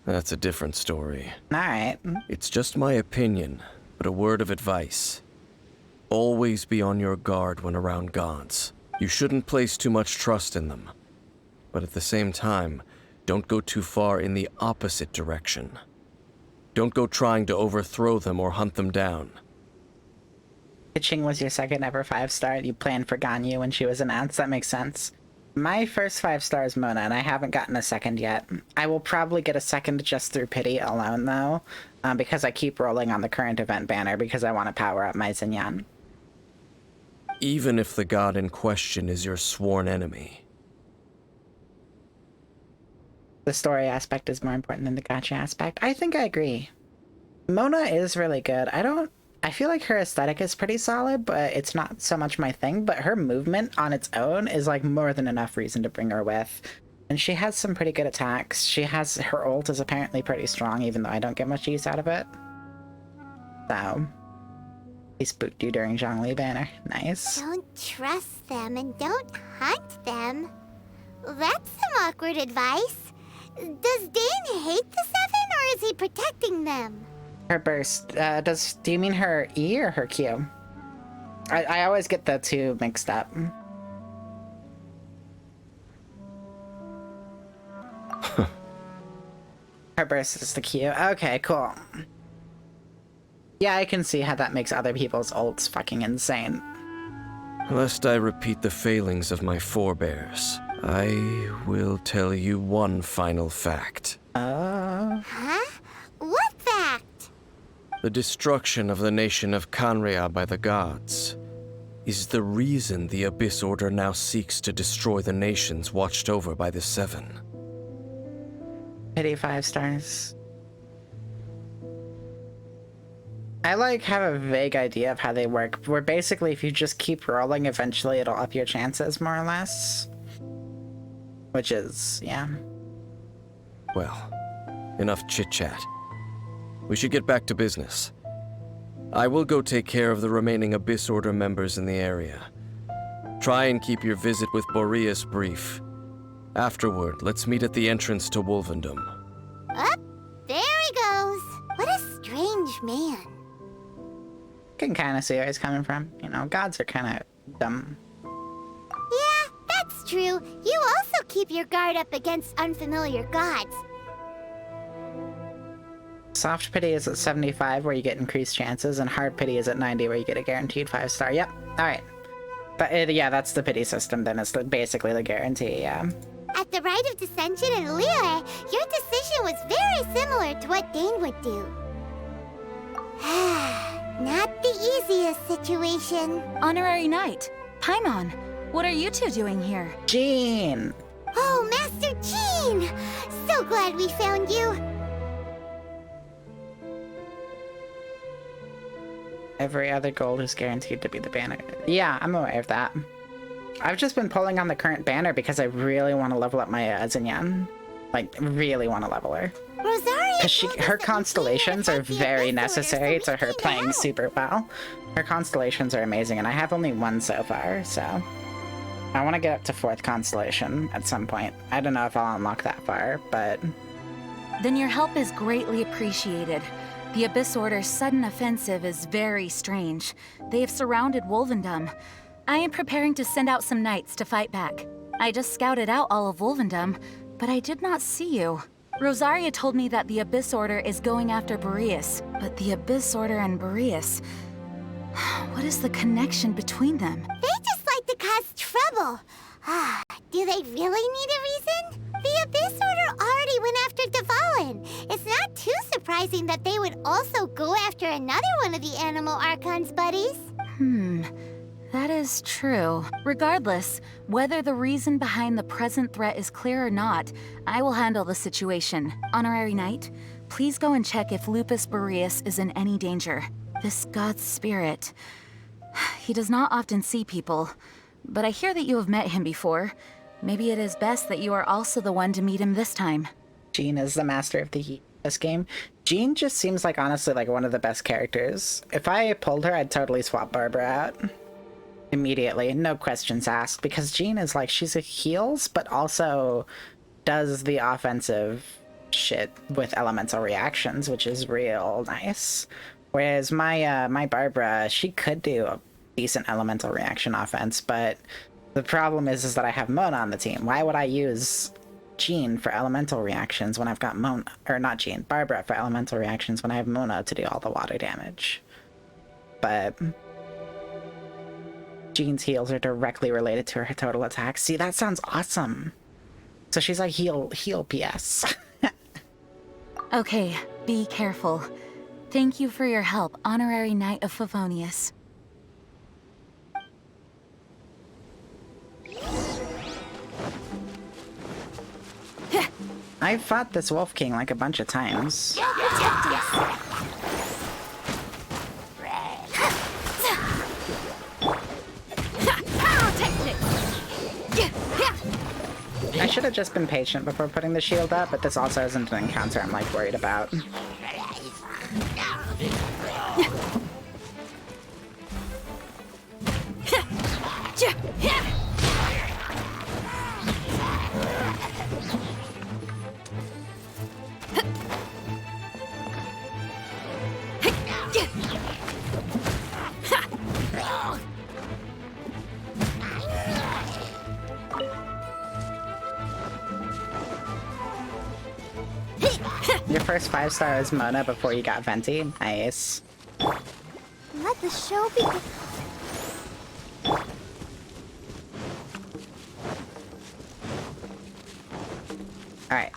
that's a different story. Alright. It's just my opinion, but a word of advice. Always be on your guard when around gods. You shouldn't place too much trust in them, but at the same time, don't go too far in the opposite direction. Don't go trying to overthrow them or hunt them down. Kaching was your second ever 5-star. You planned for Ganyu when she was announced. That makes sense. My first 5-star is Mona, and I haven't gotten a second yet. I will probably get a second just through pity alone, though, because I keep rolling on the current event banner because I want to power up my Xinyan. Even if the god in question is your sworn enemy. The story aspect is more important than the gacha aspect. I think I agree. Mona is really good. I feel like her aesthetic is pretty solid, but it's not so much my thing, but her movement on its own is like more than enough reason to bring her with. And she has some pretty good attacks. Her ult is apparently pretty strong, even though I don't get much use out of it. So, he spooked you during Zhongli banner. Nice. Don't trust them and don't hunt them. That's some awkward advice. Does Dane hate the Seven, or is he protecting them? Her burst. Do you mean her E or her Q? I always get the two mixed up. Her burst is the Q. Okay, cool. Yeah, I can see how that makes other people's ults fucking insane. Lest I repeat the failings of my forebears, I will tell you one final fact. Huh? What fact? The destruction of the nation of Kanria by the gods is the reason the Abyss Order now seeks to destroy the nations watched over by the Seven. Pity 5 stars. I have a vague idea of how they work, where basically if you just keep rolling, eventually it'll up your chances, more or less. Which is, yeah. Well, enough chit-chat. We should get back to business. I will go take care of the remaining Abyss Order members in the area. Try and keep your visit with Boreas brief. Afterward, let's meet at the entrance to Wolvendom. Up, there he goes. What a strange man. Can kind of see where he's coming from. You know, gods are kind of dumb. true, you also keep your guard up against unfamiliar gods. Soft pity is at 75, where you get increased chances, and hard pity is at 90, where you get a guaranteed 5-star. Yep. All right. But yeah, that's the pity system. Then it's basically the guarantee. Yeah. At the Rite of Dissension in Liyue, your decision was very similar to what Dane would do. Not the easiest situation. Honorary Knight, Paimon, what are you two doing here? Jean! Oh, Master Jean! So glad we found you. Every other gold is guaranteed to be the banner. Yeah, I'm aware of that. I've just been pulling on the current banner because I really want to level up my Xinyan. Like, really want to level her. Because her constellations are very necessary to her playing super well. Her constellations are amazing, and I have only one so far, so... I want to get up to 4th constellation at some point. I don't know if I'll unlock that far, but... Then your help is greatly appreciated. The Abyss Order's sudden offensive is very strange. They have surrounded Wolvendom. I am preparing to send out some knights to fight back. I just scouted out all of Wolvendom, but I did not see you. Rosaria told me that the Abyss Order is going after Boreas, but the Abyss Order and Boreas... What is the connection between them? They just like to cause trouble. Do they really need a reason? The Abyss Order already went after Dvalin. It's not too surprising that they would also go after another one of the Animal Archon's buddies. That is true. Regardless, whether the reason behind the present threat is clear or not, I will handle the situation. Honorary Knight, please go and check if Lupus Boreas is in any danger. This god's spirit... He does not often see people, but I hear that you have met him before. Maybe it is best that you are also the one to meet him this time. Jean is the master of the heat this game. Jean just seems like, honestly, like one of the best characters. If I pulled her, I'd totally swap Barbara out. Immediately, no questions asked, because Jean is like, she's a heals, but also does the offensive shit with elemental reactions, which is real nice. Whereas my Barbara, she could do a decent elemental reaction offense, but the problem is that I have Mona on the team. Why would I use Jean for elemental reactions when I've got Mona, or not Jean, Barbara for elemental reactions when I have Mona to do all the water damage? But Jean's heals are directly related to her total attack. See, that sounds awesome. So she's like heal PS. Okay, be careful. Thank you for your help, Honorary Knight of Favonius. I've fought this Wolf King like a bunch of times. I should have just been patient before putting the shield up, but this also isn't an encounter I'm like worried about. Your first 5-star is Mona before you got Venti. Nice. Let the show begin. Alright.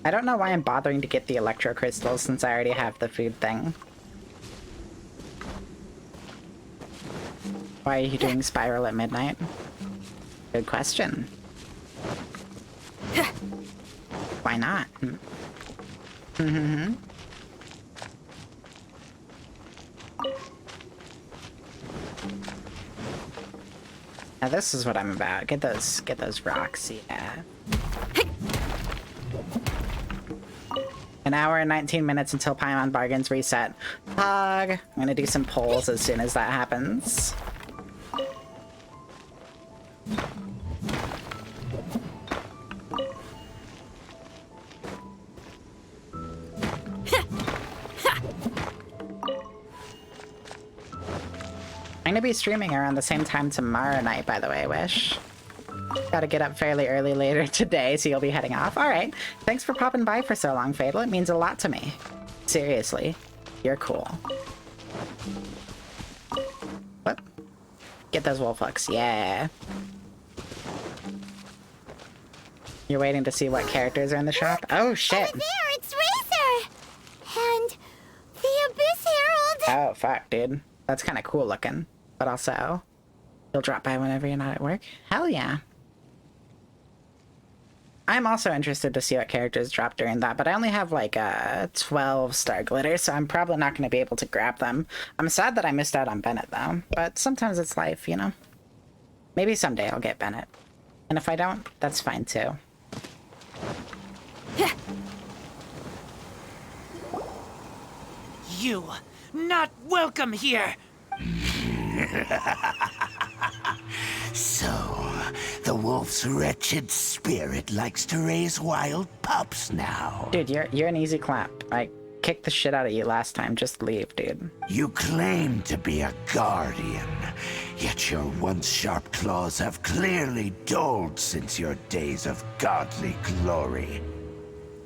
I don't know why I'm bothering to get the electro crystals since I already have the food thing. Why are you doing Spiral at midnight? Good question. Why not? Now this is what I'm about. Get those rocks, yeah. An hour and 19 minutes until Paimon bargains reset. Pog! I'm gonna do some polls as soon as that happens. I'm gonna be streaming around the same time tomorrow night, by the way, Wish. Gotta get up fairly early later today, so you'll be heading off. Alright, thanks for popping by for so long, Fatal. It means a lot to me. Seriously, you're cool. What? Get those wolf hooks, yeah. You're waiting to see what characters are in the shop? Oh, shit. Over there, it's Razor! And the Abyss Herald! Oh, fuck, dude. That's kind of cool looking. But also, you'll drop by whenever you're not at work? Hell yeah. I'm also interested to see what characters drop during that, but I only have like 12 star glitter, so I'm probably not going to be able to grab them. I'm sad that I missed out on Bennett, though. But sometimes it's life, you know? Maybe someday I'll get Bennett. And if I don't, that's fine, too. You not welcome here. So, the wolf's wretched spirit likes to raise wild pups now. Dude, you're an easy clap. I kicked the shit out of you last time. Just leave, dude. You claim to be a guardian, yet your once sharp claws have clearly dulled since your days of godly glory.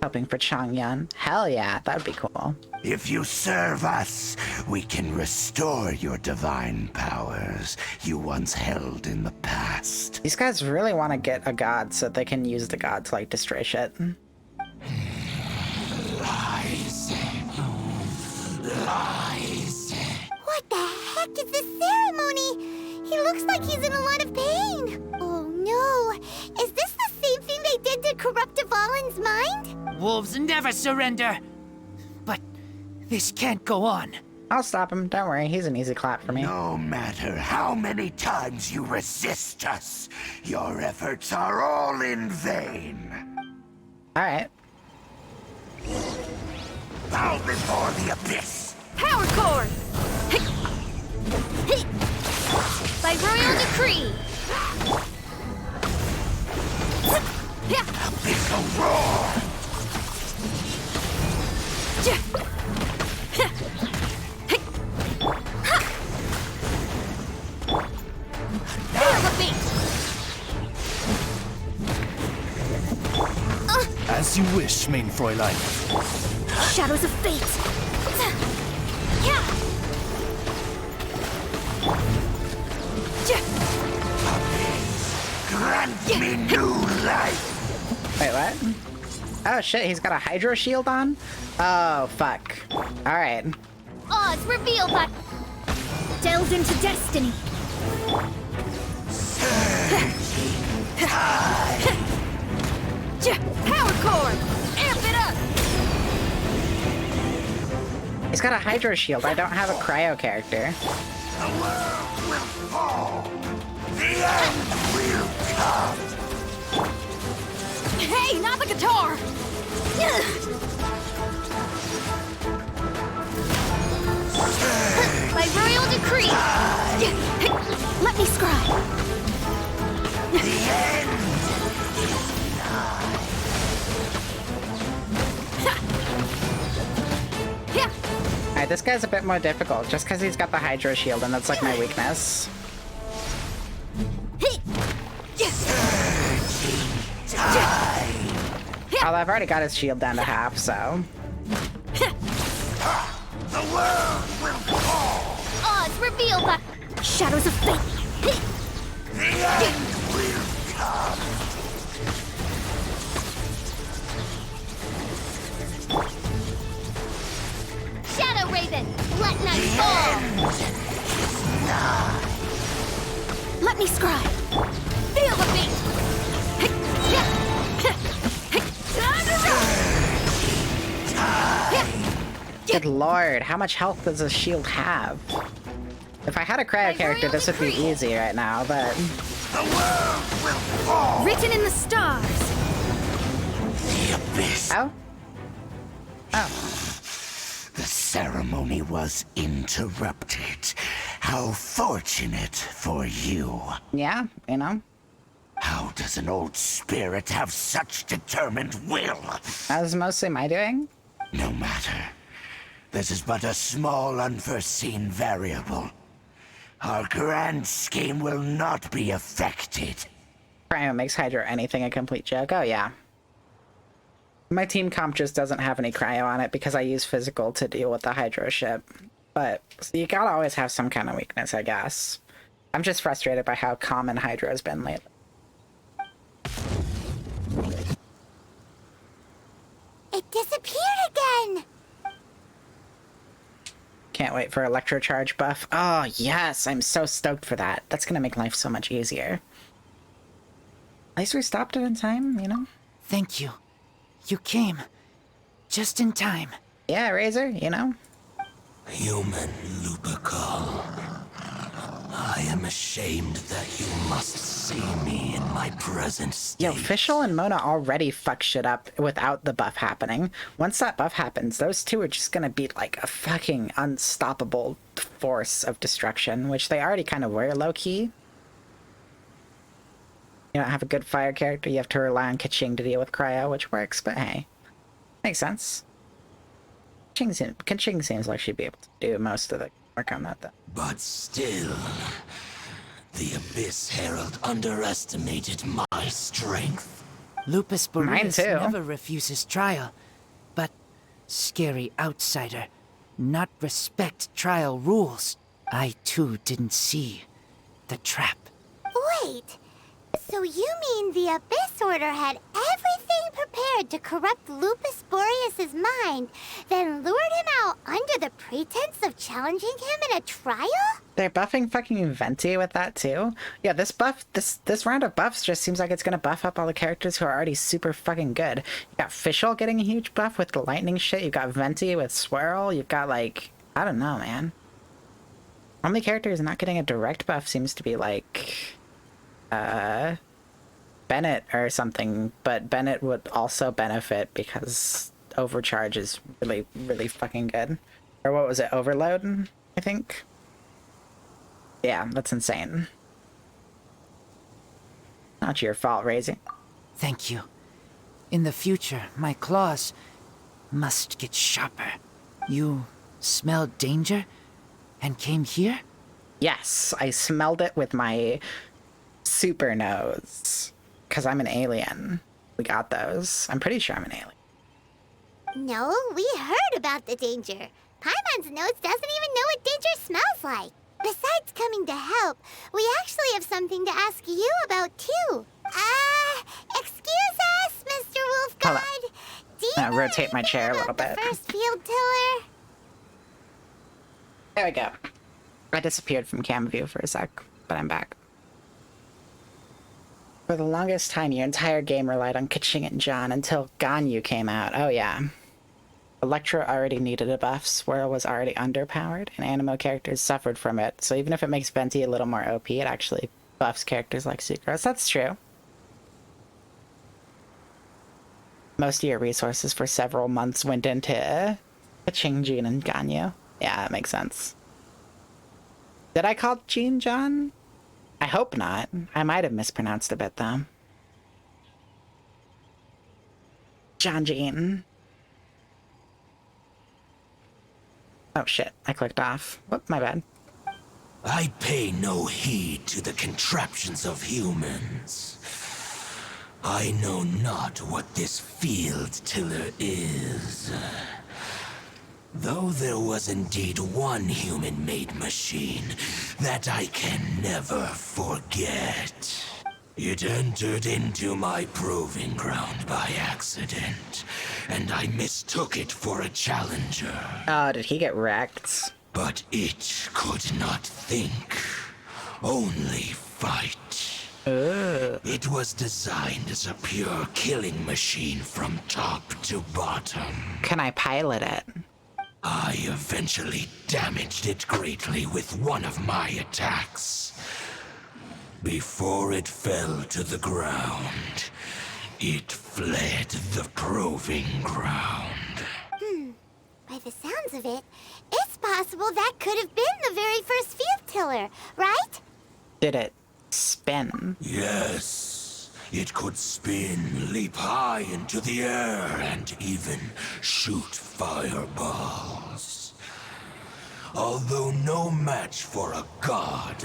Helping for Chongyun? Hell yeah, that would be cool. If you serve us, we can restore your divine powers you once held in the past. These guys really want to get a god so they can use the god to, like, destroy shit. Lies. Lies. What the heck is this ceremony? He looks like he's in a lot of pain. Oh no, is this the same thing they did to corrupt Dvalin's mind? Wolves never surrender. But this can't go on. I'll stop him. Don't worry. He's an easy clap for me. No matter how many times you resist us, your efforts are all in vain. Alright. Bow before the abyss. Power cord! By royal decree! Abyssal roar! As you wish, main Fräulein. Shadows of fate. Grant me new life. Wait, what? Oh shit, he's got a hydro shield on? Oh, fuck. Alright. Oz, reveal that. Delved into destiny. Power cord! Amp it up! He's got a hydro shield. I don't have a cryo character. The world will fall. The end will come. Hey, not the guitar! By royal decree! Let me scribe. The end. Alright, this guy's a bit more difficult, just because he's got the hydro shield, and that's like my weakness. Although I've already got his shield down to half, so... The world will fall. Oz, reveal that. Shadows of fate. The end will come. Shadow Raven, let night fall. Let me scribe. Feel the beat. Good lord, how much health does this shield have? If I had a cryo character, this would be easy right now, but... The world will fall. Written in the stars. The abyss. Oh? Oh. The ceremony was interrupted. How fortunate for you. Yeah, you know? How does an old spirit have such determined will? That was mostly my doing. No matter. This is but a small, unforeseen variable. Our grand scheme will not be affected. Cryo makes Hydro anything a complete joke. Oh, yeah. My team comp just doesn't have any cryo on it because I use physical to deal with the Hydro ship. But so you gotta always have some kind of weakness, I guess. I'm just frustrated by how common Hydro's been lately. It disappeared again! Can't wait for Electrocharge buff. Oh, yes! I'm so stoked for that. That's gonna make life so much easier. At least we stopped it in time, you know? Thank you. You came. Just in time. Yeah, Razor, you know? Human Lupercal. I am ashamed that you must see me in my present state. Yo, Fischl and Mona already fuck shit up without the buff happening. Once that buff happens, those two are just gonna be like a fucking unstoppable force of destruction, which they already kind of were low-key. You don't have a good fire character, you have to rely on Kaching to deal with Cryo, which works, but hey. Makes sense. Kaching seems like she'd be able to do most of the work on that, though. But still, the Abyss Herald underestimated my strength. Lupus Mine Boreas too. never refuses trial, but scary outsider, not respect trial rules. I too didn't see the trap. Wait, so you mean the Abyss Order had everything prepared to corrupt Lupus Boreas's mind, then lured him out under the pretense of challenging him in a trial? They're buffing fucking Venti with that too? Yeah, this buff, this round of buffs just seems like it's gonna buff up all the characters who are already super fucking good. You got Fischl getting a huge buff with the lightning shit, you've got Venti with Swirl, you've got like, I don't know, man. Only characters not getting a direct buff seems to be like, Bennett or something, but Bennett would also benefit because Overcharge is really, really fucking good. Or what was it, Overload, I think? Yeah, that's insane. Not your fault, Razy. Thank you. In the future, my claws must get sharper. You smelled danger and came here? Yes, I smelled it with my super nose. Because I'm an alien. We got those. I'm pretty sure I'm an alien. No, we heard about the danger. Paimon's nose doesn't even know what danger smells like. Besides coming to help, we actually have something to ask you about too. Excuse us, Mr. Wolf God. Do you know rotate my chair a little about bit. the first field tiller? There we go. I disappeared from cam view for a sec, but I'm back. For the longest time, your entire game relied on Kaching and John until Ganyu came out. Oh yeah. Electra already needed a buff, Swirl was already underpowered, and Animo characters suffered from it, so even if it makes Venti a little more OP, it actually buffs characters like Sucrose. That's true. Most of your resources for several months went into Kaching, Jean, and Ganyu. Yeah, that makes sense. Did I call Jean John? I hope not. I might have mispronounced a bit, though. John Jean. Oh shit, I clicked off. Whoop, my bad. I pay no heed to the contraptions of humans. I know not what this field tiller is. Though there was indeed one human-made machine that I can never forget. It entered into my proving ground by accident, and I mistook it for a challenger. Oh, did he get wrecked? But it could not think, only fight. It was designed as a pure killing machine from top to bottom. Can I pilot it? I eventually damaged it greatly with one of my attacks. Before it fell to the ground, it fled the proving ground. By the sounds of it, it's possible that could have been the very first field tiller, right? Did it spin? Yes. It could spin, leap high into the air, and even shoot fireballs. although no match for a god.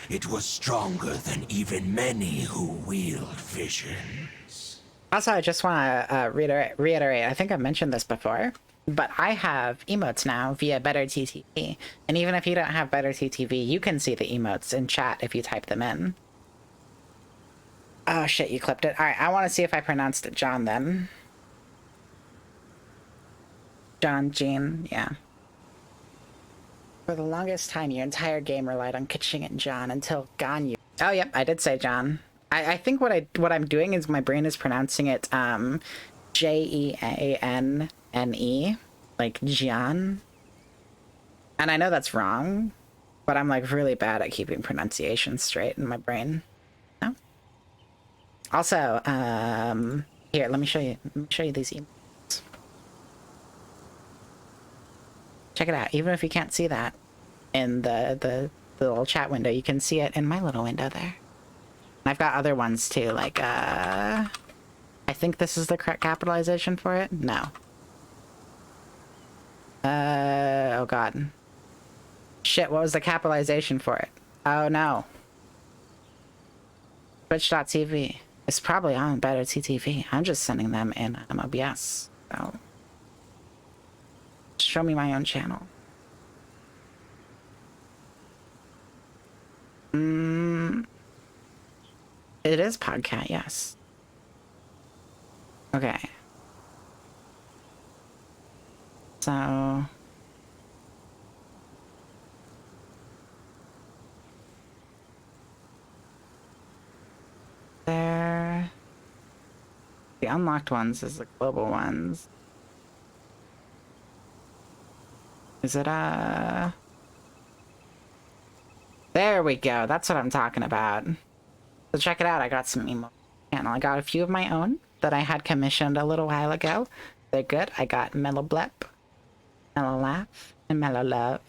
It was stronger than even many who wield visions. Also, I just want to reiterate, I think I mentioned this before, but I have emotes now via Better TTV. And even if you don't have Better TTV, you can see the emotes in chat if you type them in. Oh shit, you clipped it. Alright, I want to see if I pronounced it John then. John, Jean, yeah. For the longest time, your entire game relied on catching it John until Ganyu. Oh, yep, I did say John. I think what I'm doing is my brain is pronouncing it Jeanne, like Gian. And I know that's wrong, but I'm like really bad at keeping pronunciation straight in my brain. No? Also, here, let me show you these emails. Check it out. Even if you can't see that in the little chat window, you can see it in my little window there. And I've got other ones too, like, I think this is the correct capitalization for it? No. Oh god. Shit, what was the capitalization for it? Oh no. Twitch.tv. It's probably on Better TTV. I'm just sending them in OBS. So. Show me my own channel. It is Podcat, yes. Okay. So... there... The unlocked ones is the global ones. Is it, there we go. That's what I'm talking about. So check it out. I got some emo channel. I got a few of my own that I had commissioned a little while ago. They're good. I got Mel0-Blep, Mel0-Laugh, and Mel0-Love.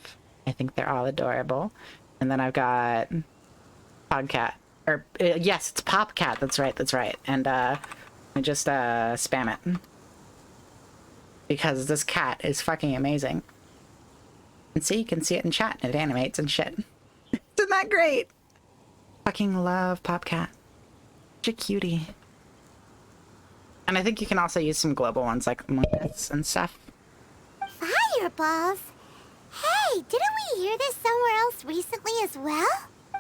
I think they're all adorable. And then I've got Podcat. Or, yes, it's Popcat. That's right. And, I just, spam it. Because this cat is fucking amazing. And see, you can see it in chat. It animates and shit. Isn't that great? Fucking love Popcat. Such a cutie. And I think you can also use some global ones like Mongus and stuff. Fireballs? Hey, didn't we hear this somewhere else recently as well?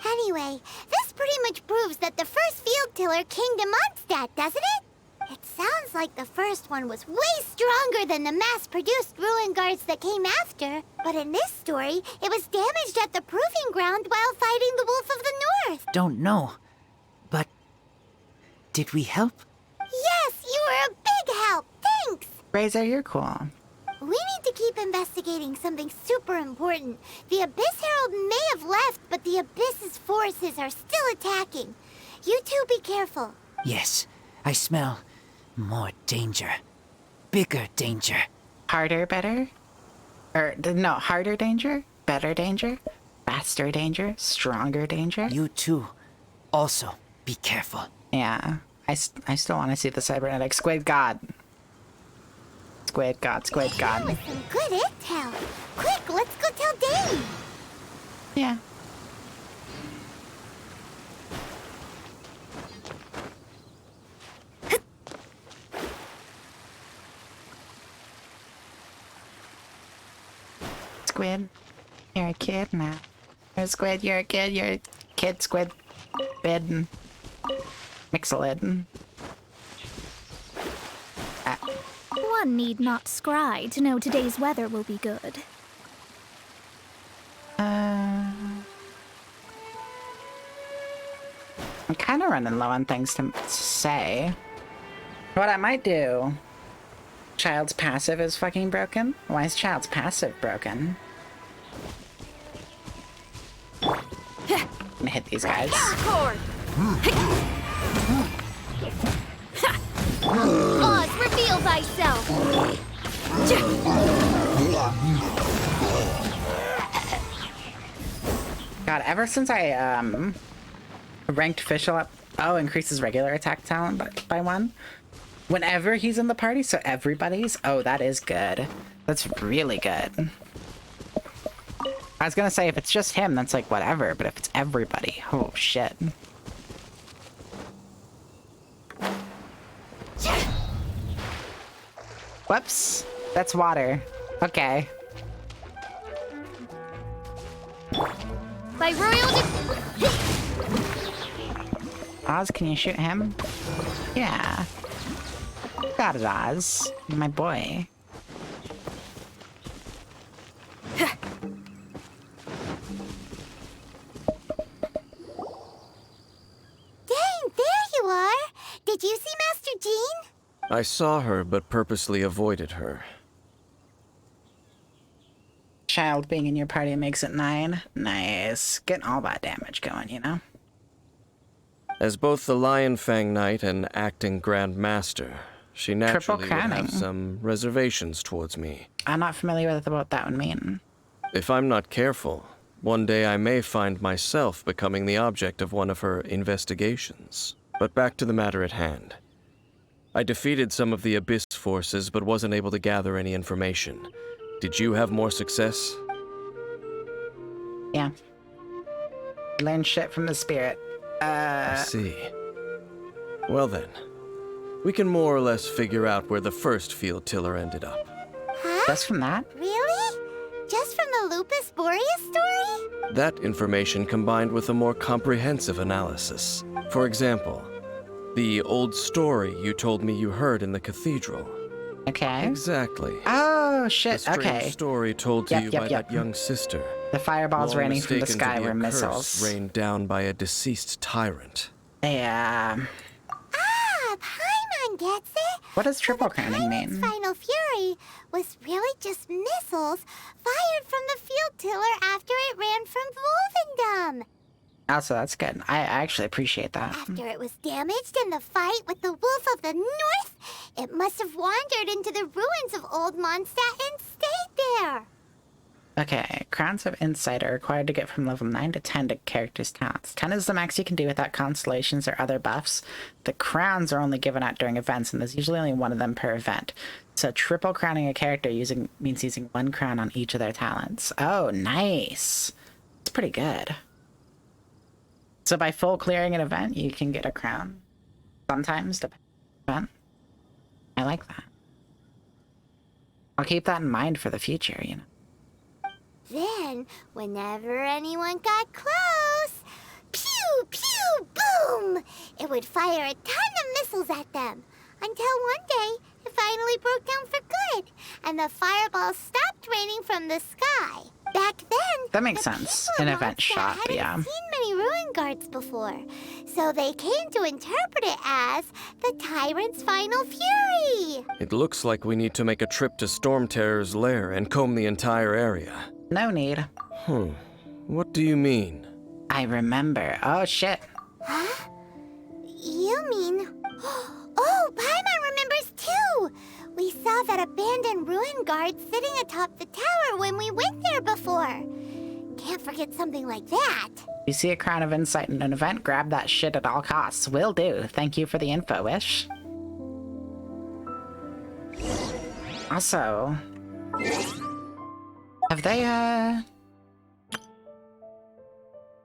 Anyway, this pretty much proves that the first field tiller came to Mondstadt, doesn't it? It sounds like the first one was way stronger than the mass-produced ruin guards that came after. But in this story, it was damaged at the proving ground while fighting the Wolf of the North. Don't know, but did we help? Yes, you were a big help. Thanks. Razor, you're cool. We need to keep investigating something super important. The Abyss Herald may have left, but the Abyss's forces are still attacking. You two be careful. Yes, I smell more danger. Bigger danger. Harder, better? Or, no, harder danger? Better danger? Faster danger? Stronger danger? You too. Also, be careful. Yeah. I still want to see the cybernetic squid god. Squid god. That was some good intel. Quick, let's go tell Dane. Yeah. Squid, you're a kid now. You're a squid, you're a kid, you're a kid, squid, bid, mixolid. One need not scry to know today's weather will be good. I'm kind of running low on things to say. What I might do... Child's passive is fucking broken? Why is Child's passive broken? I'm gonna hit these guys. Oz, reveal thyself! God, ever since I, ranked Fischl up... Oh, increases regular attack talent by 1. Whenever he's in the party, so everybody's... Oh, that is good. That's really good. I was gonna say, if it's just him, that's like whatever, but if it's everybody, oh shit. Whoops. That's water. Okay. By royal Oz, can you shoot him? Yeah. Got it, Oz. My boy. There you are! Did you see Master Jean? I saw her, but purposely avoided her. Child being in your party makes it 9. Nice. Getting all that damage going, you know? As both the Lion Fang Knight and acting Grand Master, she naturally would have some reservations towards me. I'm not familiar with what that would mean. If I'm not careful, one day I may find myself becoming the object of one of her investigations. But back to the matter at hand. I defeated some of the Abyss forces, but wasn't able to gather any information. Did you have more success? Yeah. Learn shit from the spirit. I see. Well then, we can more or less figure out where the first field tiller ended up. Huh? Just from that? Really? Just from the Lupus Boreas story? That information combined with a more comprehensive analysis. For example, the old story you told me you heard in the cathedral. Okay. Exactly. Oh, shit, the strange okay. story told to you by that young sister. The fireballs long raining from the mistaken to sky be a were curse missiles. rained down by a deceased tyrant. Yeah. Paimon gets it. What does triple crowning Paimon's mean? final fury was really just missiles fired from the field tiller after it ran from Wolvendom. Also, that's good. I actually appreciate that. After it was damaged in the fight with the Wolf of the North, it must have wandered into the ruins of Old Mondstadt and stayed there. Okay, crowns of insight are required to get from level 9 to 10 to characters' talents. 10 is the max you can do without constellations or other buffs. The crowns are only given out during events, and there's usually only one of them per event. So triple crowning a character means using 1 crown on each of their talents. Oh, nice. It's pretty good. So by full clearing an event, you can get a crown. Sometimes, depending on the event. I like that. I'll keep that in mind for the future, you know. Then, whenever anyone got close, pew, pew, boom! It would fire a ton of missiles at them. Until one day, it finally broke down for good, and the fireballs stopped raining from the sky. Back then, that makes sense. An event shot, yeah. Hadn't seen many ruin guards before, so they came to interpret it as the tyrant's final fury. It looks like we need to make a trip to Storm Terror's lair and comb the entire area. No need. What do you mean? I remember. Oh, shit. Huh? You mean... Oh, Paimon remembers too! We saw that abandoned ruin guard sitting atop the tower when we went there before. Can't forget something like that. You see a crown of insight in an event, grab that shit at all costs. Will do. Thank you for the info, Wish. Also... have they,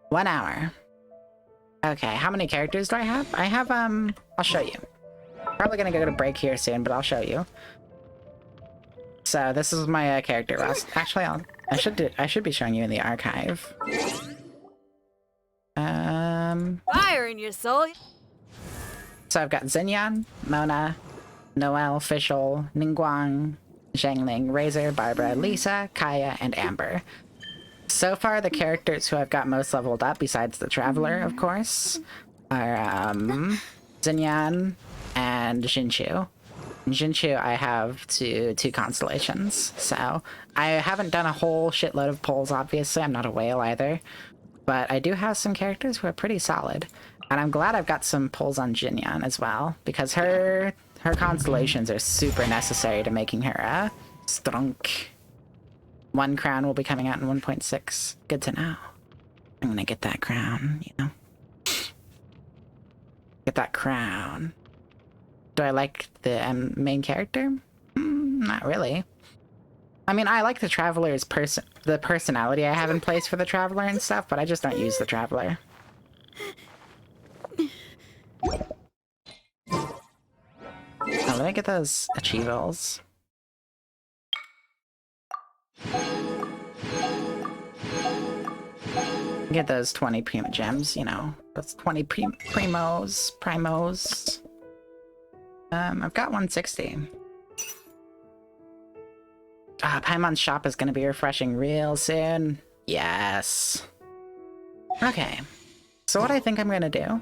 1 hour. Okay, how many characters do I have? I have, I'll show you. Probably gonna go to break here soon, but I'll show you. So this is my character roster. Actually, I should be showing you in the archive. Fire in your soul. So I've got Xinyan, Mona, Noelle, Fischl, Ningguang, Zhengling, Razor, Barbara, Lisa, Kaya, and Amber. So far, the characters who I've got most leveled up, besides the Traveler, of course, are Xinyan and Xinqiu. In Xinqiu, I have two constellations, so I haven't done a whole shitload of polls, obviously. I'm not a whale either, but I do have some characters who are pretty solid, and I'm glad I've got some polls on Xinyan as well, because her constellations are super necessary to making her strong. 1 crown will be coming out in 1.6. Good to know. I'm gonna get that crown, you know? Get that crown. Do I like the main character? Not really. I mean, I like the Traveler's the personality I have in place for the Traveler and stuff, but I just don't use the Traveler. Oh, let me get those achievals. Get those 20 prima gems, you know. That's 20 primos. I've got 160. Paimon's shop is gonna be refreshing real soon. Yes. Okay. So what I think I'm gonna do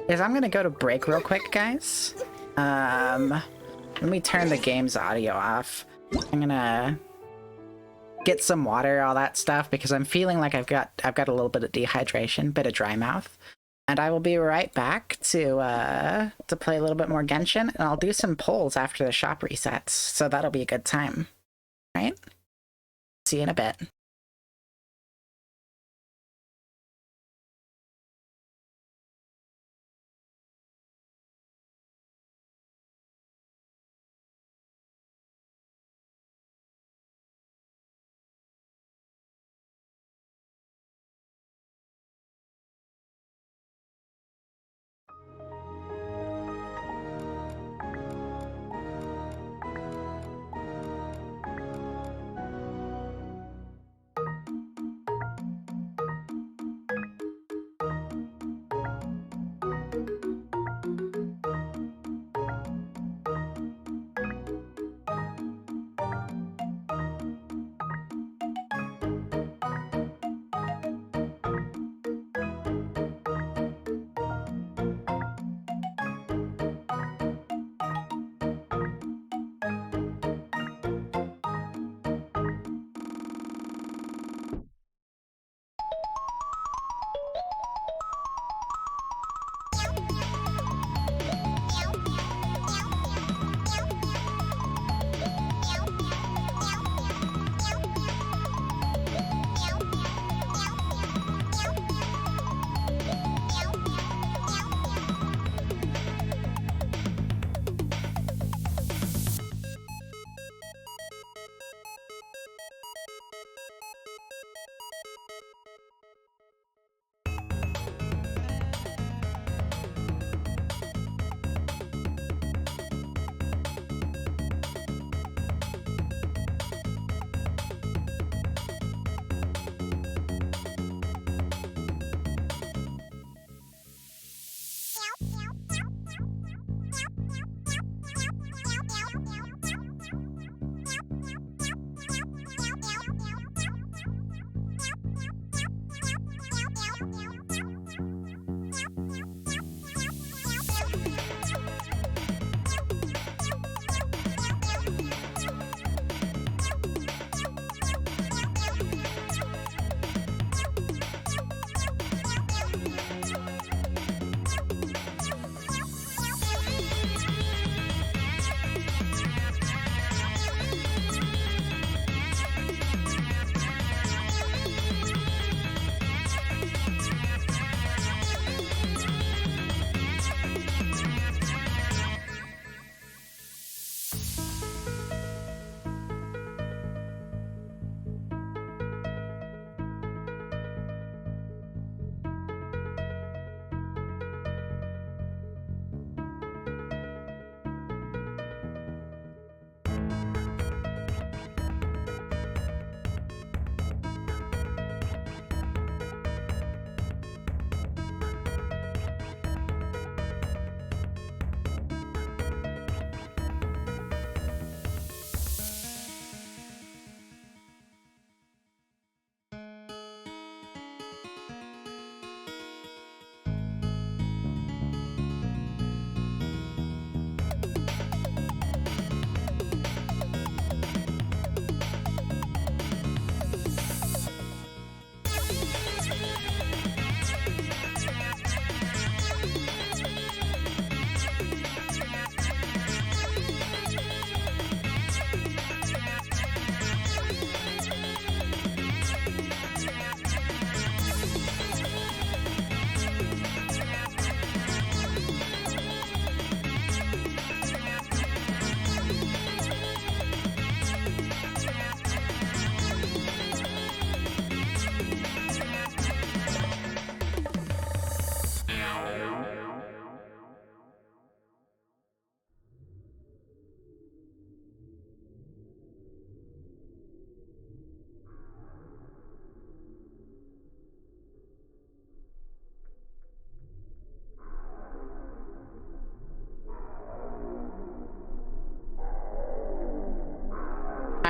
is I'm gonna go to break real quick, guys. Let me turn the game's audio off. I'm gonna get some water, all that stuff, because I'm feeling like I've got a little bit of dehydration, bit of dry mouth. And I will be right back to play a little bit more Genshin, and I'll do some polls after the shop resets, so that'll be a good time. Right? See you in a bit.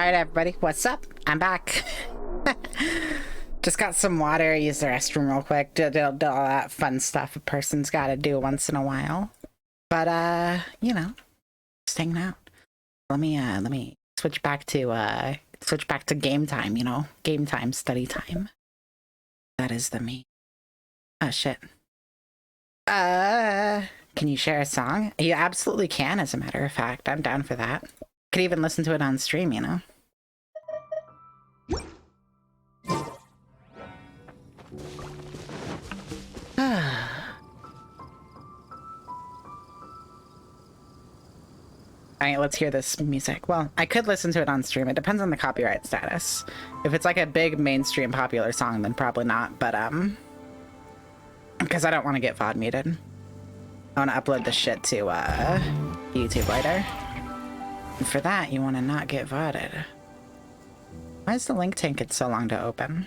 Alright, everybody, what's up? I'm back. Just got some water, used the restroom real quick, did all that fun stuff a person's gotta do once in a while. But, you know, just hanging out. Let me switch back to game time, you know? Game time, study time. That is the me. Oh, shit. Can you share a song? You absolutely can, as a matter of fact. I'm down for that. Could even listen to it on stream, you know? Alright, let's hear this music. Well, I could listen to it on stream. It depends on the copyright status. If it's like a big mainstream popular song, then probably not, but because I don't want to get VOD muted. I want to upload this shit to YouTube later. And for that, you want to not get VODed. Why is the link taking so long to open?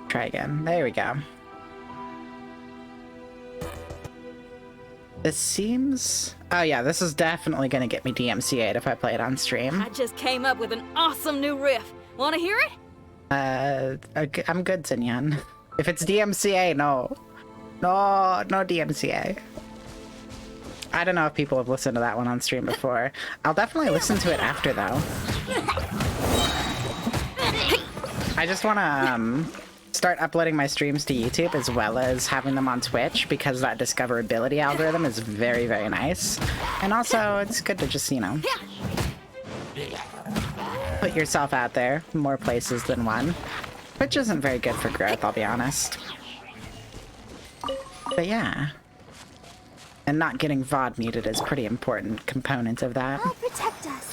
Try again. There we go. This seems... Oh yeah, this is definitely gonna get me DMCA'd if I play it on stream. I just came up with an awesome new riff. Want to hear it? I'm good, Zinyan. If it's DMCA, no. No DMCA. I don't know if people have listened to that one on stream before. I'll definitely listen to it after, though. I just want to start uploading my streams to YouTube as well as having them on Twitch, because that discoverability algorithm is very, very nice. And also, it's good to just, you know, put yourself out there more places than one. Which isn't very good for growth, I'll be honest. But yeah. And not getting VOD muted is a pretty important component of that. I'll protect us.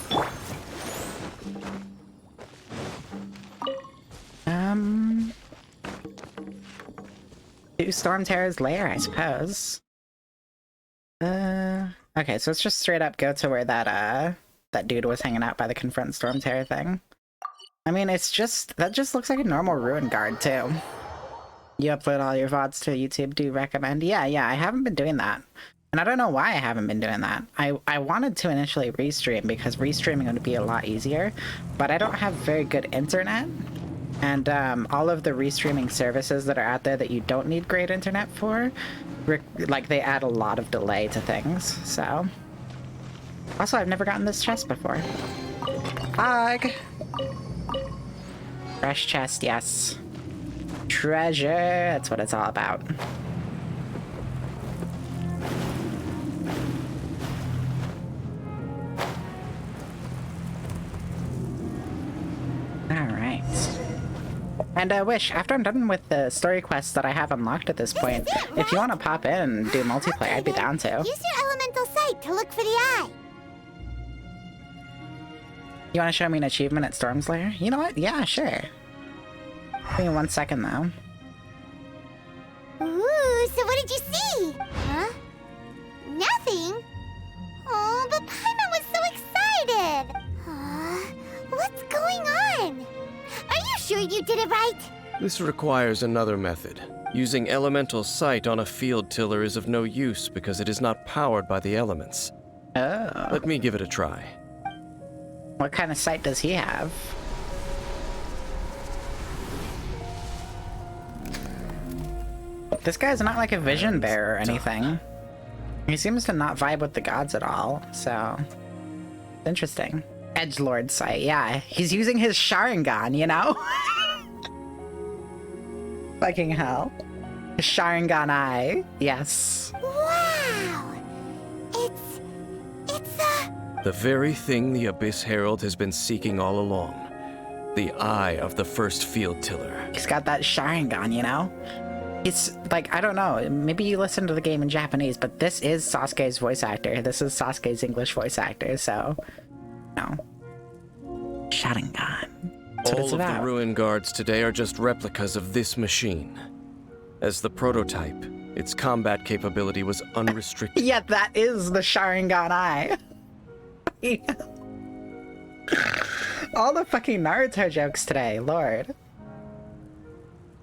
Do Storm Terror's lair, I suppose. Okay, so let's just straight up go to where that dude was hanging out by the Confront Storm Terror thing. I mean, it's just, that just looks like a normal Ruin Guard, too. You upload all your VODs to YouTube, do you recommend? Yeah, I haven't been doing that. And I don't know why I haven't been doing that. I wanted to initially restream, because restreaming would be a lot easier, but I don't have very good internet. And all of the restreaming services that are out there that you don't need great internet for, like, they add a lot of delay to things, so. Also, I've never gotten this chest before. Hog! Fresh chest, yes. Treasure, that's what it's all about. Alright. And Wish, after I'm done with the story quests that I have unlocked at this point, if you want to pop in and do multiplayer, I'd be down to. Use your elemental sight to look for the eye. You want to show me an achievement at Storm's Lair? You know what? Yeah, sure. Give me 1 second, though. Ooh, so what did you see? Huh? Nothing? Oh, but Paimon was so excited! What's going on? Are you sure you did it right? This requires another method. Using elemental sight on a field tiller is of no use because it is not powered by the elements. Oh. Let me give it a try. What kind of sight does he have? This guy's not like a vision bearer or anything. He seems to not vibe with the gods at all, so... Interesting. Edgelord sight, yeah. He's using his Sharingan, you know? Fucking hell. His Sharingan eye, yes. Wow! It's The very thing the Abyss Herald has been seeking all along. The eye of the first field tiller. He's got that Sharingan, you know? It's like, I don't know, maybe you listen to the game in Japanese, but this is Sasuke's voice actor. This is Sasuke's English voice actor, so, no. Sharingan. That's what All it's of about. the Ruin Guards today are just replicas of this machine. As the prototype, its combat capability was unrestricted. Yeah, that is the Sharingan eye. All the fucking Naruto jokes today, lord.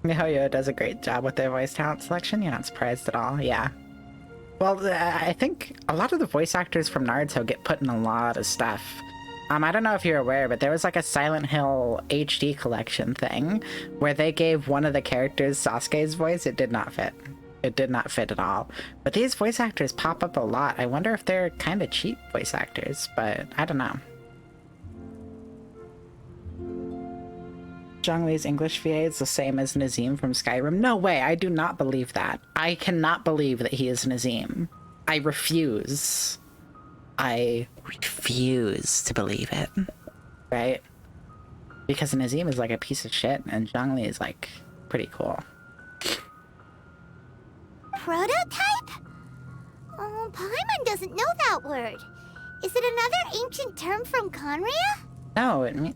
MiHoYo does a great job with their voice talent selection. You're not surprised at all, yeah. Well, I think a lot of the voice actors from Naruto get put in a lot of stuff. I don't know if you're aware, but there was like a Silent Hill HD collection thing where they gave one of the characters Sasuke's voice. It did not fit. It did not fit at all. But these voice actors pop up a lot. I wonder if they're kind of cheap voice actors, but I don't know. Zhongli's English VA is the same as Nazim from Skyrim. No way, I do not believe that. I cannot believe that he is Nazim. I refuse. I refuse to believe it. Right? Because Nazim is like a piece of shit, and Zhongli is like pretty cool. Prototype? Oh, Paimon doesn't know that word. Is it another ancient term from Conria? No, it means...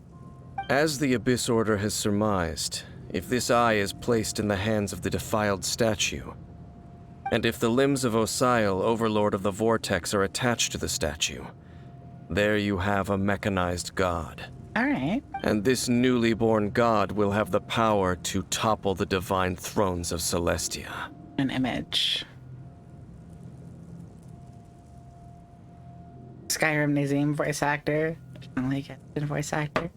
As the Abyss Order has surmised, if this eye is placed in the hands of the defiled statue, and if the limbs of Osial, Overlord of the Vortex, are attached to the statue, there you have a mechanized god. Alright. And this newly born god will have the power to topple the divine thrones of Celestia. An image. Skyrim Nazim voice actor. Only Genshin voice actor.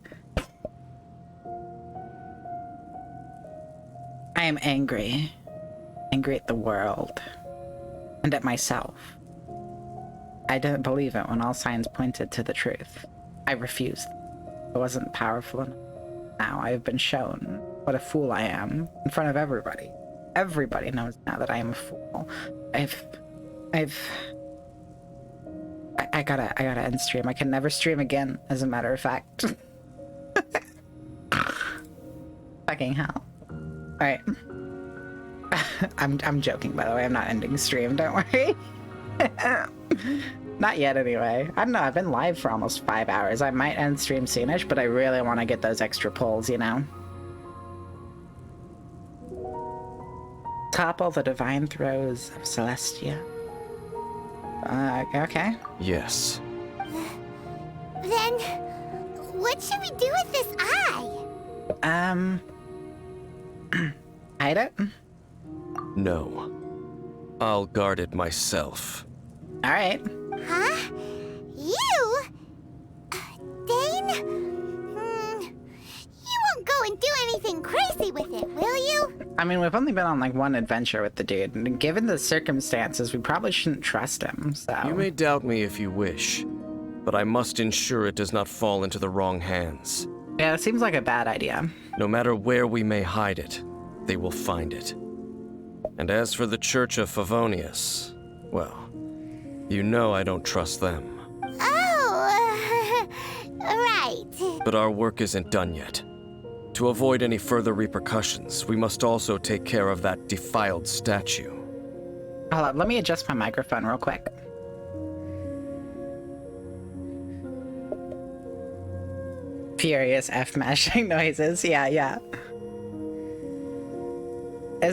I am angry. Angry at the world. And at myself. I didn't believe it when all signs pointed to the truth. I refused. I wasn't powerful enough. Now I have been shown what a fool I am in front of everybody. Everybody knows now that I am a fool. I gotta end stream. I can never stream again, as a matter of fact. Fucking hell. Alright. I'm joking, by the way. I'm not ending stream, don't worry. Not yet, anyway. I don't know, I've been live for almost 5 hours. I might end stream soonish, but I really want to get those extra pulls, you know? Topple the divine throes of Celestia. Okay. Yes. Then, what should we do with this eye? Hide it? No. I'll guard it myself. Alright. Huh? You? Dane? You won't go and do anything crazy with it, will you? I mean, we've only been on like one adventure with the dude, and given the circumstances, we probably shouldn't trust him, so... You may doubt me if you wish, but I must ensure it does not fall into the wrong hands. Yeah, it seems like a bad idea. No matter where we may hide it, they will find it. And as for the Church of Favonius, well, you know I don't trust them. Oh, right. But our work isn't done yet. To avoid any further repercussions, we must also take care of that defiled statue. Hold up, let me adjust my microphone real quick. Furious F-mashing noises, yeah.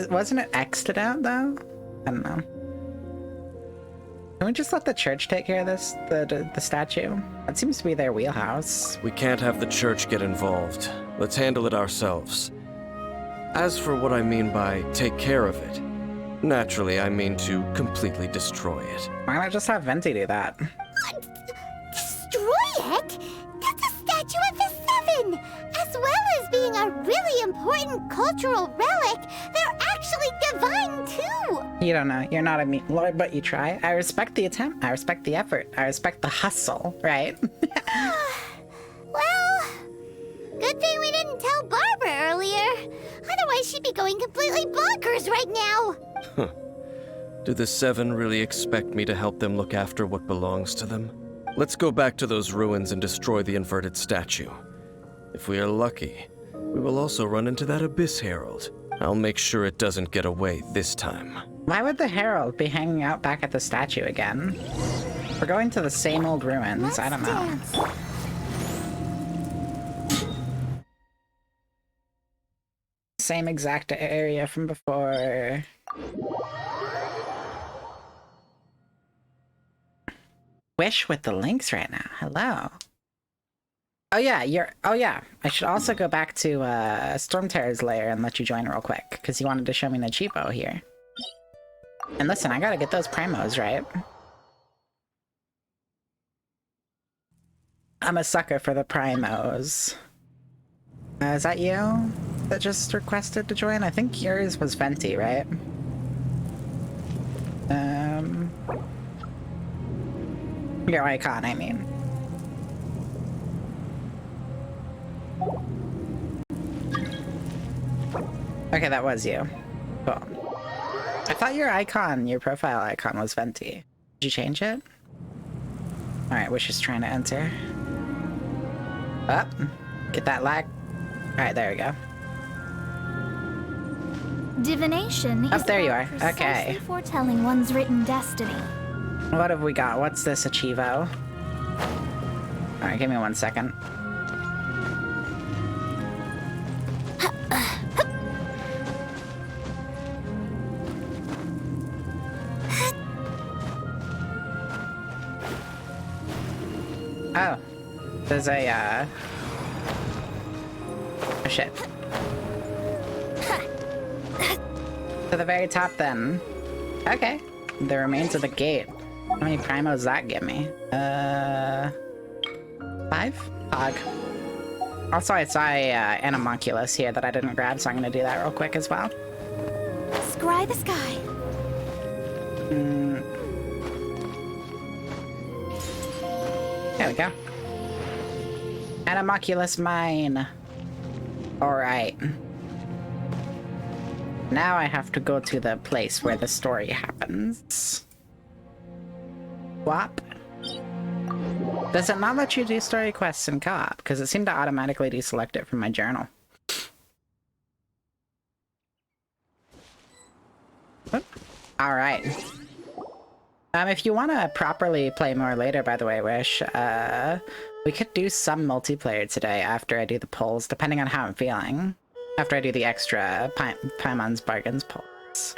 Wasn't it X'd out, though? I don't know. Can we just let the church take care of this, the statue? That seems to be their wheelhouse. We can't have the church get involved. Let's handle it ourselves. As for what I mean by take care of it, naturally I mean to completely destroy it. Why not just have Venti do that? Destroy it? That's a statue of the Seven! As well as being a really important cultural relic, they're actually divine too! You don't know. You're not a meat lord, but you try. I respect the attempt. I respect the effort. I respect the hustle, right? Well, good thing we didn't tell Barbara earlier. Otherwise, she'd be going completely bonkers right now. Do the Seven really expect me to help them look after what belongs to them? Let's go back to those ruins and destroy the inverted statue. If we are lucky, we will also run into that Abyss Herald. I'll make sure it doesn't get away this time. Why would the Herald be hanging out back at the statue again? We're going to the same old ruins. I don't know. Same exact area from before. Wish with the links right now. Hello. Oh yeah, I should also go back to Stormterror's lair and let you join real quick, because you wanted to show me Nachipo here. And listen, I gotta get those primos, right? I'm a sucker for the primos. Is that you that just requested to join? I think yours was Venti, right? Your icon, I mean. Okay, that was you. Cool. I thought your icon, your profile icon was Venti. Did you change it? Alright, Wish is trying to enter. Up. Get that lag. Alright, there we go. Divination is there you are. precisely Okay. foretelling one's written destiny. What have we got? What's this achievo? Alright, give me 1 second. Oh. There's a, oh shit. To the very top then. Okay. The remains of the gate. How many primos does that give me? 5? Pog. Also, I saw a Animonculus here that I didn't grab, so I'm gonna do that real quick as well. Scry the sky. There we go. Animonculus mine. Alright. Now I have to go to the place where the story happens. Swap. Does it not let you do story quests in co-op? Because it seemed to automatically deselect it from my journal. Alright. If you want to properly play more later, by the way, Wish, we could do some multiplayer today after I do the polls, depending on how I'm feeling. After I do the extra Paimon's Bargains polls.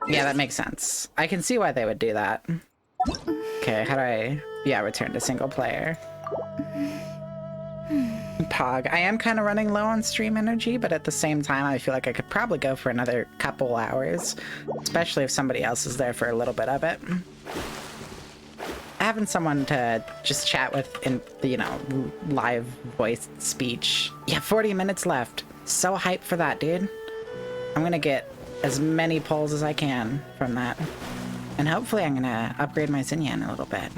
Yeah, that makes sense. I can see why they would do that. Okay, how do I... Yeah, return to single player. Pog. I am kind of running low on stream energy, but at the same time, I feel like I could probably go for another couple hours. Especially if somebody else is there for a little bit of it. Having someone to just chat with in, you know, live voice speech. Yeah, 40 minutes left. So hyped for that, dude. I'm gonna get as many polls as I can from that. And hopefully I'm gonna upgrade my Xinyan a little bit.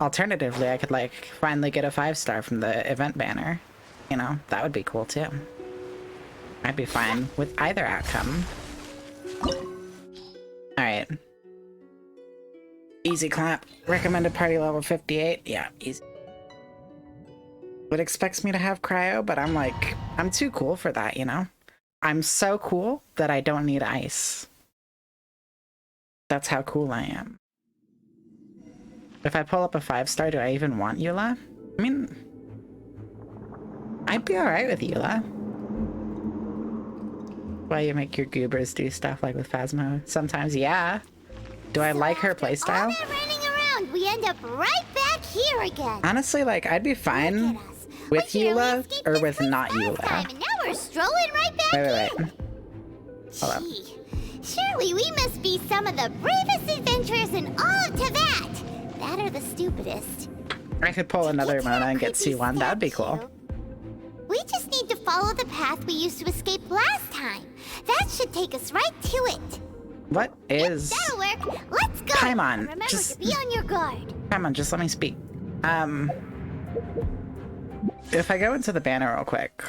Alternatively, I could, like, finally get a 5-star from the event banner. You know, that would be cool, too. I'd be fine with either outcome. Alright. Easy clap. Recommended party level 58. Yeah, easy. It expects me to have cryo, but I'm like, I'm too cool for that, you know? I'm so cool that I don't need ice. That's how cool I am. If I pull up a 5-star, do I even want Eula? I mean, I'd be alright with Eula. Why you make your goobers do stuff like with Phasmo? Sometimes, yeah. Do I like her playstyle? All that running around, we end up right back here again. Honestly, like, I'd be fine with Eula or with not Eula. And now we're strolling right back Wait. Hold up. Surely we must be some of the bravest adventurers in all of Teyvat. That or the stupidest. I could pull another Mona and get C1. That would be cool. We just need to follow the path we used to escape last time. That should take us right to it. What is... That'll work. Let's go. Paimon, Remember just... to be on your guard. Paimon, just let me speak. If I go into the banner real quick...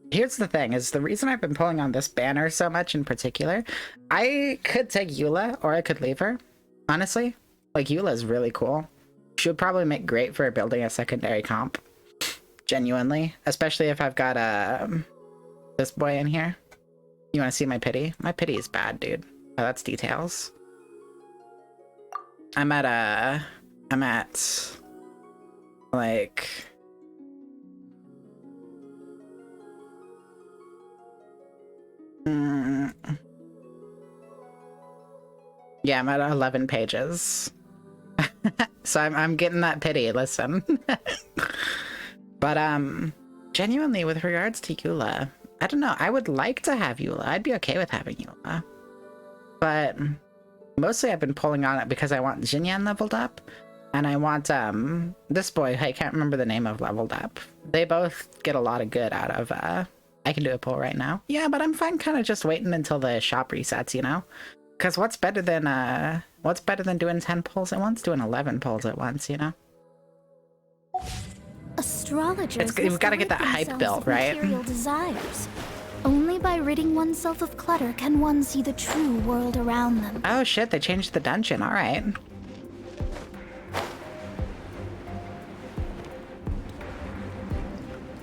Here's the thing, is the reason I've been pulling on this banner so much in particular, I could take Eula, or I could leave her. Honestly. Like, Eula's really cool. She would probably make great for building a secondary comp. Genuinely. Especially if I've got, this boy in here. You wanna see my pity? My pity is bad, dude. Oh, that's details. I'm at, like... Yeah, I'm at 11 pages. So I'm getting that pity, listen. But, genuinely, with regards to Eula, I don't know, I would like to have Eula. I'd be okay with having Eula. But, mostly I've been pulling on it because I want Xinyan leveled up. And I want, this boy, I can't remember the name of leveled up. They both get a lot of good out of, I can do a pull right now. Yeah, but I'm fine kind of just waiting until the shop resets, you know? Because what's better than doing 10 pulls at once? Doing 11 pulls at once, you know? Astrologers We've got to get that hype built, right? Material desires. Only by ridding oneself of clutter can one see the true world around them. Oh shit, they changed the dungeon, alright.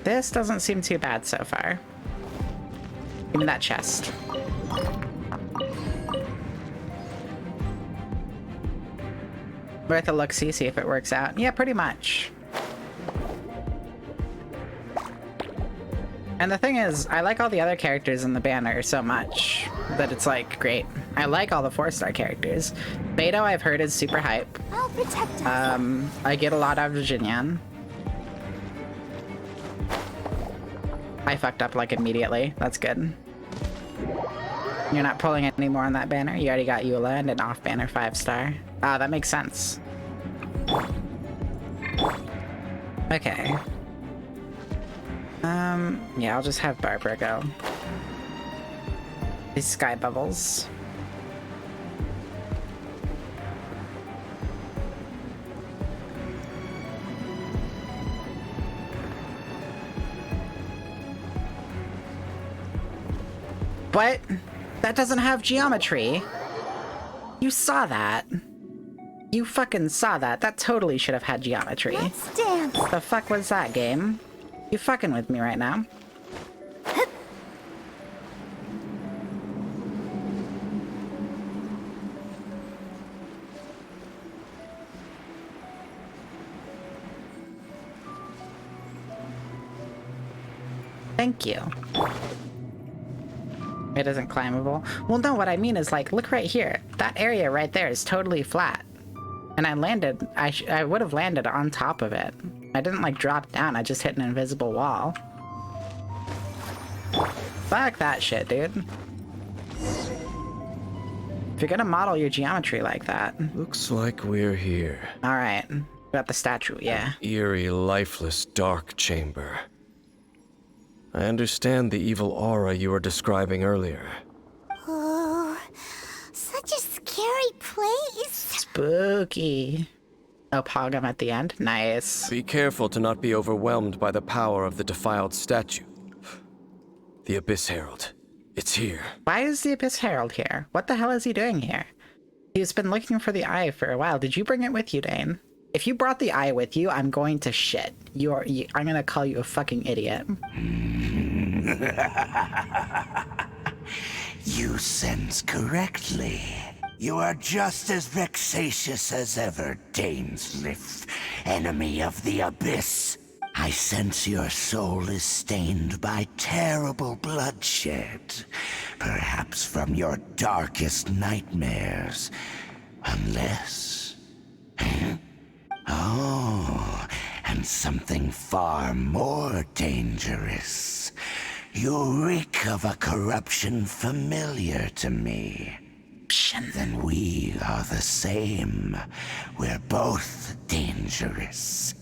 This doesn't seem too bad so far. Give me that chest. Worth a look-see, see if it works out. Yeah, pretty much. And the thing is, I like all the other characters in the banner so much that it's like, great. I like all the 4-star characters. Beto, I've heard, is super hype. I'll protect us. I get a lot out of Jinyan. I fucked up like immediately. That's good. You're not pulling any more on that banner? You already got Eula and an off-banner 5-star. Ah, that makes sense. Okay. Yeah, I'll just have Barbara go. These sky bubbles. But that doesn't have geometry. You saw that. You fucking saw that. That totally should have had geometry. Let's dance. The fuck was that, game? You fucking with me right now? Thank you. It isn't climbable. Well, no, what I mean is, like, look right here. That area right there is totally flat. And I landed, I would have landed on top of it. I didn't, like, drop down. I just hit an invisible wall. Fuck that shit, dude. If you're gonna model your geometry like that. Looks like we're here. Alright. Got the statue, yeah. Eerie, lifeless, dark chamber. I understand the evil aura you were describing earlier. Oh, such a scary place. Spooky. Oh, Pogum at the end? Nice. Be careful to not be overwhelmed by the power of the defiled statue. The Abyss Herald. It's here. Why is the Abyss Herald here? What the hell is he doing here? He's been looking for the eye for a while. Did you bring it with you, Dane? If you brought the eye with you, I'm going to shit. I'm gonna call you a fucking idiot. You sense correctly. You are just as vexatious as ever, Daneslith, enemy of the Abyss. I sense your soul is stained by terrible bloodshed, perhaps from your darkest nightmares, unless... Oh, and something far more dangerous. You reek of a corruption familiar to me. Then we are the same. We're both dangerous.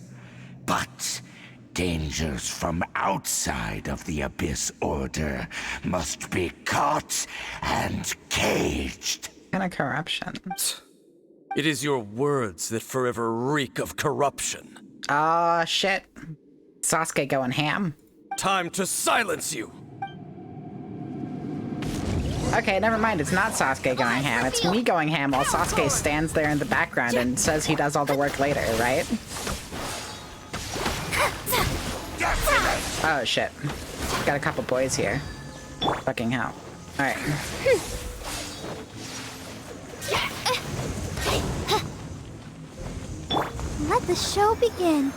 But dangers from outside of the Abyss Order must be caught and caged. What kind of corruption? It is your words that forever reek of corruption. Oh, shit. Sasuke going ham. Time to silence you! Okay, never mind. It's not Sasuke going ham. It's me going ham while Sasuke stands there in the background and says he does all the work later, right? Oh, shit. Got a couple boys here. Fucking hell. Alright. Let the show begin.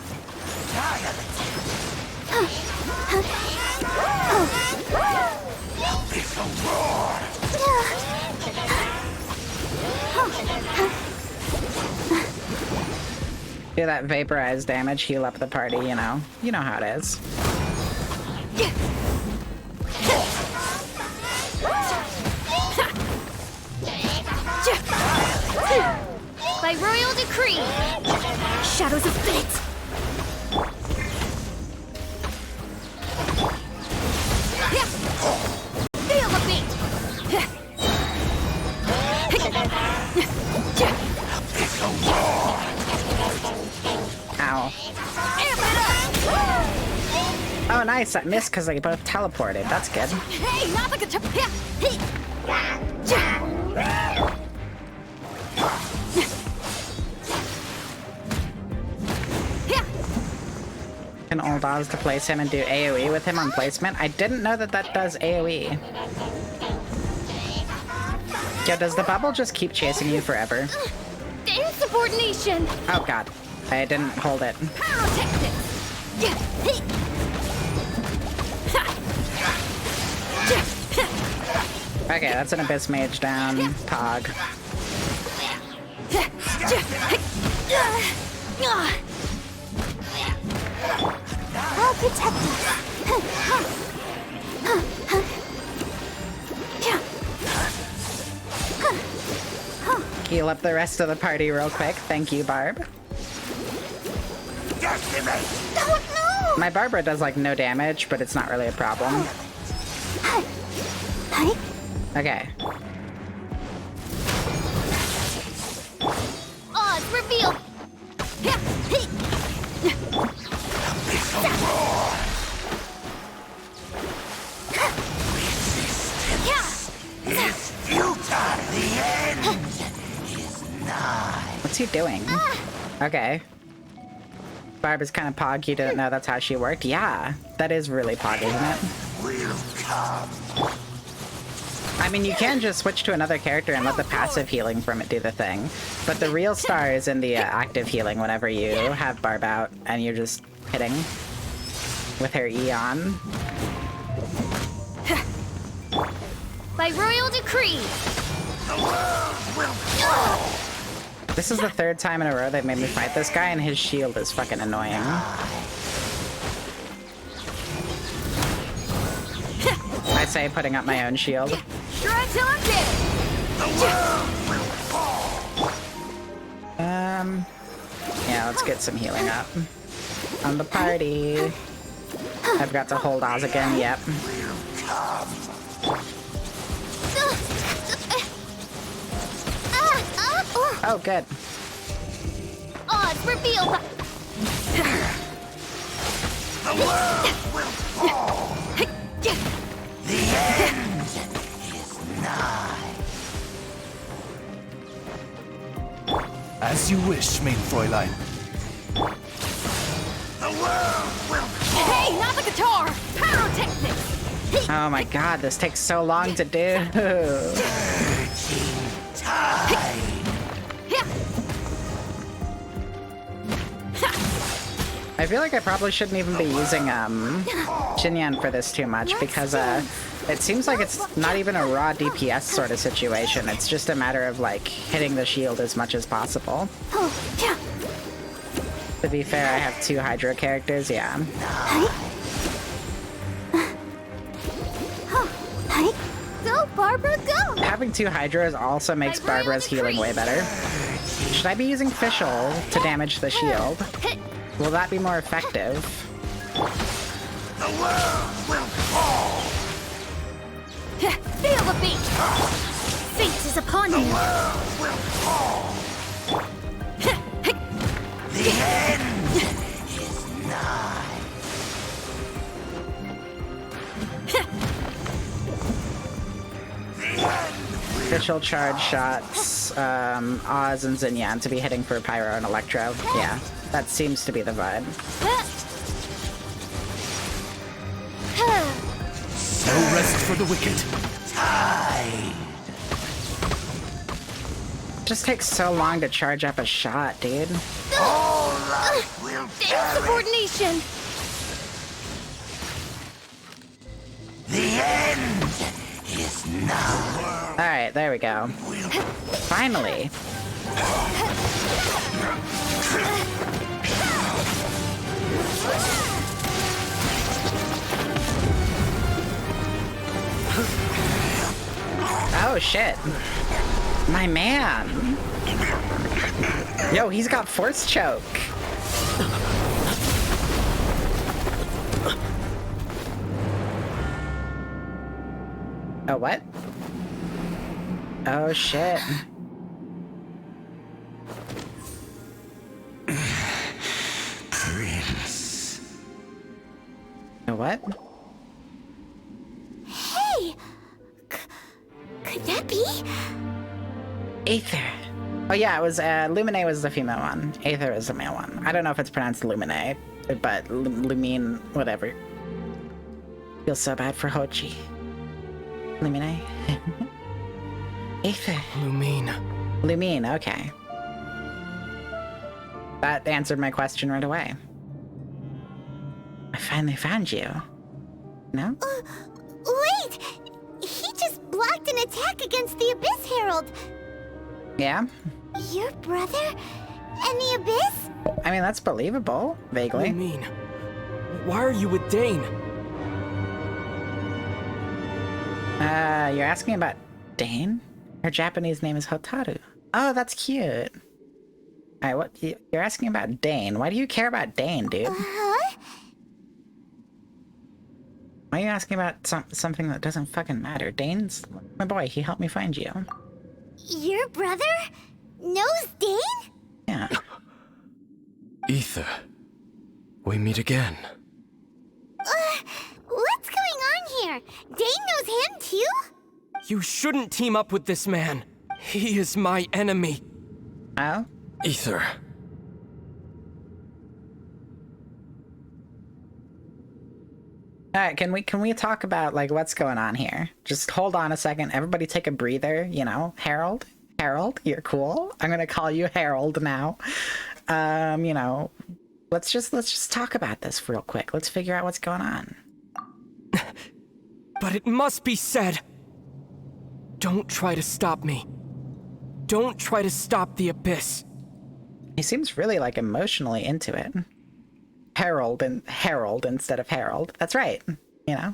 Do that vaporized damage, heal up the party, you know. You know how it is. By royal decree. shadows of fate! Feel the beat! Ow. Oh, nice. I missed because they both teleported. That's good. Hey, not like a Can old Oz to place him and do AoE with him on placement? I didn't know that that does AoE. Yo, does the bubble just keep chasing you forever? Insubordination! Oh god. I didn't hold it. Okay, that's an Abyss Mage down. Pog. I'll protect Heal up the rest of the party real quick. Thank you, Barb. My Barbara does like no damage, but it's not really a problem. Okay. Oz, reveal! It's futile. The end is nigh. What's he doing? Okay. Barb is kind of pog. You didn't know that's how she worked? Yeah. That is really pog, isn't it? Will come. I mean, you can just switch to another character and let the passive healing from it do the thing. But the real star is in the active healing whenever you have Barb out and you're just hitting with her E on. By royal decree! The world will fall. This is the third time in a row they've made me fight this guy and his shield is fucking annoying. I say putting up my own shield. Try till I'm dead! The world will fall. Yeah, let's get some healing up. On the party. I've got to hold Oz again, yep. Oh, good. Oz, reveal! The world will fall. The end is nigh. As you wish, main Fräulein. The world will fall. Hey, not the guitar! Pyrotechnics! Oh my god, this takes so long to do. Tide. I feel like I probably shouldn't even be using Xinyan for this too much because it seems like it's not even a raw DPS sort of situation. It's just a matter of like hitting the shield as much as possible. To be fair, I have 2 Hydra characters, yeah. Go, Barbara, go! Having 2 Hydras also makes Barbara's healing way better. Should I be using Fischl to damage the shield? Will that be more effective? The world will fall. Feel the beat! Fate is upon The you! world will fall. The end is nigh. Fischl charge shots, Oz and Xinyan to be hitting for Pyro and Electro. Yeah, that seems to be the vibe. No rest for the wicked. Tide. Just takes so long to charge up a shot, dude. All life will perish. Insubordination! The end is nigh. Alright, there we go. Finally. Oh shit. My man. Yo, he's got force choke. Oh, what? Oh, shit. Prince. Oh, what? Hey! Could that be? Aether. Oh, yeah, it was, Lumine was the female one. Aether is the male one. I don't know if it's pronounced Lumine, but Lumine, whatever. Feel so bad for Hochi. Lumine? Aether. Lumine, okay. That answered my question right away. I finally found you. No? Wait! He just blocked an attack against the Abyss Herald! Yeah? Your brother? And the Abyss? I mean, that's believable, vaguely. Why are you with Dane? You're asking about Dane? Her Japanese name is Hotaru. Oh, that's cute. Alright, what? You're asking about Dane. Why do you care about Dane, dude? Huh? Why are you asking about something that doesn't fucking matter? Dane's my boy. He helped me find you. Your brother? Knows Dane? Yeah. Aether, we meet again. What's going on here? Dane knows him too? You shouldn't team up with this man. He is my enemy. Oh? Aether. Alright, can we talk about, like, what's going on here? Just hold on a second. Everybody take a breather, you know? Harold? Harold, you're cool. I'm gonna call you Harold now. You know, let's just talk about this real quick. Let's figure out what's going on. But it must be said. Don't try to stop me. Don't try to stop the Abyss. He seems really, like, emotionally into it. Harold instead of Harold. That's right, you know?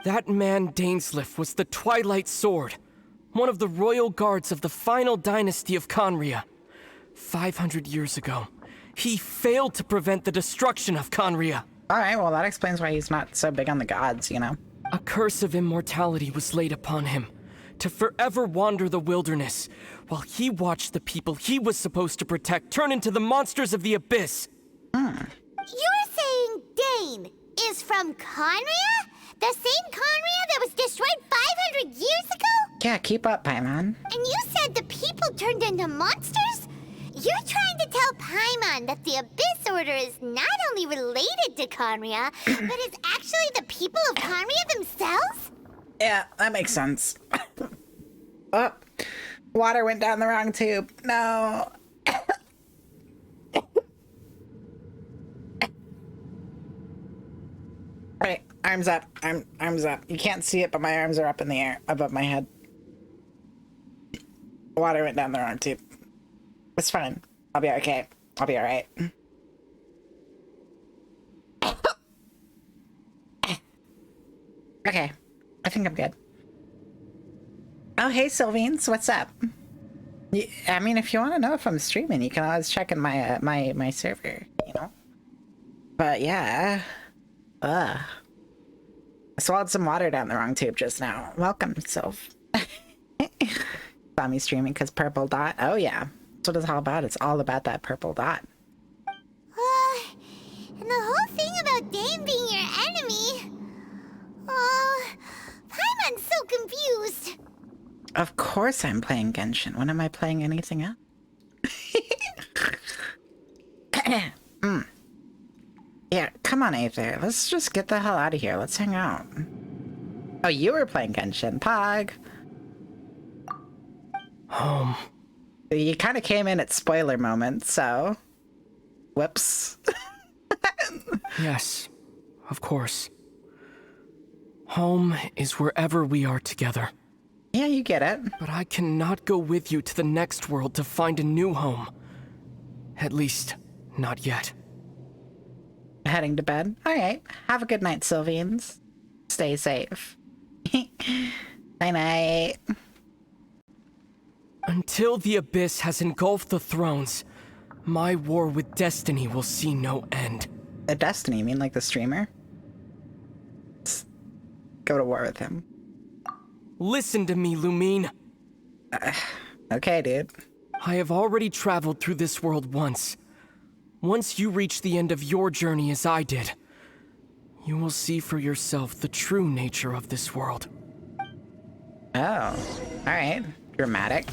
That man Dainsleif was the Twilight Sword, one of the royal guards of the final dynasty of Conria. 500 years ago, he failed to prevent the destruction of Conria. Alright, well that explains why he's not so big on the gods, you know? A curse of immortality was laid upon him, to forever wander the wilderness, while he watched the people he was supposed to protect turn into the monsters of the Abyss. You're saying Dane is from Conria? The same Conria that was destroyed 500 years ago? Yeah, keep up, Paimon. And you said the people turned into monsters? You're trying to tell Paimon that the Abyss Order is not only related to Conria, but is actually the people of Conria themselves? Yeah, that makes sense. Oh, water went down the wrong tube. No. Alright, arms up. Arms up. You can't see it, but my arms are up in the air above my head. Water went down the wrong tube. It's fine. I'll be okay. I'll be alright. Okay. I think I'm good. Oh, hey, Sylveans. What's up? I mean, if you want to know if I'm streaming, you can always check in my my server, you know? But yeah. I swallowed some water down the wrong tube just now. Welcome, Sylv. Saw me streaming because purple dot. Oh yeah. That's what it's all about. It's all about that purple dot. And the whole thing about Dane being your enemy... Paimon's so confused. Of course I'm playing Genshin. When am I playing anything else? Yeah, come on, Aether. Let's just get the hell out of here. Let's hang out. Oh, you were playing Genshin. Pog. You kind of came in at spoiler moment, so... Whoops. Yes, of course. Home is wherever we are together. Yeah, you get it. But I cannot go with you to the next world to find a new home. At least, not yet. Heading to bed? Alright. Have a good night, Sylveans. Stay safe. Night-night. Until the Abyss has engulfed the thrones, my war with Destiny will see no end. The Destiny? You mean like the streamer? Let's go to war with him. Listen to me, Lumine. Okay, dude. I have already traveled through this world once. Once you reach the end of your journey as I did, you will see for yourself the true nature of this world. Oh, alright. Dramatic.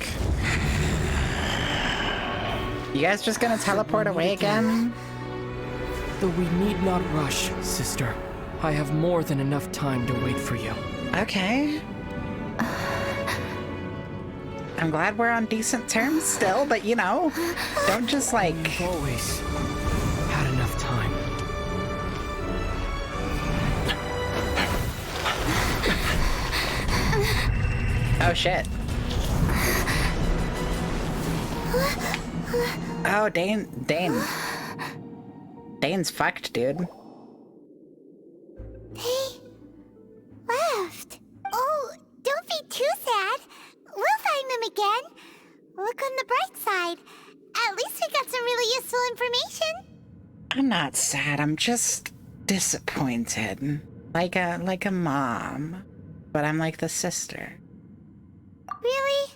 You guys just gonna teleport away again? Though we need not rush, sister. I have more than enough time to wait for you. Okay. I'm glad we're on decent terms still, but you know, don't just like... You've always had enough time. Oh shit. Oh, Dane's fucked, dude. They left. Oh, don't be too sad. We'll find them again. Look on the bright side. At least we got some really useful information. I'm not sad, I'm just disappointed. Like a mom. But I'm like the sister. Really?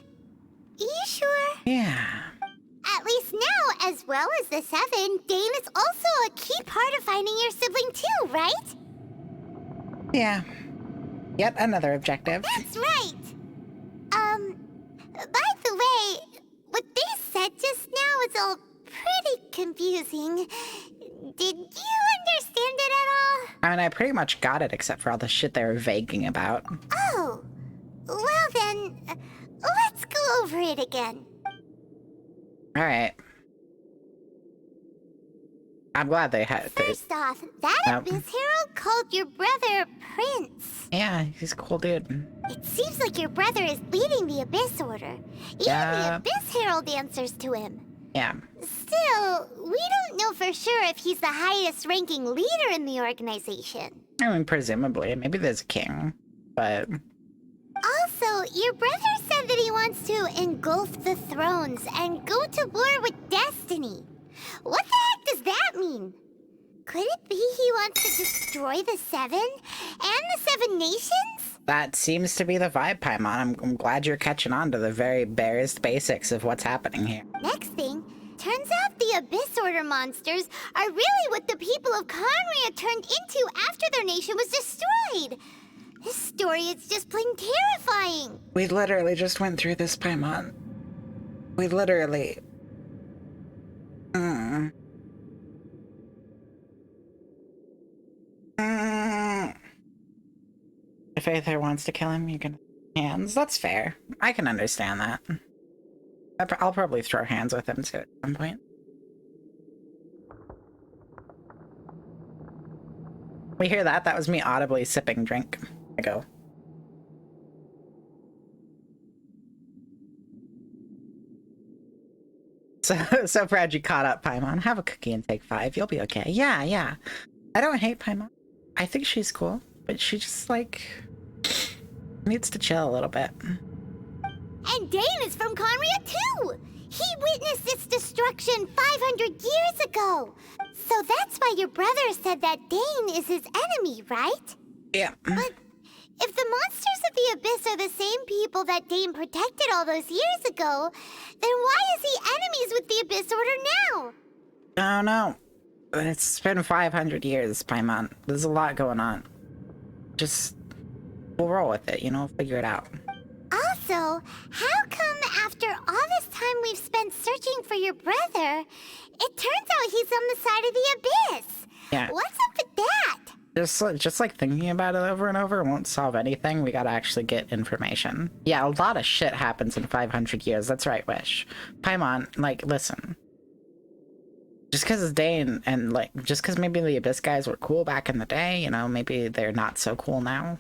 You sure? Yeah. At least now, as well as the Seven, Dane is also a key part of finding your sibling too, right? Yeah. Yet another objective. That's right. By the way, what they said just now is all pretty confusing. Did you understand it at all? I mean, I pretty much got it except for all the shit they were vaguing about. Oh. Well then, let's go over it again. Alright. I'm glad they had... First off, that Abyss Herald called your brother Prince. Yeah, he's a cool dude. It seems like your brother is leading the Abyss Order. Even the Abyss Herald answers to him. Yeah. Still, we don't know for sure if he's the highest ranking leader in the organization. I mean, presumably. Maybe there's a king, but... Also, your brother said that he wants to engulf the thrones and go to war with Destiny. What the heck does that mean? Could it be he wants to destroy the Seven and the Seven Nations? That seems to be the vibe, Paimon. I'm glad you're catching on to the very barest basics of what's happening here. Next thing, turns out the Abyss Order monsters are really what the people of Conria turned into after their nation was destroyed. This story is just plain terrifying. We literally just went through this, Paimon. We literally... If Aether wants to kill him, you can... Hands? That's fair. I can understand that. I'll probably throw hands with him too at some point. We hear that? That was me audibly sipping drink. I go. So proud you caught up, Paimon. Have a cookie and take 5. You'll be okay. Yeah. I don't hate Paimon. I think she's cool, but she just, like, needs to chill a little bit. And Dane is from Conria too! He witnessed its destruction 500 years ago! So that's why your brother said that Dane is his enemy, right? Yeah. But if the monsters of the Abyss are the same people that Dane protected all those years ago, then why is he enemies with the Abyss Order now? I don't know. It's been 500 years, Paimon. There's a lot going on. Just... we'll roll with it, you know? Figure it out. Also, how come after all this time we've spent searching for your brother, it turns out he's on the side of the Abyss? Yeah. What's up with that? Just like thinking about it over and over won't solve anything. We gotta actually get information. Yeah, a lot of shit happens in 500 years. That's right, Wish. Paimon, like, listen. Just because it's Dane and, like, just because maybe the Abyss guys were cool back in the day, you know, maybe they're not so cool now.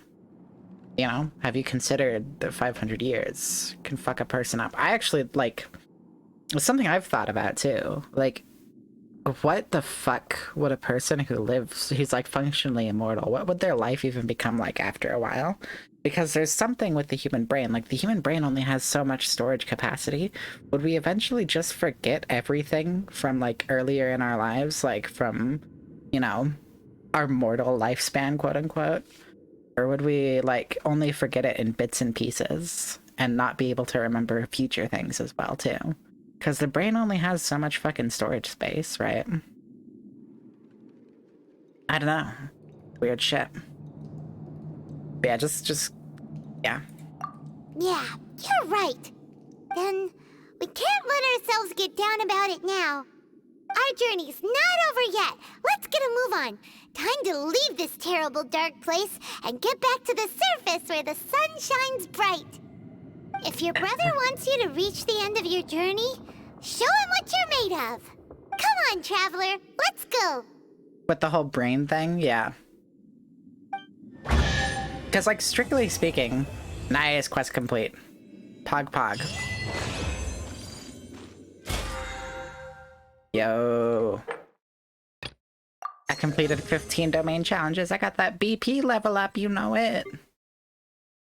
You know, have you considered that 500 years can fuck a person up? I actually, like, it's something I've thought about too. Like, what the fuck would a person who lives, who's like functionally immortal, what would their life even become like after a while? Because there's something with the human brain, like the human brain only has so much storage capacity. Would we eventually just forget everything from like earlier in our lives, like from, you know, our mortal lifespan, quote unquote? Or would we, like, only forget it in bits and pieces and not be able to remember future things as well, too? Because the brain only has so much fucking storage space, right? I don't know. Weird shit. But yeah, yeah. Yeah, you're right. Then we can't let ourselves get down about it now. Our journey's not over yet. Let's get a move on. Time to leave this terrible dark place and get back to the surface where the sun shines bright. If your brother wants you to reach the end of your journey, show him what you're made of. Come on, traveler. Let's go. With the whole brain thing, yeah. Because, like, strictly speaking, nice, quest complete. Pog pog. Yo. I completed 15 domain challenges. I got that BP level up, you know it.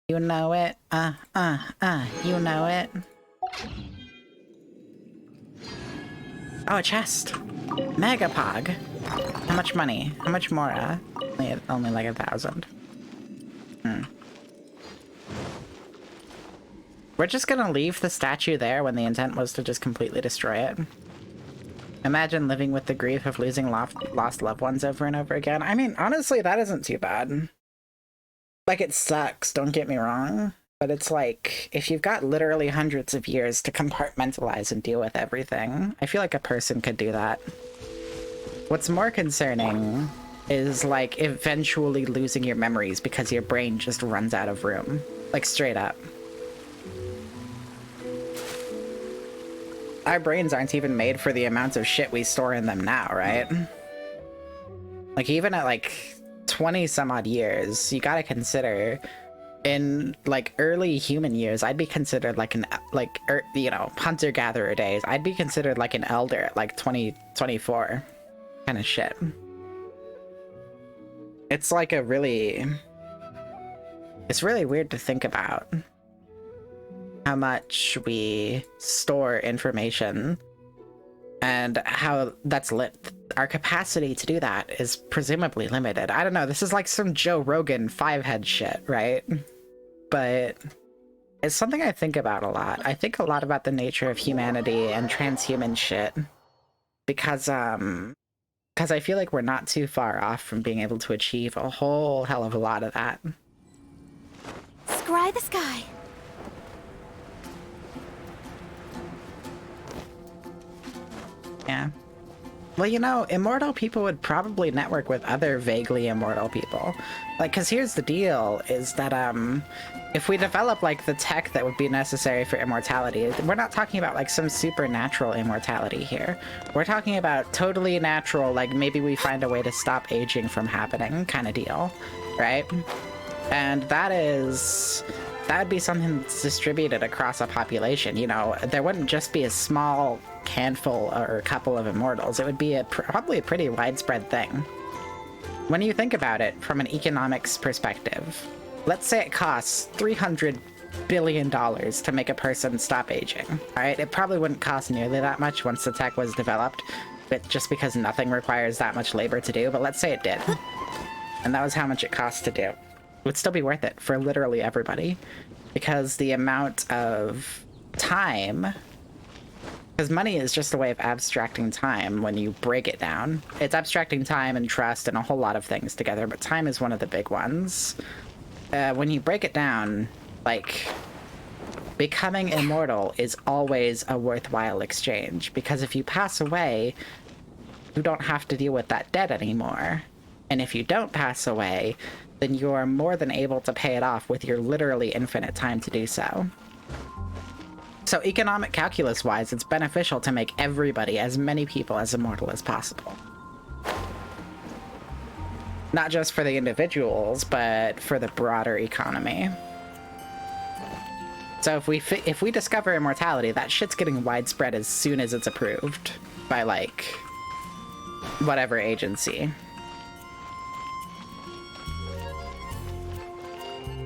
You know it. You know it. Oh, a chest. Megapog. How much money? How much more? Only like 1,000. We're just gonna leave the statue there when the intent was to just completely destroy it. Imagine living with the grief of losing lost loved ones over and over again. I mean, honestly, that isn't too bad. Like, it sucks, don't get me wrong. But it's like, if you've got literally hundreds of years to compartmentalize and deal with everything, I feel like a person could do that. What's more concerning is, like, eventually losing your memories because your brain just runs out of room. Like, straight up. Our brains aren't even made for the amounts of shit we store in them now, right? Like, even at, like, 20 some odd years, you gotta consider, in, like, early human years, I'd be considered like you know, hunter-gatherer days, I'd be considered like an elder at, like, 20, 24 kind of shit. It's like a really... It's really weird to think about how much we store information and how that's our capacity to do that is presumably limited. I don't know, this is like some Joe Rogan 5-head shit, right? But it's something I think about a lot. I think a lot about the nature of humanity and transhuman shit because I feel like we're not too far off from being able to achieve a whole hell of a lot of that. Scry the sky. Yeah. Well, you know, immortal people would probably network with other vaguely immortal people. Like, because here's the deal, is that, if we develop, like, the tech that would be necessary for immortality, we're not talking about, like, some supernatural immortality here. We're talking about totally natural, like, maybe we find a way to stop aging from happening kind of deal, right? And that would be something that's distributed across a population, you know? There wouldn't just be a small handful or a couple of immortals. It would be probably a pretty widespread thing. When you think about it from an economics perspective, let's say it costs $300 billion to make a person stop aging, alright? It probably wouldn't cost nearly that much once the tech was developed, but just because nothing requires that much labor to do, but let's say it did. And that was how much it costs to do. It would still be worth it for literally everybody, because the amount of time... Because money is just a way of abstracting time when you break it down. It's abstracting time and trust and a whole lot of things together, but time is one of the big ones. When you break it down, like, becoming immortal is always a worthwhile exchange, because if you pass away, you don't have to deal with that debt anymore. And if you don't pass away, then you are more than able to pay it off with your literally infinite time to do so. So economic calculus-wise, it's beneficial to make everybody, as many people as immortal as possible. Not just for the individuals, but for the broader economy. So if we discover immortality, that shit's getting widespread as soon as it's approved by, like, whatever agency.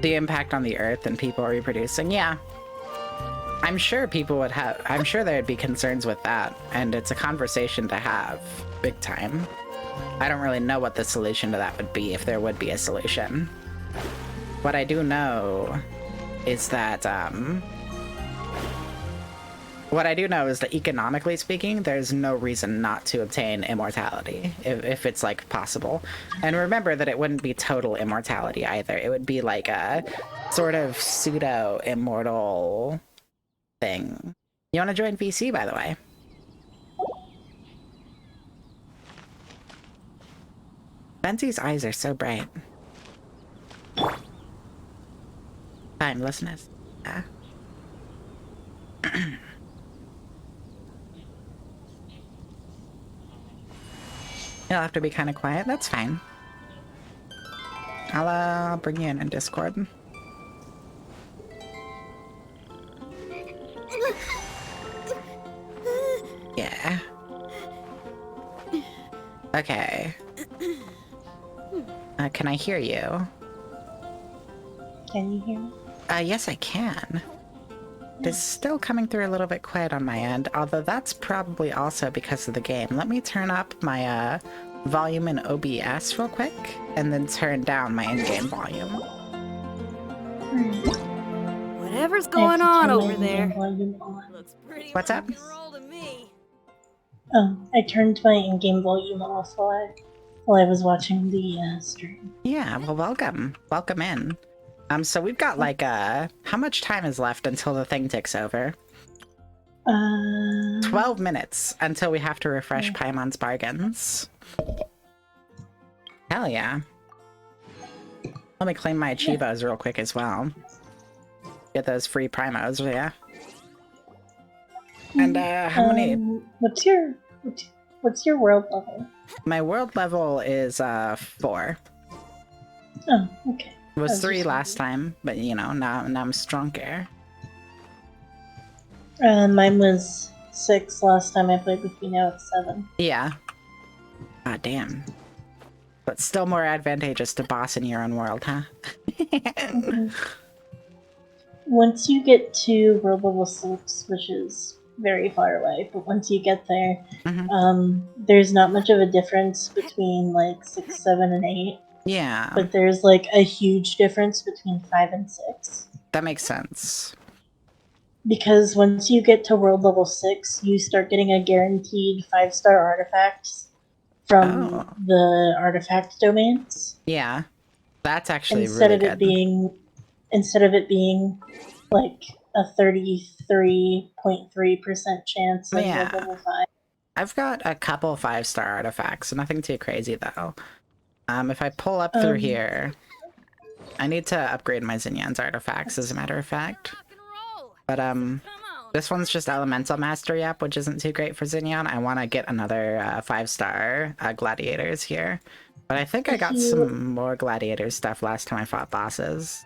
The impact on the Earth and people reproducing, yeah. I'm sure there'd be concerns with that, and it's a conversation to have, big time. I don't really know what the solution to that would be, if there would be a solution. What I do know is that, economically speaking, there's no reason not to obtain immortality if it's like possible. And remember that it wouldn't be total immortality either. It would be like a sort of pseudo immortal thing. You want to join VC, by the way? Venti's eyes are so bright. Timelessness. Yeah. You'll have to be kind of quiet. That's fine. I'll bring you in Discord. Yeah. Okay. Can I hear you? Can you hear me? Yes, I can. It's still coming through a little bit quiet on my end, although that's probably also because of the game. Let me turn up my volume in OBS real quick, and then turn down my in-game volume. Whatever's going on over there. Looks pretty What's up? roll to me. Oh, I turned my in-game volume off while I was watching the stream. Yeah, well, welcome. Welcome in. So we've got like, how much time is left until the thing ticks over? 12 minutes until we have to refresh Paimon's bargains. Hell yeah. Let me claim my Achievos real quick as well. Get those free primos, yeah. And how many? What's your world level? My world level is 4. Oh, okay. It was 3 last time, but you know, now I'm stronger. Mine was 6 last time I played with you. Now it's 7. Yeah. Ah, damn. But still more advantageous to boss in your own world, huh? Once you get to world level 6, which is very far away, but once you get there, there's not much of a difference between like 6, 7, and 8. Yeah. But there's like a huge difference between 5 and 6. That makes sense. Because once you get to world level 6, you start getting a guaranteed 5-star artifacts from the artifact domains. Yeah. That's actually instead really of good. Instead of it being like a 33.3% chance of Yeah. world level 5. I've got a couple 5-star artifacts, nothing too crazy though. If I pull up through here, I need to upgrade my Zinyan's artifacts, as a matter of fact. But this one's just Elemental Mastery up, which isn't too great for Zinyan. I want to get another 5-star Gladiators here. But I think I got some more Gladiator stuff last time I fought bosses.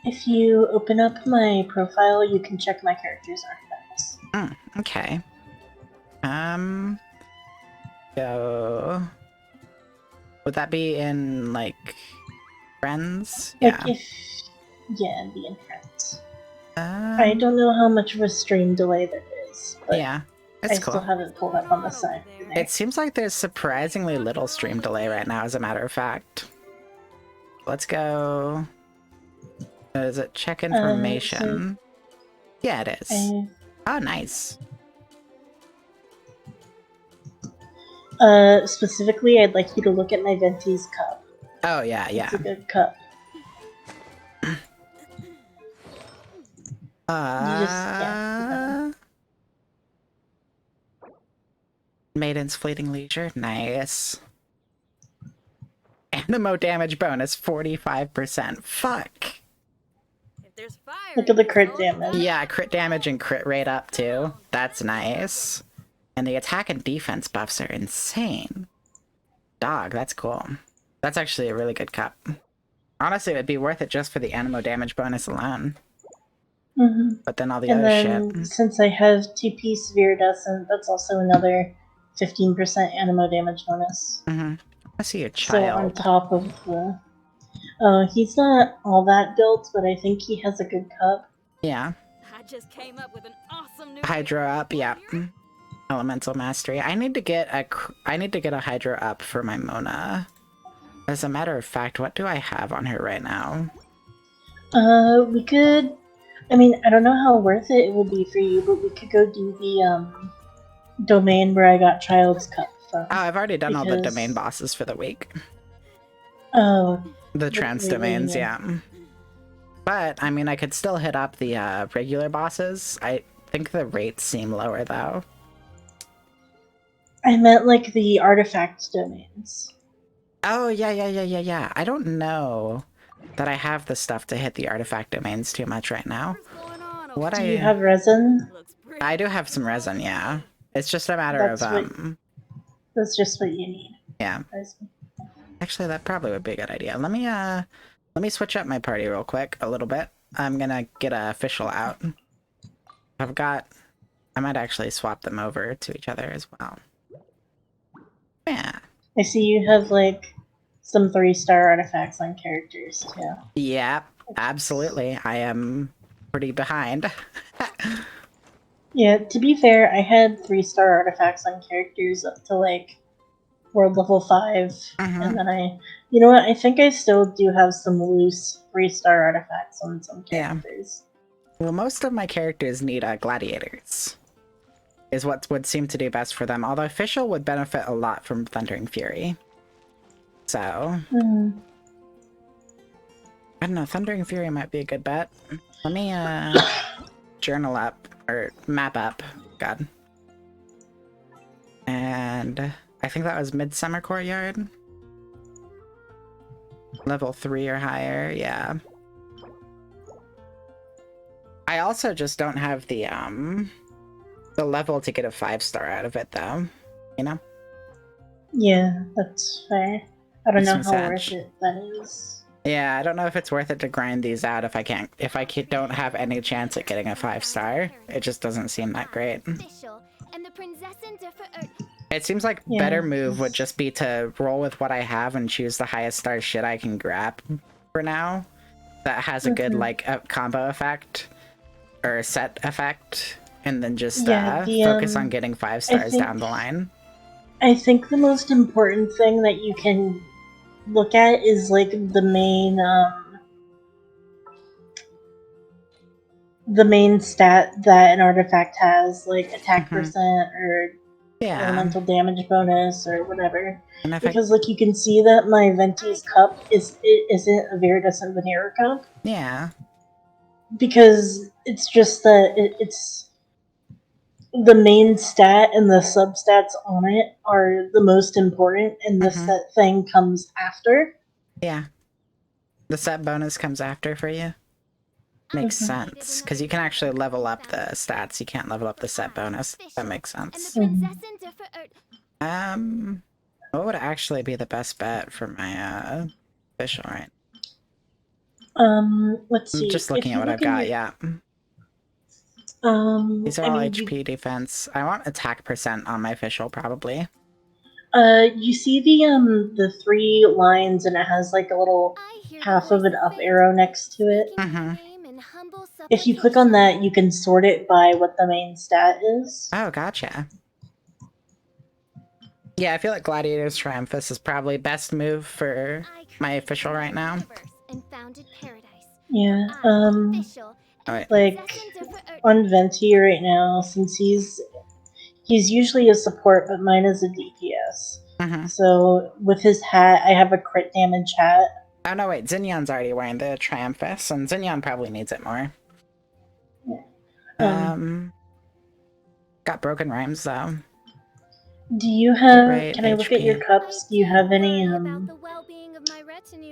If you open up my profile, you can check my character's artifacts. Okay. So... Would that be in, like, Friends? Like the entrance. I don't know how much of a stream delay there is, but yeah, I still have it pulled up on the side. It seems like there's surprisingly little stream delay right now, as a matter of fact. Let's go... Is it check information? Yeah, it is. Oh, nice. Specifically, I'd like you to look at my Venti's cup. Oh, yeah, yeah. It's a good cup. Maiden's Fleeting Leisure, nice. Animo damage bonus, 45%. Fuck! Look at the crit damage. Yeah, crit damage and crit rate up too. That's nice. And the attack and defense buffs are insane. Dog, that's cool. That's actually a really good cup. Honestly, it would be worth it just for the animo damage bonus alone. But then all the other shit. Since I have TP Spheredescent, that's also another 15% animo damage bonus. I see your So on child. top of the... he's not all that built, but I think he has a good cup. Yeah. I just came up with an awesome new Hydro up, yeah. Elemental Mastery. I need to get a Hydro up for my Mona. As a matter of fact, what do I have on her right now? We could. I mean, I don't know how worth it would be for you, but we could go do the domain where I got Child's Cup from. Oh, I've already done all the because- domain bosses for the week. Oh. The trans wait, domains, wait. yeah. But, I mean, I could still hit up the regular bosses. I think the rates seem lower, though. I meant like the artifact domains. Oh, yeah. I don't know that I have the stuff to hit the artifact domains too much right now. Do you have resin? I do have some resin, yeah. It's just a matter That's of, That's just what you need. Yeah. Resin. Actually, that probably would be a good idea. Let me switch up my party real quick a little bit. I'm gonna get a official out. I might actually swap them over to each other as well. Yeah. I see you have like some 3-star artifacts on characters too. Yeah, absolutely. I am pretty behind. Yeah, to be fair, I had 3-star artifacts on characters up to like world level 5, and then you know what? I think I still do have some loose 3-star artifacts on some characters. Well, most of my characters need gladiators. Is what would seem to do best for them. Although official would benefit a lot from Thundering Fury. So I don't know. Thundering Fury might be a good bet. Let me journal up or map up. God. And I think that was Midsummer Courtyard. Level 3 or higher, yeah. I also just don't have the level to get a 5-star out of it, though. You know? Yeah, that's fair. I don't know Makes how me worth sad. it that is. Yeah, I don't know if it's worth it to grind these out if I don't have any chance at getting a 5-star. It just doesn't seem that great. It seems like better move would just be to roll with what I have and choose the highest star shit I can grab for now. That has a good a combo effect or set effect, and then just focus on getting 5 stars down the line. I think the most important thing that you can look at is like the main stat that an artifact has, like attack percent or elemental damage bonus or whatever. And because like you can see that my Venti's cup isn't a Viridescent Veneer cup. Yeah. Because it's just that it's the main stat and the substats on it are the most important, and the set thing comes after. Yeah. The set bonus comes after for you? Makes sense, because you can actually level up the stats. You can't level up the set bonus. That makes sense. What would actually be the best bet for my official, right? Let's see. I'm just looking at what I've got, yeah. These are all HP defense. I want attack percent on my official, probably. You see the 3 lines, and it has like a little half of an up arrow next to it. If you click on that, you can sort it by what the main stat is. Oh, gotcha. Yeah, I feel like Gladiator's Triumphus is probably best move for my official right now. Yeah, Alright. like on Venti right now, since he's usually a support, but mine is a DPS. So with his hat, I have a crit damage hat. Oh no, wait, Zinyan's already wearing the Triumphus, and Zinyan probably needs it more. Got broken rhymes though. Do you have? Right, Can I look at your cups? Do you have any? Do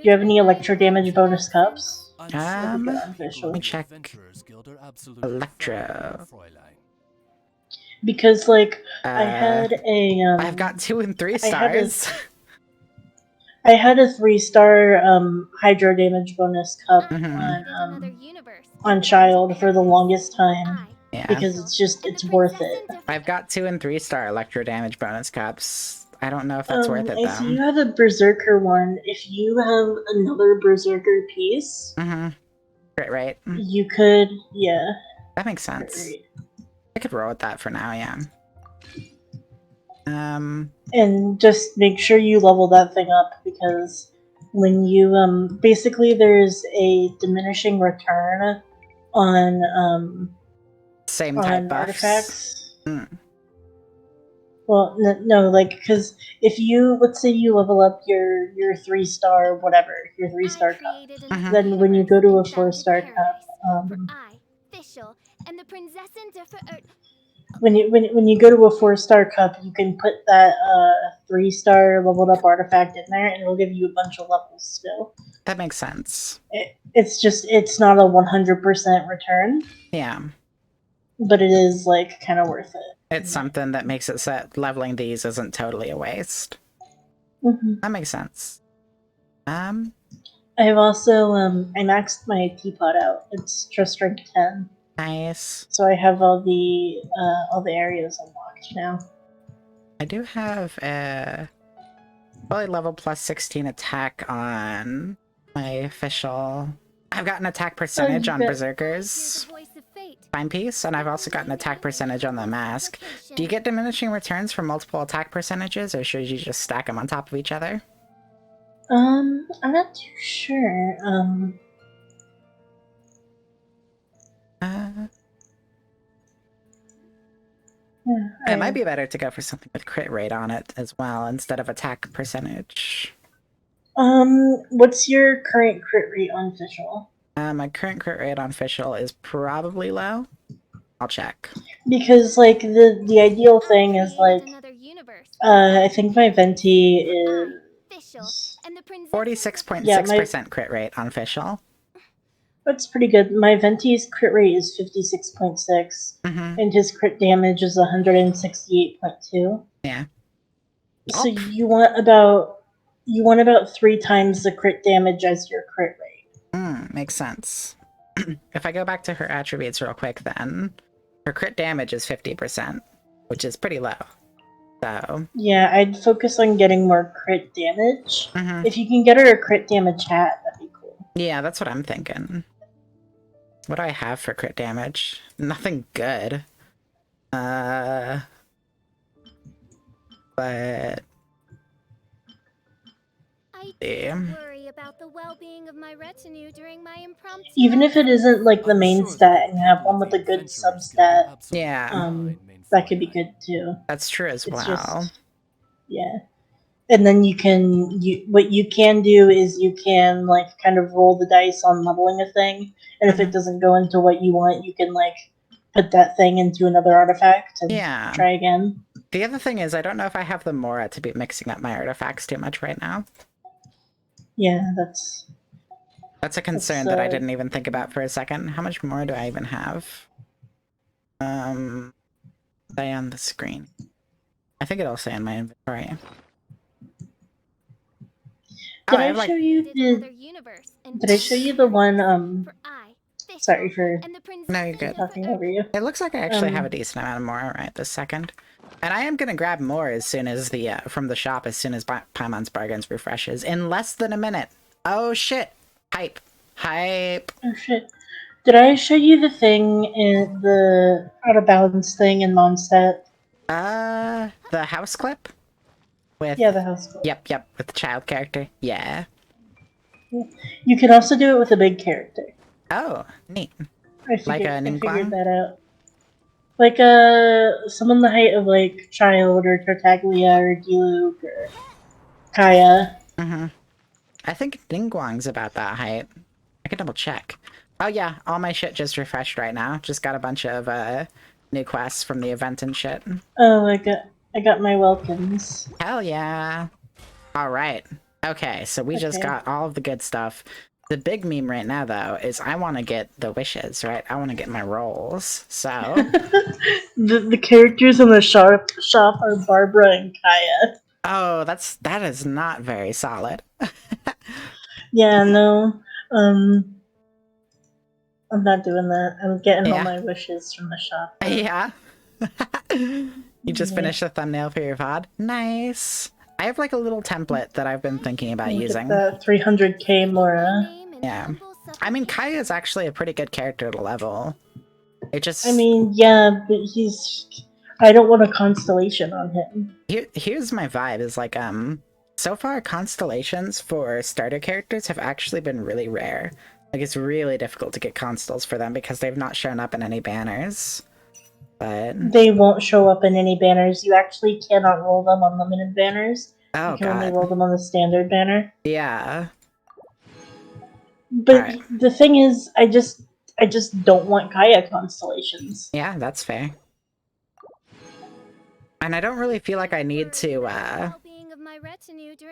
you have any electro damage bonus cups? Let me check. Electro. Because like I had a. I've got 2 and 3 stars. I had a 3-star hydro damage bonus cup on Child for the longest time. Yeah. Because it's worth it. I've got 2 and 3-star electro damage bonus cups. I don't know if that's worth it I though. see you have a Berserker one. If you have another Berserker piece, right. You could, yeah. That makes sense. I could roll with that for now, yeah. And just make sure you level that thing up, because when you basically there's a diminishing return on Same type buffs. artifacts. Mm. Well, no, like because if you let's say you level up your 3-star whatever your 3-star cup, then when you go to a 4-star cup, Fischl, and the Prinzessin der when you go to a 4-star cup, you can put that 3-star leveled up artifact in there, and it'll give you a bunch of levels still. That makes sense. It's not a 100% return. Yeah. But it is like kind of worth it. It's something that makes it so leveling these isn't totally a waste. Mm-hmm. That makes sense. I've also I maxed my teapot out. It's just rank 10. Nice. So I have all the areas unlocked now. I do have a probably level plus 16 attack on my official. I've got an attack percentage on Berserker's Timepiece, and I've also got an attack percentage on the mask. Do you get diminishing returns from multiple attack percentages, or should you just stack them on top of each other? I'm not too sure. It might be better to go for something with crit rate on it as well, instead of attack percentage. What's your current crit rate on official? My current crit rate on official is probably low. I'll check. Because like the ideal thing is like I think my Venti is 46.6% crit rate on official. That's pretty good. My Venti's crit rate is 56.6, and his crit damage is 168.2. Yeah. So you want about 3 times the crit damage as your crit rate. Makes sense. If I go back to her attributes real quick, then her crit damage is 50%, which is pretty low. So yeah, I'd focus on getting more crit damage. If you can get her a crit damage hat, that'd be cool. Yeah, that's what I'm thinking. What do I have for crit damage? Nothing good. But worry about the well-being of my retinue during my impromptu. Even if it isn't like the main stat and you have one with a good substat, yeah, that could be good too. That's true as well. Yeah. And then what you can do is you can like kind of roll the dice on leveling a thing, and if it doesn't go into what you want, you can like put that thing into another artifact and try again. The other thing is I don't know if I have the Mora to be mixing up my artifacts too much right now. Yeah, that's a concern that I didn't even think about for a second. How much more do I even have? Stay on the screen. I think it'll say in my inventory. Did I show you the one sorry for no, you're good. talking over you. It looks like I actually have a decent amount of more right this second. And I am gonna grab more as soon as the from the shop as soon as Paimon's Bargains refreshes in less than a minute. Oh shit. Hype. Oh shit. Did I show you the thing in the out of balance thing in Mondstadt? The house clip? With the house clip. Yep, with the child character. Yeah. You can also do it with a big character. Oh, neat. I Like a figured Ningguang? that out. Like someone the height of like Child or Tartaglia or Diluc or Kaya. I think Ningguang's about that height. I can double check. Oh yeah, all my shit just refreshed right now. Just got a bunch of new quests from the event and shit. Oh, I got my welcomes. Hell yeah. Alright. Okay, so we just got all of the good stuff. The big meme right now, though, is I want to get the wishes, right? I want to get my rolls, so... the characters in the shop are Barbara and Kaya. Oh, that is not very solid. Yeah, no. I'm not doing that. I'm getting all my wishes from the shop. Yeah. You just finished the thumbnail for your VOD? Nice. I have like a little template that I've been thinking about using. The 300k Mora. Yeah. I mean, Kaya is actually a pretty good character to level. It just... I mean, yeah, but I don't want a constellation on him. Here's my vibe, is like, So far, constellations for starter characters have actually been really rare. Like, it's really difficult to get constels for them because they've not shown up in any banners. But They won't show up in any banners. You actually cannot roll them on limited banners. Oh, you can only God. roll them on the standard banner. Yeah. But Alright. the thing is, I just don't want Kaya constellations. Yeah, that's fair. And I don't really feel like I need to,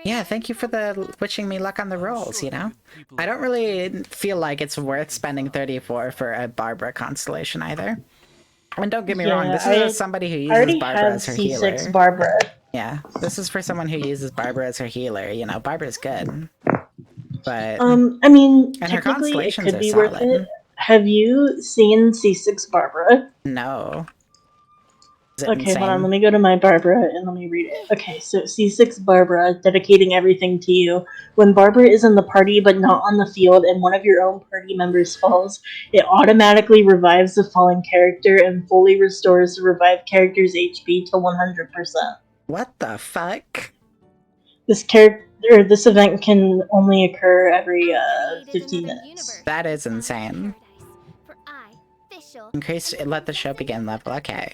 Yeah, thank you for the wishing me luck on the rolls, you know? I don't really feel like it's worth spending 34 for a Barbara constellation either. And don't get me wrong, this is somebody who uses Barbara as her healer. C6 Barbara. Yeah, this is for someone who uses Barbara as her healer, you know, Barbara's good. But I mean, and her technically it constellations could are be worth solid. it. Have you seen C6 Barbara? No. Is it Okay, insane? hold on. Let me go to my Barbara and let me read it. Okay, so C6 Barbara, dedicating everything to you. When Barbara is in the party but not on the field and one of your own party members falls, it automatically revives the fallen character and fully restores the revived character's HP to 100%. What the fuck? This event can only occur every 15 minutes. That is insane. Increase let the show begin level. Okay.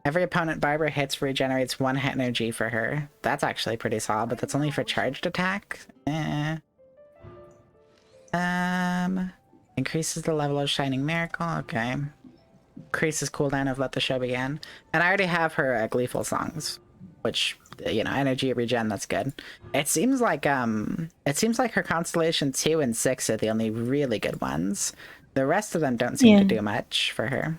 Every opponent Barbara hits regenerates 1 hit energy for her. That's actually pretty solid, but that's only for charged attack. Increases the level of Shining Miracle. Okay. Increases cooldown of Let the Show Begin. And I already have her Gleeful songs, which, you know, energy regen, that's good. It seems like her Constellation 2 and 6 are the only really good ones. The rest of them don't seem to do much for her.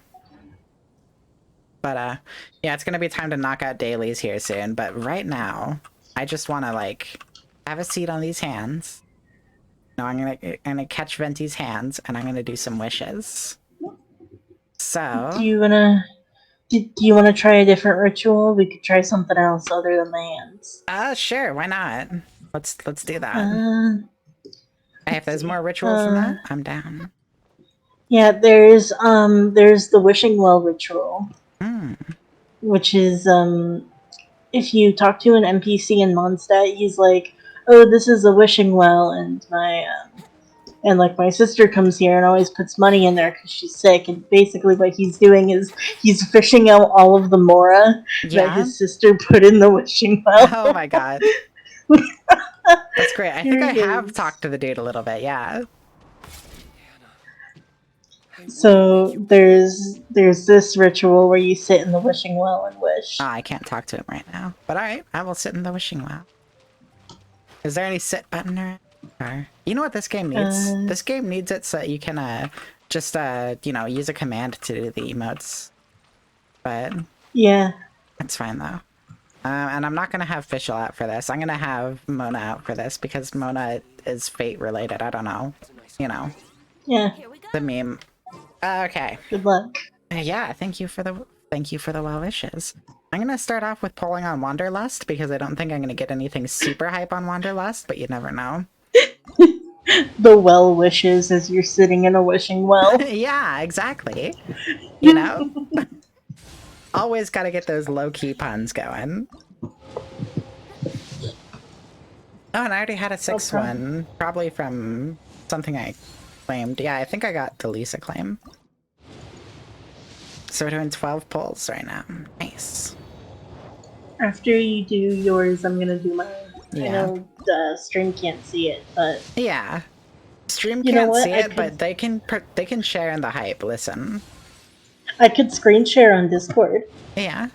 But, yeah, it's gonna be time to knock out dailies here soon, but right now, I just wanna, like, have a seat on these hands. No, I'm gonna catch Venti's hands, and I'm gonna do some wishes. So... Do you wanna try a different ritual? We could try something else other than the hands. Sure, why not? Let's do that. Hey, if there's more rituals than that, I'm down. Yeah, there's the Wishing Well ritual. Which is, if you talk to an NPC in Mondstadt, he's like, oh, this is a wishing well, and my sister comes here and always puts money in there because she's sick, and basically what he's doing is he's fishing out all of the mora that his sister put in the wishing well. Oh my god. That's great. I think I have talked to the dude a little bit, yeah. So there's this ritual where you sit in the wishing well and wish. I can't talk to him right now. But alright, I will sit in the wishing well. Is there any sit button or you know what this game needs? This game needs it so you can just you know, use a command to do the emotes. But yeah. It's fine though. And I'm not gonna have Fischl out for this. I'm gonna have Mona out for this because Mona is fate related. I don't know. You know. Yeah. The meme. Okay. Good luck. Yeah, thank you for the well wishes. I'm gonna start off with pulling on Wanderlust because I don't think I'm gonna get anything super hype on Wanderlust, but you never know. The well wishes as you're sitting in a wishing well. Yeah, exactly. You know? Always gotta get those low-key puns going. Oh, and I already had a 6-1. Probably from something I claimed. Yeah, I think I got the Lisa claim. So we're doing 12 pulls right now. Nice. After you do yours, I'm gonna do mine. Yeah. I know the stream can't see it, but yeah, stream You know can't what? see I it, could- but they can share in the hype. Listen. I could screen share on Discord. Yeah.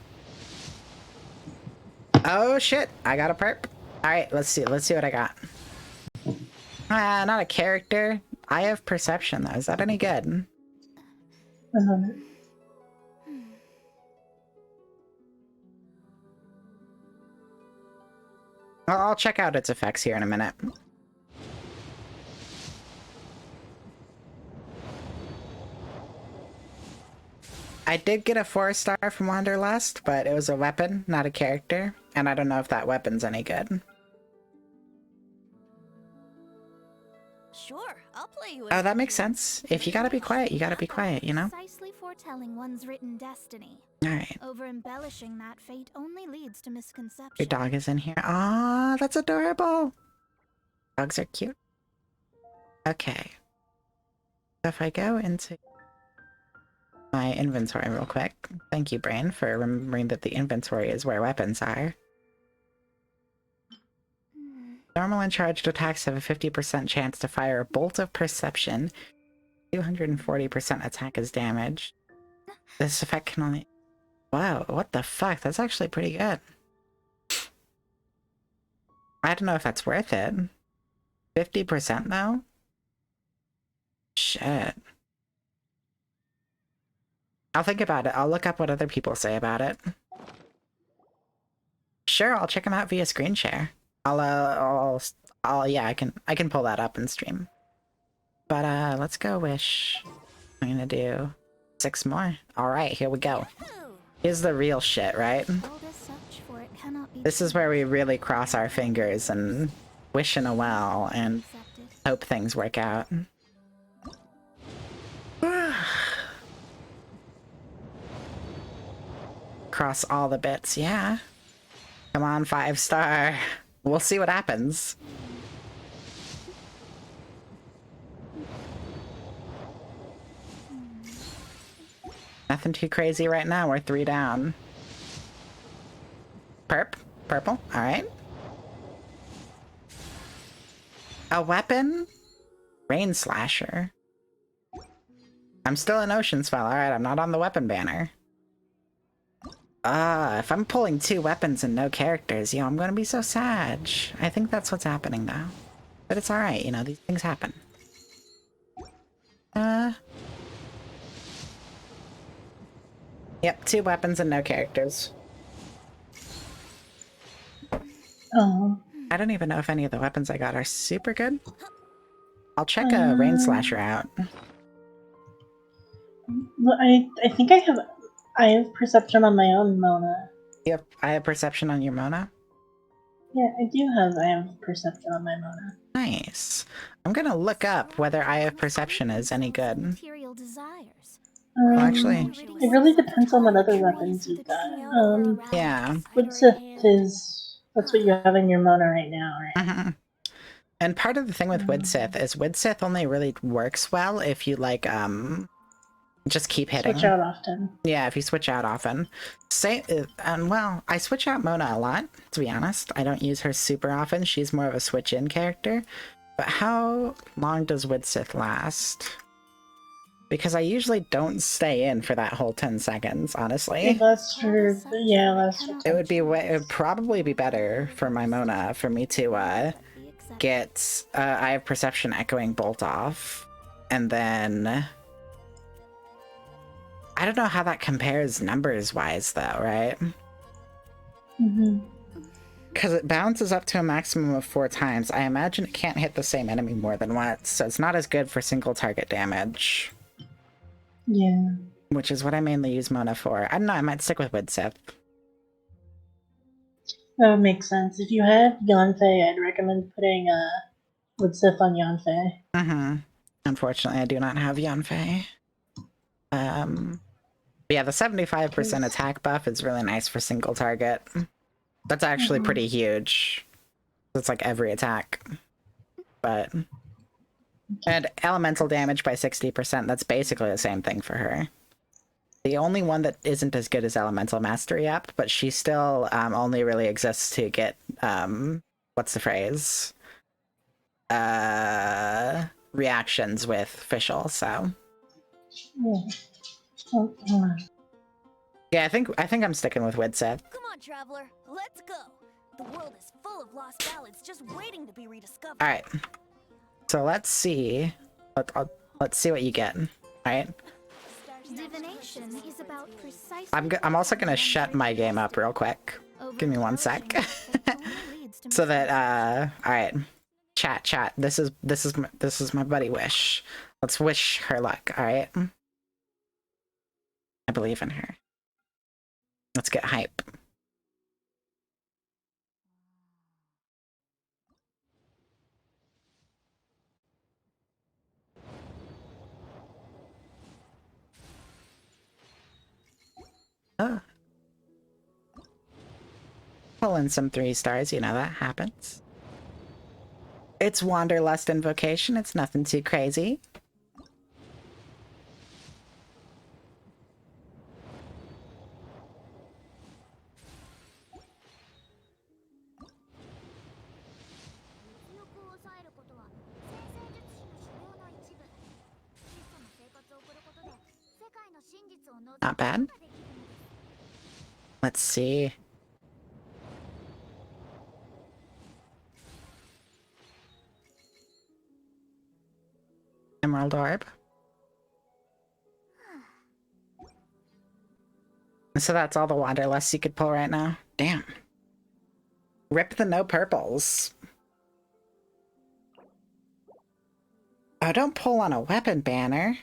Oh shit! I got a perp. All right, let's see. Let's see what I got. Not a character. I have perception though. Is that any good? I'll check out its effects here in a minute. I did get a 4-star from Wanderlust, but it was a weapon, not a character, and I don't know if that weapon's any good. Sure, I'll play you. Oh, that makes sense. If you gotta be quiet, you gotta be quiet, you know? Precisely for foretelling one's written destiny. Alright. Over embellishing that fate only leads to misconception. Your dog is in here. Ah, that's adorable. Dogs are cute. Okay. So if I go into my inventory real quick. Thank you, Brain, for remembering that the inventory is where weapons are. Normal and charged attacks have a 50% chance to fire a bolt of perception. 240% attack is damage. This effect can only... Wow, what the fuck? That's actually pretty good. I don't know if that's worth it. 50% though? Shit. I'll think about it. I'll look up what other people say about it. Sure, I'll check them out via screen share. Yeah, I can pull that up and stream. But let's go wish. I'm gonna do 6 more. Alright, here we go. Here's the real shit, right? This is where we really cross our fingers and wish in a well and hope things work out. Cross all the bits, yeah. Come on, 5-star. We'll see what happens. Nothing too crazy right now. We're 3 down. Purple. Alright. A weapon? Rain Slasher. I'm still in Ocean Spell. Alright, I'm not on the weapon banner. If I'm pulling 2 weapons and no characters, I'm gonna be so sad. I think that's what's happening now. But it's alright, these things happen. Yep, 2 weapons and no characters. Oh. I don't even know if any of the weapons I got are super good. I'll check a Rain Slasher out. Well, I think I have perception on my own Mona. Yep, I have perception on your Mona. Yeah, I have perception on my Mona. Nice. I'm gonna look up whether I have perception is any good. Material desires. Well, actually, it really depends on what other weapons you've got. yeah. That's what you have in your Mona right now, right? And part of the thing with Widsith is Widsith only really works well if you just keep hitting. Switch out often. Yeah, if you switch out often. Well, I switch out Mona a lot, to be honest. I don't use her super often. She's more of a switch-in character. But how long does Widsith last? Because I usually don't stay in for that whole 10 seconds, honestly. It lasts for 10. It would probably be better for my Mona for me to get I have Perception Echoing Bolt off, and then I don't know how that compares numbers wise though, right? Because it bounces up to a maximum of 4 times. I imagine it can't hit the same enemy more than once, so it's not as good for single target damage. Yeah. Which is what I mainly use Mona for. I don't know, I might stick with Widsith. That would make sense. If you had Yanfei, I'd recommend putting Widsith on Yanfei. Unfortunately, I do not have Yanfei. Yeah, the 75% attack buff is really nice for single target. That's actually pretty huge. It's like every attack. But... And elemental damage by 60%, that's basically the same thing for her. The only one that isn't as good as Elemental Mastery up, but she still only really exists to get, what's the phrase? Reactions with Fischl, so... Yeah, I think I'm sticking with Widsith. Come on, traveler, let's go. The world is full of lost ballads just waiting to be rediscovered. Alright. So let's see. Let's see what you get. Alright. Divination is about precise. I'm also gonna shut my game up real quick. Give me 1 sec. So that alright. Chat. This is my buddy Wish. Let's wish her luck, alright? I believe in her. Let's get hype. Oh. Pull in some 3 stars, you know, that happens. It's Wanderlust Invocation, it's nothing too crazy. Not bad. Let's see. Emerald Orb. So that's all the Wanderlust you could pull right now? Damn. Rip the no purples. Oh, don't pull on a weapon banner.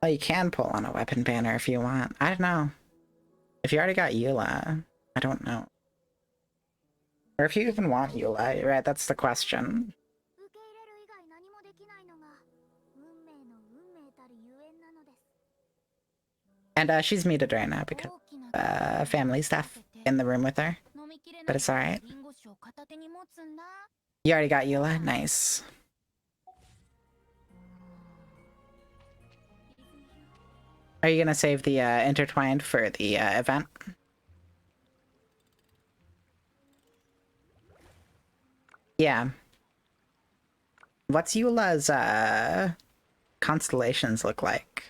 Well, you can pull on a weapon banner if you want. I don't know. If you already got Eula, I don't know. Or if you even want Eula, right? That's the question. And she's muted right now because family stuff in the room with her. But it's alright. You already got Eula? Nice. Are you gonna save the intertwined for the event? Yeah. What's Eula's constellations look like?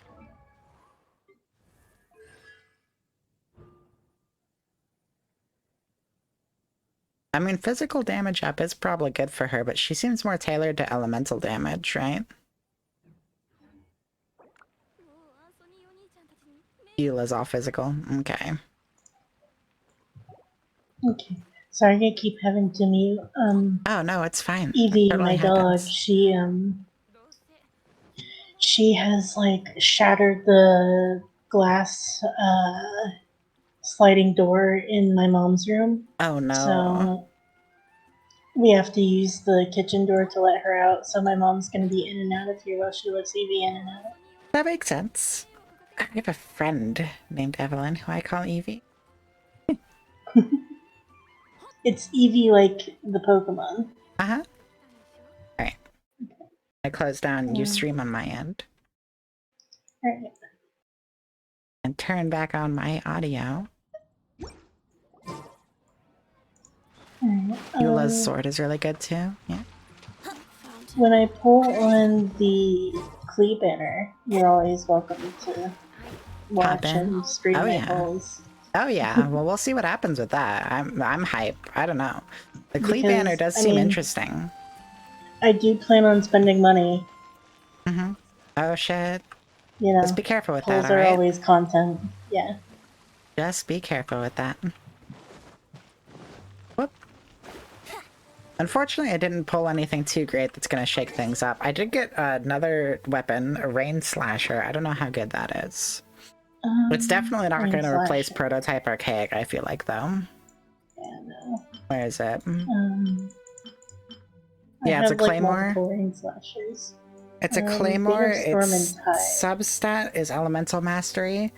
I mean, physical damage up is probably good for her, but she seems more tailored to elemental damage, right? Eula's all physical. Okay. Okay. Sorry, I keep having to mute. Oh no, it's fine. Evie, Totally my dog, happens. she has like shattered the glass sliding door in my mom's room. Oh no. So we have to use the kitchen door to let her out. So my mom's gonna be in and out of here while she lets Evie in and out. That makes sense. I have a friend named Evelyn who I call Evie. It's Evie like the Pokemon. Uh-huh. Alright. I close down Ustream on my end. Alright. And turn back on my audio. Eula's sword is really good too. Yeah. When I pull on the Klee banner, you're always welcome to watch and stream my pulls. Oh yeah. Well, we'll see what happens with that. I'm hype. I don't know. The Klee banner does seem interesting. I do plan on spending money. Mm-hmm. Oh shit. You know, just be careful with pulls that, are alright? always content. Yeah. Just be careful with that. Whoop. Unfortunately, I didn't pull anything too great that's gonna shake things up. I did get another weapon, a Rain Slasher. I don't know how good that is. It's definitely not gonna replace Prototype Archaic, I feel like, though. Yeah, no. Where is it? Yeah, it's a Claymore. Multiple Rain Slashers. It's a Claymore. Bane of Storm Its and Tide. substat is Elemental Mastery,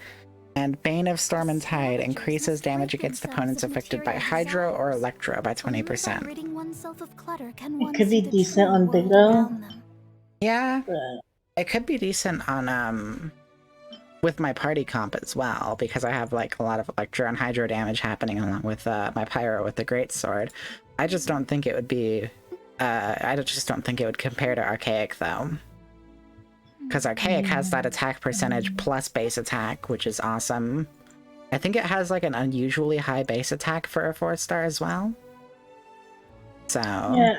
and Bane of Storm and Tide increases damage against opponents affected by Hydro or Electro by 20%. Ridding oneself of clutter can It could be decent on Digdo. Yeah, it could be decent on with my party comp as well, because I have like a lot of Electro and Hydro damage happening along with my Pyro with the Greatsword. I just don't think it would be. I just don't think it would compare to Archaic though. Because Archaic has that attack percentage plus base attack, which is awesome. I think it has like an unusually high base attack for a 4-star as well. So... Yeah,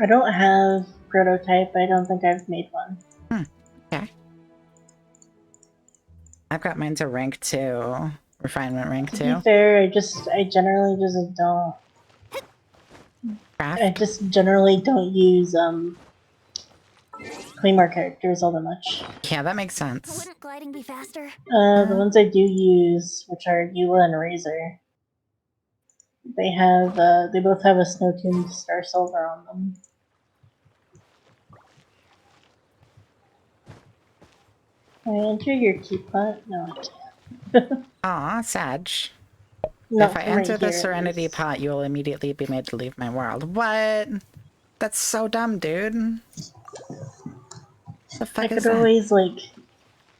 I don't have Prototype. I don't think I've made one. Okay. I've got mine to rank 2. Refinement rank 2. To be fair, I generally just don't... Craft? I just generally don't use Claymore characters all that much. Yeah, that makes sense. Wouldn't gliding be faster? The ones I do use, which are Eula and Razor, they both have a Snow-tuned Star Silver on them. Can I enter your teapot? No, I can't. Aw, Sag. Not If I from right enter the here, at Serenity least. pot, you will immediately be made to leave my world. What? That's so dumb, dude. The fuck I is could that? always, like,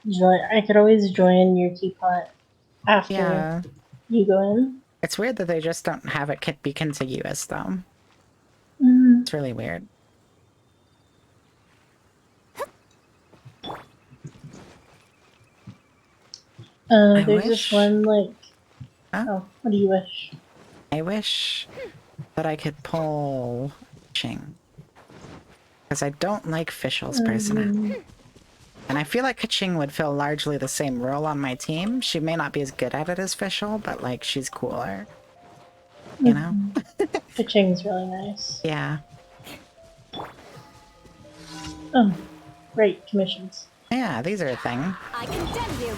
join. I could always join your teapot after Yeah. you go in. It's weird that they just don't have it be contiguous, though. Mm. It's really weird. There's this one, like... Huh? Oh, what do you wish? I wish that I could pull Ching. Because I don't like Fischl's personality. And I feel like Kaching would fill largely the same role on my team. She may not be as good at it as Fischl, but like she's cooler. You know? Kaching's really nice. Yeah. Oh, right, commissions. Yeah, these are a thing. I condemn you.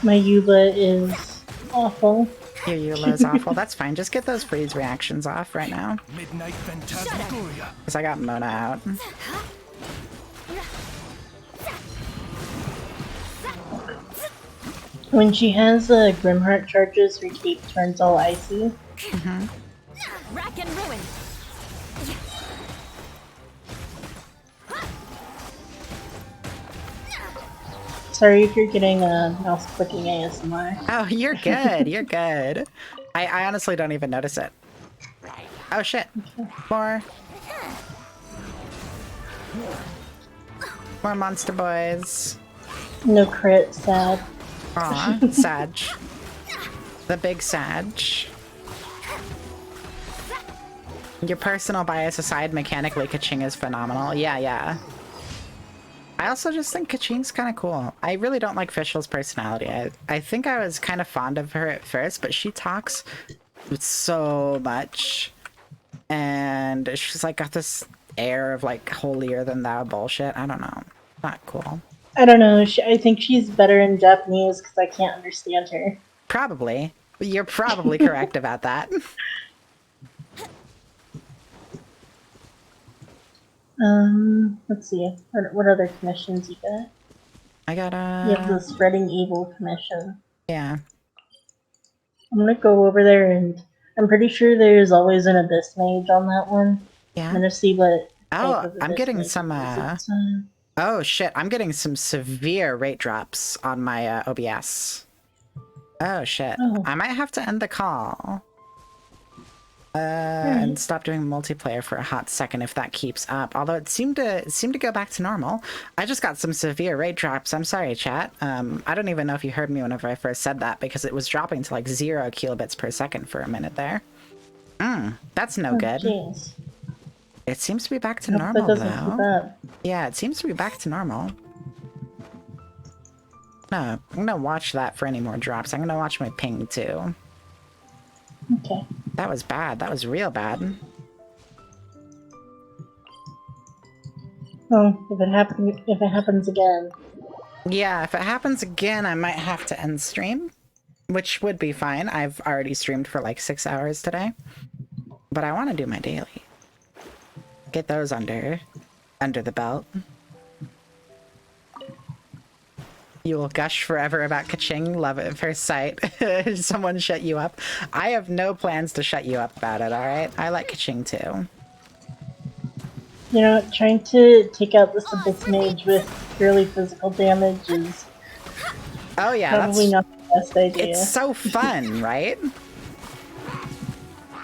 My Yuba is awful. Your Eula's awful. That's fine. Just get those freeze reactions off right now. Midnight Phantasmagoria. Because I got Mona out. When she has Grimheart charges, her cape turns all icy. Rack and ruin. Sorry if you're getting a mouse clicking ASMR. Oh, you're good. You're good. I honestly don't even notice it. Oh shit. More monster boys. No crit, sad. Aw, Sag. The big Sag. Your personal bias aside, mechanically, Kaching is phenomenal. Yeah. I also just think Kaching's kind of cool. I really don't like Fischl's personality. I think I was kind of fond of her at first, but she talks with so much. And she's like got this air of like holier than thou bullshit. I don't know. Not cool. I don't know. I think she's better in Japanese because I can't understand her. Probably. You're probably correct about that. Let's see. What other commissions you got? I got You have the Spreading Evil commission. Yeah. I'm gonna go over there, and I'm pretty sure there's always an Abyss Mage on that one. Yeah. I'm gonna see what. Oh, I'm getting some. Oh shit! I'm getting some severe rate drops on my OBS. Oh shit! Oh. I might have to end the call. And stop doing multiplayer for a hot second if that keeps up. Although it seemed to go back to normal. I just got some severe rate drops. I'm sorry, chat. I don't even know if you heard me whenever I first said that because it was dropping to like 0 kilobits per second for a minute there. That's no good. Geez. It seems to be back to Hope normal that doesn't keep though. up. Yeah, it seems to be back to normal. No, I'm gonna watch that for any more drops. I'm gonna watch my ping too. Okay. That was bad. That was real bad. Well, if it happens again. Yeah, if it happens again, I might have to end stream, which would be fine. I've already streamed for like 6 hours today, but I want to do my daily. Get those under the belt. You will gush forever about Kaching. Love it at first sight. Someone shut you up. I have no plans to shut you up about it, alright? I like Kaching too. You know, trying to take out this Abyss Mage with purely physical damage is oh yeah, probably not the best idea. It's so fun, right?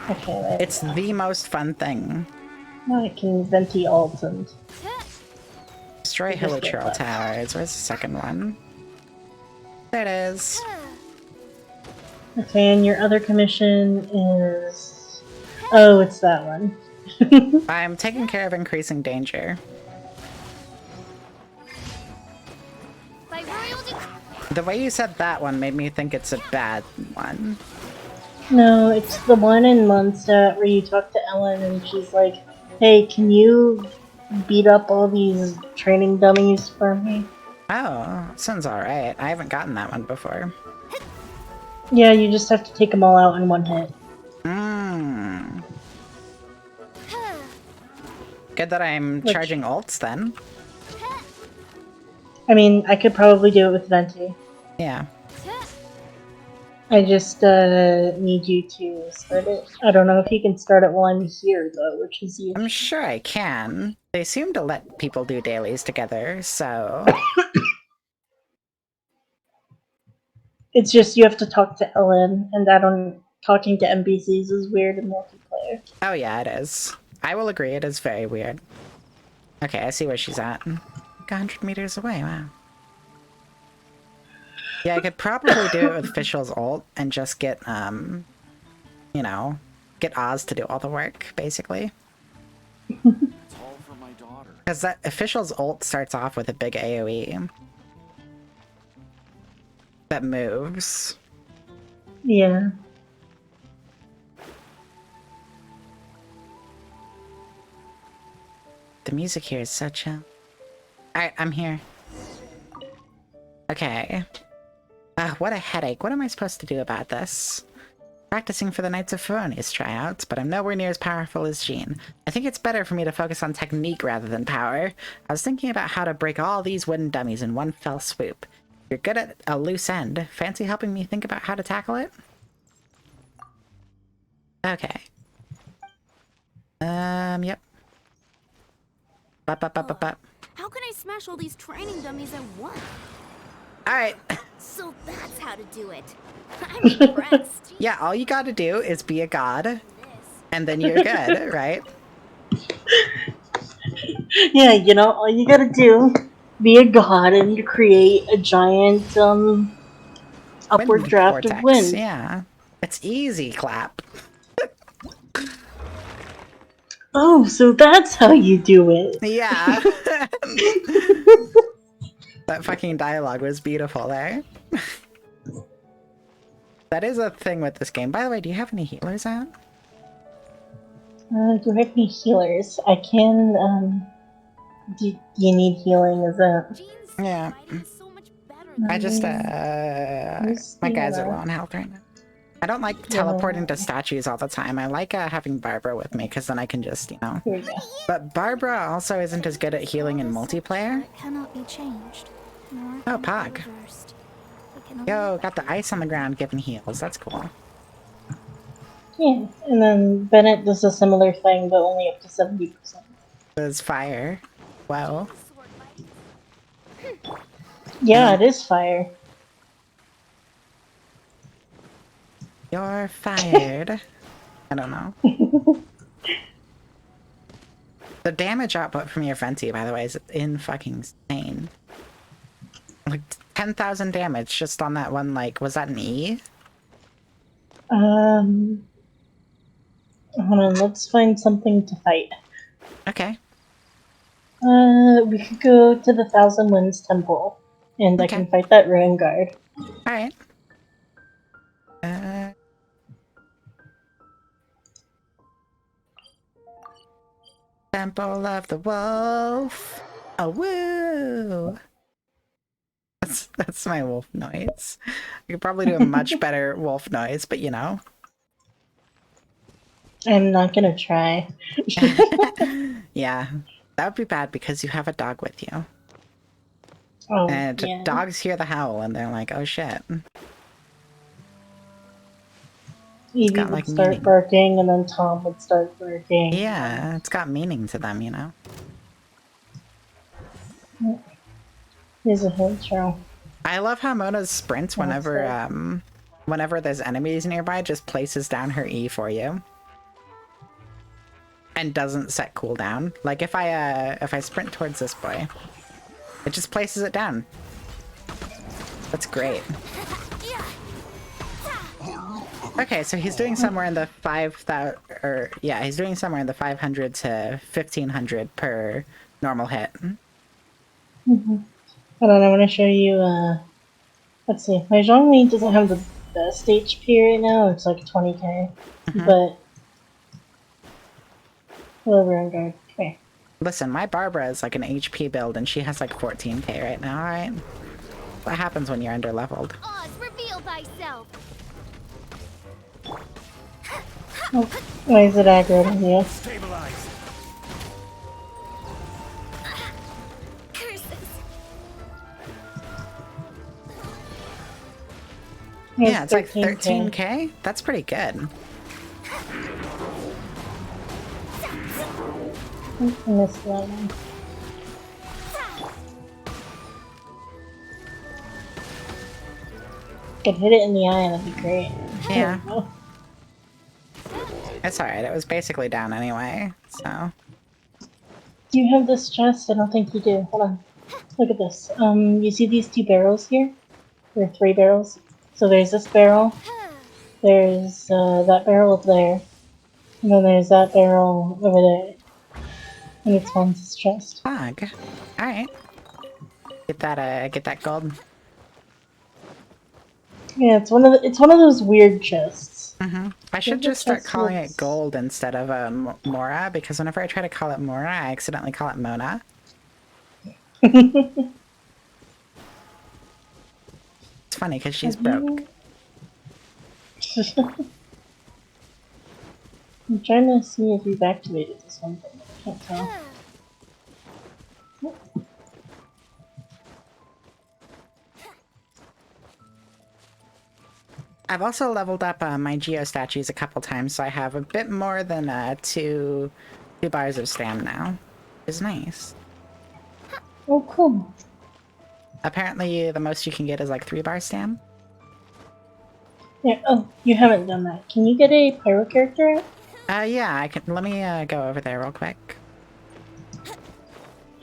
Okay, it's the most fun thing. Now I can Venti ult and destroy Hilichurl Towers. Where's the second one? There it is. Okay, and your other commission is... Oh, it's that one. I'm taking care of increasing danger. The way you said that one made me think it's a bad one. No, it's the one in Mondstadt where you talk to Ellen and she's like, hey, can you beat up all these training dummies for me? Oh, sounds alright. I haven't gotten that one before. Yeah, you just have to take them all out in one hit. Mm. Good that I'm Which- charging ults then. I mean, I could probably do it with Venti. Yeah. I just need you to start it. I don't know if you can start it while I'm here, though, which is the I'm sure I can. They seem to let people do dailies together, so... It's just you have to talk to Ellen, and talking to NPCs is weird in multiplayer. Oh yeah, it is. I will agree, it is very weird. Okay, I see where she's at. 100 meters away, wow. Yeah, I could probably do it with Official's ult and just get, you know, get Oz to do all the work, basically. Because that Official's ult starts off with a big AoE that moves. Yeah. The music here is so chill. Alright, I'm here. Okay. What a headache. What am I supposed to do about this? Practicing for the Knights of Feronius tryouts, but I'm nowhere near as powerful as Jean. I think it's better for me to focus on technique rather than power. I was thinking about how to break all these wooden dummies in one fell swoop. You're good at a loose end. Fancy helping me think about how to tackle it? Okay. Yep. Bop. How can I smash all these training dummies at once? Alright. So that's how to do it. I'm impressed. Yeah, all you gotta do is be a god, and then you're good, right? Yeah, you know, all you gotta do, be a god and create a giant, upward Wind draft vortex, of wind. yeah. It's easy, clap. Oh, so that's how you do it. Yeah. That fucking dialogue was beautiful there. That is a thing with this game. By the way, do you have any healers out? Do I have any healers? I can, do you need healing? Is that... Yeah. I just, my guys are low on health right now. I don't like teleporting to statues all the time. I like having Barbara with me, because then I can just, you know. Here we go. But Barbara also isn't as good at healing in multiplayer. Cannot be changed. Oh, Pog. Yo, got the ice on the ground giving heals. That's cool. Yeah, and then Bennett does a similar thing, but only up to 70%. There's fire. Wow. Yeah, it is fire. You're fired. I don't know. The damage output from your Venti, by the way, is insane. Like 10,000 damage just on that one, like, was that an E? Hold on, let's find something to fight. Okay. We could go to the Thousand Winds Temple, and I can fight that Ruin Guard. Alright. Temple of the Wolf. Oh, woo! That's my wolf noise. I could probably do a much better wolf noise, but you know. I'm not gonna try. Yeah, that would be bad because you have a dog with you. Oh, and yeah. dogs hear the howl and they're like, oh shit. Evie got, would like, start meaning. barking, and then Tom would start barking. Yeah, it's got meaning to them, you know? Here's a intro. I love how Mona's sprints whenever whenever there's enemies nearby, just places down her E for you. And doesn't set cooldown. Like if I sprint towards this boy, it just places it down. That's great. Okay, so he's doing somewhere in the 5,000, or yeah, he's doing somewhere in the 500 to 1,500 per normal hit. Hold on, I want to show you, let's see, my Zhongli doesn't have the best HP right now, it's like 20k, but... Hello, Ruin Guard, okay. Listen, my Barbara is like an HP build and she has like 14k right now, alright? What happens when you're under-leveled? Oz, reveal thyself. Oh, why is it aggro on you? Yeah, it's like 13K. 13k? That's pretty good. I missed that one. Could hit it in the eye and that'd be great. Yeah. It's alright, it was basically down anyway, so. Do you have this chest? I don't think you do. Hold on. Look at this. You see these 2 barrels here? There are 3 barrels. So there's this barrel. There's that barrel up there. And then there's that barrel over there. And it's one's chest. Fog. Alright. Get that gold. Yeah, it's one of those weird chests. I should just start calling it gold instead of Mora, because whenever I try to call it Mora, I accidentally call it Mona. It's funny because she's broke. I'm trying to see if you've activated this one, but I can't tell. I've also leveled up my Geo statues a couple times, so I have a bit more than two bars of stam now. It's nice. Oh, cool. Apparently, the most you can get is like 3 bar stam. Yeah. Oh, you haven't done that. Can you get a pyro character? Yeah, I can. Let me go over there real quick.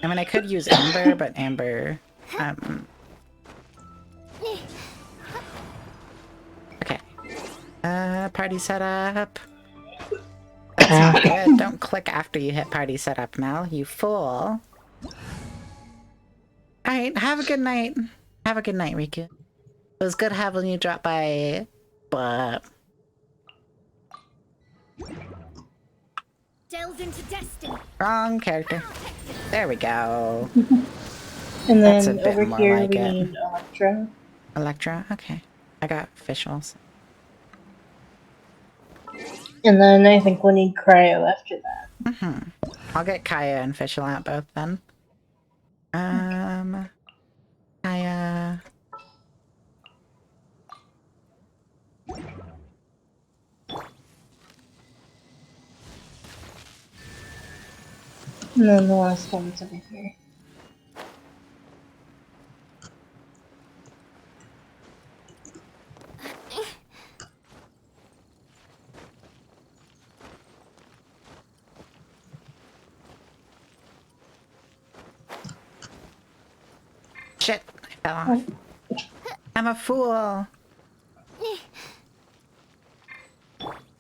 I mean, I could use Amber, but Amber, okay. Party setup. That's not good. Don't click after you hit party setup, Mel. You fool. Alright, have a good night. Have a good night, Riku. It was good having you drop by, but... Delve into destiny. Wrong character. There we go. And That's a then bit over more here like we it. need Electra. Electra? Okay. I got officials. And then I think we'll need Cryo after that. I'll get Kaya and Fischl out both then. Kaya... And then the last one's over here. Shit! I fell off. I'm a fool!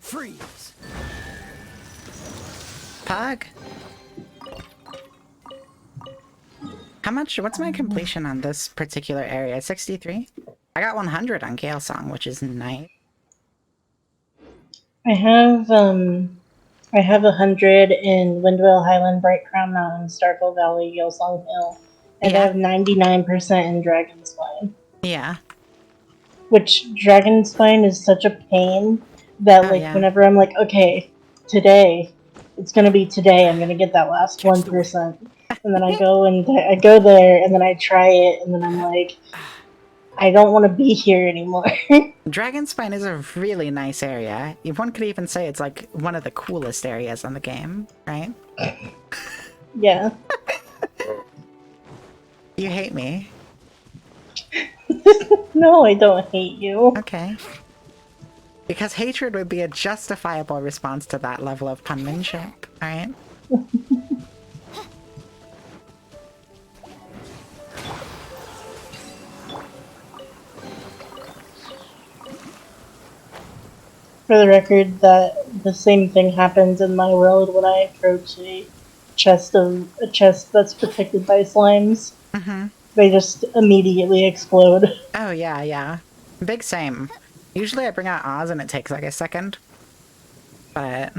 Freeze! Pug? How much? What's my completion on this particular area? 63? I got 100 on Gale Song, which is nice. I have 100 in Windwell, Highland, Bright Crown Mountain, Starkle Valley, Yosong Hill, and I have 99% in Dragonspine. Yeah. Which Dragonspine is such a pain that whenever I'm like, okay, today, it's gonna be today, I'm gonna get that last 1%. And then I go there and then I try it and then I'm like, I don't want to be here anymore. Dragonspine is a really nice area. One could even say it's like one of the coolest areas in the game, right? Yeah. You hate me. No, I don't hate you. Okay. Because hatred would be a justifiable response to that level of penmanship, right? For the record, that the same thing happens in my world when I approach a chest that's protected by slimes. They just immediately explode. Oh yeah, yeah. Big same. Usually I bring out Oz and it takes like a second. But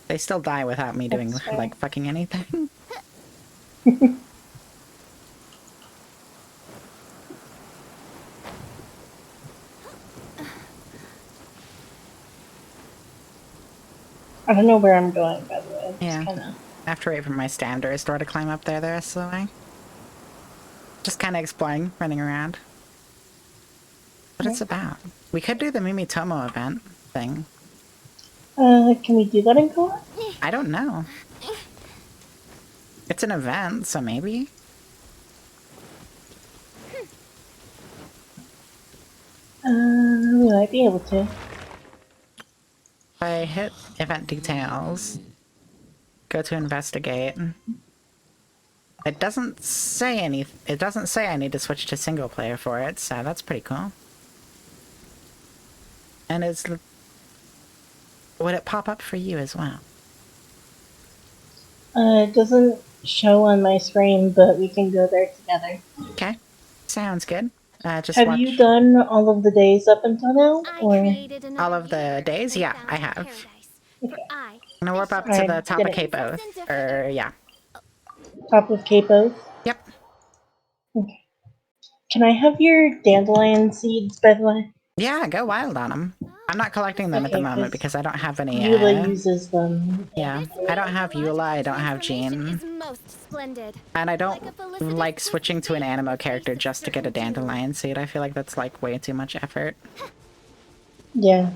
they still die without me doing like fucking anything. I don't know where I'm going, by the way. Yeah. Kind of. I have to wait for my standard store to climb up there the rest of the way. Just kind of exploring, running around. What it's about. We could do the Mimitomo event thing. Can we do that in co-op? I don't know. It's an event, so maybe. We might be able to. If I hit event details, go to investigate. It doesn't say it doesn't say I need to switch to single player for it, so that's pretty cool. And would it pop up for you as well? It doesn't show on my screen, but we can go there together. Okay. Sounds good. Just Have watch. you done all of the days up until now? Or? All of the days? Yeah, I have. Okay. I'm gonna warp up to the top of Cape Oath. Yeah. Top of Cape Oath? Yep. Okay. Can I have your dandelion seeds, by the way? Yeah, go wild on them. I'm not collecting them at the moment because I don't have any. Eula uses them. Yeah, I don't have Eula, I don't have Jean. And I don't like switching to an Animo character just to get a dandelion seed. I feel like that's like way too much effort. Yeah.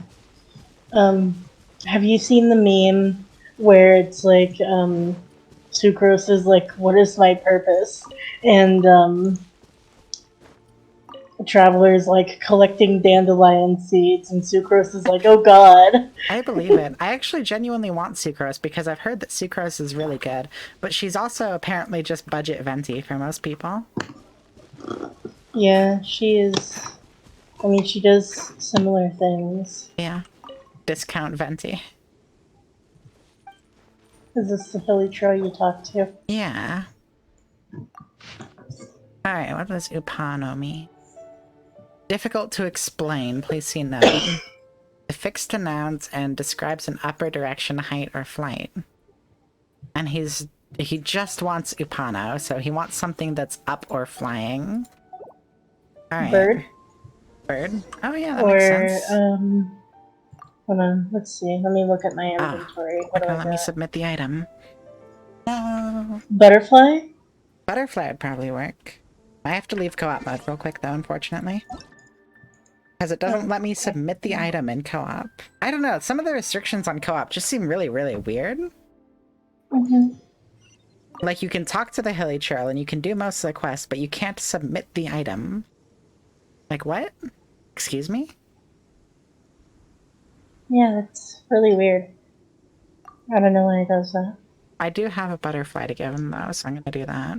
Have you seen the meme where it's like, Sucrose is like, what is my purpose? And, the Traveler's like collecting dandelion seeds, and Sucrose is like, oh god. I believe it. I actually genuinely want Sucrose because I've heard that Sucrose is really good, but she's also apparently just budget venti for most people. Yeah, she is. I mean, she does similar things. Yeah. Discount venti. Is this the Hilly Trail you talked to? Yeah. Alright, what does Upano mean? Difficult to explain, please see note. Affixed to nouns and describes an upper direction, height, or flight. And he just wants Upano, so he wants something that's up or flying. Alright. Bird? Bird? Oh yeah, that makes sense. Hold on, let's see. Let me look at my inventory. What do I let me got? submit the item. No. Butterfly? Butterfly would probably work. I have to leave co-op mode real quick though, unfortunately. Because it doesn't let me submit the item in co-op. I don't know, some of the restrictions on co-op just seem really, really weird. Like, you can talk to the Hilly Trail and you can do most of the quests, but you can't submit the item. Like, what? Excuse me? Yeah, that's really weird. I don't know why it does that. I do have a butterfly to give him though, so I'm gonna do that.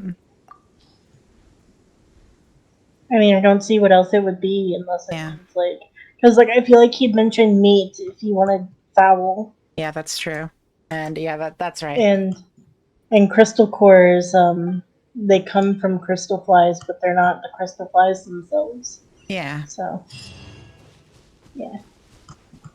I mean, I don't see what else it would be unless it's like... Because, like, I feel like he'd mentioned meat if he wanted fowl. Yeah, that's true. And yeah, that's right. And crystal cores, they come from crystal flies, but they're not the crystal flies themselves. Yeah. So, yeah.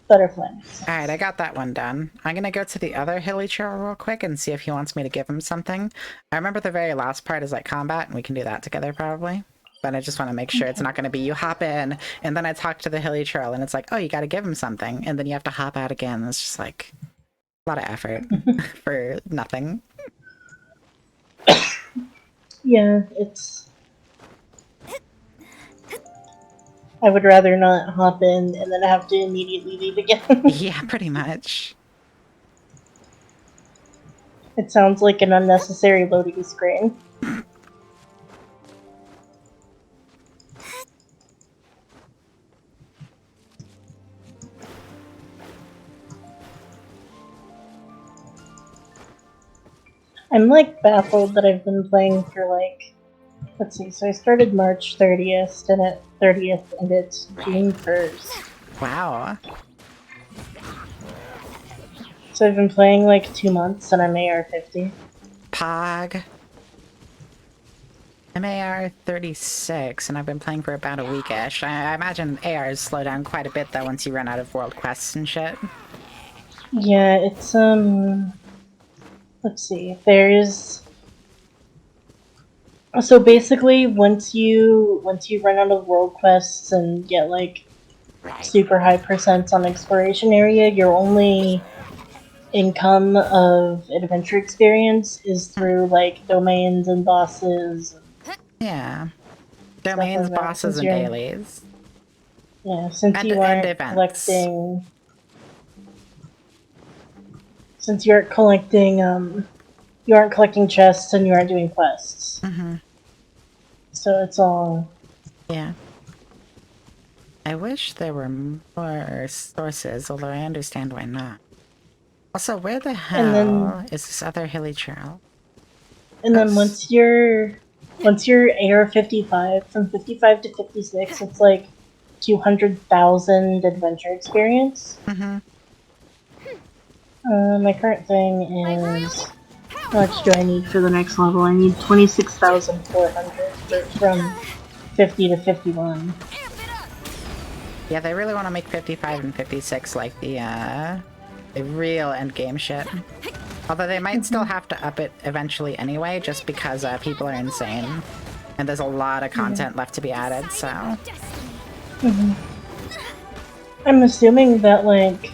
Butterfly. Alright, I got that one done. I'm gonna go to the other Hilly Trail real quick and see if he wants me to give him something. I remember the very last part is like combat, and we can do that together probably. But I just want to make sure it's not going to be you hop in, and then I talk to the Hilly Trail, and it's like, oh, you got to give him something, and then you have to hop out again. It's just like a lot of effort for nothing. Yeah, it's... I would rather not hop in and then have to immediately leave again. Yeah, pretty much. It sounds like an unnecessary loading screen. I'm like baffled that I've been playing for like, let's see, so I started March 30th and it's June 1st. Wow. So I've been playing like 2 months and I'm AR 50. Pog. I'm AR 36 and I've been playing for about a weekish. I imagine ARs slow down quite a bit though once you run out of world quests and shit. Yeah, it's let's see, there's... So basically, once you run out of world quests and get like super high percents on exploration area, you're only income of adventure experience is through like domains and bosses. Yeah. Stuff Domains, like that, bosses, since and you're dailies. yeah, since you And aren't events. collecting, since you aren't collecting you aren't collecting chests and you aren't doing quests. Mm-hmm. So it's all Yeah. I wish there were more sources, although I understand why not. Also, where the and then hell is this other hilly trail? and then once you're AR 55 from 55 to 56, it's like 200,000 adventure experience. Mm-hmm. My current thing is how much do I need for the next level? I need 26,400 from 50 to 51. Yeah, they really want to make 55 and 56 like the real endgame shit. Although they might still have to up it eventually anyway, just because people are insane. And there's a lot of content left to be added, so... I'm assuming that, like...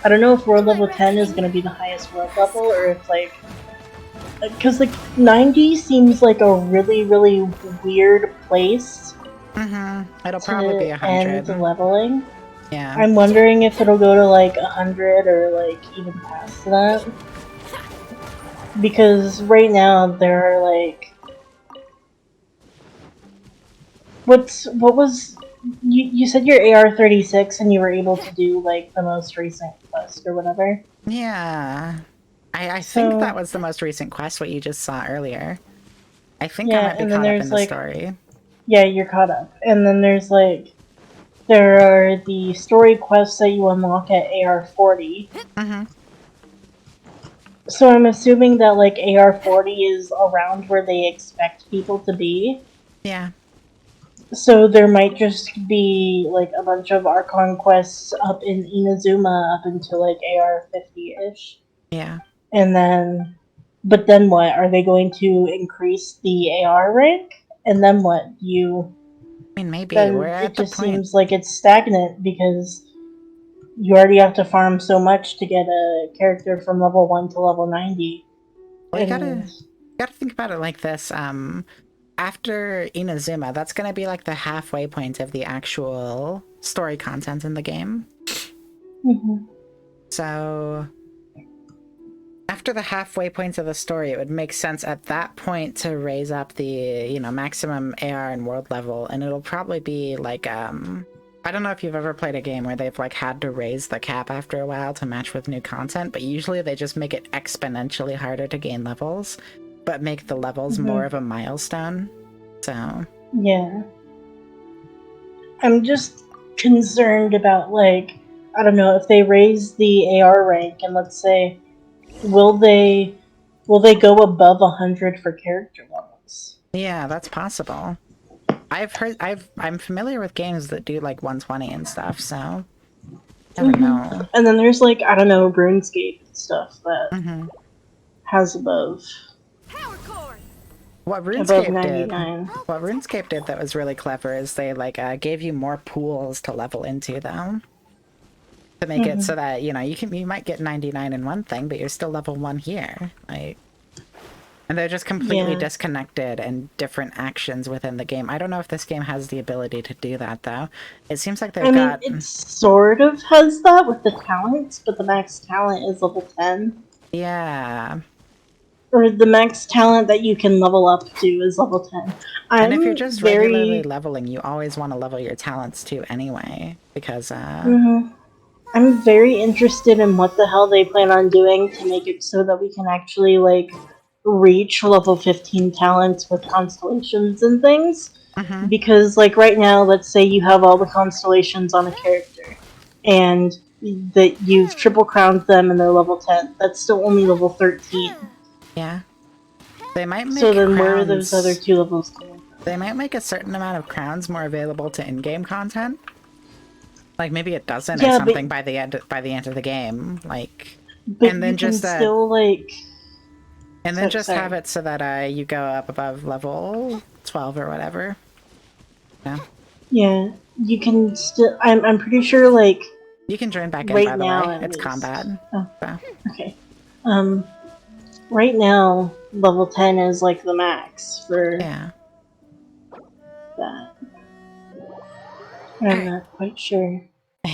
I don't know if world level 10 is going to be the highest world level, or if, like... Because, like, 90 seems like a really, really weird place It'll probably be 100. end leveling. Yeah. I'm wondering if it'll go to, like, 100 or, like, even past that. Because right now there are, like... What was... You said your AR-36 and you were able to do, like, the most recent quest or whatever? Yeah. I think that was the most recent quest, what you just saw earlier. I think I might be caught up in the story. Yeah, you're caught up. And then there's, like... There are the story quests that you unlock at AR-40. So I'm assuming that, like, AR-40 is around where they expect people to be. Yeah. So there might just be, like, a bunch of Archon quests up in Inazuma up until, like, AR-50-ish. Yeah. And then... But then what? Are they going to increase the AR rank? And then what? I mean, maybe. Then We're at it the just point. seems like it's stagnant because you already have to farm so much to get a character from level 1 to level 90. Well, you gotta think about it like this. After Inazuma, that's gonna be like the halfway point of the actual story content in the game. So after the halfway point of the story, it would make sense at that point to raise up the, maximum AR and world level, and it'll probably be like, I don't know if you've ever played a game where they've, like, had to raise the cap after a while to match with new content, but usually they just make it exponentially harder to gain levels, but make the levels more of a milestone, so... Yeah. I'm just concerned about, like, I don't know, if they raise the AR rank, and let's say, will they go above 100 for character levels? Yeah, that's possible. I'm familiar with games that do, like, 120 and stuff, so... I don't know. And then there's, like, I don't know, RuneScape and stuff that has above... What above RuneScape 99. What RuneScape did that was really clever is they, like, gave you more pools to level into, though. To make it so that, you might get 99 in one thing, but you're still level 1 here. Like... And they're just completely disconnected and different actions within the game. I don't know if this game has the ability to do that, though. It seems like they've got... it sort of has that with the talents, but the max talent is level 10. Yeah. Or the max talent that you can level up to is level 10. And if you're just regularly leveling, you always want to level your talents too anyway, because, I'm very interested in what the hell they plan on doing to make it so that we can actually, like, reach level 15 talents with constellations and things. Because, like, right now, let's say you have all the constellations on a character, and that you've triple crowned them and they're level 10. That's still only level 13. Yeah. They might make so then crowns... where are those other 2 levels coming from? They might make a certain amount of crowns more available to in-game content. Like, maybe a dozen or something by the end of the game. Like... and then just still, like... And then have it so that you go up above level 12 or whatever. Yeah. Yeah, you can still... I'm pretty sure, like, You can join back in, Right by the now, way. at It's least. combat. Oh, So. okay. Right now, level 10 is like the max for that. I'm not quite sure All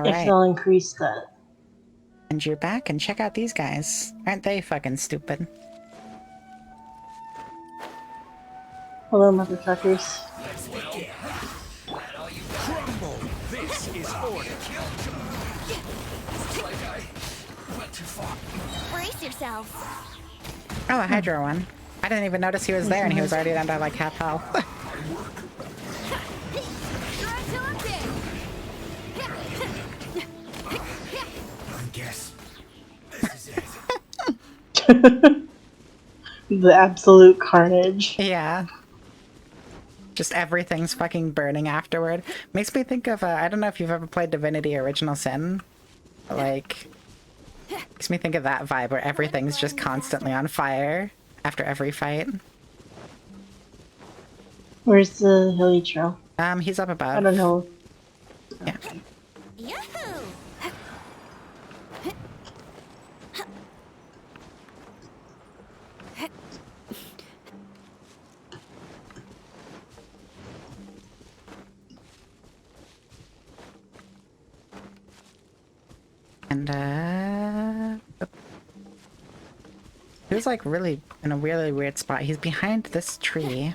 if right. they'll increase that. And you're back, and check out these guys. Aren't they fucking stupid? Hello, motherfuckers. Crumble. This is order. Looks like I went too far. Brace yourselves. Oh, a Hydro one. I didn't even notice he was there, and he was already down to like half health. I guess this is it. The absolute carnage. Yeah. Just everything's fucking burning afterward. Makes me think of, I don't know if you've ever played Divinity Original Sin. Like, makes me think of that vibe where everything's just constantly on fire after every fight. Where's the hilly trail? He's up above. I don't know. Yeah. Yahoo! And, he was like really in a really weird spot. He's behind this tree.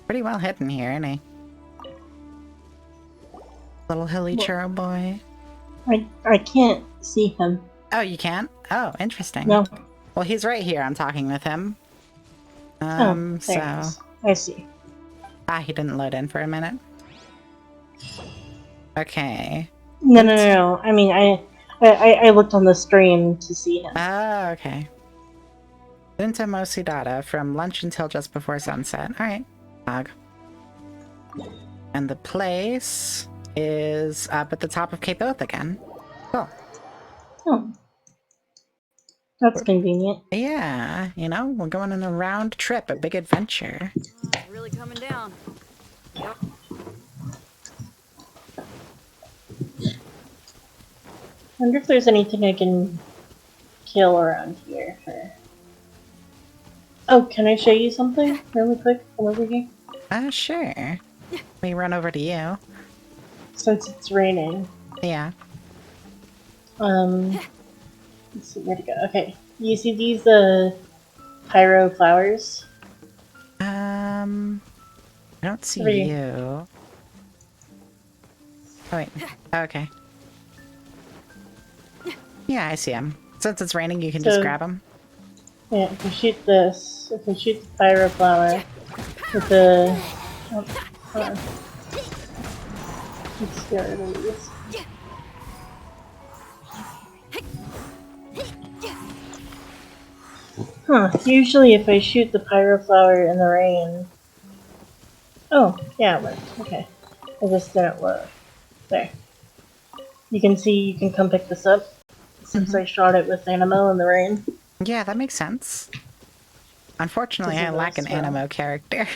Pretty well hidden here, isn't he? Little hilly churro boy. I can't see him. Oh, you can't? Oh, interesting. No. Well, he's right here. I'm talking with him. There he So... is. I see. Ah, he didn't load in for a minute. Okay. No. I mean, I looked on the stream to see him. Oh, okay. Into Mosidata from lunch until just before sunset. Alright. Hog. And the place is up at the top of Cape Oath again. Cool. Oh. That's convenient. Yeah, you know, we're going on a round trip, a big adventure. It's really coming down. Yep. Wonder if there's anything I can kill around here. Oh, can I show you something really quick? Come over here. Sure. Let me run over to you. Since it's raining. Yeah. Let's see, where to go? Okay. You see these, pyro flowers? I don't see Over here. you. Oh, wait. Okay. Yeah, I see him. Since it's raining, you can just grab him. Yeah, if you shoot this, if you shoot the pyro flower with the... Oh, hold on. Let's get rid of these. Huh, usually if I shoot the pyro flower in the rain... Oh, yeah, it worked. Okay. I just didn't load. There. You can see you can come pick this up since I shot it with Animo in the rain. Yeah, that makes sense. Unfortunately, I lack an Animo character.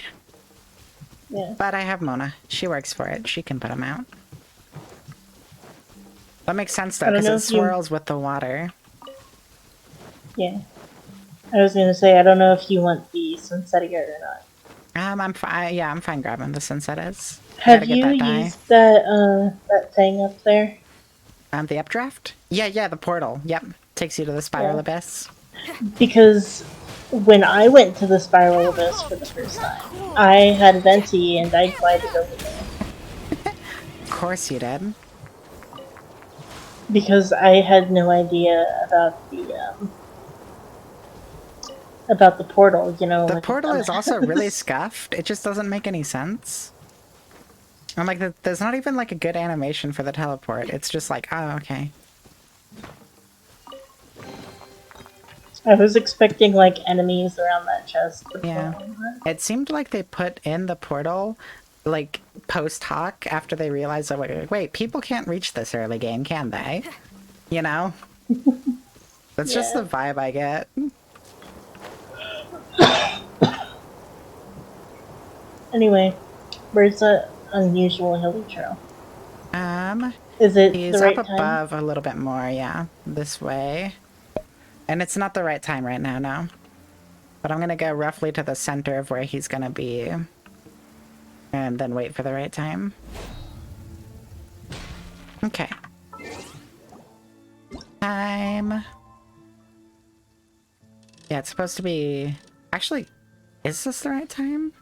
Yeah. But I have Mona. She works for it. She can put them out. That makes sense, though, because it swirls with the water. Yeah. I was gonna say, I don't know if you want the Sunsettia or not. I'm fine. Yeah, I'm fine grabbing the Sunsettas. Have you used that thing up there? The updraft? Yeah, the portal. Yep. Takes you to the Spiral Abyss. Because when I went to the Spiral Abyss for the first time, I had Venti and I glided over there. Of course you did. Because I had no idea about the portal, you know. The portal is also really scuffed. It just doesn't make any sense. I'm like, there's not even like a good animation for the teleport. It's just like, oh, okay. I was expecting like enemies around that chest. Yeah. It seemed like they put in the portal like post hoc after they realized that, wait, people can't reach this early game, can they? You know? That's just the vibe I get. Anyway, where's that? unusual hilly trail? Is it He's the right up time? above a little bit more, yeah. This way. And it's not the right time right now, no. But I'm gonna go roughly to the center of where he's gonna be. And then wait for the right time. Okay. Time. Yeah, it's supposed to be... Actually, is this the right time?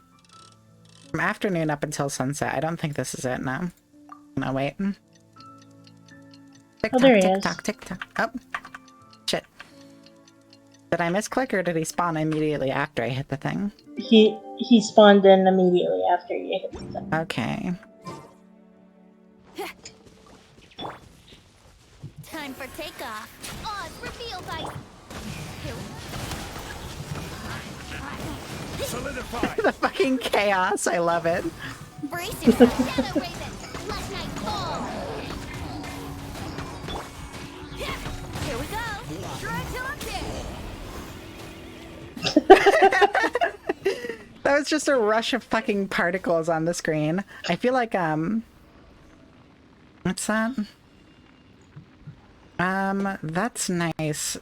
From afternoon up until sunset. I don't think this is it, no. No, wait. Tick Oh, there tock, he tick is. tock, tick tock. Oh. Shit. Did I misclick or did he spawn immediately after I hit the thing? He spawned in immediately after you hit the thing. Okay. Time for takeoff. Oz, reveal dice. Solidify. The fucking chaos. I love it. Brace yourself, Shadow Raven. Let night fall. Here we go. Try till I'm dead. That was just a rush of fucking particles on the screen. I feel like, what's that? That's nice.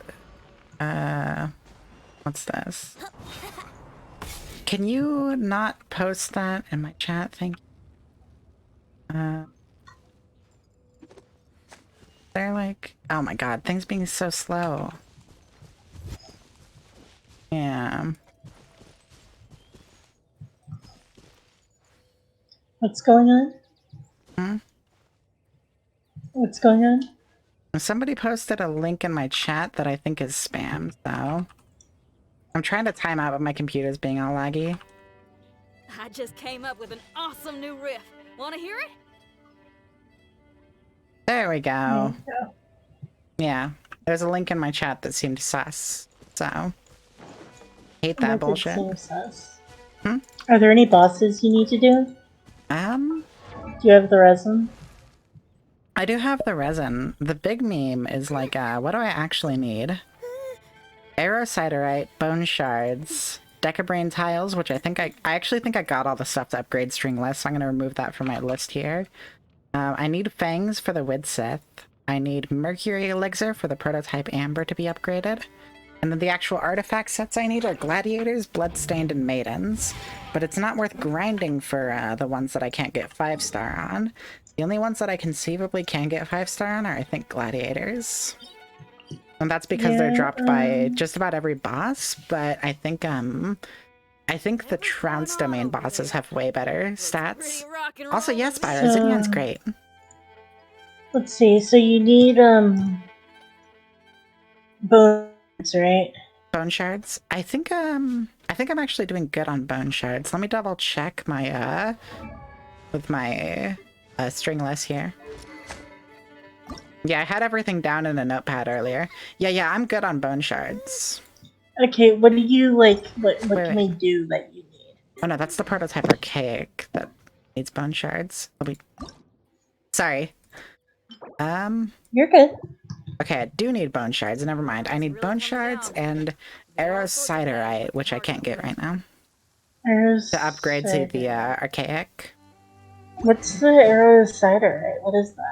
What's this? Can you not post that in my chat? Thank you. They're like, oh my god, things being so slow. Yeah. What's going on? Hmm? What's going on? Somebody posted a link in my chat that I think is spam, so... I'm trying to time out, but my computer's being all laggy. I just came up with an awesome new riff. Wanna hear it? There we go. Yeah, there's a link in my chat that seemed sus, so... Hate that bullshit. Seems sus. Hmm? Are there any bosses you need to do? Do you have the resin? I do have the resin. The big meme is like, what do I actually need? Aerosiderite, bone shards, decabrain tiles, which I actually think I got all the stuff to upgrade stringless, so I'm gonna remove that from my list here. I need fangs for the Widsith. I need mercury elixir for the prototype amber to be upgraded. And then the actual artifact sets I need are gladiators, bloodstained, and maidens. But it's not worth grinding for the ones that I can't get 5-star on. The only ones that I conceivably can get 5-star on are, I think, gladiators. And that's because they're dropped by just about every boss, but I think the Trounce domain bosses have way better stats. Also, yes, Spyro, Zinyan's great. Let's see, so you need bones, right? Bone shards? I think I'm actually doing good on bone shards. Let me double check my with my stringless here. Yeah, I had everything down in a notepad earlier. Yeah, I'm good on bone shards. Okay, what do you like? What can we do that you need? Oh no, that's the prototype archaic that needs bone shards. Sorry. You're good. Okay, I do need bone shards. Never mind. I need bone shards and aerosiderite, which I can't get right now. To upgrade to the archaic. What's the aerosiderite? What is that?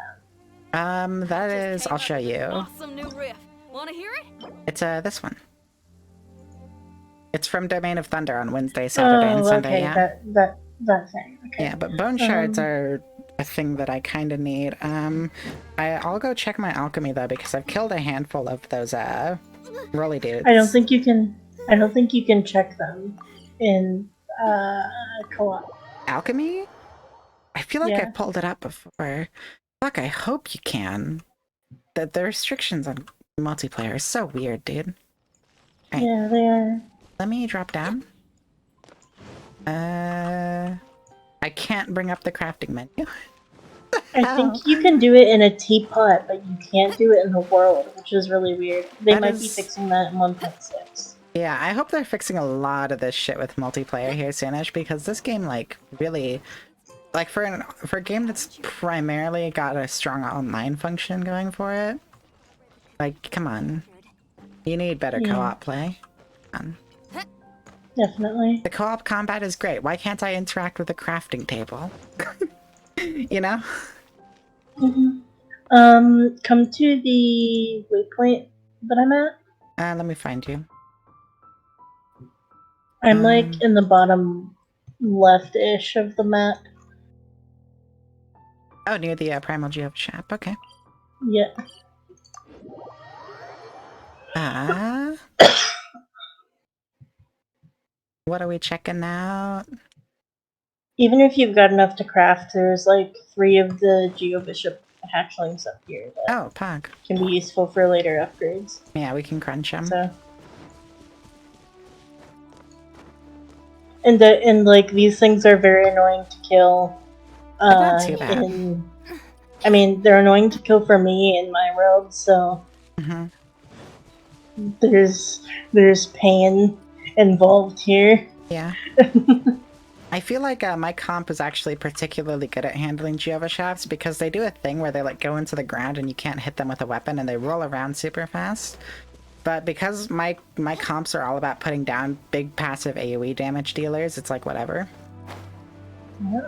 That is, I'll show you. Awesome new riff. Wanna hear it? It's this one. It's from Domain of Thunder on Wednesday, Saturday, and Sunday. Okay, Yeah. that thing. Okay. Yeah, but bone shards are a thing that I kind of need. I'll go check my alchemy though because I've killed a handful of those rolly dudes. I don't think you can check them in co-op. Alchemy? I feel like Yeah. I pulled it up before. Fuck, I hope you can. The restrictions on multiplayer are so weird, dude. Right. Yeah, they are. Let me drop down. I can't bring up the crafting menu. I think you can do it in a teapot, but you can't do it in the world, which is really weird. They might be fixing that in 1.6. Yeah, I hope they're fixing a lot of this shit with multiplayer here soonish, because this game, like, really... Like, for a game that's primarily got a strong online function going for it, like, come on. You need better co-op play. Come on. Definitely. The co-op combat is great. Why can't I interact with the crafting table? You know? Come to the waypoint that I'm at. Let me find you. I'm like in the bottom left-ish of the map. Oh, near the Primal Geo shop. Okay. Yeah. What are we checking out? Even if you've got enough to craft, there's like 3 of the Geo Bishop hatchlings up here that Pog. can be useful for later upgrades. Yeah, we can crunch them. So. And like these things are very annoying to kill. Not too bad. I mean, they're annoying to kill for me in my world, so there's pain involved here. Yeah. I feel like my comp is actually particularly good at handling Geova shafts because they do a thing where they like go into the ground and you can't hit them with a weapon and they roll around super fast. But because my comps are all about putting down big passive AoE damage dealers, it's like whatever.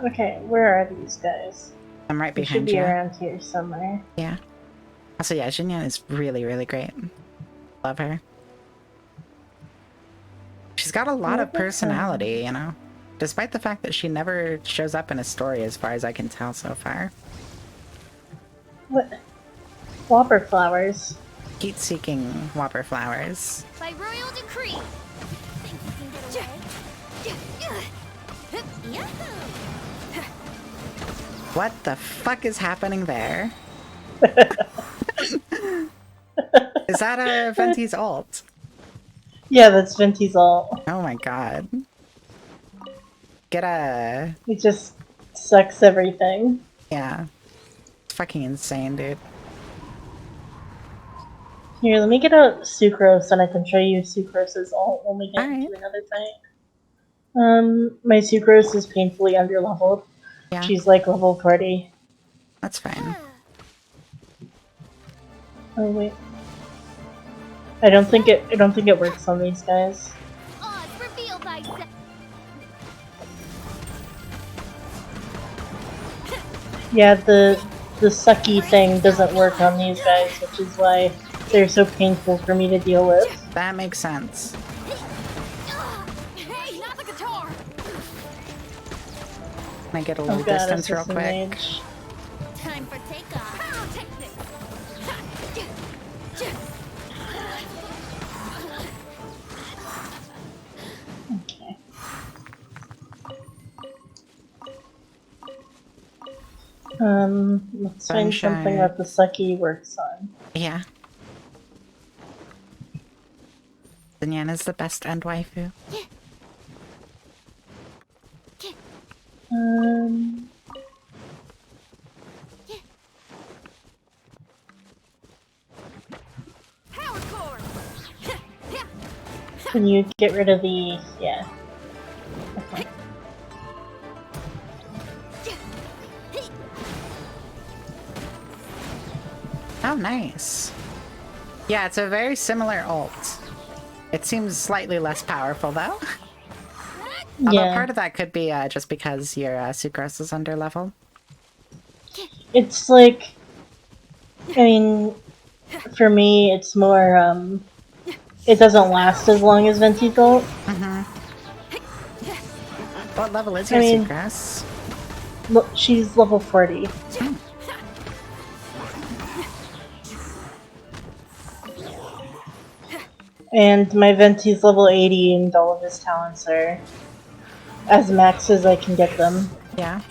Okay, where are these guys? I'm right They behind should be you. around here somewhere. Yeah. Also, yeah, Xinyan is really, really great. Love her. She's got a lot of personality, you know? Despite the fact that she never shows up in a story as far as I can tell so far. What? Whopper flowers. Heat-seeking whopper flowers. By royal decree. Think you can get away? What the fuck is happening there? Is that a Venti's ult? Yeah, that's Venti's ult. Oh my god. Get a... It just sucks everything. Yeah. It's fucking insane, dude. Here, let me get out Sucrose and I can show you Sucrose's ult when we get into another fight. My Sucrose is painfully underleveled. Yeah. She's like level 40. That's fine. Oh wait. I don't think it works on these guys. Yeah, the sucky thing doesn't work on these guys, which is why they're so painful for me to deal with. That makes sense. Hey, not the guitar. Can I get a little distance real quick? Mage. Time for takeoff. I'll take this. Okay. Let's find something that the sucky works on. Yeah. Xinyan the best end waifu. Can you get rid of the... yeah. Okay. Oh, nice. Yeah, it's a very similar ult. It seems slightly less powerful, though. Although part of that could be just because your Sucrose is under level. It's like... I mean, for me, it's more, it doesn't last as long as Venti's ult. What level is your Sucrose? Look, she's level 40. And my Venti's level 80 and all of his talents are as max as I can get them. Yeah.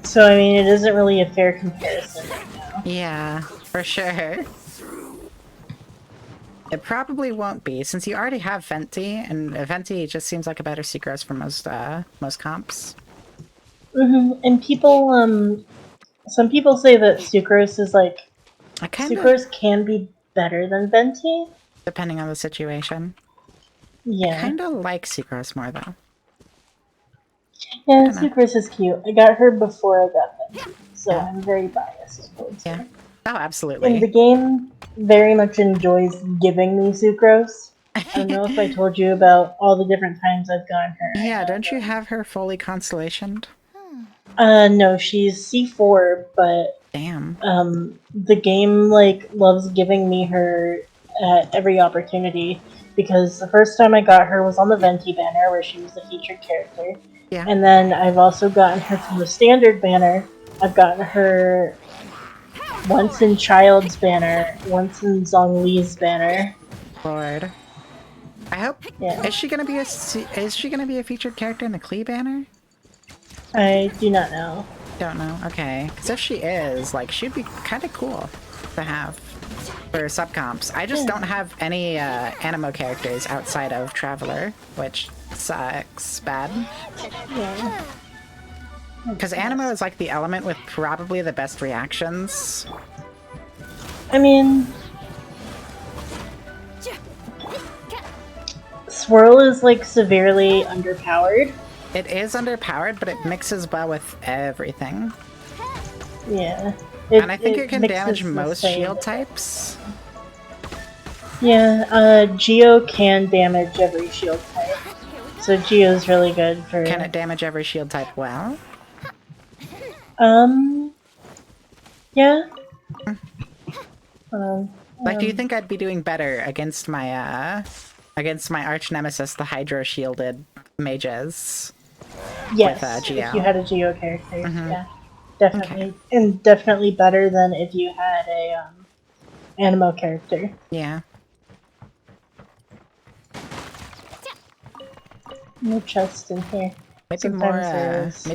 So, I mean, it isn't really a fair comparison right now. Yeah, for sure. It probably won't be, since you already have Venti, and Venti just seems like a better Sucrose for most comps. And people, some people say that Sucrose is like... Sucrose can be better than Venti. Depending on the situation. Yeah. I kinda like Sucrose more, though. Yeah, Sucrose is cute. I got her before I got Venti, so I'm very biased towards her. Oh, in the absolutely. game very much enjoys giving me sucrose. I don't know if I told you about all the different times I've gotten her. Yeah, don't you have her fully constellationed? No, she's C4, but damn. The game like loves giving me her at every opportunity because the first time I got her was on the Venti banner where she was the featured character. Yeah. And then I've also gotten her from the standard banner. I've gotten her once in Child's banner, once in Zhongli's banner. Lord. I hope. Yeah. Is she gonna be a featured character in the Klee banner? I do not know. Don't know. Okay. Because if she is, like, she'd be kind of cool to have for subcomps. I just don't have any Animo characters outside of Traveler, which sucks bad. Yeah. Because Animo is like the element with probably the best reactions. I mean, Swirl is like severely underpowered. It is underpowered, but it mixes well with everything. Yeah. And I think it can mixes damage the most same. shield types. Yeah, Geo can damage every shield type. So Geo's really good for... Can it damage every shield type well? Yeah. Like, do you think I'd be doing better against my arch nemesis, the Hydro shielded mages? Yes, With, Geo? if you had a Geo character, yeah. Definitely. Okay. And definitely better than if you had a, Animo character. Yeah. No chest in here. Maybe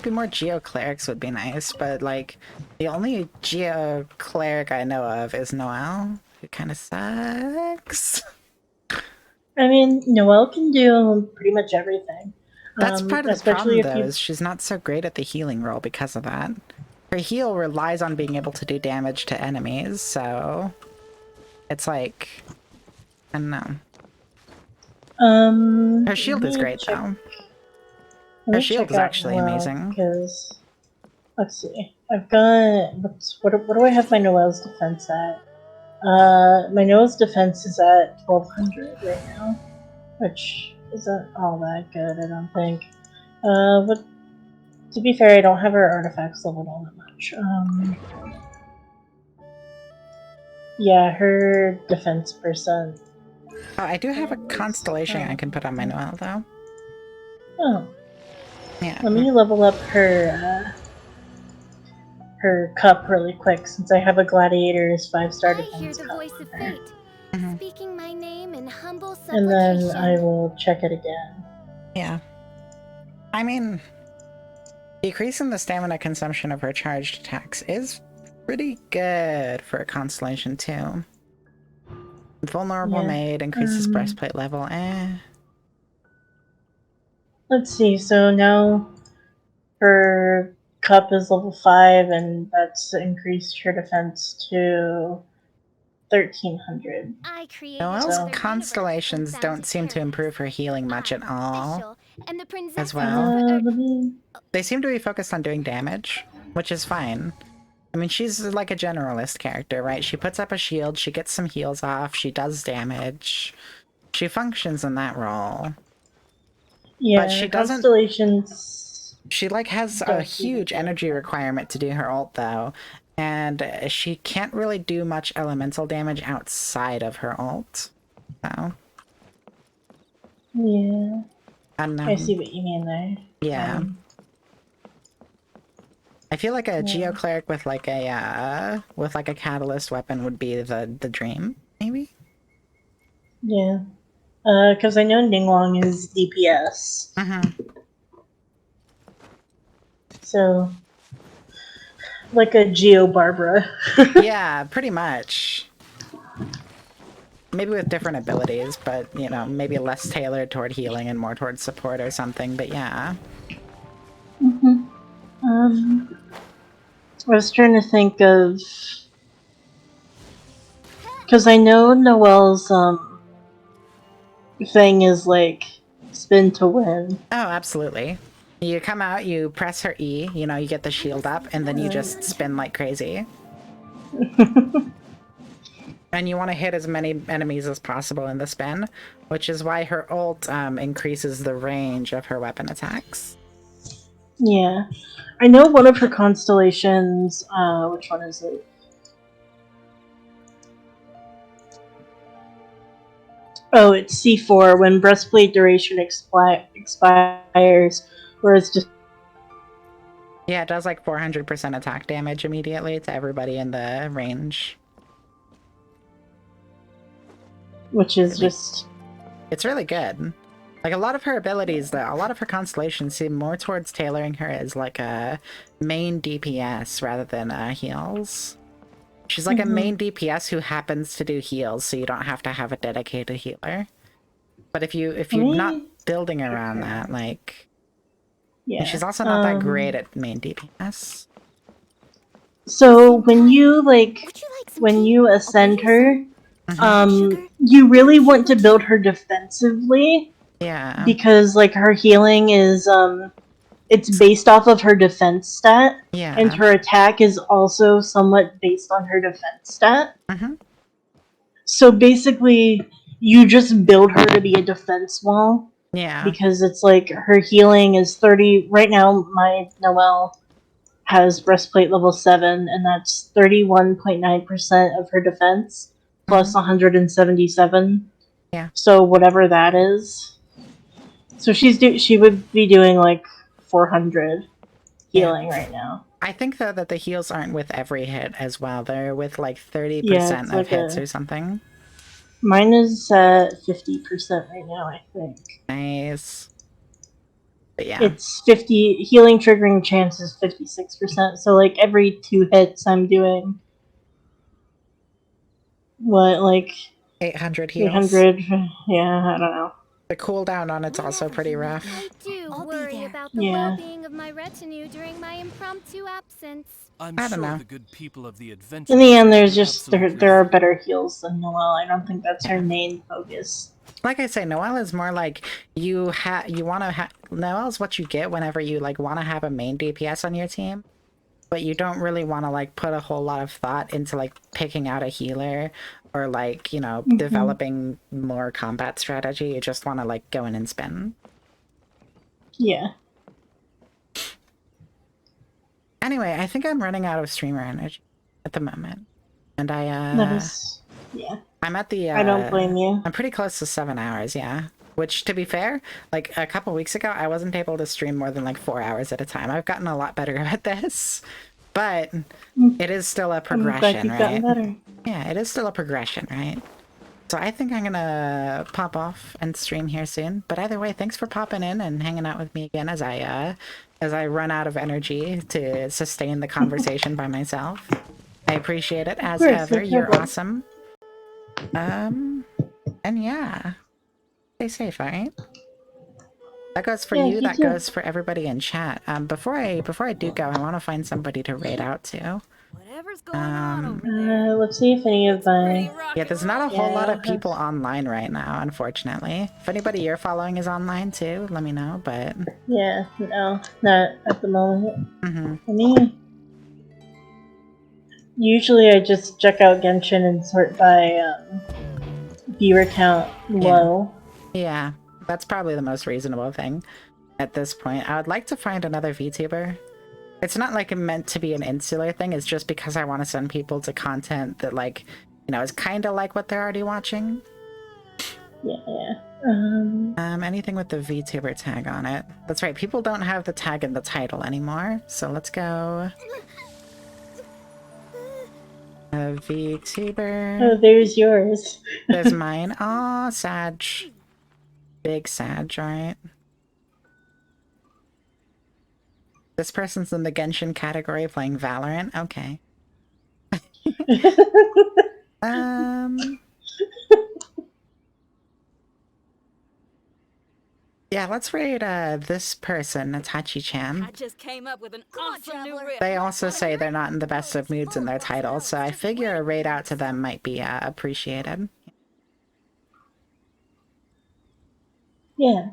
more Geo clerics would be nice, but like the only Geo cleric I know of is Noelle, who kind of sucks. I mean, Noelle can do pretty much everything. That's part of the especially problem, though, is she's not so great at the healing role because of that. Her heal relies on being able to do damage to enemies, so it's like, I don't know. Her shield is great, though. Her shield is actually amazing. Because, let's see. I've got... What do I have my Noelle's defense at? My Noelle's defense is at 1200 right now. Which isn't all that good, I don't think. But to be fair, I don't have her artifacts leveled all that much. Yeah, her defense percent. Oh, I do have a constellation I can put on my Noelle, though. Oh. Yeah. Let me level up her cup really quick, since I have a Gladiator's 5-star defense cup on her. Speaking my name in humble And then supplication. I will check it again. Yeah. I mean, decreasing the stamina consumption of her charged attacks is pretty good for a constellation, too. Vulnerable Maid increases breastplate level, Let's see, so now her cup is level 5, and that's increased her defense to 1300. Noelle's constellations don't seem to improve her healing much at all, as well. They seem to be focused on doing damage, which is fine. I mean, she's like a generalist character, right? She puts up a shield, she gets some heals off, she does damage. She functions in that role. Yeah, but she doesn't. Constellations. She like has a huge energy requirement to do her ult, though, and she can't really do much elemental damage outside of her ult. So. Yeah. And, I see what you mean there. Yeah. I feel like a Geo cleric with like a catalyst weapon would be the dream, maybe. Yeah. Because I know Ningguang is DPS. So, like a Geo Barbara. Yeah, pretty much. Maybe with different abilities, but, you know, maybe less tailored toward healing and more toward support or something, but yeah. I was trying to think of... Because I know Noelle's, thing is, like, spin to win. Oh, absolutely. You come out, you press her E, you know, you get the shield up, and then you just spin like crazy. And you want to hit as many enemies as possible in the spin, which is why her ult increases the range of her weapon attacks. Yeah. I know one of her constellations, which one is it? Oh, it's C4, when breastplate duration expires, where it's just... Yeah, it does like 400% attack damage immediately to everybody in the range. Which is just... It's really good. Like, a lot of her abilities, though, a lot of her constellations seem more towards tailoring her as, like, a main DPS rather than heals. She's like a main DPS who happens to do heals, so you don't have to have a dedicated healer. But if you're not building around that, like... Yeah. And she's also not that great at main DPS. So when you when you ascend her, you really want to build her defensively. Yeah. Because like her healing is it's based off of her defense stat. Yeah. And her attack is also somewhat based on her defense stat. So basically you just build her to be a defense wall. Yeah. Because it's like her healing is 30 right now. My Noelle has breastplate level 7, and that's 31.9% of her defense plus 177. Yeah. So whatever that is. So she would be doing like 400 healing right now. I think though that the heals aren't with every hit as well. They're with like 30% of hits or something. Mine is at 50% right now, I think. Nice. But yeah. It's 50 healing triggering chance is 56%. So like every 2 hits I'm doing what, like 800 heals. 800, yeah, I don't know. The cooldown on it's also pretty rough. I do worry about the well-being of my retinue during my impromptu absence. I'm I don't sure know. the good people of the adventure. In the end, there's just there are better heals than Noelle. I don't think that's her main focus. Like I say, Noelle is more like you want to Noelle's what you get whenever you like want to have a main DPS on your team, but you don't really want to like put a whole lot of thought into like picking out a healer or like, you know, developing more combat strategy. You just want to like go in and spin. Yeah. Anyway, I think I'm running out of streamer energy at the moment. And That is, yeah. I'm at the I don't blame you. I'm pretty close to 7 hours, yeah. Which, to be fair, like a couple weeks ago, I wasn't able to stream more than like 4 hours at a time. I've gotten a lot better at this, but it is still a progression, right? Better. Yeah, it is still a progression, right? So I think I'm gonna pop off and stream here soon. But either way, thanks for popping in and hanging out with me again as I run out of energy to sustain the conversation by myself. I appreciate it as ever. You're awesome. And yeah, stay safe, alright? That goes for you, that goes for everybody in chat. Before I do go, I want to find somebody to raid out to. Whatever's going on over there. Let's see if any of my... Yeah, there's not a whole lot of people online right now, unfortunately. If anybody you're following is online too, let me know, but... Yeah, no, not at the moment. I mean... Usually I just check out Genshin and sort by viewer count low. Yeah, that's probably the most reasonable thing at this point. I would like to find another VTuber. It's not like meant to be an insular thing, it's just because I want to send people to content that, like, you know, is kind of like what they're already watching. Yeah. Anything with the VTuber tag on it. That's right, people don't have the tag in the title anymore, so let's go... A VTuber. Oh, there's yours. There's mine. Aw, Sag. Big Sag, right? This person's in the Genshin category playing Valorant. Okay. Yeah, let's raid this person, Natachi-chan. I just came up with an awesome new riff. They also say they're not in the best of moods in their titles, so I figure a raid out to them might be appreciated. Yeah.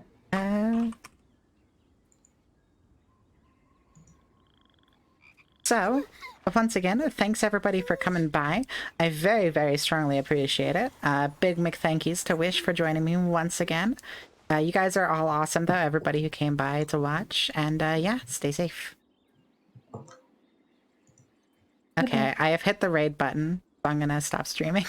So, But once again, thanks everybody for coming by. I very, very strongly appreciate it. Big McThankies to Wish for joining me once again. You guys are all awesome, though, everybody who came by to watch. And yeah, stay safe. Okay, I have hit the raid button, so I'm gonna stop streaming.